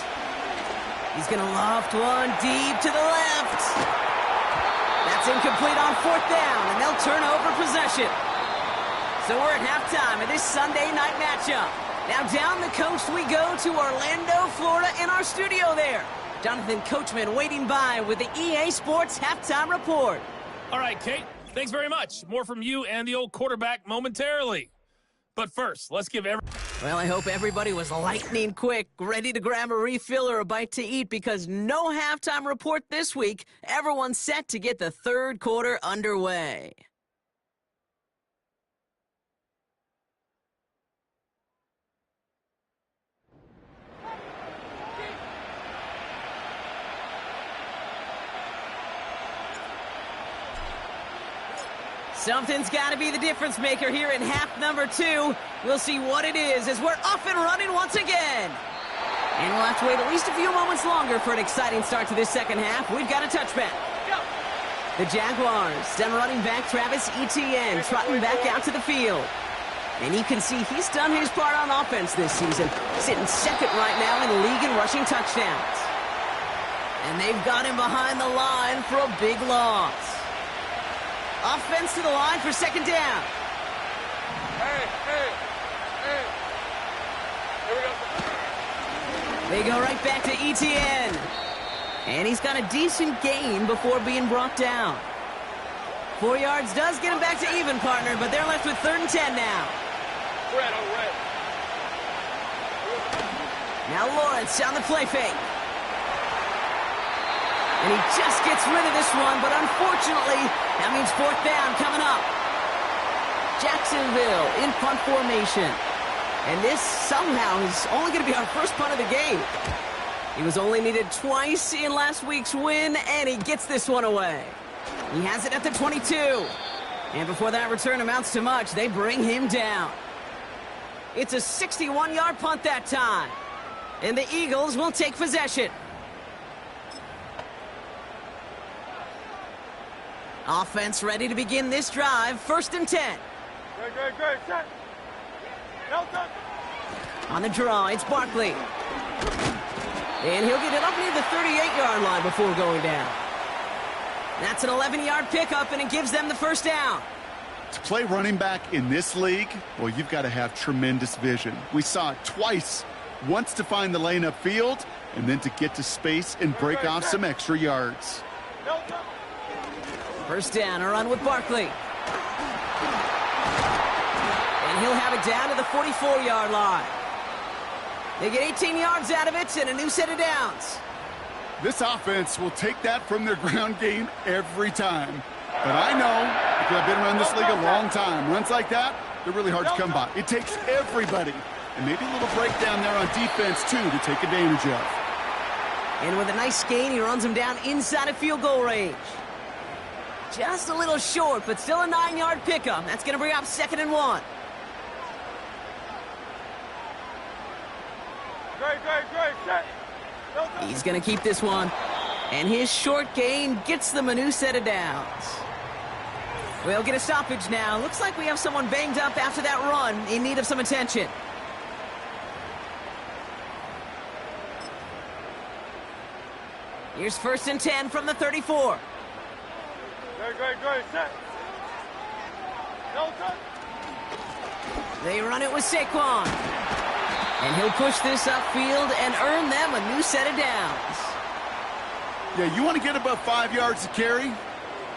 He's going to loft one deep to the left. That's incomplete on 4th down, and they'll turn over possession. So we're at halftime of this Sunday night matchup. Now down the coast we go to Orlando, Florida, in our studio there. Jonathan Coachman waiting by with the EA Sports Halftime Report. All right, Kate, thanks very much. More from you and the old quarterback momentarily. But first, let's give Well, I hope everybody was lightning quick, ready to grab a refill or a bite to eat, because no halftime report this week. Everyone's set to get the third quarter underway. Something's got to be the difference maker here in half number 2. We'll see what it is as we're off and running once again. And we'll have to wait at least a few moments longer for an exciting start to this second half. We've got a touchback. The Jaguars send running back Travis Etienne trotting back out to the field. And you can see he's done his part on offense this season, sitting second right now in the league in rushing touchdowns. And they've got him behind the line for a big loss. Offense to the line for second down. Hey. Here we go. They go right back to Etienne. And he's got a decent gain before being brought down. 4 yards does get him back to even, partner, but they're left with 3rd and 10 now. Red. Now Lawrence on the play fake. And he just gets rid of this one, but unfortunately, that means 4th down coming up. Jacksonville in punt formation. And this somehow is only going to be our first punt of the game. He was only needed twice in last week's win, and he gets this one away. He has it at the 22. And before that return amounts to much, they bring him down. It's a 61-yard punt that time. And the Eagles will take possession. Offense ready to begin this drive. 1st and 10. Great. Set. Nelson. On the draw, it's Barkley. And he'll get it up near the 38-yard line before going down. That's an 11-yard pickup, and it gives them the 1st down. To play running back in this league, well, you've got to have tremendous vision. We saw it twice. Once to find the lane upfield, and then to get to space and break off some extra yards. Nelson. 1st down, a run with Barkley. And he'll have it down to the 44-yard line. They get 18 yards out of it and a new set of downs. This offense will take that from their ground game every time. But I know, because I've been around this league a long time, runs like that, they're really hard to come by. It takes everybody. And maybe a little breakdown there on defense, too, to take advantage of. And with a nice gain, he runs him down inside of field goal range. Just a little short, but still a 9-yard pickup. That's going to bring up 2nd and 1. Great. Set. He's going to keep this one. And his short gain gets them a new set of downs. We'll get a stoppage now. Looks like we have someone banged up after that run in need of some attention. Here's 1st and 10 from the 34. Great. Set. Nelson. They run it with Saquon. And he'll push this upfield and earn them a new set of downs. Yeah, you want to get above 5 yards to carry?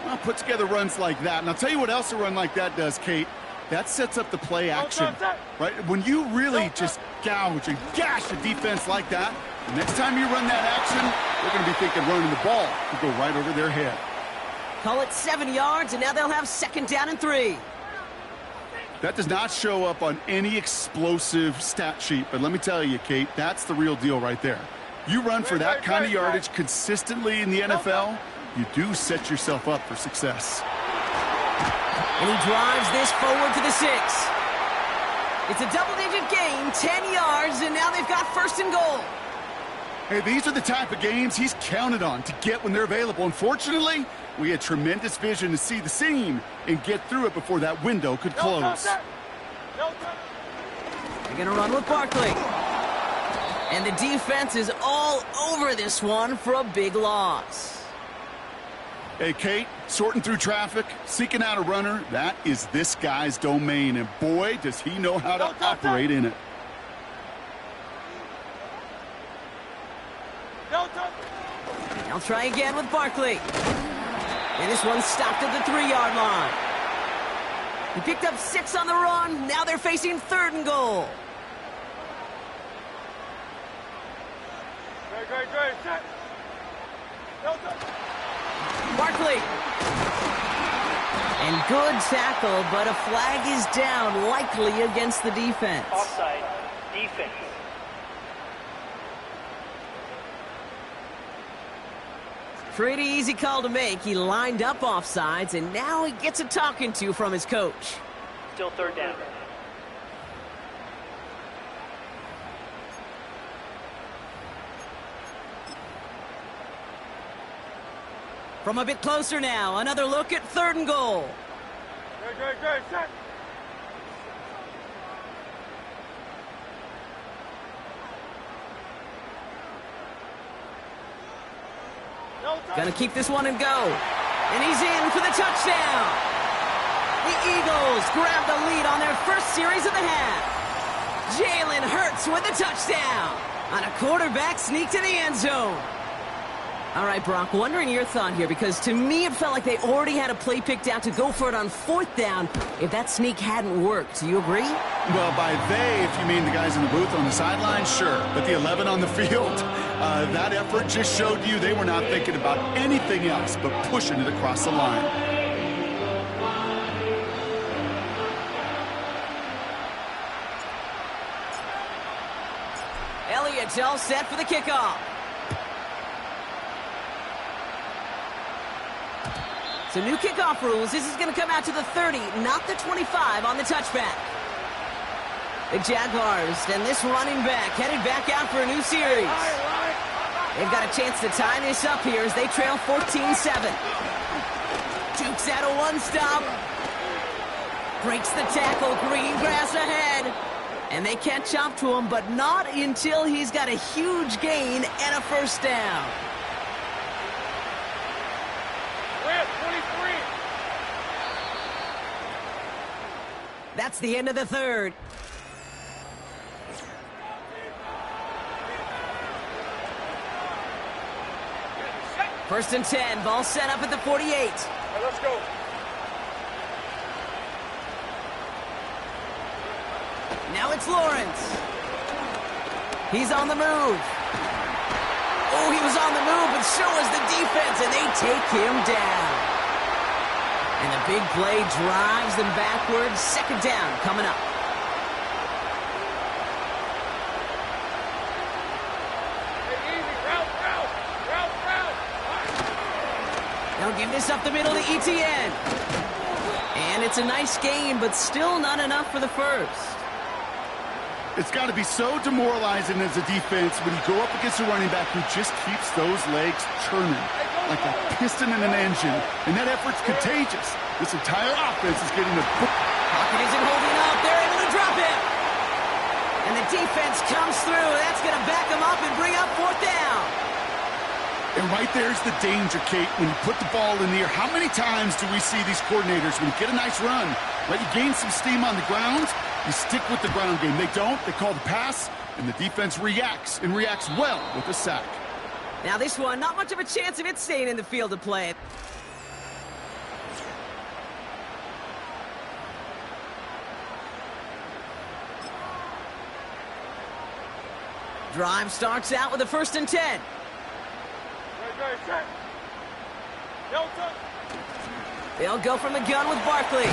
Well, put together runs like that. And I'll tell you what else a run like that does, Kate. That sets up the play action, right? When you really just gouge and gash a defense like that, the next time you run that action, they're going to be thinking running the ball to go right over their head. Call it 7 yards, and now they'll have 2nd down and 3. That does not show up on any explosive stat sheet, but let me tell you, Kate, that's the real deal right there. You run for that kind of yardage consistently in the NFL, you do set yourself up for success. And he drives this forward to the 6. It's a double-digit gain, 10 yards, and now they've got 1st and goal. Hey, these are the type of games he's counted on to get when they're available. Unfortunately, we had tremendous vision to see the seam and get through it before that window could close. They're going to run with Barkley. And the defense is all over this one for a big loss. Hey, Kate, sorting through traffic, seeking out a runner, that is this guy's domain. And boy, does he know how to operate in it. They'll try again with Barkley. And this one stopped at the 3-yard line. He picked up 6 on the run. Now they're facing 3rd and goal. Great. Set. Barkley. And good tackle, but a flag is down, likely against the defense. Offside. Defense. Pretty easy call to make. He lined up offsides, and now he gets a talking to from his coach. Still 3rd down. From a bit closer now, another look at 3rd and goal. Great. Set. Gonna keep this one and go. And he's in for the touchdown. The Eagles grab the lead on their first series of the half. Jalen Hurts with a touchdown on a quarterback sneak to the end zone. All right, Brock, wondering your thought here, because to me it felt like they already had a play picked out to go for it on 4th down if that sneak hadn't worked. Do you agree? Well, by they, if you mean the guys in the booth on the sideline, sure. But the 11 on the field, that effort just showed you they were not thinking about anything else but pushing it across the line. Elliott's all set for the kickoff. So new kickoff rules. This is going to come out to the 30, not the 25 on the touchback. The Jaguars and this running back headed back out for a new series. They've got a chance to tie this up here as they trail 14-7. Jukes out a one-stop. Breaks the tackle. Green grass ahead. And they catch up to him, but not until he's got a huge gain and a 1st down. That's the end of the 3rd. First and 10. Ball set up at the 48. Right, let's go. Now it's Lawrence. He's on the move. Oh, he was on the move, but so was the defense, and they take him down. And the big play drives them backwards. 2nd down coming up. They'll give this up the middle to Etienne. And it's a nice gain, but still not enough for the 1st. It's got to be so demoralizing as a defense when you go up against a running back who just keeps those legs churning like a piston in an engine. And that effort's contagious. This entire offense is getting a... Pocket isn't holding up. They're able to drop it. And the defense comes through. That's going to back them up and bring up 4th down. And right there's the danger, Kate. When you put the ball in the air, how many times do we see these coordinators, when you get a nice run, let you gain some steam on the ground, you stick with the ground game. They don't. They call the pass, and the defense reacts, and reacts well with a sack. Now this one, not much of a chance of it staying in the field of play. Drive starts out with a 1st and 10. They'll go from the gun with Barkley.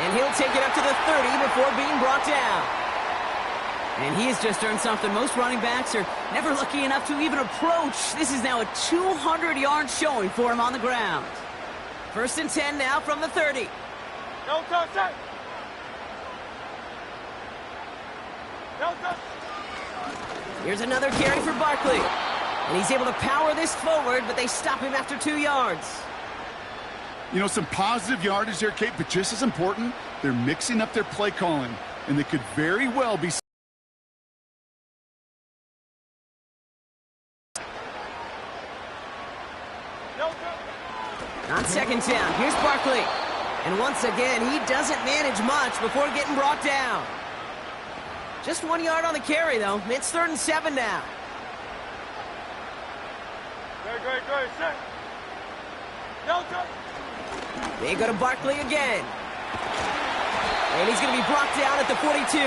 And he'll take it up to the 30 before being brought down. And he has just earned something most running backs are never lucky enough to even approach. This is now a 200-yard showing for him on the ground. 1st and 10 now from the 30. Here's another carry for Barkley. And he's able to power this forward, but they stop him after 2 yards. You know, some positive yardage there, Kate, but just as important, they're mixing up their play calling. And they could very well be... On 2nd down, here's Barkley. And once again, he doesn't manage much before getting brought down. Just 1 yard on the carry, though. It's 3rd and 7 now. Great, set. No, go. They go to Barkley again. And he's going to be brought down at the 42.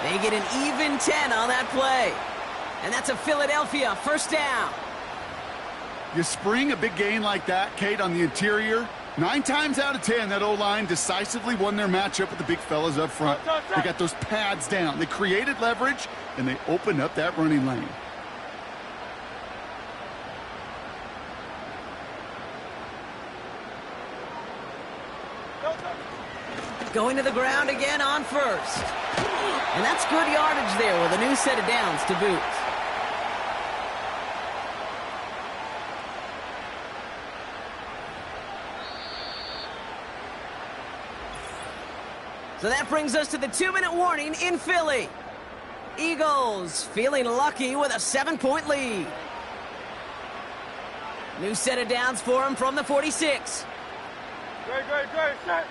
They get an even 10 on that play. And that's a Philadelphia first down. You spring a big gain like that, Kate, on the interior. 9 times out of 10, that O-line decisively won their matchup with the big fellas up front. They got those pads down. They created leverage, and they opened up that running lane. Going to the ground again on first. And that's good yardage there with a new set of downs to boot. So that brings us to the 2-minute warning in Philly. Eagles feeling lucky with a 7-point lead. New set of downs for him from the 46. Great, set.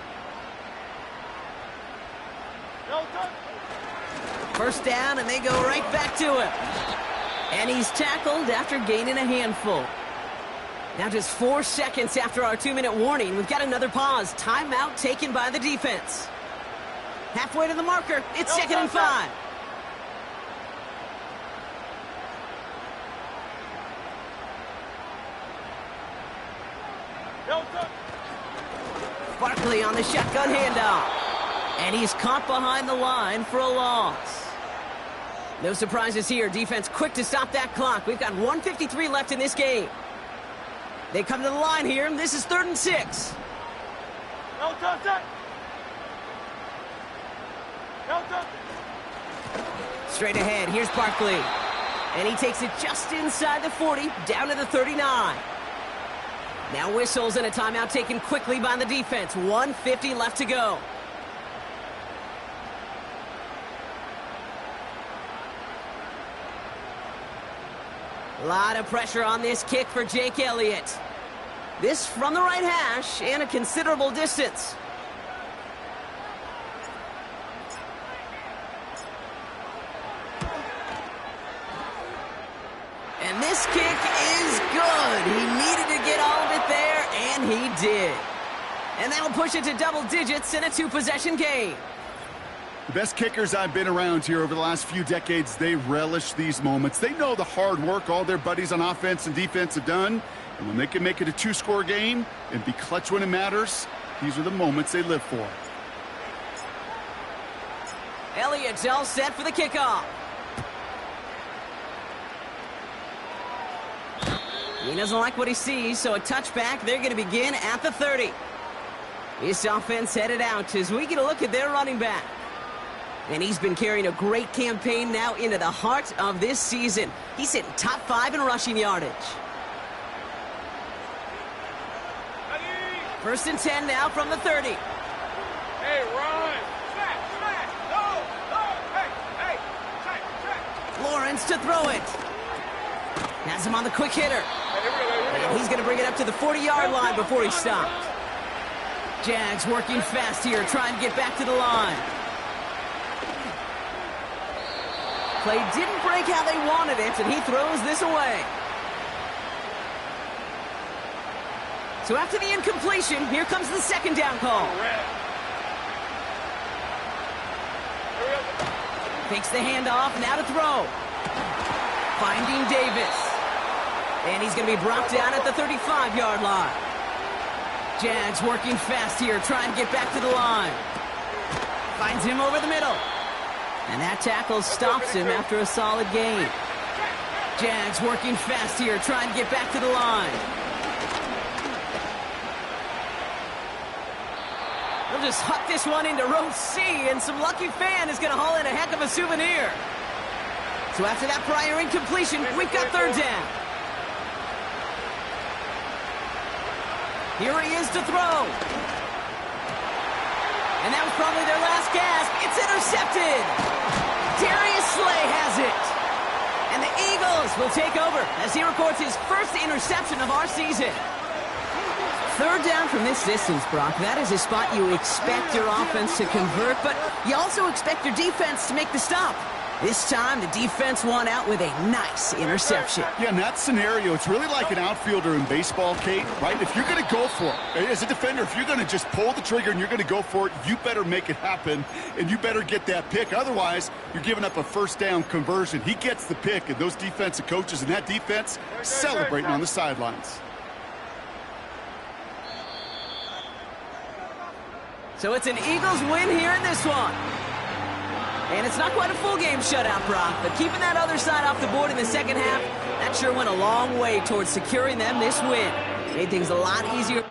No, go. First down, and they go right back to him. And he's tackled after gaining a handful. Now just 4 seconds after our 2-minute warning, we've got another pause. Timeout taken by the defense. Halfway to the marker, it's 2nd and 5. Barkley on the shotgun handoff. And he's caught behind the line for a loss. No surprises here. Defense quick to stop that clock. We've got 1:53 left in this game. They come to the line here. This is 3rd and 6. No, touch. Straight ahead, here's Barkley. And he takes it just inside the 40, down to the 39. Now whistles and a timeout taken quickly by the defense. 1:50 left to go. A lot of pressure on this kick for Jake Elliott. This from the right hash and a considerable distance. And this kick is good. He needed to get all of it there, and he did. And that'll push it to double digits in a 2-possession game. The best kickers I've been around here over the last few decades, they relish these moments. They know the hard work all their buddies on offense and defense have done. And when they can make it a 2-score game and be clutch when it matters, these are the moments they live for. Elliott's all set for the kickoff. He doesn't like what he sees, so a touchback. They're going to begin at the 30. This offense headed out as we get a look at their running back. And he's been carrying a great campaign now into the heart of this season. He's hitting top 5 in rushing yardage. 1st and 10 now from the 30. Hey, run. Lawrence to throw it. Has him on the quick hitter. And he's going to bring it up to the 40-yard line before he stopped. Jags working fast here, trying to get back to the line. Play didn't break how they wanted it, and he throws this away. So after the incompletion, here comes the 2nd down call. Takes the handoff, now to throw. Finding Davis. And he's going to be brought down at the 35-yard line. Jags working fast here, trying to get back to the line. Finds him over the middle. And that tackle stops him after a solid gain. Jags working fast here, trying to get back to the line. They'll just huck this one into row C, and some lucky fan is going to haul in a heck of a souvenir. So after that prior incompletion, we've got 3rd down. Here he is to throw. And that was probably their last gasp. It's intercepted. Darius Slay has it. And the Eagles will take over as he records his first interception of our season. 3rd down from this distance, Brock. That is a spot you expect your offense to convert, but you also expect your defense to make the stop. This time, the defense won out with a nice interception. Yeah, in that scenario, it's really like an outfielder in baseball, Kate, right? If you're going to go for it, as a defender, if you're going to just pull the trigger and you're going to go for it, you better make it happen, and you better get that pick. Otherwise, you're giving up a first down conversion. He gets the pick, and those defensive coaches and that defense celebrating on the sidelines. So it's an Eagles win here in this one. And it's not quite a full game shutout, Brock, but keeping that other side off the board in the second half, that sure went a long way towards securing them this win. Made things a lot easier.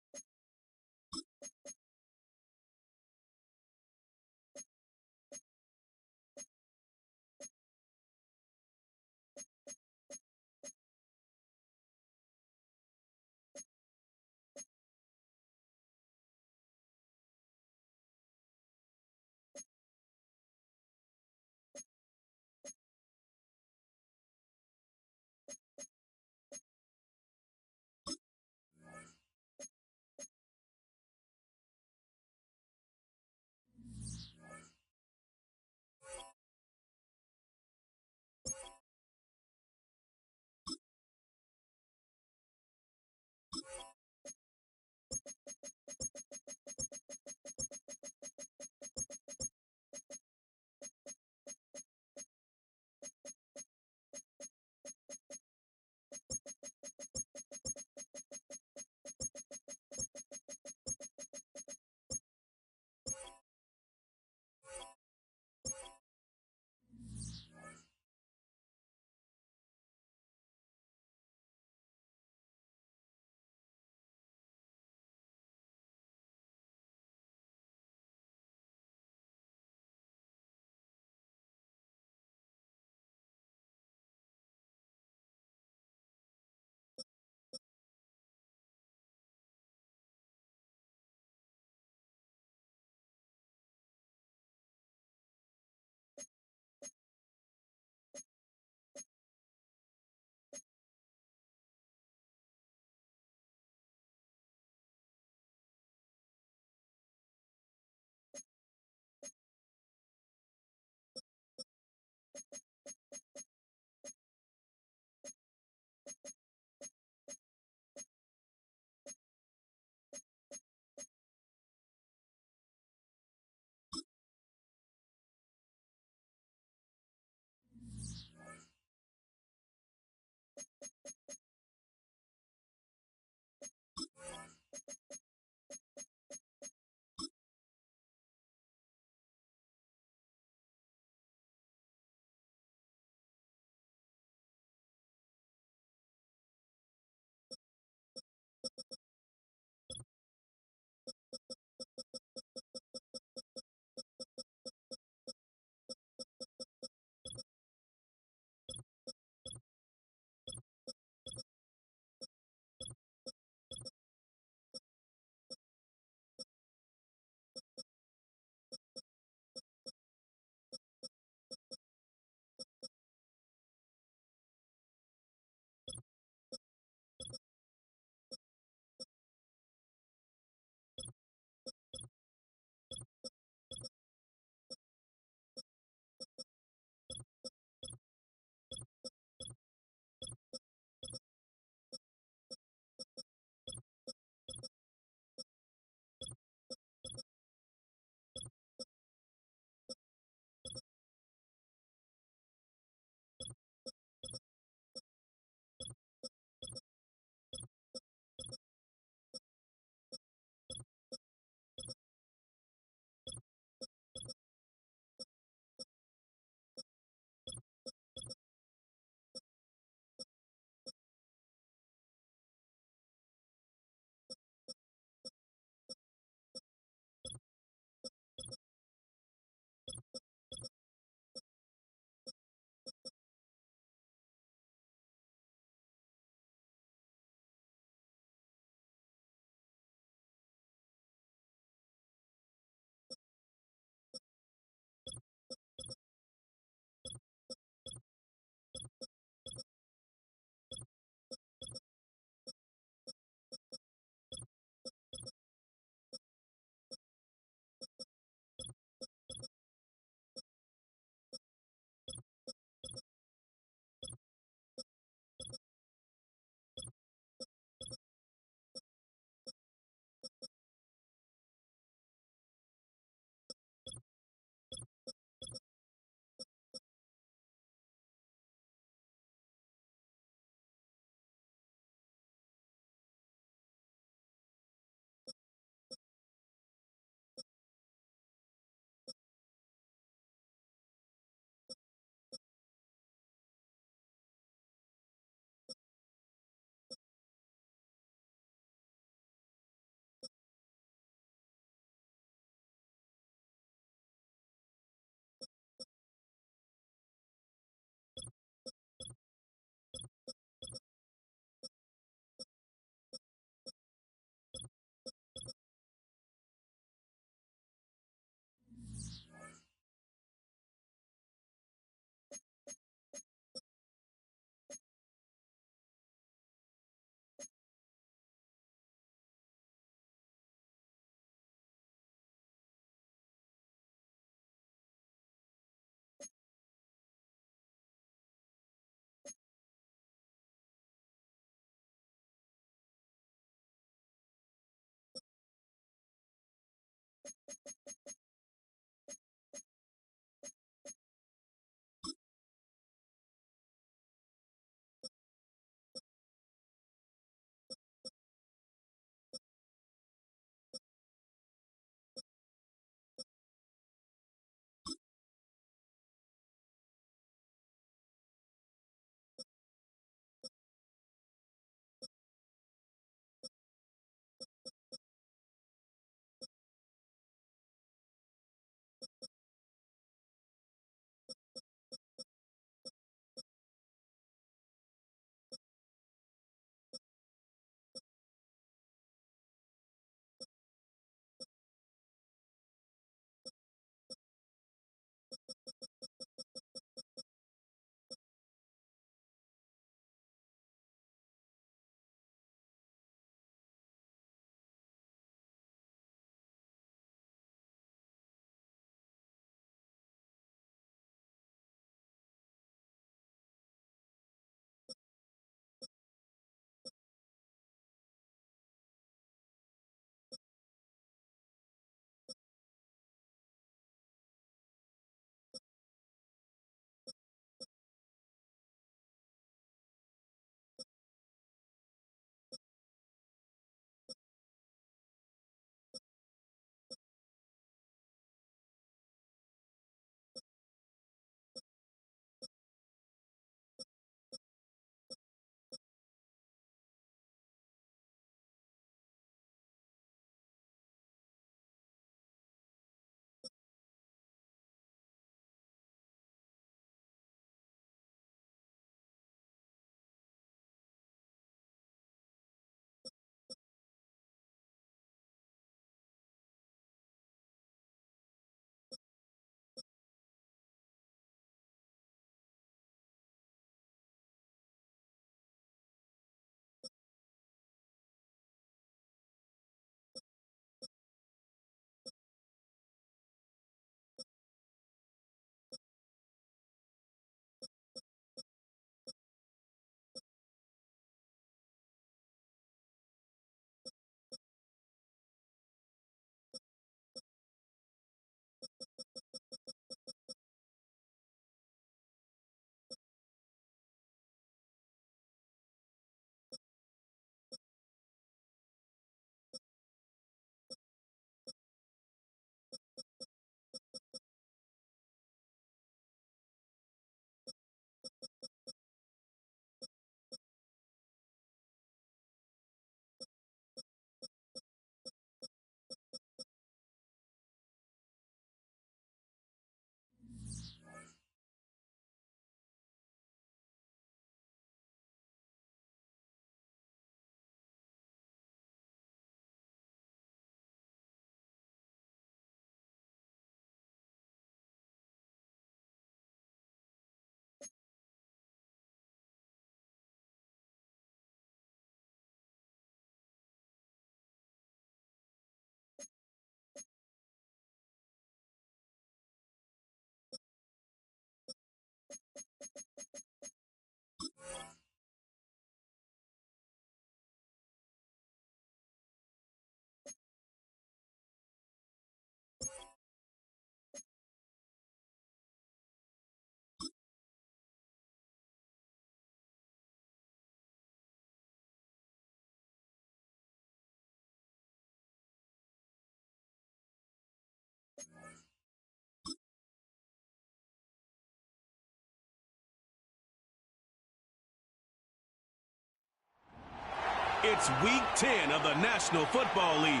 It's Week 10 of the National Football League,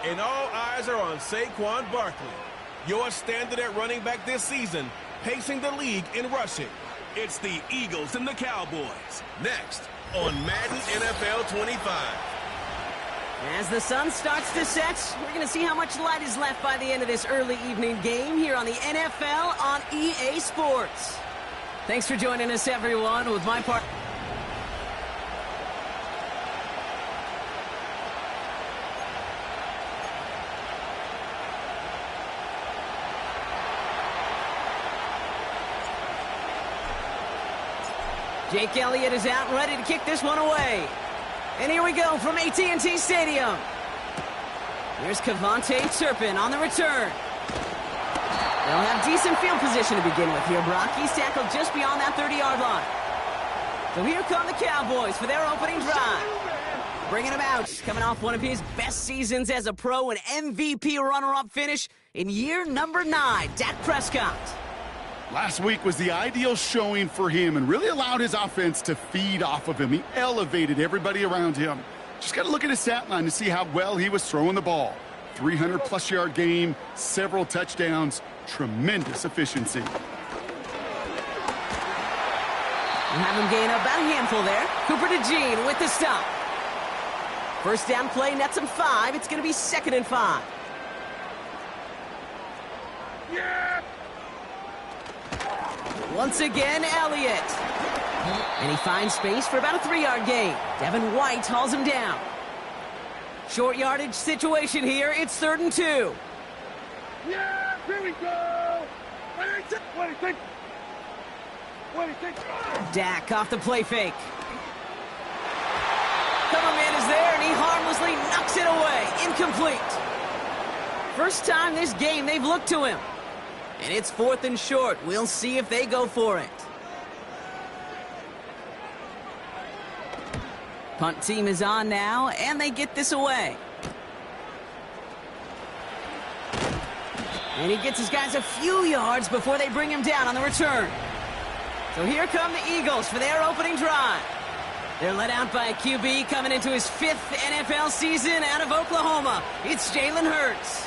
and all eyes are on Saquon Barkley, your standard at running back this season, pacing the league in rushing. It's the Eagles and the Cowboys, next on Madden NFL 25. As the sun starts to set, we're going to see how much light is left by the end of this early evening game here on the NFL on EA Sports. Thanks for joining us, everyone, with my part. Jake Elliott is out and ready to kick this one away. And here we go from AT&T Stadium. Here's KaVontae Turpin on the return. They'll have decent field position to begin with here, Brock. He's tackled just beyond that 30-yard line. So here come the Cowboys for their opening drive. Bringing him out, coming off one of his best seasons as a pro, an MVP runner-up finish in year number 9, Dak Prescott. Last week was the ideal showing for him and really allowed his offense to feed off of him. He elevated everybody around him. Just got to look at his stat line to see how well he was throwing the ball. 300-plus yard game, several touchdowns, tremendous efficiency. You have him gain about a handful there. Cooper DeJean with the stop. First down play nets him 5. It's going to be 2nd and 5. Yeah! Once again, Elliott. And he finds space for about a 3-yard gain. Devin White hauls him down. Short yardage situation here. It's 3rd and 2. Yeah! Here we go! What do you think? Dak off the play fake. Cover man is there, and he harmlessly knocks it away. Incomplete. First time this game they've looked to him. And it's 4th and short. We'll see if they go for it. Punt team is on now, and they get this away. And he gets his guys a few yards before they bring him down on the return. So here come the Eagles for their opening drive. They're led out by a QB coming into his 5th NFL season out of Oklahoma. It's Jalen Hurts.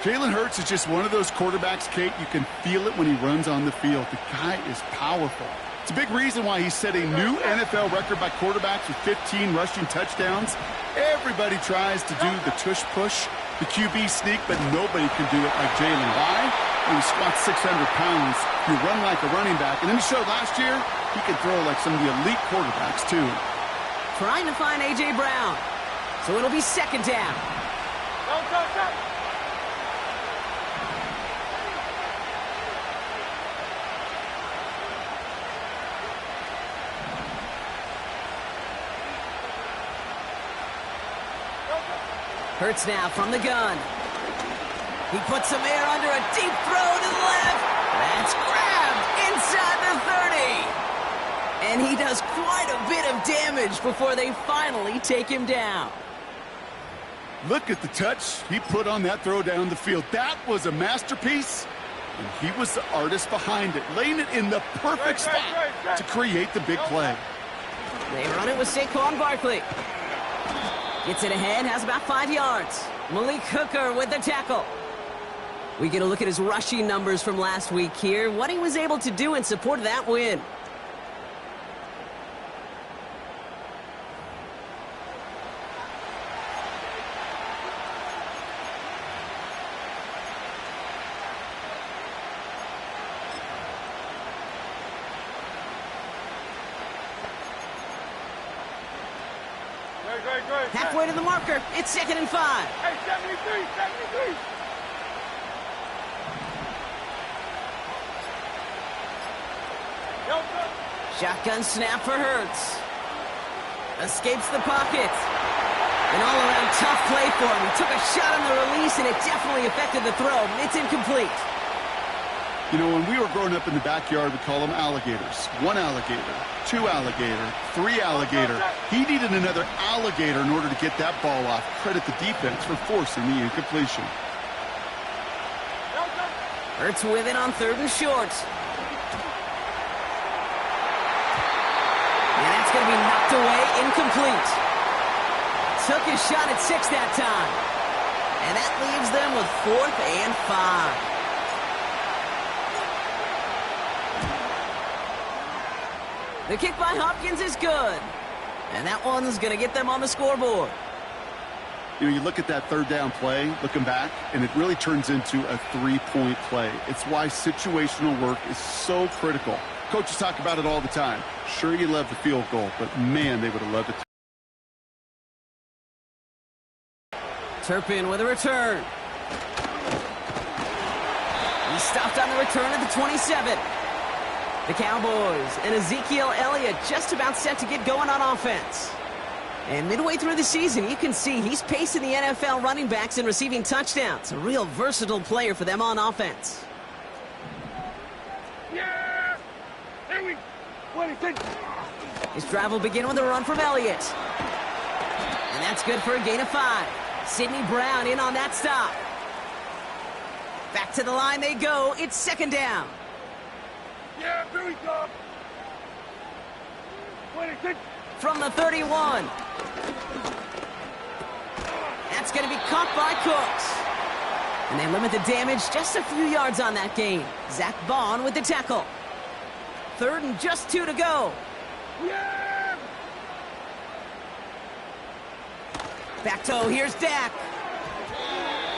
Jalen Hurts is just one of those quarterbacks, Kate. You can feel it when he runs on the field. The guy is powerful. It's a big reason why he set a new NFL record by quarterbacks with 15 rushing touchdowns. Everybody tries to do the tush push, the QB sneak, but nobody can do it like Jalen. Why? When he squats 600 pounds, you run like a running back. And then he showed last year he can throw like some of the elite quarterbacks, too. Trying to find A.J. Brown. So it'll be 2nd down. Go. Hurts now from the gun. He puts some air under a deep throw to the left. That's grabbed inside the 30. And he does quite a bit of damage before they finally take him down. Look at the touch he put on that throw down the field. That was a masterpiece, and he was the artist behind it, laying it in the perfect spot to create the big play. They run it with Saquon Barkley. Gets it ahead, has about 5 yards. Malik Hooker with the tackle. We get a look at his rushing numbers from last week here, what he was able to do in support of that win. Great. Halfway to the marker. It's 2nd and 5. Hey, 73. Shotgun snap for Hurts. Escapes the pocket. An all-around tough play for him. He took a shot on the release, and it definitely affected the throw. It's incomplete. You know, when we were growing up in the backyard, we call them alligators. 1 alligator, 2 alligator, 3 alligator. He needed another alligator in order to get that ball off. Credit the defense for forcing the incompletion. Hurts with it on 3rd and short. And that's going to be knocked away, incomplete. Took his shot at 6 that time. And that leaves them with 4th and 5. The kick by Hopkins is good. And that one's going to get them on the scoreboard. You know, you look at that 3rd down play, looking back, and it really turns into a 3-point play. It's why situational work is so critical. Coaches talk about it all the time. Sure, you love the field goal, but man, they would have loved it. Turpin with a return. He stopped on the return at the 27. The Cowboys and Ezekiel Elliott just about set to get going on offense. And midway through the season, you can see he's pacing the NFL running backs and receiving touchdowns. A real versatile player for them on offense. Yeah! Here we go. His drive will begin with a run from Elliott. And that's good for a gain of 5. Sidney Brown in on that stop. Back to the line they go. It's second down. Yeah, here we go. 26. From the 31. That's going to be caught by Cooks. And they limit the damage just a few yards on that gain. Zach Bond with the tackle. Third and just 2 to go. Yeah! Back toe, here's Dak.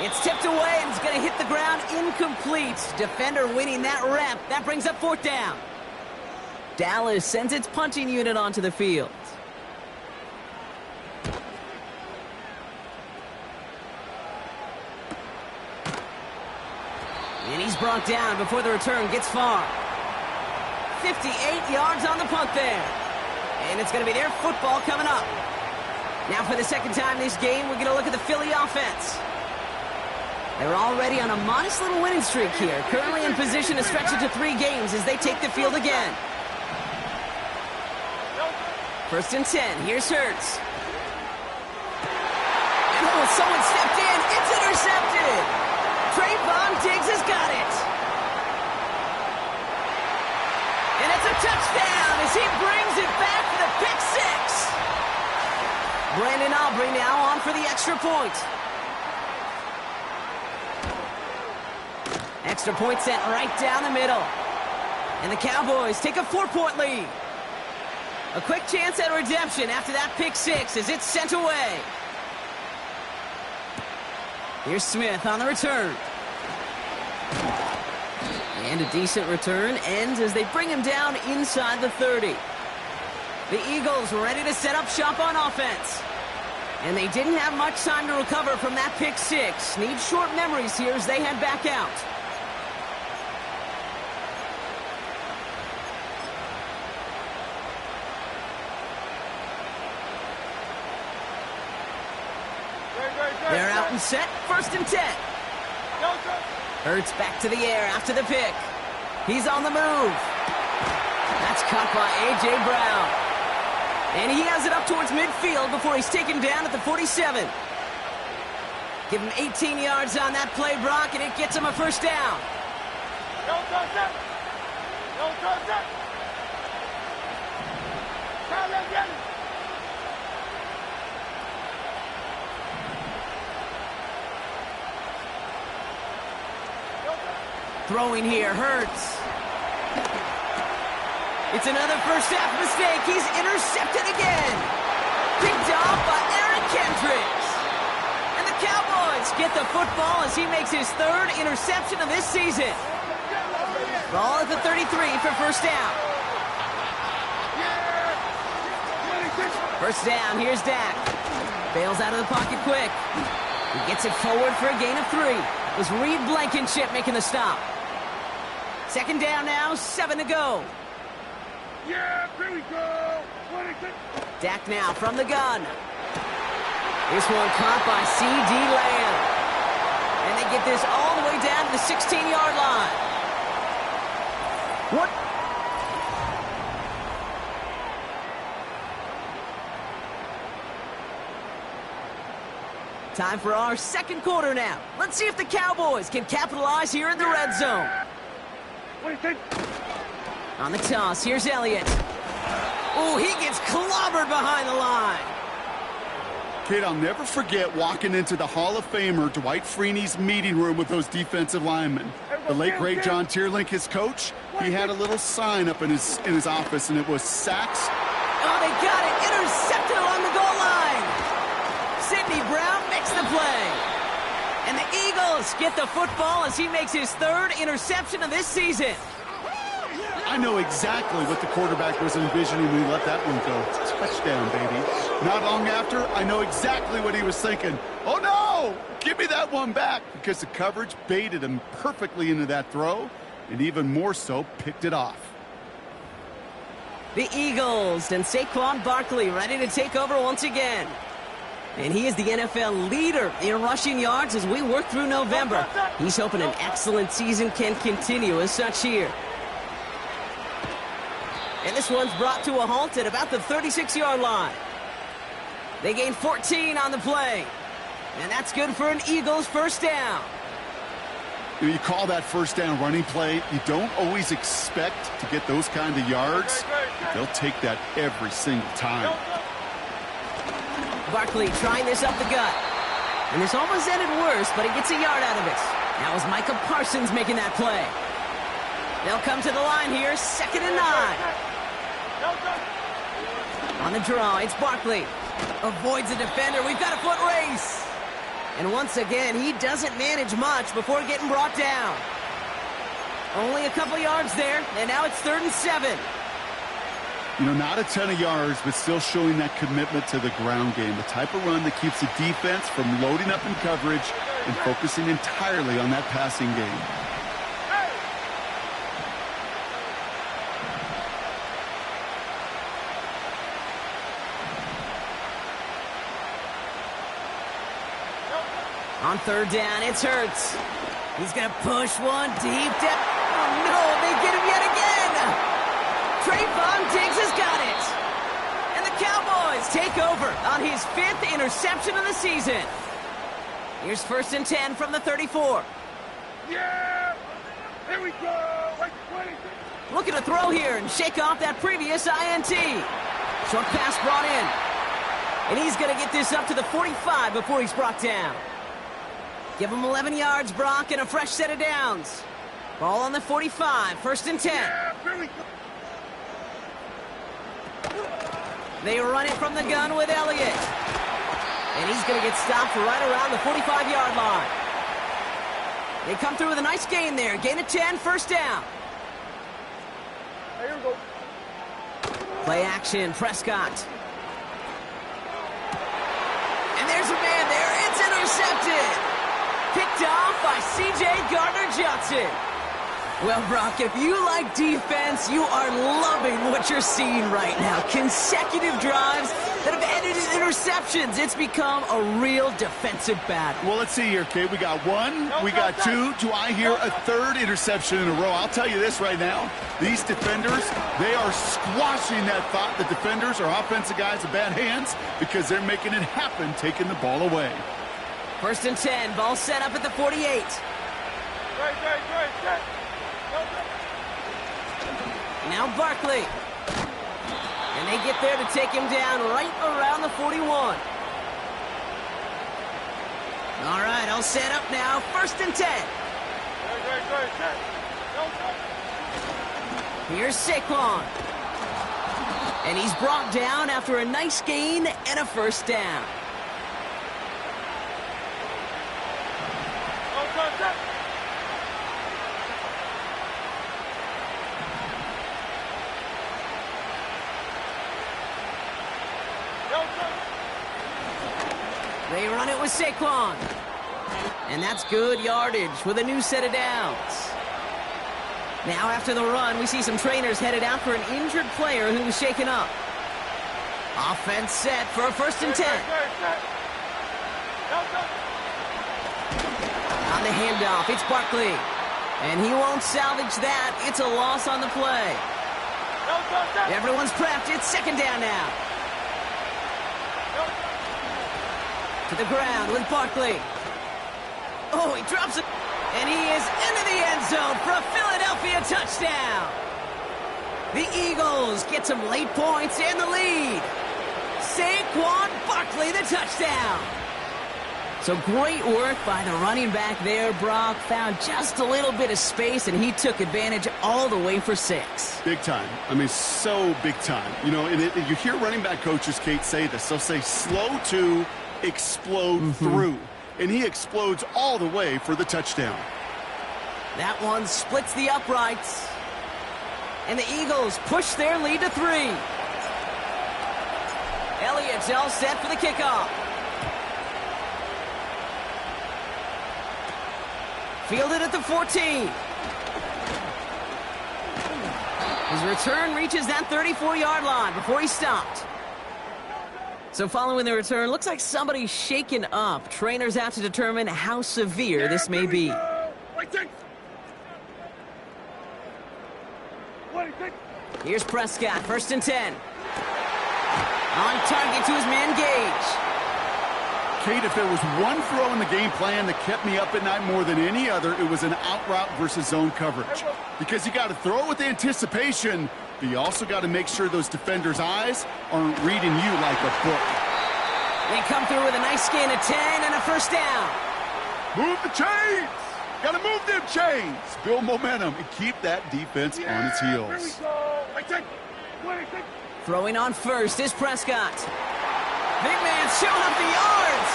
It's tipped away and it's going to hit the ground incomplete. Defender winning that rep. That brings up 4th down. Dallas sends its punting unit onto the field. And he's brought down before the return gets far. 58 yards on the punt there. And it's going to be their football coming up. Now for the second time this game, we're going to look at the Philly offense. They're already on a modest little winning streak here. Currently in position to stretch it to 3 games as they take the field again. 1st and 10. Here's Hurts. And oh, someone stepped in. It's intercepted. Trayvon Diggs has got it. And it's a touchdown as he brings it back for the pick 6. Brandon Aubrey now on for the extra point. Extra point sent right down the middle. And the Cowboys take a 4-point lead. A quick chance at redemption after that pick 6 as it's sent away. Here's Smith on the return. And a decent return ends as they bring him down inside the 30. The Eagles ready to set up shop on offense. And they didn't have much time to recover from that pick 6. Need short memories here as they head back out. They're out and set. 1st and 10. Hurts back to the air after the pick. He's on the move. That's caught by A.J. Brown. And he has it up towards midfield before he's taken down at the 47. Give him 18 yards on that play, Brock, and it gets him a 1st down. Don't touch it. Don't touch it. Throwing here, Hurts. It's another first half mistake. He's intercepted again. Picked off by Eric Kendricks. And the Cowboys get the football as he makes his 3rd interception of this season. Ball at the 33 for 1st down. 1st down, here's Dak. Bails out of the pocket quick. He gets it forward for a gain of 3. It was Reed Blankenship making the stop. 2nd down now, 7 to go. Yeah, here we go. Dak now from the gun. This one caught by C.D. Lamb. And they get this all the way down to the 16-yard line. What? Time for our 2nd quarter now. Let's see if the Cowboys can capitalize here in the red zone. On the toss, here's Elliott. Oh, he gets clobbered behind the line. Kid, I'll never forget walking into the Hall of Famer Dwight Freeney's meeting room with those defensive linemen. The late, great John Tierlink, his coach, he had a little sign up in his office, and it was sacks. Oh, they got it. Intercepted along the goal line. Sidney Brown makes the play. And the Eagles get the football as he makes his 3rd interception of this season. I know exactly what the quarterback was envisioning when he let that one go. Touchdown, baby. Not long after, I know exactly what he was thinking. Oh, no! Give me that one back, because the coverage baited him perfectly into that throw, and even more so, picked it off. The Eagles and Saquon Barkley ready to take over once again. And he is the NFL leader in rushing yards as we work through November. He's hoping an excellent season can continue as such here. And this one's brought to a halt at about the 36-yard line. They gain 14 on the play. And that's good for an Eagles first down. You call that first down running play. You don't always expect to get those kind of yards. They'll take that every single time. Barkley trying this up the gut. And this almost ended worse, but he gets a yard out of it. That was Micah Parsons making that play. They'll come to the line here, 2nd and 9. On the draw, it's Barkley. Avoids the defender. We've got a foot race. And once again, he doesn't manage much before getting brought down. Only a couple yards there, and now it's 3rd and 7. You know, not a ton of yards, but still showing that commitment to the ground game. The type of run that keeps the defense from loading up in coverage and focusing entirely on that passing game. On 3rd down, it's Hurts. He's going to push one deep down. Oh, no, they get him yet again. Trayvon Diggs has got it. And the Cowboys take over on his 5th interception of the season. Here's 1st and 10 from the 34. Yeah! Here we go! Like 20. Looking to throw here and shake off that previous INT. Short pass brought in. And he's going to get this up to the 45 before he's brought down. Give him 11 yards, Brock, and a fresh set of downs. Ball on the 45, 1st and 10. They run it from the gun with Elliott. And he's going to get stopped right around the 45-yard line. They come through with a nice gain there. Gain of 10, 1st down. Here we go. Play action, Prescott. And there's a man there. It's intercepted. Picked off by C.J. Gardner-Johnson. Well, Brock, if you like defense, you are loving what you're seeing right now. Consecutive drives that have ended in interceptions. It's become a real defensive battle. Well, let's see here, Kate. We got 1, we got 2. Do I hear a 3rd interception in a row? I'll tell you this right now. These defenders, they are squashing that thought that defenders are offensive guys with bad hands because they're making it happen, taking the ball away. 1st and 10, ball set up at the 48. Right. Now Barkley. And they get there to take him down right around the 41. All right, all set up now. 1st and 10. Here's Saquon. And he's brought down after a nice gain and a 1st down. They run it with Saquon. And that's good yardage with a new set of downs. Now after the run, we see some trainers headed out for an injured player who was shaken up. Offense set for a 1st and 10. On the handoff, it's Barkley. And he won't salvage that. It's a loss on the play. Everyone's prepped. It's 2nd down now. To the ground with Barkley. Oh, he drops it. And he is into the end zone for a Philadelphia touchdown. The Eagles get some late points and the lead. Saquon Barkley, the touchdown. So great work by the running back there. Brock found just a little bit of space, and he took advantage all the way for 6. Big time. I mean, so big time. You know, and you hear running back coaches, Kate, say this. They'll say slow to explode through. And he explodes all the way for the touchdown. That one splits the uprights. And the Eagles push their lead to 3. Elliott's all set for the kickoff. Fielded at the 14. His return reaches that 34-yard line before he stopped. So following the return, looks like somebody's shaken up. Trainers out to determine how severe this may be. Here's Prescott, 1st and 10. On target to his man, Gage. Kate, if there was one throw in the game plan that kept me up at night more than any other, it was an out route versus zone coverage. Because you got to throw it with anticipation, but you also got to make sure those defenders' eyes aren't reading you like a book. They come through with a nice gain of 10 and a 1st down. Move the chains! Got to move them chains! Build momentum and keep that defense on its heels. Throwing on 1st is Prescott. Big man showing up the yards.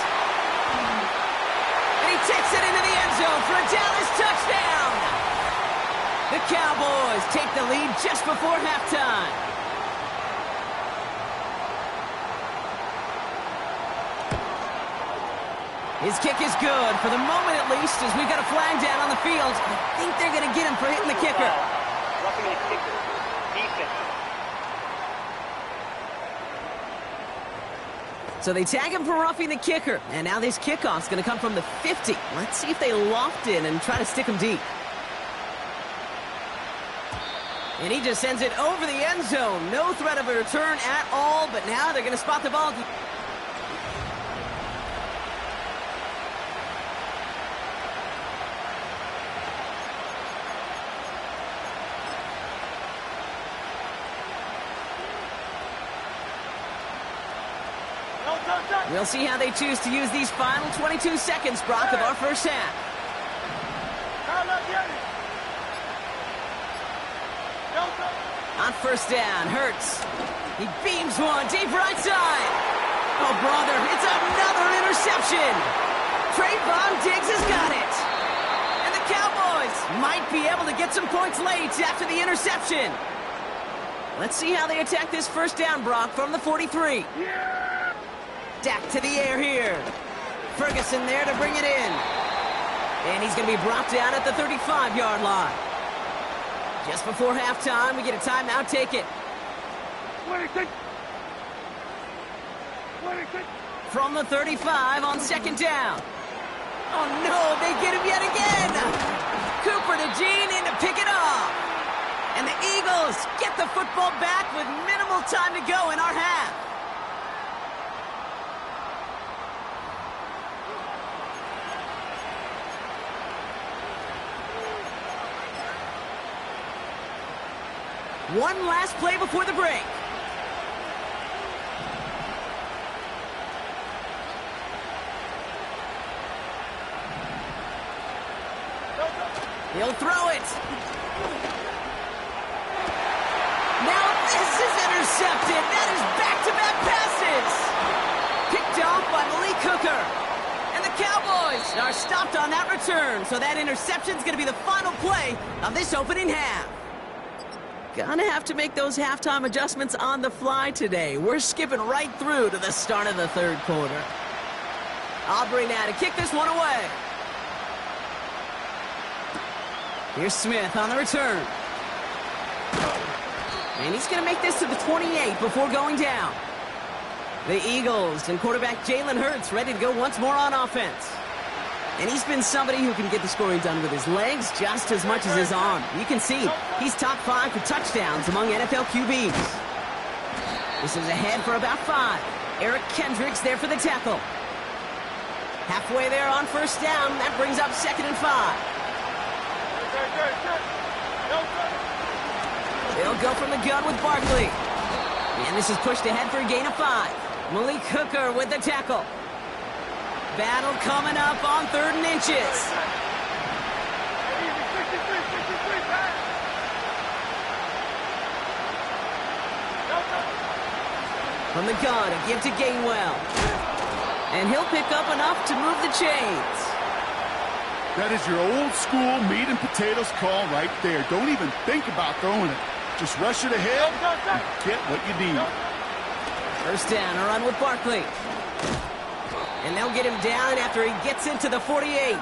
And he takes it into the end zone for a Dallas touchdown. The Cowboys take the lead just before halftime. His kick is good, for the moment at least, as we've got a flag down on the field. I think they're going to get him for hitting the kicker. Roughing the kicker. Defense. So they tag him for roughing the kicker. And now this kickoff's going to come from the 50. Let's see if they loft in and try to stick him deep. And he just sends it over the end zone. No threat of a return at all, but now they're going to spot the ball. We'll see how they choose to use these final 22 seconds, Brock, of our first half. On 1st down, Hurts. He beams one deep right side. Oh, brother, it's another interception. Trayvon Diggs has got it. And the Cowboys might be able to get some points late after the interception. Let's see how they attack this 1st down, Brock, from the 43. Dak to the air here. Ferguson there to bring it in. And he's going to be brought down at the 35-yard line. Just before halftime, we get a timeout. Take it. From the 35 on 2nd down. Oh, no, they get him yet again. Cooper to Gene in to pick it off. And the Eagles get the football back with minimal time to go in our half. One last play before the break. He'll throw it. Now this is intercepted. That is back-to-back passes. Picked off by Malik Hooker. And the Cowboys are stopped on that return. So that interception is going to be the final play of this opening half. Gonna have to make those halftime adjustments on the fly today. We're skipping right through to the start of the 3rd quarter. Aubrey now to kick this one away. Here's Smith on the return. And he's gonna make this to the 28 before going down. The Eagles and quarterback Jalen Hurts ready to go once more on offense. And he's been somebody who can get the scoring done with his legs just as much as his arm. You can see he's top 5 for touchdowns among NFL QBs. This is ahead for about 5. Eric Kendricks there for the tackle. Halfway there on 1st down. That brings up 2nd and 5. They'll go from the gun with Barkley. And this is pushed ahead for a gain of 5. Malik Hooker with the tackle. Battle coming up on 3rd and inches. From the gun, a give to Gainwell. And he'll pick up enough to move the chains. That is your old school meat and potatoes call right there. Don't even think about throwing it. Just rush it ahead and get what you need. 1st down, a run with Barkley. And they'll get him down after he gets into the 48.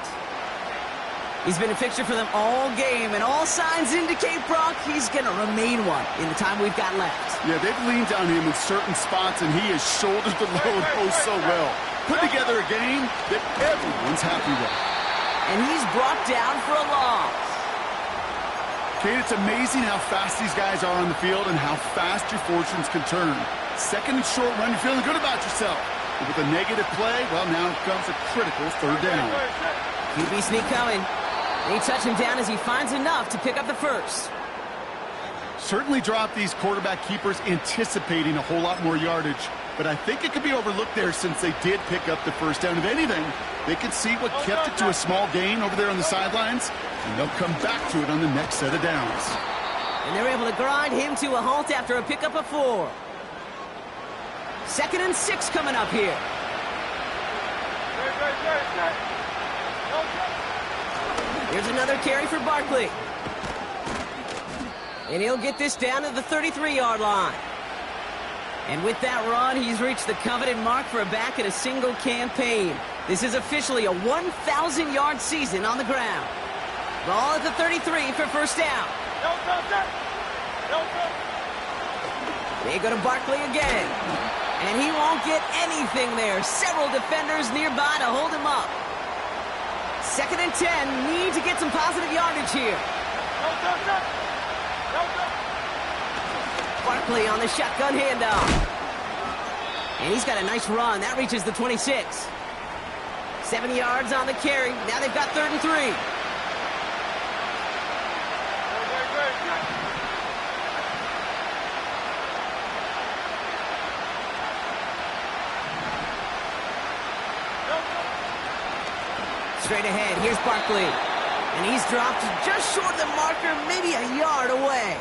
He's been a fixture for them all game, and all signs indicate, Brock, he's going to remain one in the time we've got left. Yeah, they've leaned on him in certain spots, and he has shouldered the load oh so well. Put together a game that everyone's happy with. And he's brought down for a loss. Kate, it's amazing how fast these guys are on the field and how fast your fortunes can turn. Second and short run, you're feeling good about yourself. But with a negative play, well, now comes a critical third down. QB sneak coming. They touch him down as he finds enough to pick up the first. Certainly dropped these quarterback keepers anticipating a whole lot more yardage, but I think it could be overlooked there since they did pick up the first down. If anything, they could see what kept it to a small gain over there on the sidelines, and they'll come back to it on the next set of downs. And they're able to grind him to a halt after a pickup of 4. 2nd and 6 coming up here. Here's another carry for Barkley. And he'll get this down to the 33-yard line. And with that run, he's reached the coveted mark for a back in a single campaign. This is officially a 1,000-yard season on the ground. Ball at the 33 for first down. They go to Barkley again. And he won't get anything there. Several defenders nearby to hold him up. 2nd and 10. Need to get some positive yardage here. Barkley on the shotgun handoff. And he's got a nice run. That reaches the 26. 7 yards on the carry. Now they've got 3rd and 3. Straight ahead, here's Barkley. And he's dropped just short of the marker, maybe a yard away.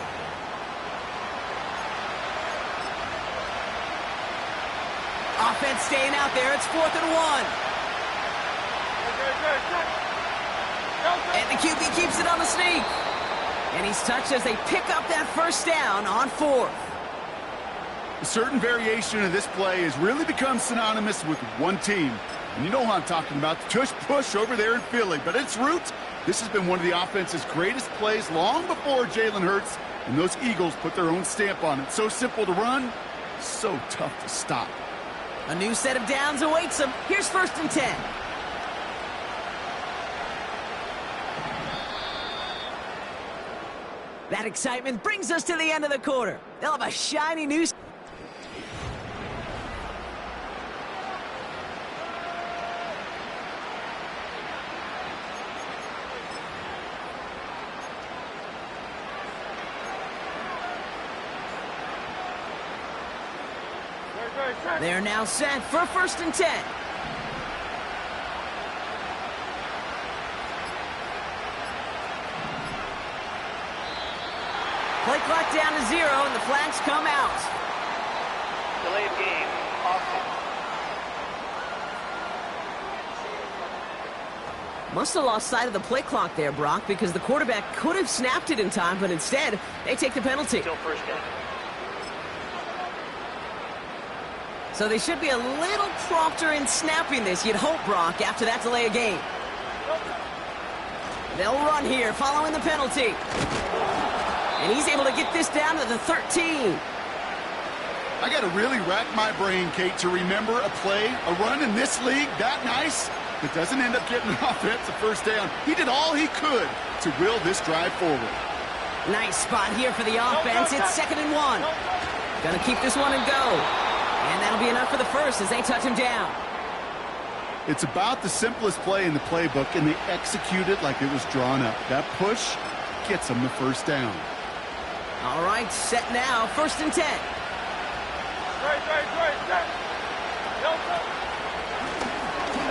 Offense staying out there. It's 4th and 1. And the QB keeps it on the sneak. And he's touched as they pick up that first down on 4th. A certain variation of this play has really become synonymous with one team. And you know who I'm talking about, the tush push over there in Philly. But at its roots, this has been one of the offense's greatest plays long before Jalen Hurts and those Eagles put their own stamp on it. So simple to run, so tough to stop. A new set of downs awaits them. Here's 1st and 10. That excitement brings us to the end of the quarter. They'll have a shiny new... They're now set for 1st and 10. Play clock down to 0, and the flags come out. Delay of game, offense. Must have lost sight of the play clock there, Brock, because the quarterback could have snapped it in time, but instead, they take the penalty. Still first down. So they should be a little prompter in snapping this, you'd hope, Brock, after that delay of game. They'll run here, following the penalty. And he's able to get this down to the 13. I got to really rack my brain, Kate, to remember a play, a run in this league that nice that doesn't end up getting an offensive first down. He did all he could to will this drive forward. Nice spot here for the offense. It's 2nd and 1. Gonna keep this one and go. And that'll be enough for the first as they touch him down. It's about the simplest play in the playbook, and they execute it like it was drawn up. That push gets them the first down. All right, set now. 1st and 10.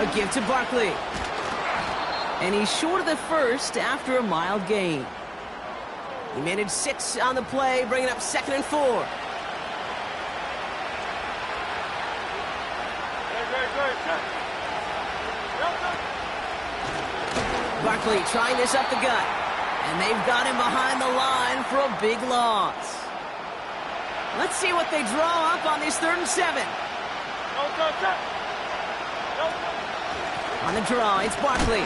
A give to Barkley. And he's short of the first after a mild gain. He managed 6 on the play, bringing up 2nd and 4. Barkley trying this up the gut. And they've got him behind the line for a big loss. Let's see what they draw up on this 3rd and 7. On the draw, it's Barkley.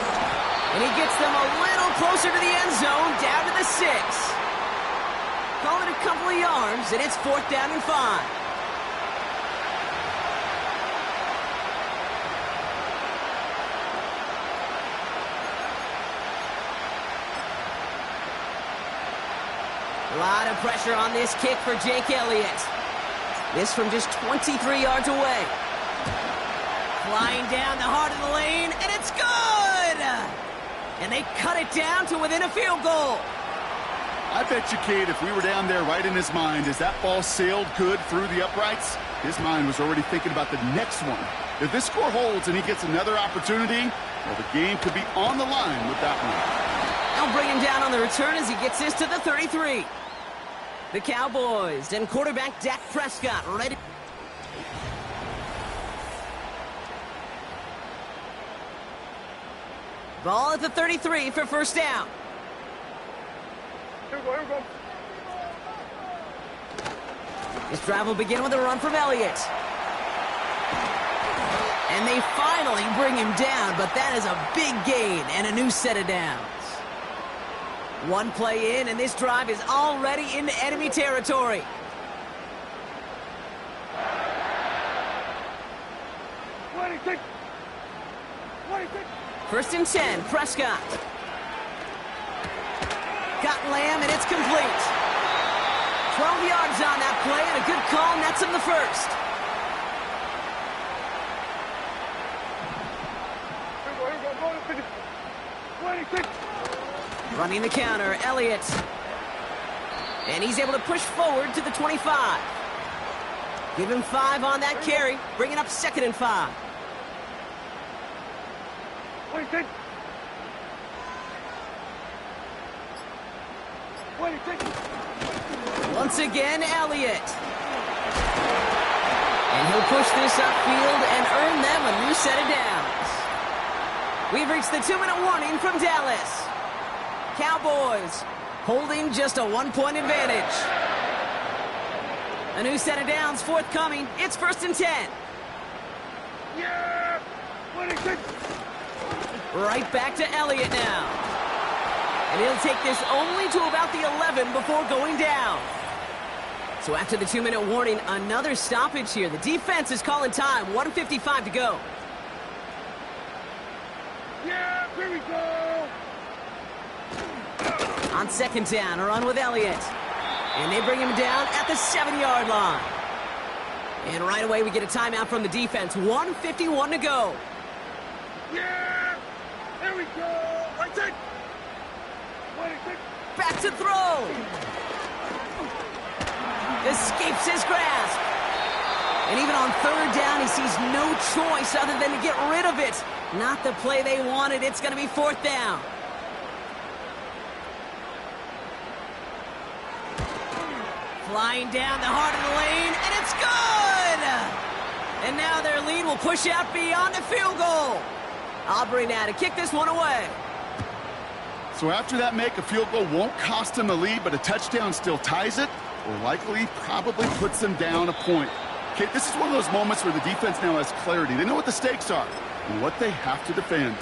And he gets them a little closer to the end zone, down to the 6. Call it a couple of yards, and it's 4th down and 5. A lot of pressure on this kick for Jake Elliott. This from just 23 yards away. Flying down the heart of the lane, and it's good! And they cut it down to within a field goal. I bet you, Kate, if we were down there right in his mind, as that ball sailed good through the uprights, his mind was already thinking about the next one. If this score holds and he gets another opportunity, well, the game could be on the line with that one. They'll bring him down on the return as he gets this to the 33. The Cowboys and quarterback Dak Prescott ready. Ball at the 33 for first down. Here we go, here we go. This drive will begin with a run from Elliott. And they finally bring him down, but that is a big gain and a new set of downs. One play in, and this drive is already into enemy territory. First and 10, Prescott. Got Lamb, and it's complete. 12 yards on that play, and a good call nets him the first. Running the counter, Elliott. And he's able to push forward to the 25. Give him 5 on that carry, bringing up 2nd and 5. Once again, Elliott. And he'll push this upfield and earn them a new set of downs. We've reached the 2-minute warning from Dallas. Cowboys holding just a 1-point advantage. A new set of downs forthcoming. It's 1st and 10. Yeah! Right back to Elliott now. And he'll take this only to about the 11 before going down. So after the 2-minute warning, another stoppage here. The defense is calling time. 1:55 to go. Yeah, here we go! On 2nd down, a run with Elliott. And they bring him down at the 7-yard line. And right away we get a timeout from the defense. 1:51 to go. Yeah! Here we go! Right it! Back to throw. Escapes his grasp. And even on 3rd down, he sees no choice other than to get rid of it. Not the play they wanted. It's going to be 4th down. Flying down the heart of the lane, and it's good! And now their lead will push out beyond the field goal. Aubrey now to kick this one away. So after that make, a field goal won't cost him a lead, but a touchdown still ties it, or likely probably puts them down a point. Okay, this is one of those moments where the defense now has clarity. They know what the stakes are and what they have to defend.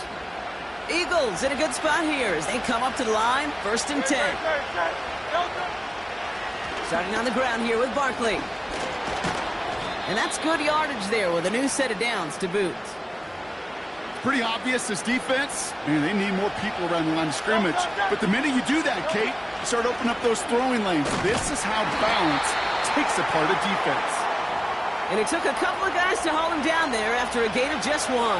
Eagles in a good spot here as they come up to the line. 1st and 10. Starting on the ground here with Barkley. And that's good yardage there with a new set of downs to boot. Pretty obvious, this defense, man, they need more people around the line of scrimmage. But the minute you do that, Kate, you start opening up those throwing lanes. This is how balance takes apart a defense. And it took a couple of guys to haul him down there after a gain of just 1. On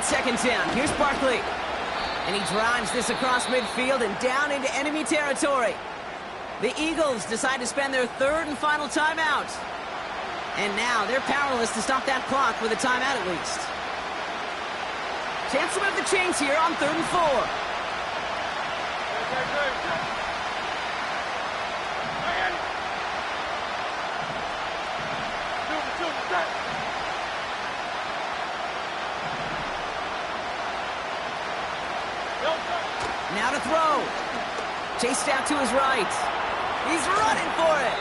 2nd down, here's Barkley. And he drives this across midfield and down into enemy territory. The Eagles decide to spend their 3rd and final timeout. And now they're powerless to stop that clock with a timeout at least. Chance to move the chains here on 3rd and 4. Now to throw. Chased out to his right. He's running for it.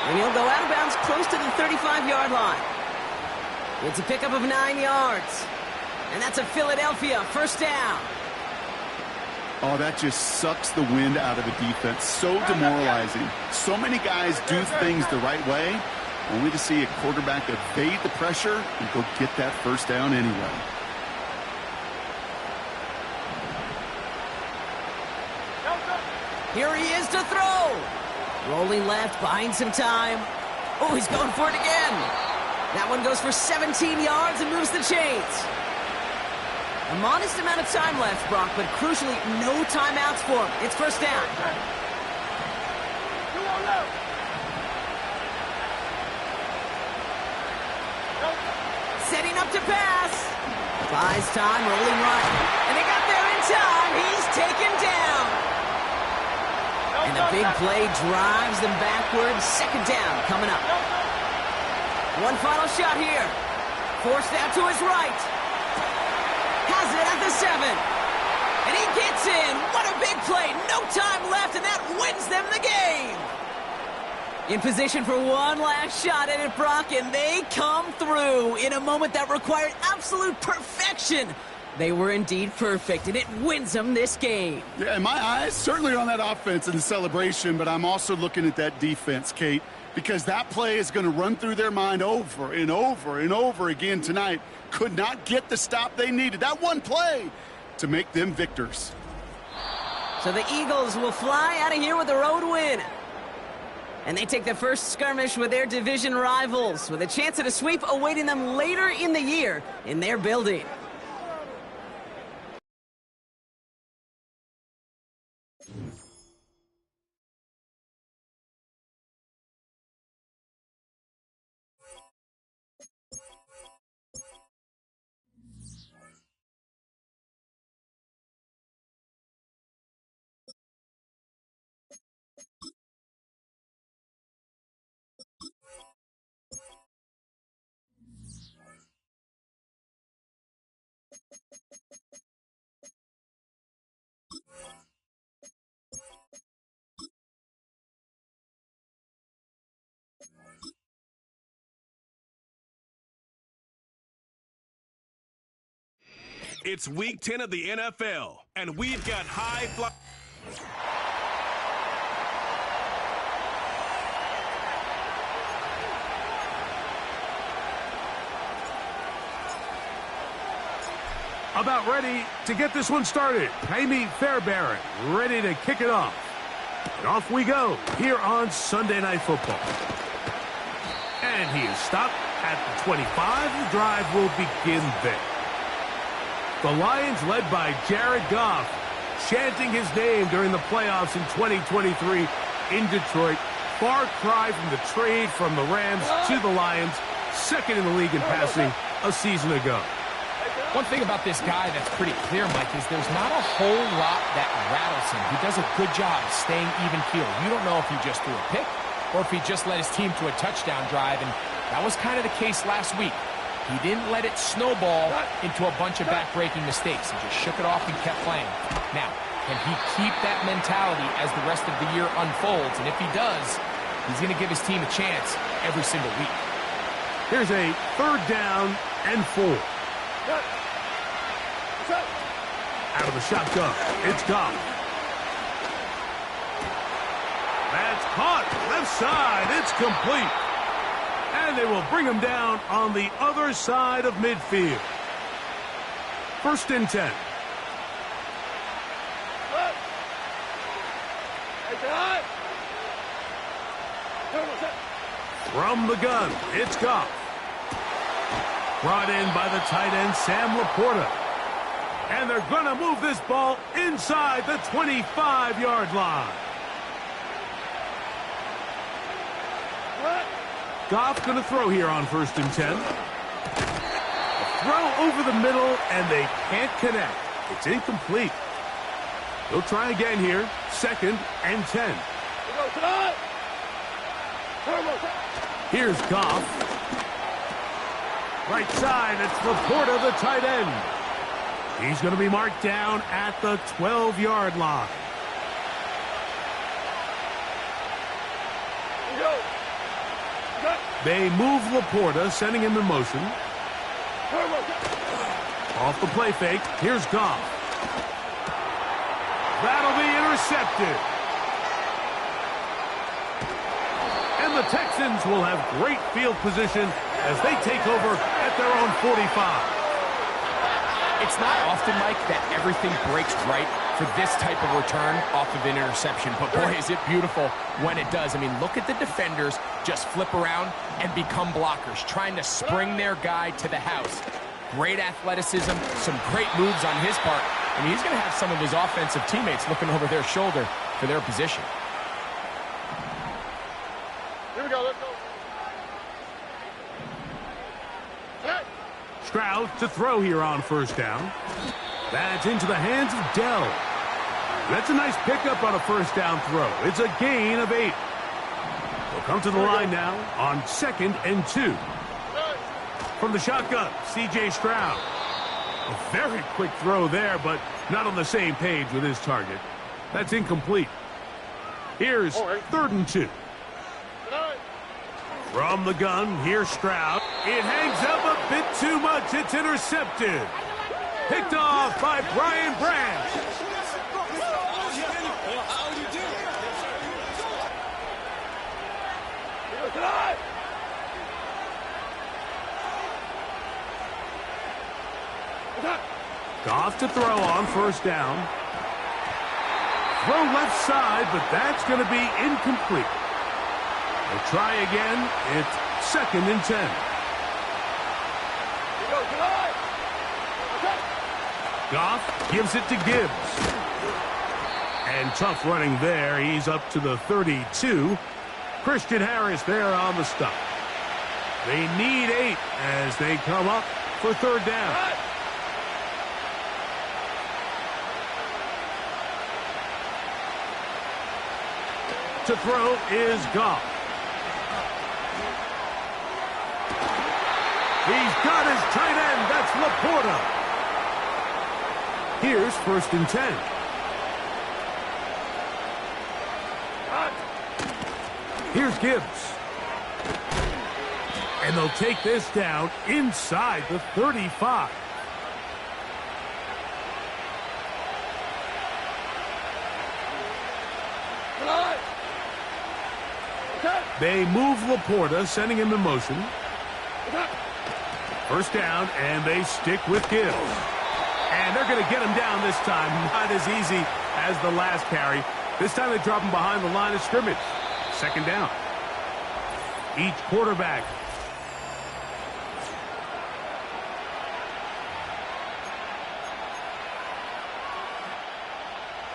And he'll go out of bounds close to the 35-yard line. It's a pickup of 9 yards. And that's a Philadelphia first down. Oh, that just sucks the wind out of the defense. So demoralizing. So many guys do things the right way, only to see a quarterback evade the pressure and go get that first down anyway. Here he is to throw. Rolling left, buying some time. Oh, he's going for it again. That one goes for 17 yards and moves the chains. A modest amount of time left, Brock, but crucially, no timeouts for him. It's first down. Setting up to pass. Buys time, rolling right. And they got there in time. He's taken down. And a big play drives them backwards. Second down coming up. One final shot here. Forced out to his right. Has it at the 7. And he gets in. What a big play. No time left, and that wins them the game. In position for one last shot at it, Brock, and they come through in a moment that required absolute perfection. They were indeed perfect, and it wins them this game. Yeah, my eyes certainly are on that offense and the celebration, but I'm also looking at that defense, Kate, because that play is going to run through their mind over and over and over again tonight. Could not get the stop they needed. That one play to make them victors. So the Eagles will fly out of here with a road win. And they take the first skirmish with their division rivals, with a chance at a sweep awaiting them later in the year in their building. It's week 10 of the NFL, and we've got high fly. About ready to get this one started. Jaime Fairbairn ready to kick it off. And off we go here on Sunday Night Football. And he is stopped at the 25. The drive will begin there. The Lions, led by Jared Goff, chanting his name during the playoffs in 2023 in Detroit. Far cry from the trade from the Rams to the Lions, second in the league in passing a season ago. One thing about this guy that's pretty clear, Mike, is there's not a whole lot that rattles him. He does a good job staying even-keeled. You don't know if he just threw a pick or if he just led his team to a touchdown drive, and that was kind of the case last week. He didn't let it snowball into a bunch of back-breaking mistakes. He just shook it off and kept playing. Now, can he keep that mentality as the rest of the year unfolds? And if he does, he's going to give his team a chance every single week. Here's a third down and 4. Out of the shotgun, it's Goff. That's caught, left side, it's complete. And they will bring him down on the other side of midfield. First and 10. From the gun, it's Goff. Brought in by the tight end, Sam Laporta. And they're going to move this ball inside the 25-yard line. Goff going to throw here on first and 10. A throw over the middle, and they can't connect. It's incomplete. They'll try again here. Second and 10. Here's Goff. Right side, it's Laporta, the tight end. He's going to be marked down at the 12-yard line. They move Laporta, sending him in motion. Off the play fake, here's Goff. That'll be intercepted. And the Texans will have great field position as they take over at their own 45. It's not often, Mike, that everything breaks right for this type of return off of an interception. But, boy, is it beautiful when it does. I mean, look at the defenders just flip around and become blockers, trying to spring their guy to the house. Great athleticism, some great moves on his part. I mean, he's going to have some of his offensive teammates looking over their shoulder for their position. Here we go, let's go. Stroud to throw here on first down. That's into the hands of Dell. That's a nice pickup on a first down throw. It's a gain of 8. We'll come to the line now on 2nd and 2. From the shotgun, C.J. Stroud. A very quick throw there, but not on the same page with his target. That's incomplete. Here's 3rd and 2. From the gun, here's Stroud. It hangs up a bit too much. It's intercepted. Picked off by Brian Branch. Goff to throw on first down. Throw left side, but that's going to be incomplete. They'll try again. It's 2nd and 10. Goff gives it to Gibbs. And tough running there. He's up to the 32. Christian Harris there on the stop. They need 8 as they come up for 3rd down. To throw is Goff. He's got his tight end. That's Laporta. Here's 1st and 10. Here's Gibbs. And they'll take this down inside the 35. They move Laporta, sending him in motion. 1st down, and they stick with Gibbs. And they're going to get him down this time. Not as easy as the last carry. This time they drop him behind the line of scrimmage. 2nd down. Each quarterback.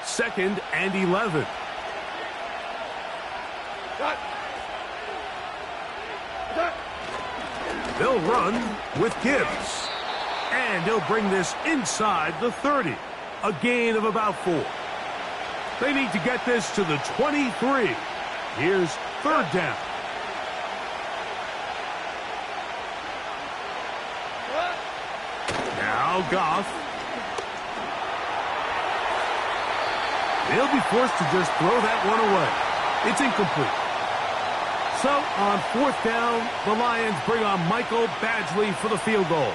Second and 11. They'll run with Gibbs. And he'll bring this inside the 30. A gain of about 4. They need to get this to the 23. Here's 3rd down. Now Goff. They'll be forced to just throw that one away. It's incomplete. So, on 4th down, the Lions bring on Michael Badgley for the field goal.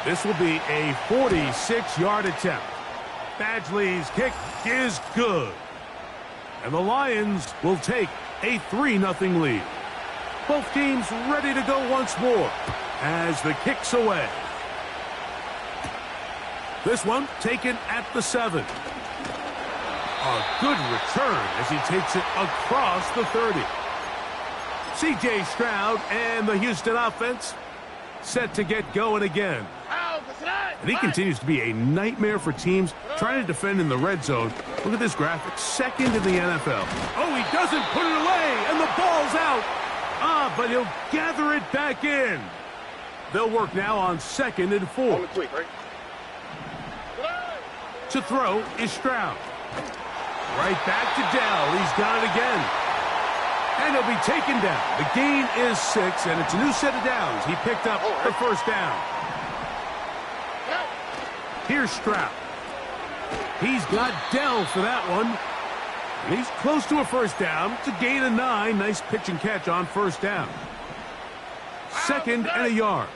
This will be a 46-yard attempt. Badgley's kick is good. And the Lions will take a 3-0 lead. Both teams ready to go once more as the kick's away. This one taken at the 7. A good return as he takes it across the 30. C.J. Stroud and the Houston offense set to get going again. And he continues to be a nightmare for teams trying to defend in the red zone. Look at this graphic. 2nd in the NFL. Oh, he doesn't put it away, and the ball's out. But he'll gather it back in. They'll work now on 2nd and 4. To throw is Stroud. Right back to Dell. He's got it again. And he'll be taken down. The gain is 6, and it's a new set of downs. He picked up the 1st down. Here's Stroud. He's got Dell for that one. And he's close to a 1st down. It's a gain of 9. Nice pitch and catch on 1st down. 2nd and a yard.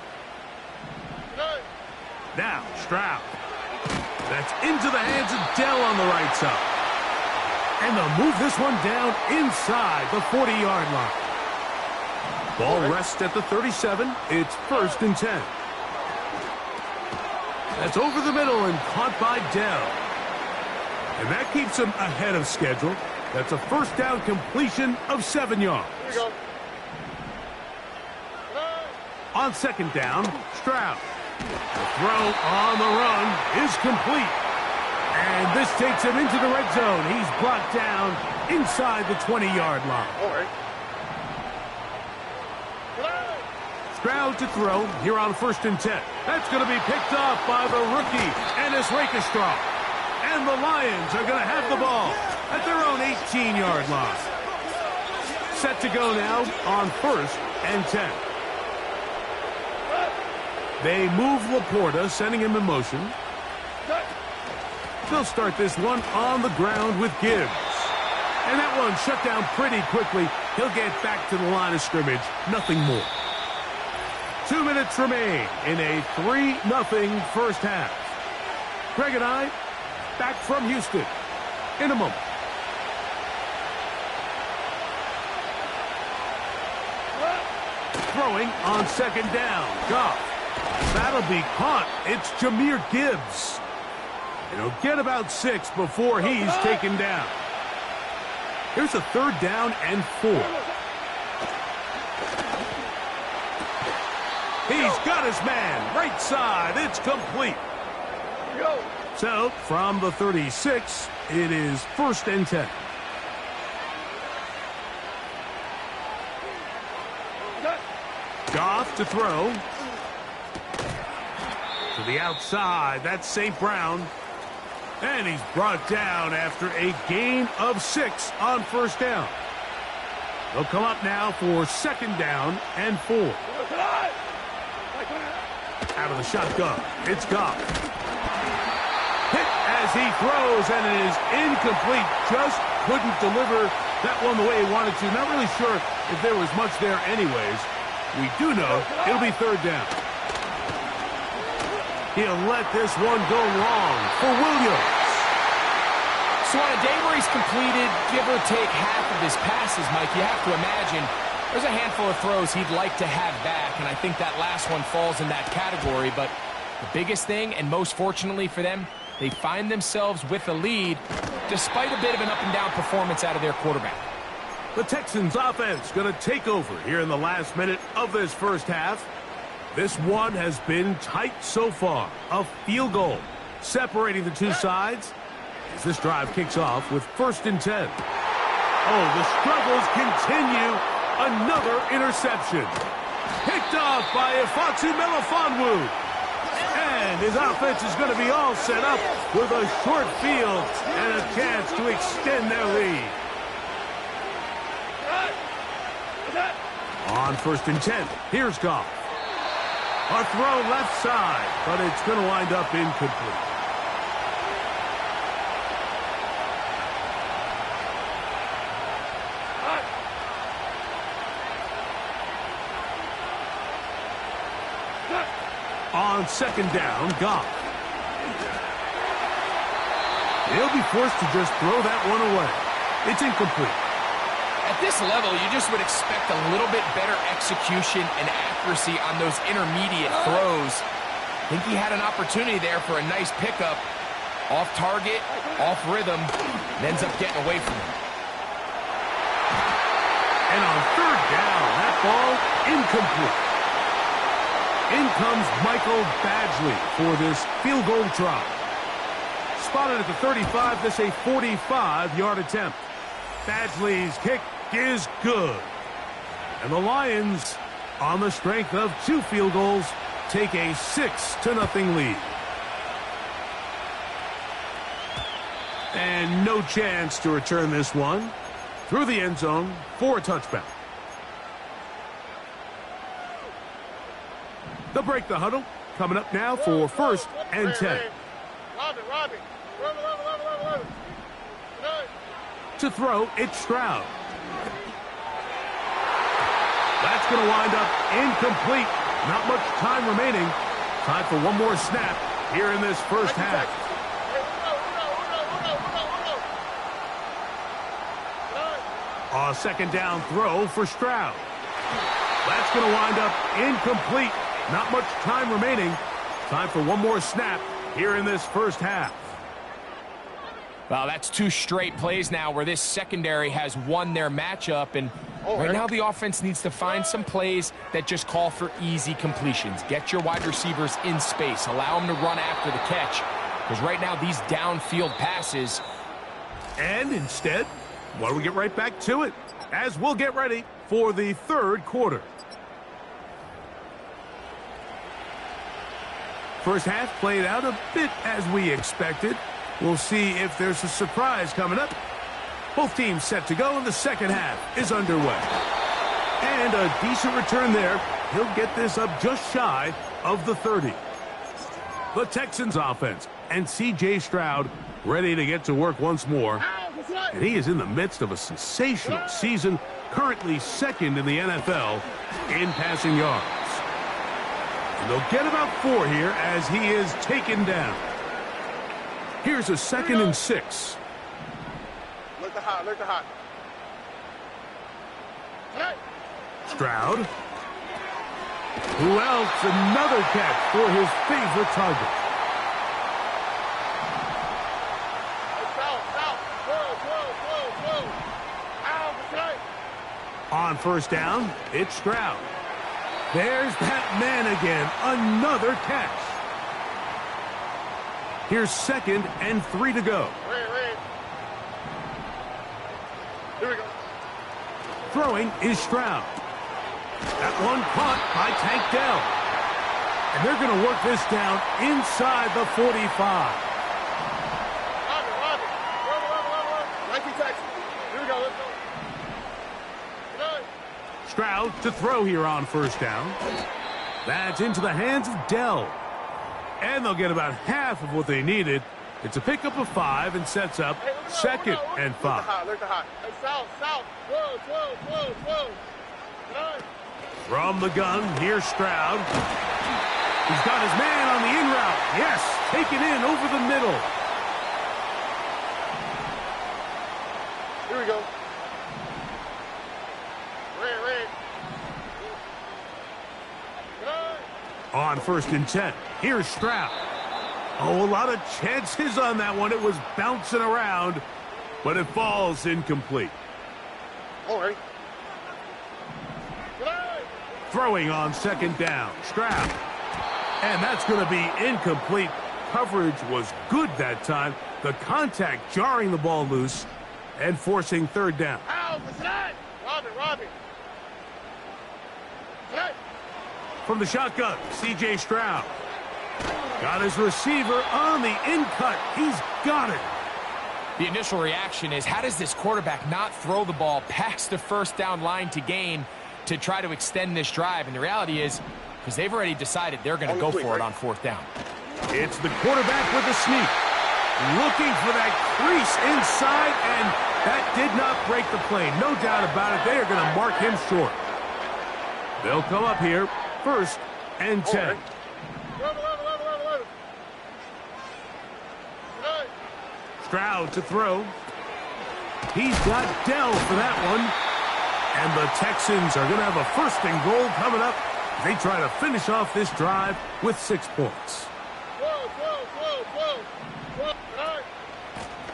Now, Stroud. That's into the hands of Dell on the right side. And they'll move this one down inside the 40-yard line. Ball rests at the 37. It's 1st and 10. That's over the middle and caught by Dell. And that keeps him ahead of schedule. That's a first down completion of 7 yards. Here we go. On 2nd down, Stroud. The throw on the run is complete. And this takes him into the red zone. He's brought down inside the 20-yard line. All right. Stroud to throw here on 1st and 10. That's going to be picked off by the rookie, Ennis Rakestraw. And the Lions are going to have the ball at their own 18-yard line. Set to go now on 1st and 10. They move Laporta, sending him in motion. They'll start this one on the ground with Gibbs. And that one shut down pretty quickly. He'll get back to the line of scrimmage. Nothing more. 2 minutes remain in a 3-0 first half. Greg and I back from Houston in a moment. Throwing on 2nd down. Goff. That'll be caught. It's Jahmyr Gibbs. And he'll get about 6 before he's taken down. Here's a 3rd down and 4. He's got his man. Right side. It's complete. So, from the 36, it is 1st and 10. Goff to throw. To the outside. That's St. Brown. And he's brought down after a gain of 6 on 1st down. They'll come up now for 2nd down and 4. Out of the shotgun. It's Goff. Hit as he throws, and it is incomplete. Just couldn't deliver that one the way he wanted to. Not really sure if there was much there anyways. We do know it'll be 3rd down. He'll let this one go long for Williams. So on a day where he's completed, give or take half of his passes, Mike, you have to imagine there's a handful of throws he'd like to have back, and I think that last one falls in that category. But the biggest thing, and most fortunately for them, they find themselves with a lead despite a bit of an up-and-down performance out of their quarterback. The Texans offense going to take over here in the last minute of this first half. This one has been tight so far. A field goal separating the two sides as this drive kicks off with 1st and 10. Oh, the struggles continue. Another interception. Picked off by Ifeatu Melifonwu. And his offense is going to be all set up with a short field and a chance to extend their lead. On 1st and 10, here's Goff. A throw left side, but it's going to wind up incomplete. On 2nd down, Goff. He'll be forced to just throw that one away. It's incomplete. At this level, you just would expect a little bit better execution and accuracy on those intermediate throws. I think he had an opportunity there for a nice pickup. Off target, off rhythm, and ends up getting away from him. And on 3rd down, that ball incomplete. In comes Michael Badgley for this field goal try. Spotted at the 35, this a 45-yard attempt. Badgley's kick is good. And the Lions, on the strength of 2 field goals, take a 6-0 lead. And no chance to return this one through the end zone for a touchback. They'll break the huddle. Coming up now for 1st and 10. Robbie. To throw, it's Stroud. That's going to wind up incomplete. Not much time remaining. Time for one more snap here in this first half. A second down throw for Stroud. That's going to wind up incomplete. Not much time remaining. Time for one more snap here in this first half. Well, that's 2 straight plays now where this secondary has won their matchup, and right now the offense needs to find some plays that just call for easy completions. Get your wide receivers in space. Allow them to run after the catch, because right now these downfield passes. And instead, why don't we get right back to it as we'll get ready for the third quarter. First half played out a bit as we expected. We'll see if there's a surprise coming up. Both teams set to go, and the second half is underway. And a decent return there. He'll get this up just shy of the 30. The Texans offense and C.J. Stroud ready to get to work once more. And he is in the midst of a sensational season, currently second in the NFL in passing yards. And they'll get about 4 here as he is taken down. Here's a 2nd and 6. Look the hot, look the hot. Stroud. Who else? Another catch for his favorite target. On first down, it's Stroud. There's that man again. Another catch. Here's 2nd and 3 to go. Here we go. Throwing is Stroud. That one caught by Tank Dell. And they're going to work this down inside the 45. Robbie. Nike Texas. Here we go. Let's go. Stroud to throw here on first down. That's into the hands of Dell. And they'll get about half of what they needed. It's a pickup of 5 and sets up 2nd and 5. Look the hot. Hey, south. Whoa. From the gun, here's Stroud. He's got his man on the in route. Yes, taken in over the middle. Here we go. Red. On 1st and 10, here's Stroud. Oh, a lot of chances on that one. It was bouncing around, but it falls incomplete. All right. Throwing on 2nd down, Stroud. And that's going to be incomplete. Coverage was good that time. The contact jarring the ball loose and forcing 3rd down. Robbie. From the shotgun, C.J. Stroud. Got his receiver on the in-cut. He's got it. The initial reaction is, how does this quarterback not throw the ball past the first down line to gain to try to extend this drive? And the reality is, because they've already decided they're going to go for it on 4th down. It's the quarterback with the sneak. Looking for that crease inside, and that did not break the play. No doubt about it. They are going to mark him short. They'll come up here, 1st and 10. Stroud to throw. He's got Dell for that one. And the Texans are going to have a 1st and goal coming up. They try to finish off this drive with 6 points.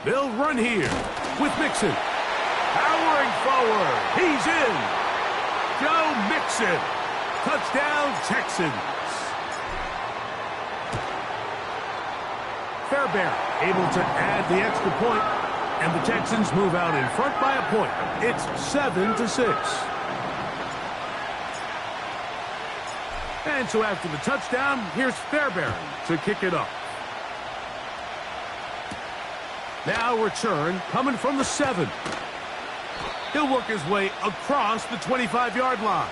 They'll run here with Mixon. Powering forward. He's in. Joe Mixon. Touchdown, Texans. Fairbairn able to add the extra point, and the Texans move out in front by a point. It's 7-6. And so after the touchdown, here's Fairbairn to kick it off. Now return coming from the 7. He'll work his way across the 25-yard line.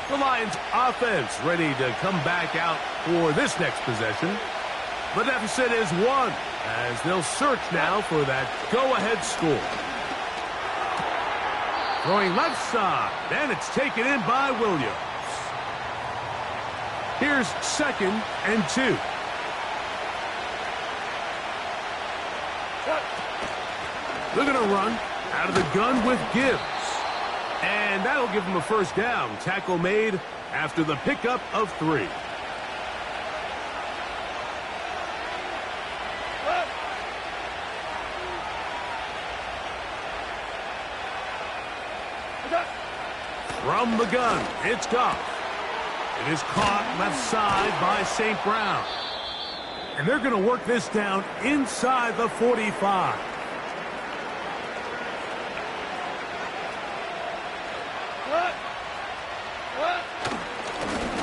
The Lions offense ready to come back out for this next possession. The deficit is 1 as they'll search now for that go-ahead score. Throwing left side, and it's taken in by Williams. Here's 2nd and 2. They're going to run out of the gun with Gibbs. And that'll give them a first down. Tackle made after the pickup of 3. From the gun, it's Goff. It is caught left side by St. Brown. And they're going to work this down inside the 45.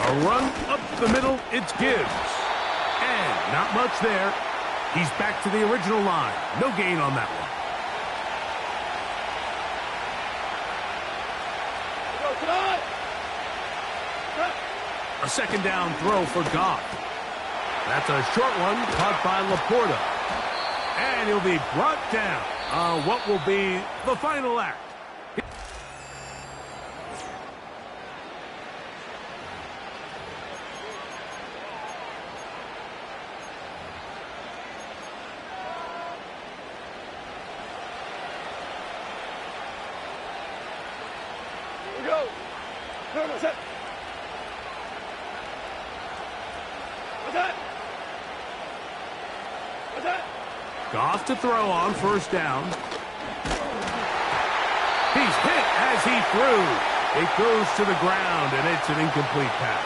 A run up the middle, it's Gibbs. And not much there. He's back to the original line. No gain on that one. A 2nd down throw for Goff. That's a short one caught by Laporta. And he'll be brought down on what will be the final act. Here we go. Turn us up. Goff to throw on 1st down. He's hit as he threw. It goes to the ground, and it's an incomplete pass.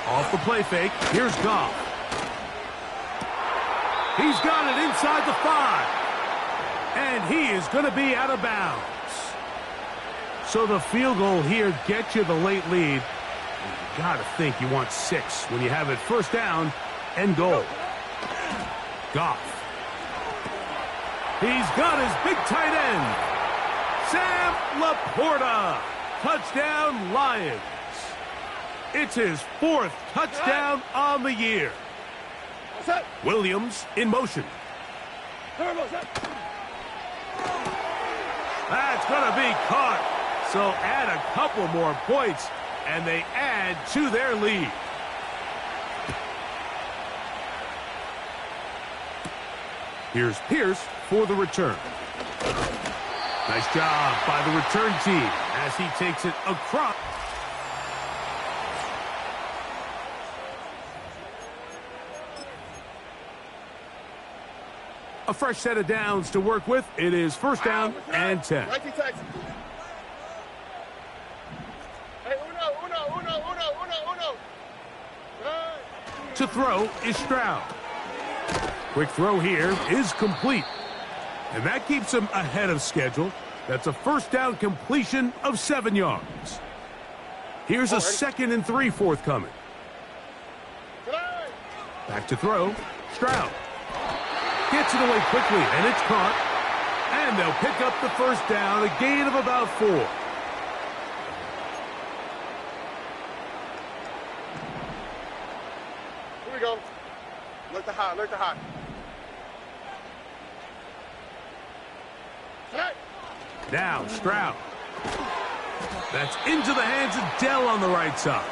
Off the play fake, here's Goff. He's got it inside the 5. And he is going to be out of bounds. So the field goal here gets you the late lead. You got to think you want 6 when you have it 1st down and goal. Goff. He's got his big tight end. Sam Laporta. Touchdown, Lions. It's his 4th touchdown on the year. Williams in motion. That's going to be caught. So add a couple more points, and they add to their lead. Here's Pierce for the return. Nice job by the return team as he takes it across. A fresh set of downs to work with. It is 1st down and 10. To throw is Stroud. Quick throw here is complete. And that keeps him ahead of schedule. That's a 1st down completion of 7 yards. Here's a 2nd and 3 forthcoming. Back to throw. Stroud. Gets it away quickly, and it's caught. And they'll pick up the 1st down, a gain of about 4. Here we go. Look to hot, look to hot. Now, Stroud. That's into the hands of Dell on the right side.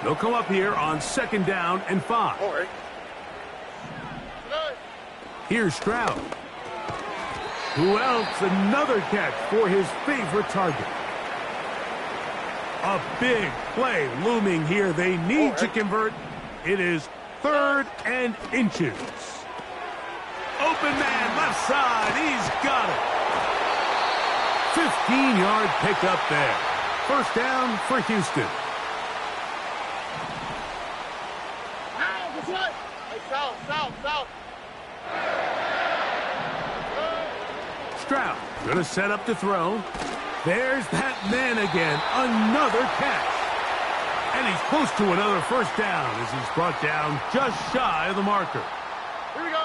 They'll come up here on 2nd down and 5. All right. Here's Stroud. Who else? Another catch for his favorite target. A big play looming here. They need to convert. It is 3rd and inches. Open man left side. He's got it. 15-yard pickup there. 1st down for Houston. South. Stroud going to set up to throw. There's that man again. Another catch. And he's close to another 1st down as he's brought down just shy of the marker. Here we go.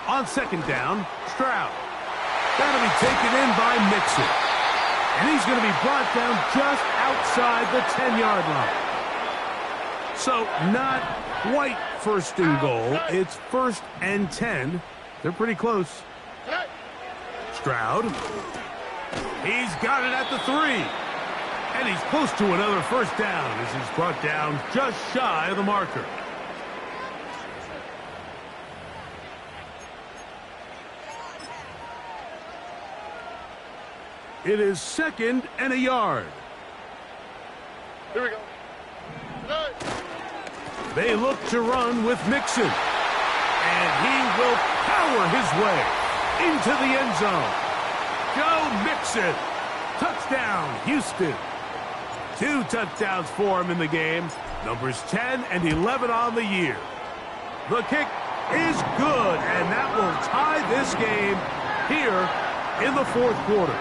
On 2nd down, Stroud. That'll be taken in by Mixon. And he's going to be brought down just outside the 10-yard line. So not quite first and goal. It's 1st and 10. They're pretty close. Stroud. He's got it at the 3. And he's close to another first down as he's brought down just shy of the marker. It is 2nd and a yard. Here we go. They look to run with Mixon. And he will power his way into the end zone. Joe Mixon. Touchdown, Houston. 2 touchdowns for him in the game. Numbers 10 and 11 on the year. The kick is good, and that will tie this game here in the 4th quarter.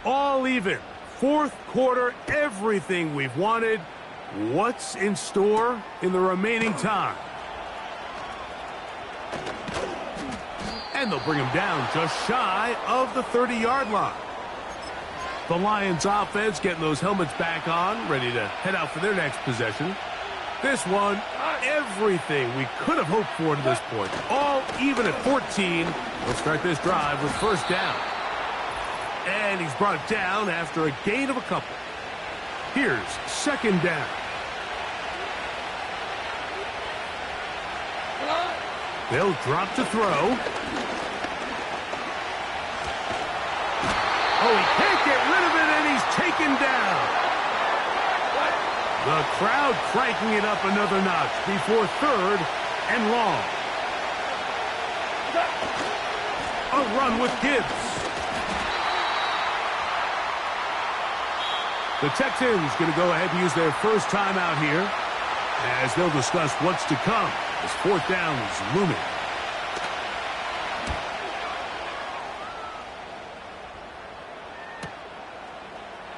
All even. 4th quarter, everything we've wanted. What's in store in the remaining time? And they'll bring him down just shy of the 30-yard line. The Lions offense getting those helmets back on, ready to head out for their next possession. This one, everything we could have hoped for to this point. All even at 14. They'll start this drive with first down. And he's brought down after a gain of a couple. Here's 2nd down. They'll drop to throw. Oh, he can't get rid of it, and he's taken down. The crowd cranking it up another notch before 3rd and long. A run with Gibbs. The Texans going to go ahead and use their first timeout here as they'll discuss what's to come as 4th down is looming.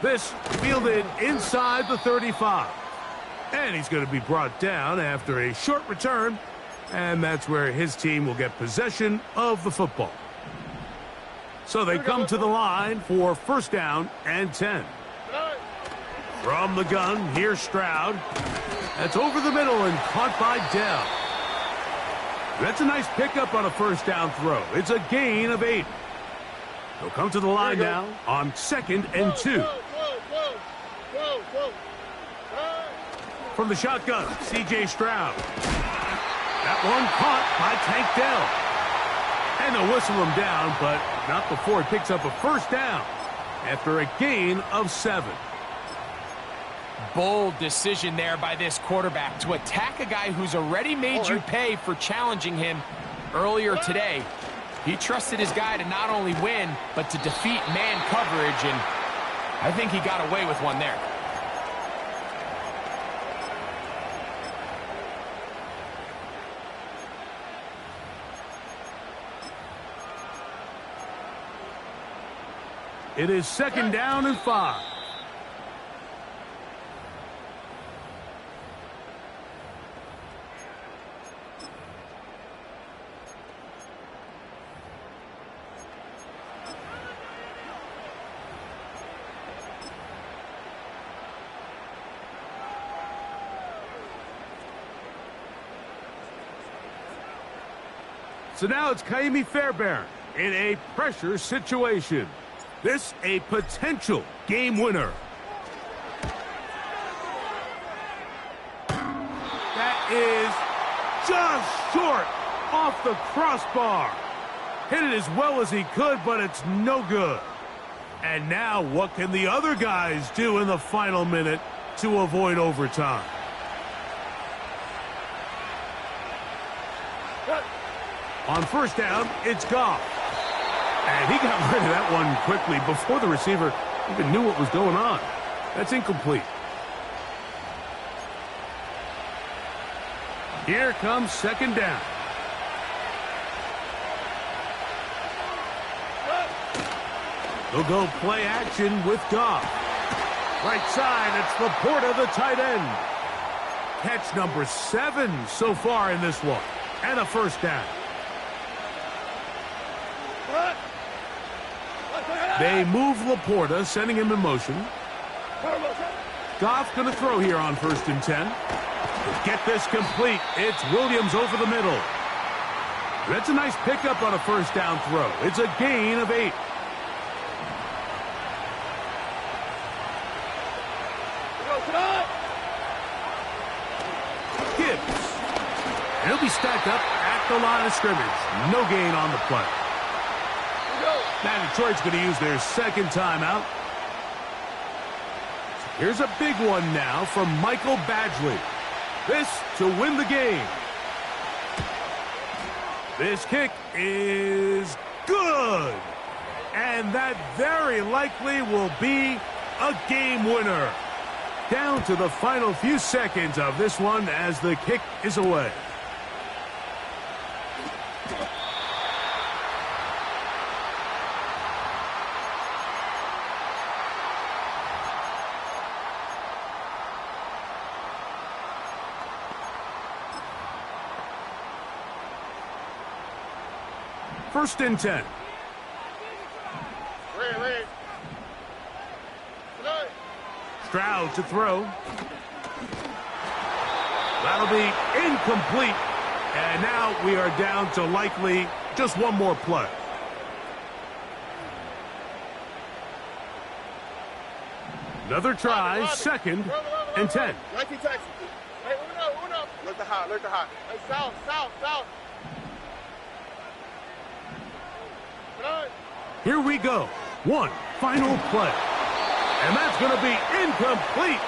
This fielded inside the 35. And he's going to be brought down after a short return. And that's where his team will get possession of the football. So they come to the line for first down and 10. From the gun, here's Stroud. That's over the middle and caught by Dell. That's a nice pickup on a first down throw. It's a gain of 8. They'll come to the line now on 2nd and 2. From the shotgun, C.J. Stroud. That one caught by Tank Dell. And they'll whistle him down, but not before he picks up a first down after a gain of 7. Bold decision there by this quarterback to attack a guy who's already made you pay for challenging him earlier today. He trusted his guy to not only win, but to defeat man coverage, and I think he got away with one there. It is 2nd down and 5. So now it's Kaimi Fairbairn in a pressure situation. This a potential game winner. That is just short off the crossbar. Hit it as well as he could, but it's no good. And now what can the other guys do in the final minute to avoid overtime? On first down, it's Goff. And he got rid of that one quickly before the receiver even knew what was going on. That's incomplete. Here comes 2nd down. They'll go play action with Goff. Right side, it's Laporta, the tight end. Catch number 7 so far in this one. And a first down. They move Laporta, sending him in motion. Goff going to throw here on 1st and 10. To get this complete, it's Williams over the middle. That's a nice pickup on a 1st down throw. It's a gain of 8. Gibbs. And he'll be stacked up at the line of scrimmage. No gain on the play. Now Detroit's going to use their 2nd timeout. Here's a big one now from Michael Badgley. This to win the game. This kick is good. And that very likely will be a game winner. Down to the final few seconds of this one as the kick is away. First and 10. Stroud to throw. That'll be incomplete. And now we are down to likely just one more play. Another try, 2nd and 10. Hey, Uno. Look the hot. Hey, south. Here we go. One final play. And that's going to be incomplete.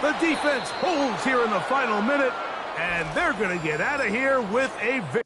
The defense holds here in the final minute, and they're going to get out of here with a victory.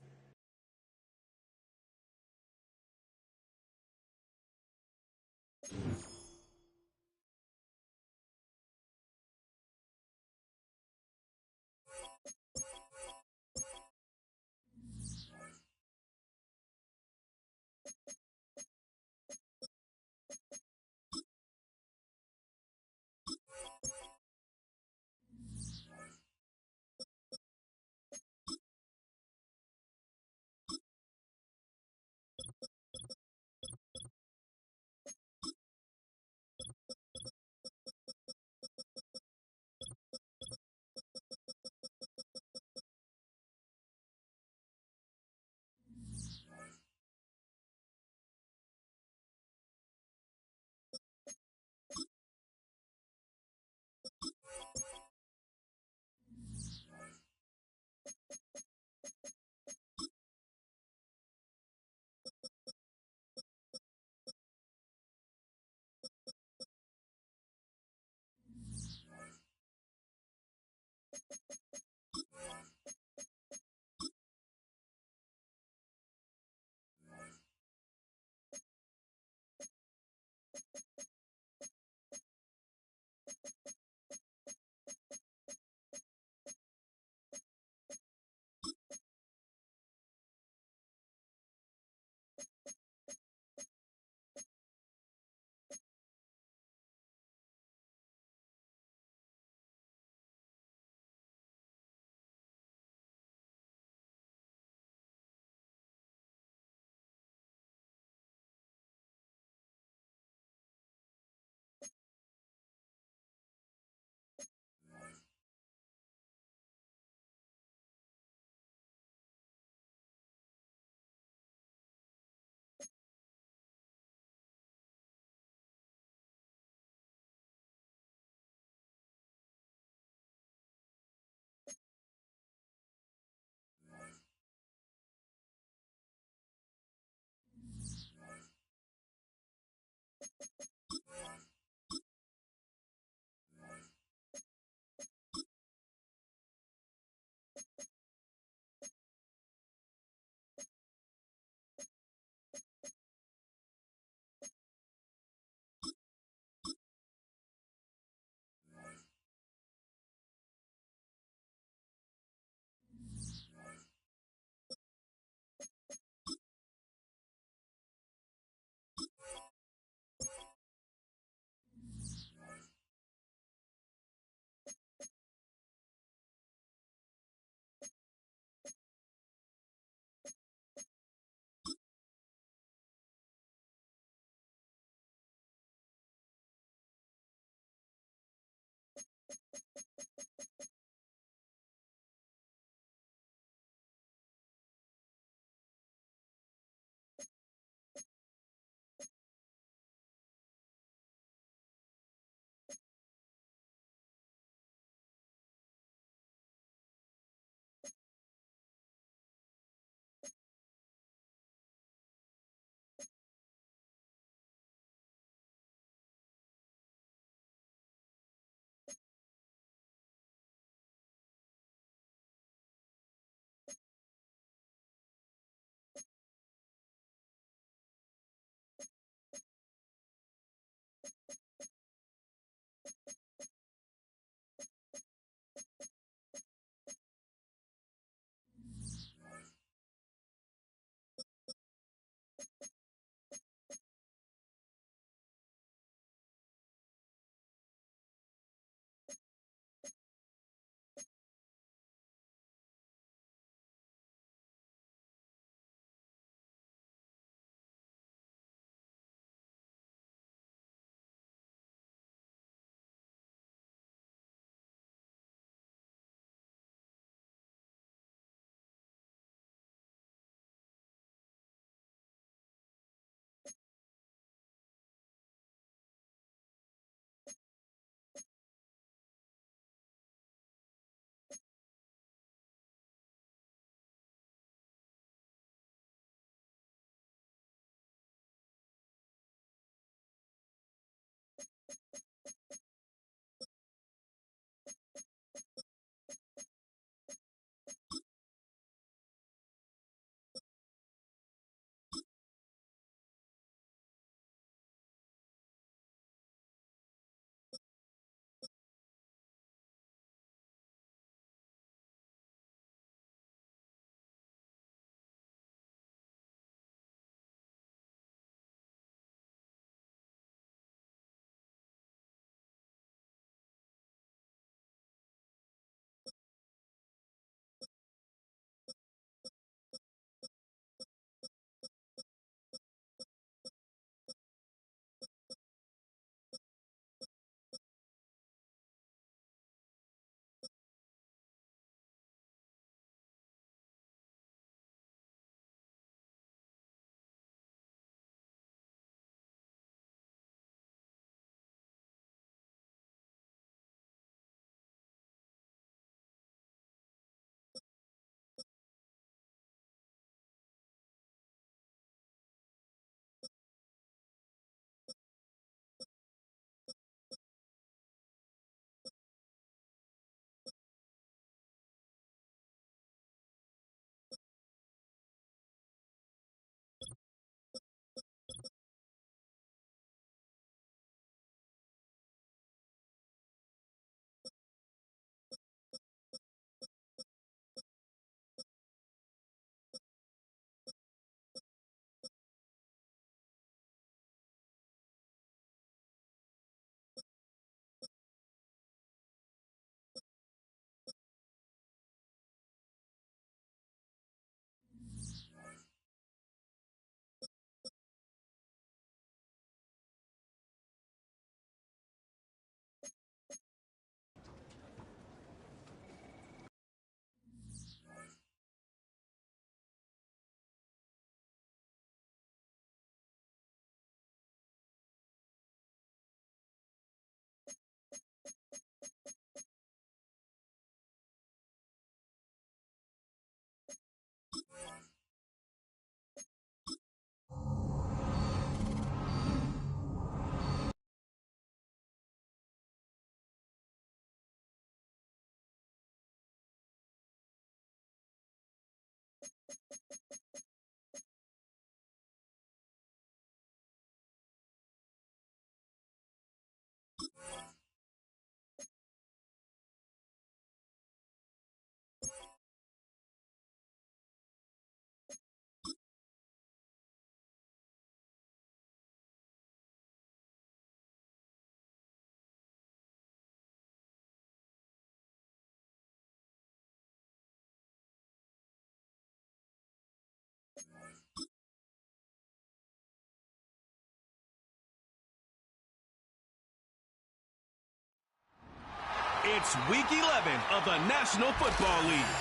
It's Week 11 of the National Football League.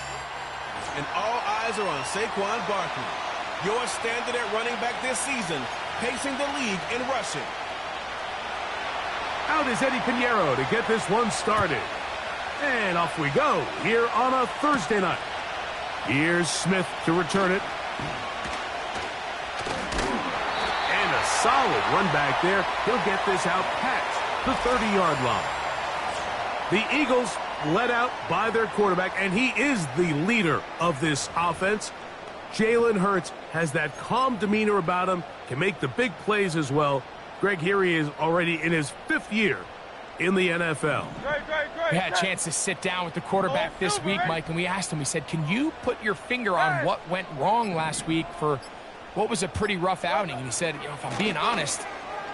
And all eyes are on Saquon Barkley, your standard at running back this season, pacing the league in rushing. Out is Eddie Pinheiro to get this one started. And off we go here on a Thursday night. Here's Smith to return it. And a solid run back there. He'll get this out past the 30-yard line. The Eagles led out by their quarterback, and he is the leader of this offense. Jalen Hurts has that calm demeanor about him, can make the big plays as well. Greg, here he is already in his 5th year in the NFL. We had a chance to sit down with the quarterback this week, Mike, and we asked him, we said, can you put your finger on what went wrong last week for what was a pretty rough outing? And he said, if I'm being honest,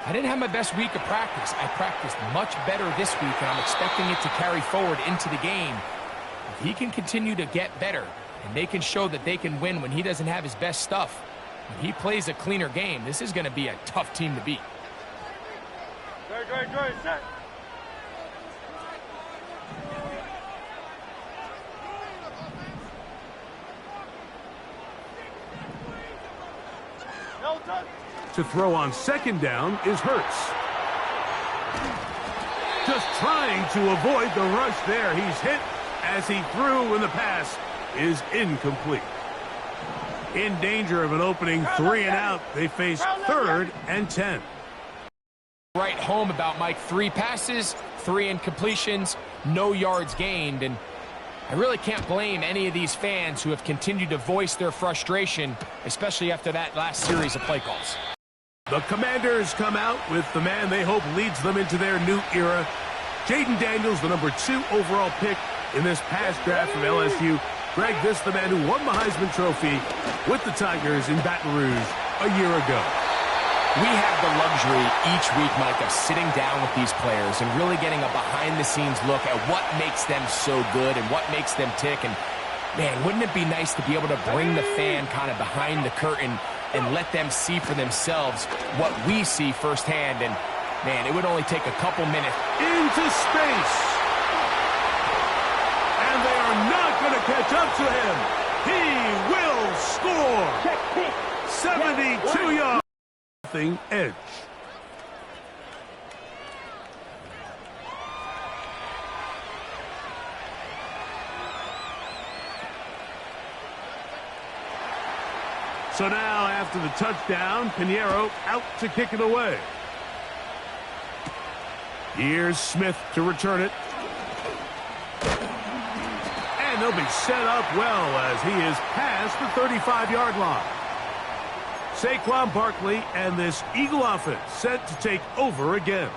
I didn't have my best week of practice. I practiced much better this week, and I'm expecting it to carry forward into the game. If he can continue to get better, and they can show that they can win when he doesn't have his best stuff, when he plays a cleaner game, this is going to be a tough team to beat. Set. To throw on second down is Hurts. Just trying to avoid the rush there. He's hit as he threw when the pass is incomplete. In danger of an opening 3 and out, they face 3rd and 10. Right home about Mike. 3 passes, 3 incompletions, no yards gained. And I really can't blame any of these fans who have continued to voice their frustration, especially after that last series of play calls. The Commanders come out with the man they hope leads them into their new era. Jaden Daniels, the number 2 overall pick in this past draft from LSU. Greg, this the man who won the Heisman Trophy with the Tigers in Baton Rouge a year ago. We have the luxury each week, Mike, of sitting down with these players and really getting a behind-the-scenes look at what makes them so good and what makes them tick. And, man, wouldn't it be nice to be able to bring the fan kind of behind the curtain and let them see for themselves what we see firsthand? And, man, it would only take a couple minutes. Into space. And they are not going to catch up to him. He will score. 72 yards. Edge. So now, after the touchdown, Pinheiro out to kick it away. Here's Smith to return it. And they'll be set up well as he is past the 35-yard line. Saquon Barkley and this Eagle offense set to take over again.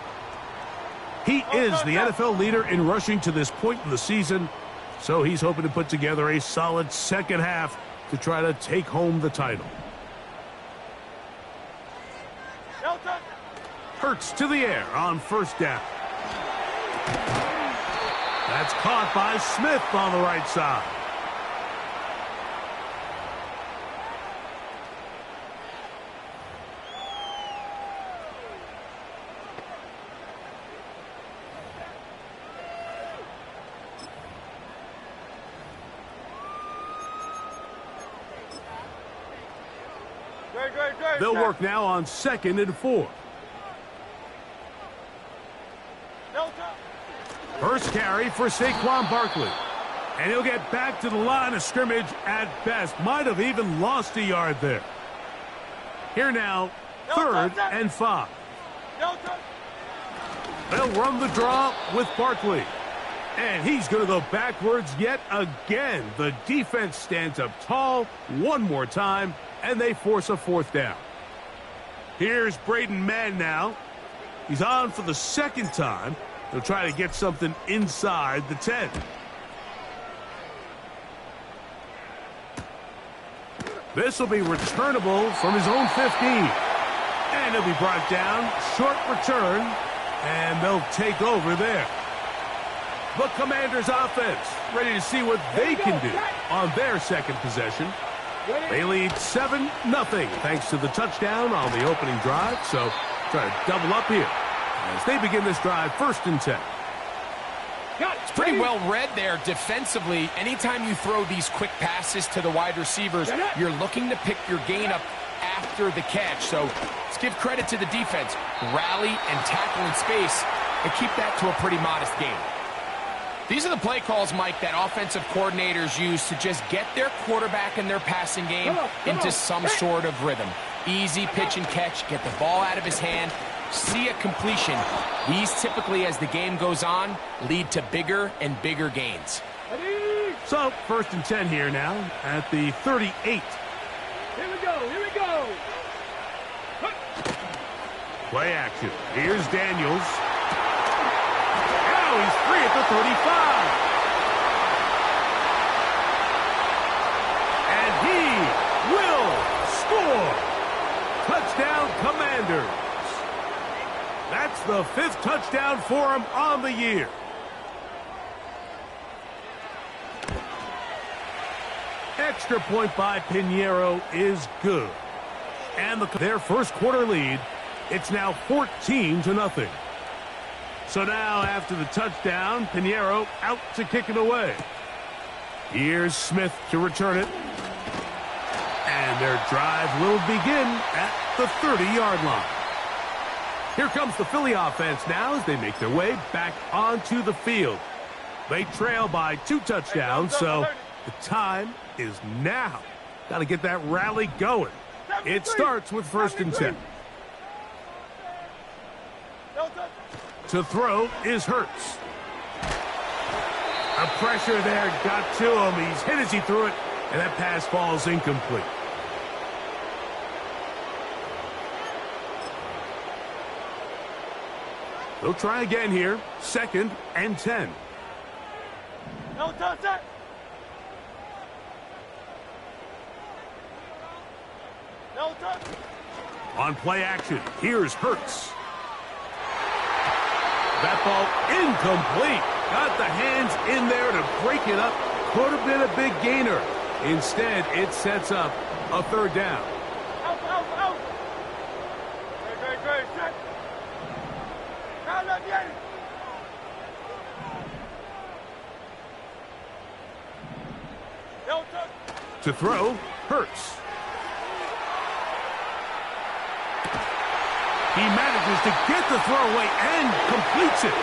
He is the NFL leader in rushing to this point in the season, so he's hoping to put together a solid second half to try to take home the title. Hurts to the air on first down. That's caught by Smith on the right side. They'll work now on 2nd and 4. First carry for Saquon Barkley. And he'll get back to the line of scrimmage at best. Might have even lost a yard there. Here now, 3rd and 5. They'll run the draw with Barkley. And he's going to go backwards yet again. The defense stands up tall one more time, and they force a 4th down. Here's Braden Mann now. He's on for the 2nd time. He'll try to get something inside the 10. This will be returnable from his own 15. And he'll be brought down. Short return. And they'll take over there. The Commanders' offense ready to see what they can do on their 2nd possession. They lead 7-0 thanks to the touchdown on the opening drive. So try to double up here as they begin this drive 1st and 10. It's pretty well read there defensively. Anytime you throw these quick passes to the wide receivers, you're looking to pick your gain up after the catch. So let's give credit to the defense. Rally and tackle in space and keep that to a pretty modest gain. These are the play calls, Mike, that offensive coordinators use to just get their quarterback and their passing game into some sort of rhythm. Easy pitch and catch, get the ball out of his hand, see a completion. These typically, as the game goes on, lead to bigger and bigger gains. So, 1st and 10 here now at the 38. Here we go. Play action. Here's Daniels. Now he's free at the 35. And he will score. Touchdown, Commanders. That's the 5th touchdown for him on the year. Extra point by Pinheiro is good. And their first quarter lead, it's now 14-0. So now, after the touchdown, Pinheiro out to kick it away. Here's Smith to return it. And their drive will begin at the 30-yard line. Here comes the Philly offense now as they make their way back onto the field. They trail by 2 touchdowns, so the time is now. Got to get that rally going. It starts with 1st and 10. To throw is Hurts. A pressure there got to him. He's hit as he threw it, and that pass falls incomplete. They'll try again here. 2nd and 10. No touch it. No touch. On play action, here's Hurts. That ball incomplete. Got the hands in there to break it up. Could have been a big gainer. Instead, it sets up a 3rd down. Out. Great. Set. No touch. To throw, Hurts. He manages to get the throw away and completes it.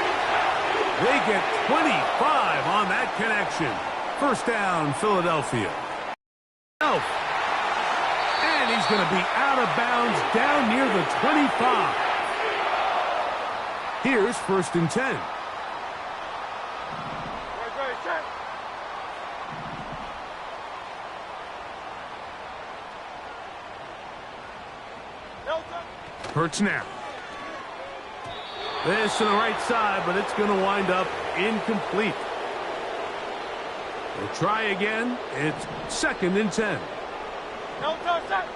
They get 25 on that connection. 1st down, Philadelphia. And he's going to be out of bounds down near the 25. Here's 1st and 10. Great. Set. No touch. Hurts now. This to the right side, but it's going to wind up incomplete. They'll try again. It's 2nd and 10. No touch. Set.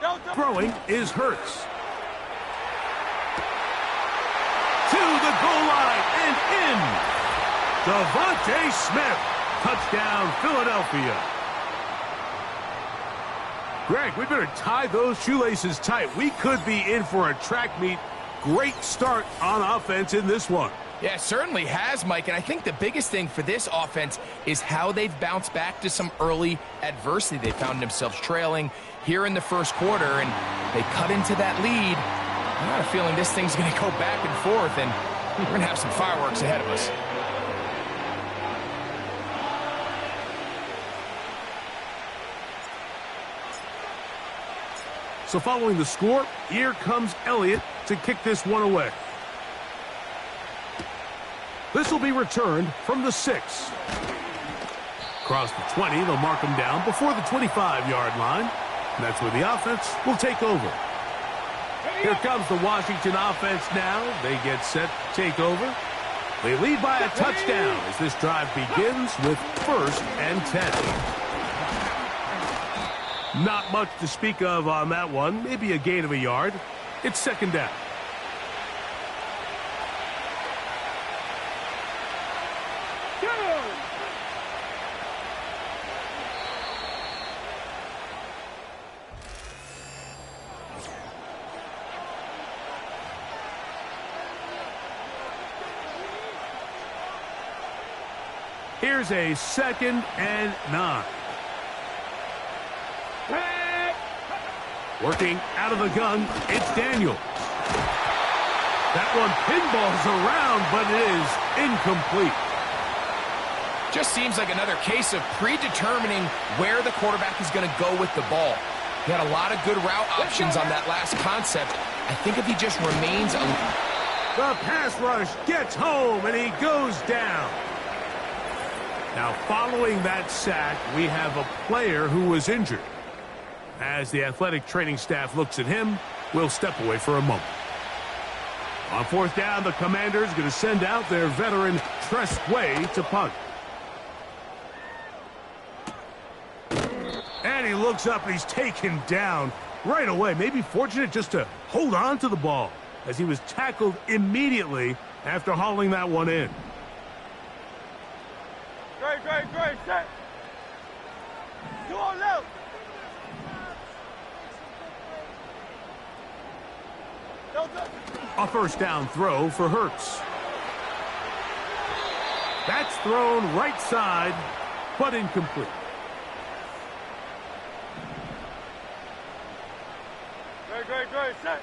No touch. Throwing is Hurts. To the goal line and in. Devontae Smith. Touchdown, Philadelphia. Greg, we better tie those shoelaces tight. We could be in for a track meet. Great start on offense in this one. Yeah, it certainly has, Mike, and I think the biggest thing for this offense is how they've bounced back to some early adversity. They found themselves trailing here in the first quarter, and they cut into that lead. I got a feeling this thing's going to go back and forth, and we're going to have some fireworks ahead of us. So following the score, here comes Elliott to kick this one away. This will be returned from the 6. Across the 20, they'll mark him down before the 25-yard line. And that's where the offense will take over. Here comes the Washington offense now. They get set to take over. They lead by a touchdown as this drive begins with 1st and 10. Not much to speak of on that one. Maybe a gain of a yard. It's 2nd down. Here's a 2nd and 9. Working out of the gun, it's Daniels. That one pinballs around, but it is incomplete. Just seems like another case of predetermining where the quarterback is going to go with the ball. He had a lot of good route options on that last concept. I think if he just remains... The pass rush gets home, and he goes down. Now, following that sack, we have a player who was injured. As the athletic training staff looks at him, we'll step away for a moment. On 4th down, the Commanders are going to send out their veteran Tresquay to punt. And he looks up and he's taken down right away. Maybe fortunate just to hold on to the ball as he was tackled immediately after hauling that one in. Great, set. 2 on left. A 1st down throw for Hurts. That's thrown right side, but incomplete. Great, set.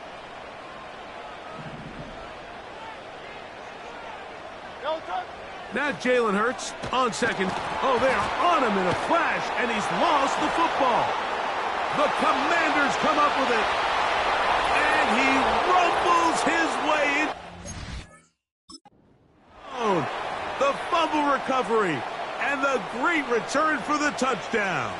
Now Jalen Hurts on 2nd. Oh, they're on him in a flash, and he's lost the football. The Commanders come up with it, and he rumbles his way in. Oh, the fumble recovery, and the great return for the touchdown.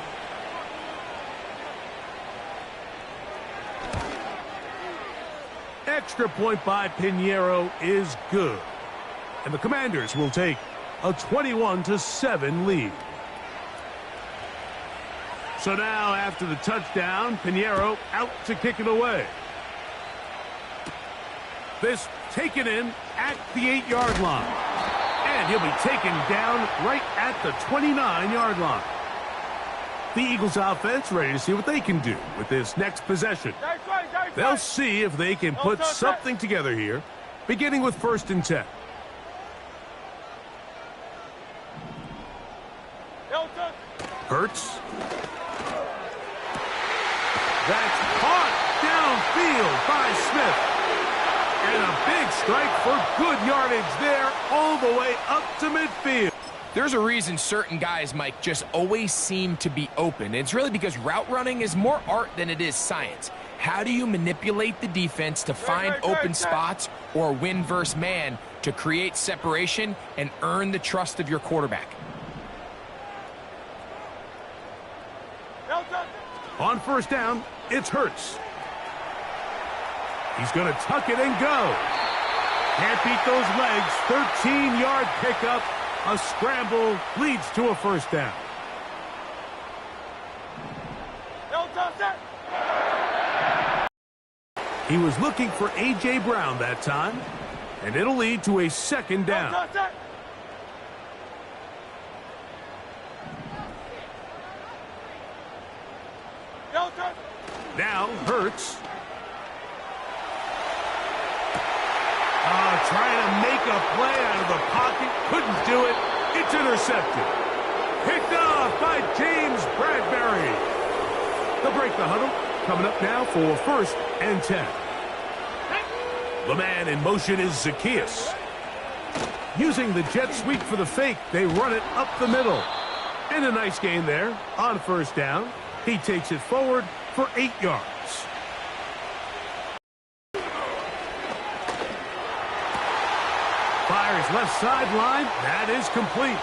Extra point by Pinheiro is good. And the Commanders will take a 21-7 lead. So now, after the touchdown, Pinheiro out to kick it away. This taken in at the 8-yard line. And he'll be taken down right at the 29-yard line. The Eagles offense ready to see what they can do with this next possession. They'll see if they can put something together here, beginning with 1st and 10. Hurts. That's caught downfield by Smith. And a big strike for good yardage there all the way up to midfield. There's a reason certain guys, Mike, just always seem to be open. It's really because route running is more art than it is science. How do you manipulate the defense to find open spots or win versus man to create separation and earn the trust of your quarterback? On 1st down, it's Hurts. He's going to tuck it and go. Can't beat those legs. 13-yard pickup. A scramble leads to a 1st down. He was looking for A.J. Brown that time, and it'll lead to a 2nd down. Now Hurts. Trying to make a play out of the pocket. Couldn't do it. It's intercepted. Picked off by James Bradbury. They'll break the huddle. Coming up now for 1st and 10. The man in motion is Zacchaeus. Using the jet sweep for the fake, they run it up the middle. And a nice gain there on 1st down. He takes it forward for 8 yards. Fires left sideline. That is complete.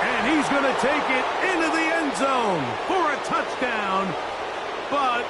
And he's going to take it into the end zone for a touchdown. But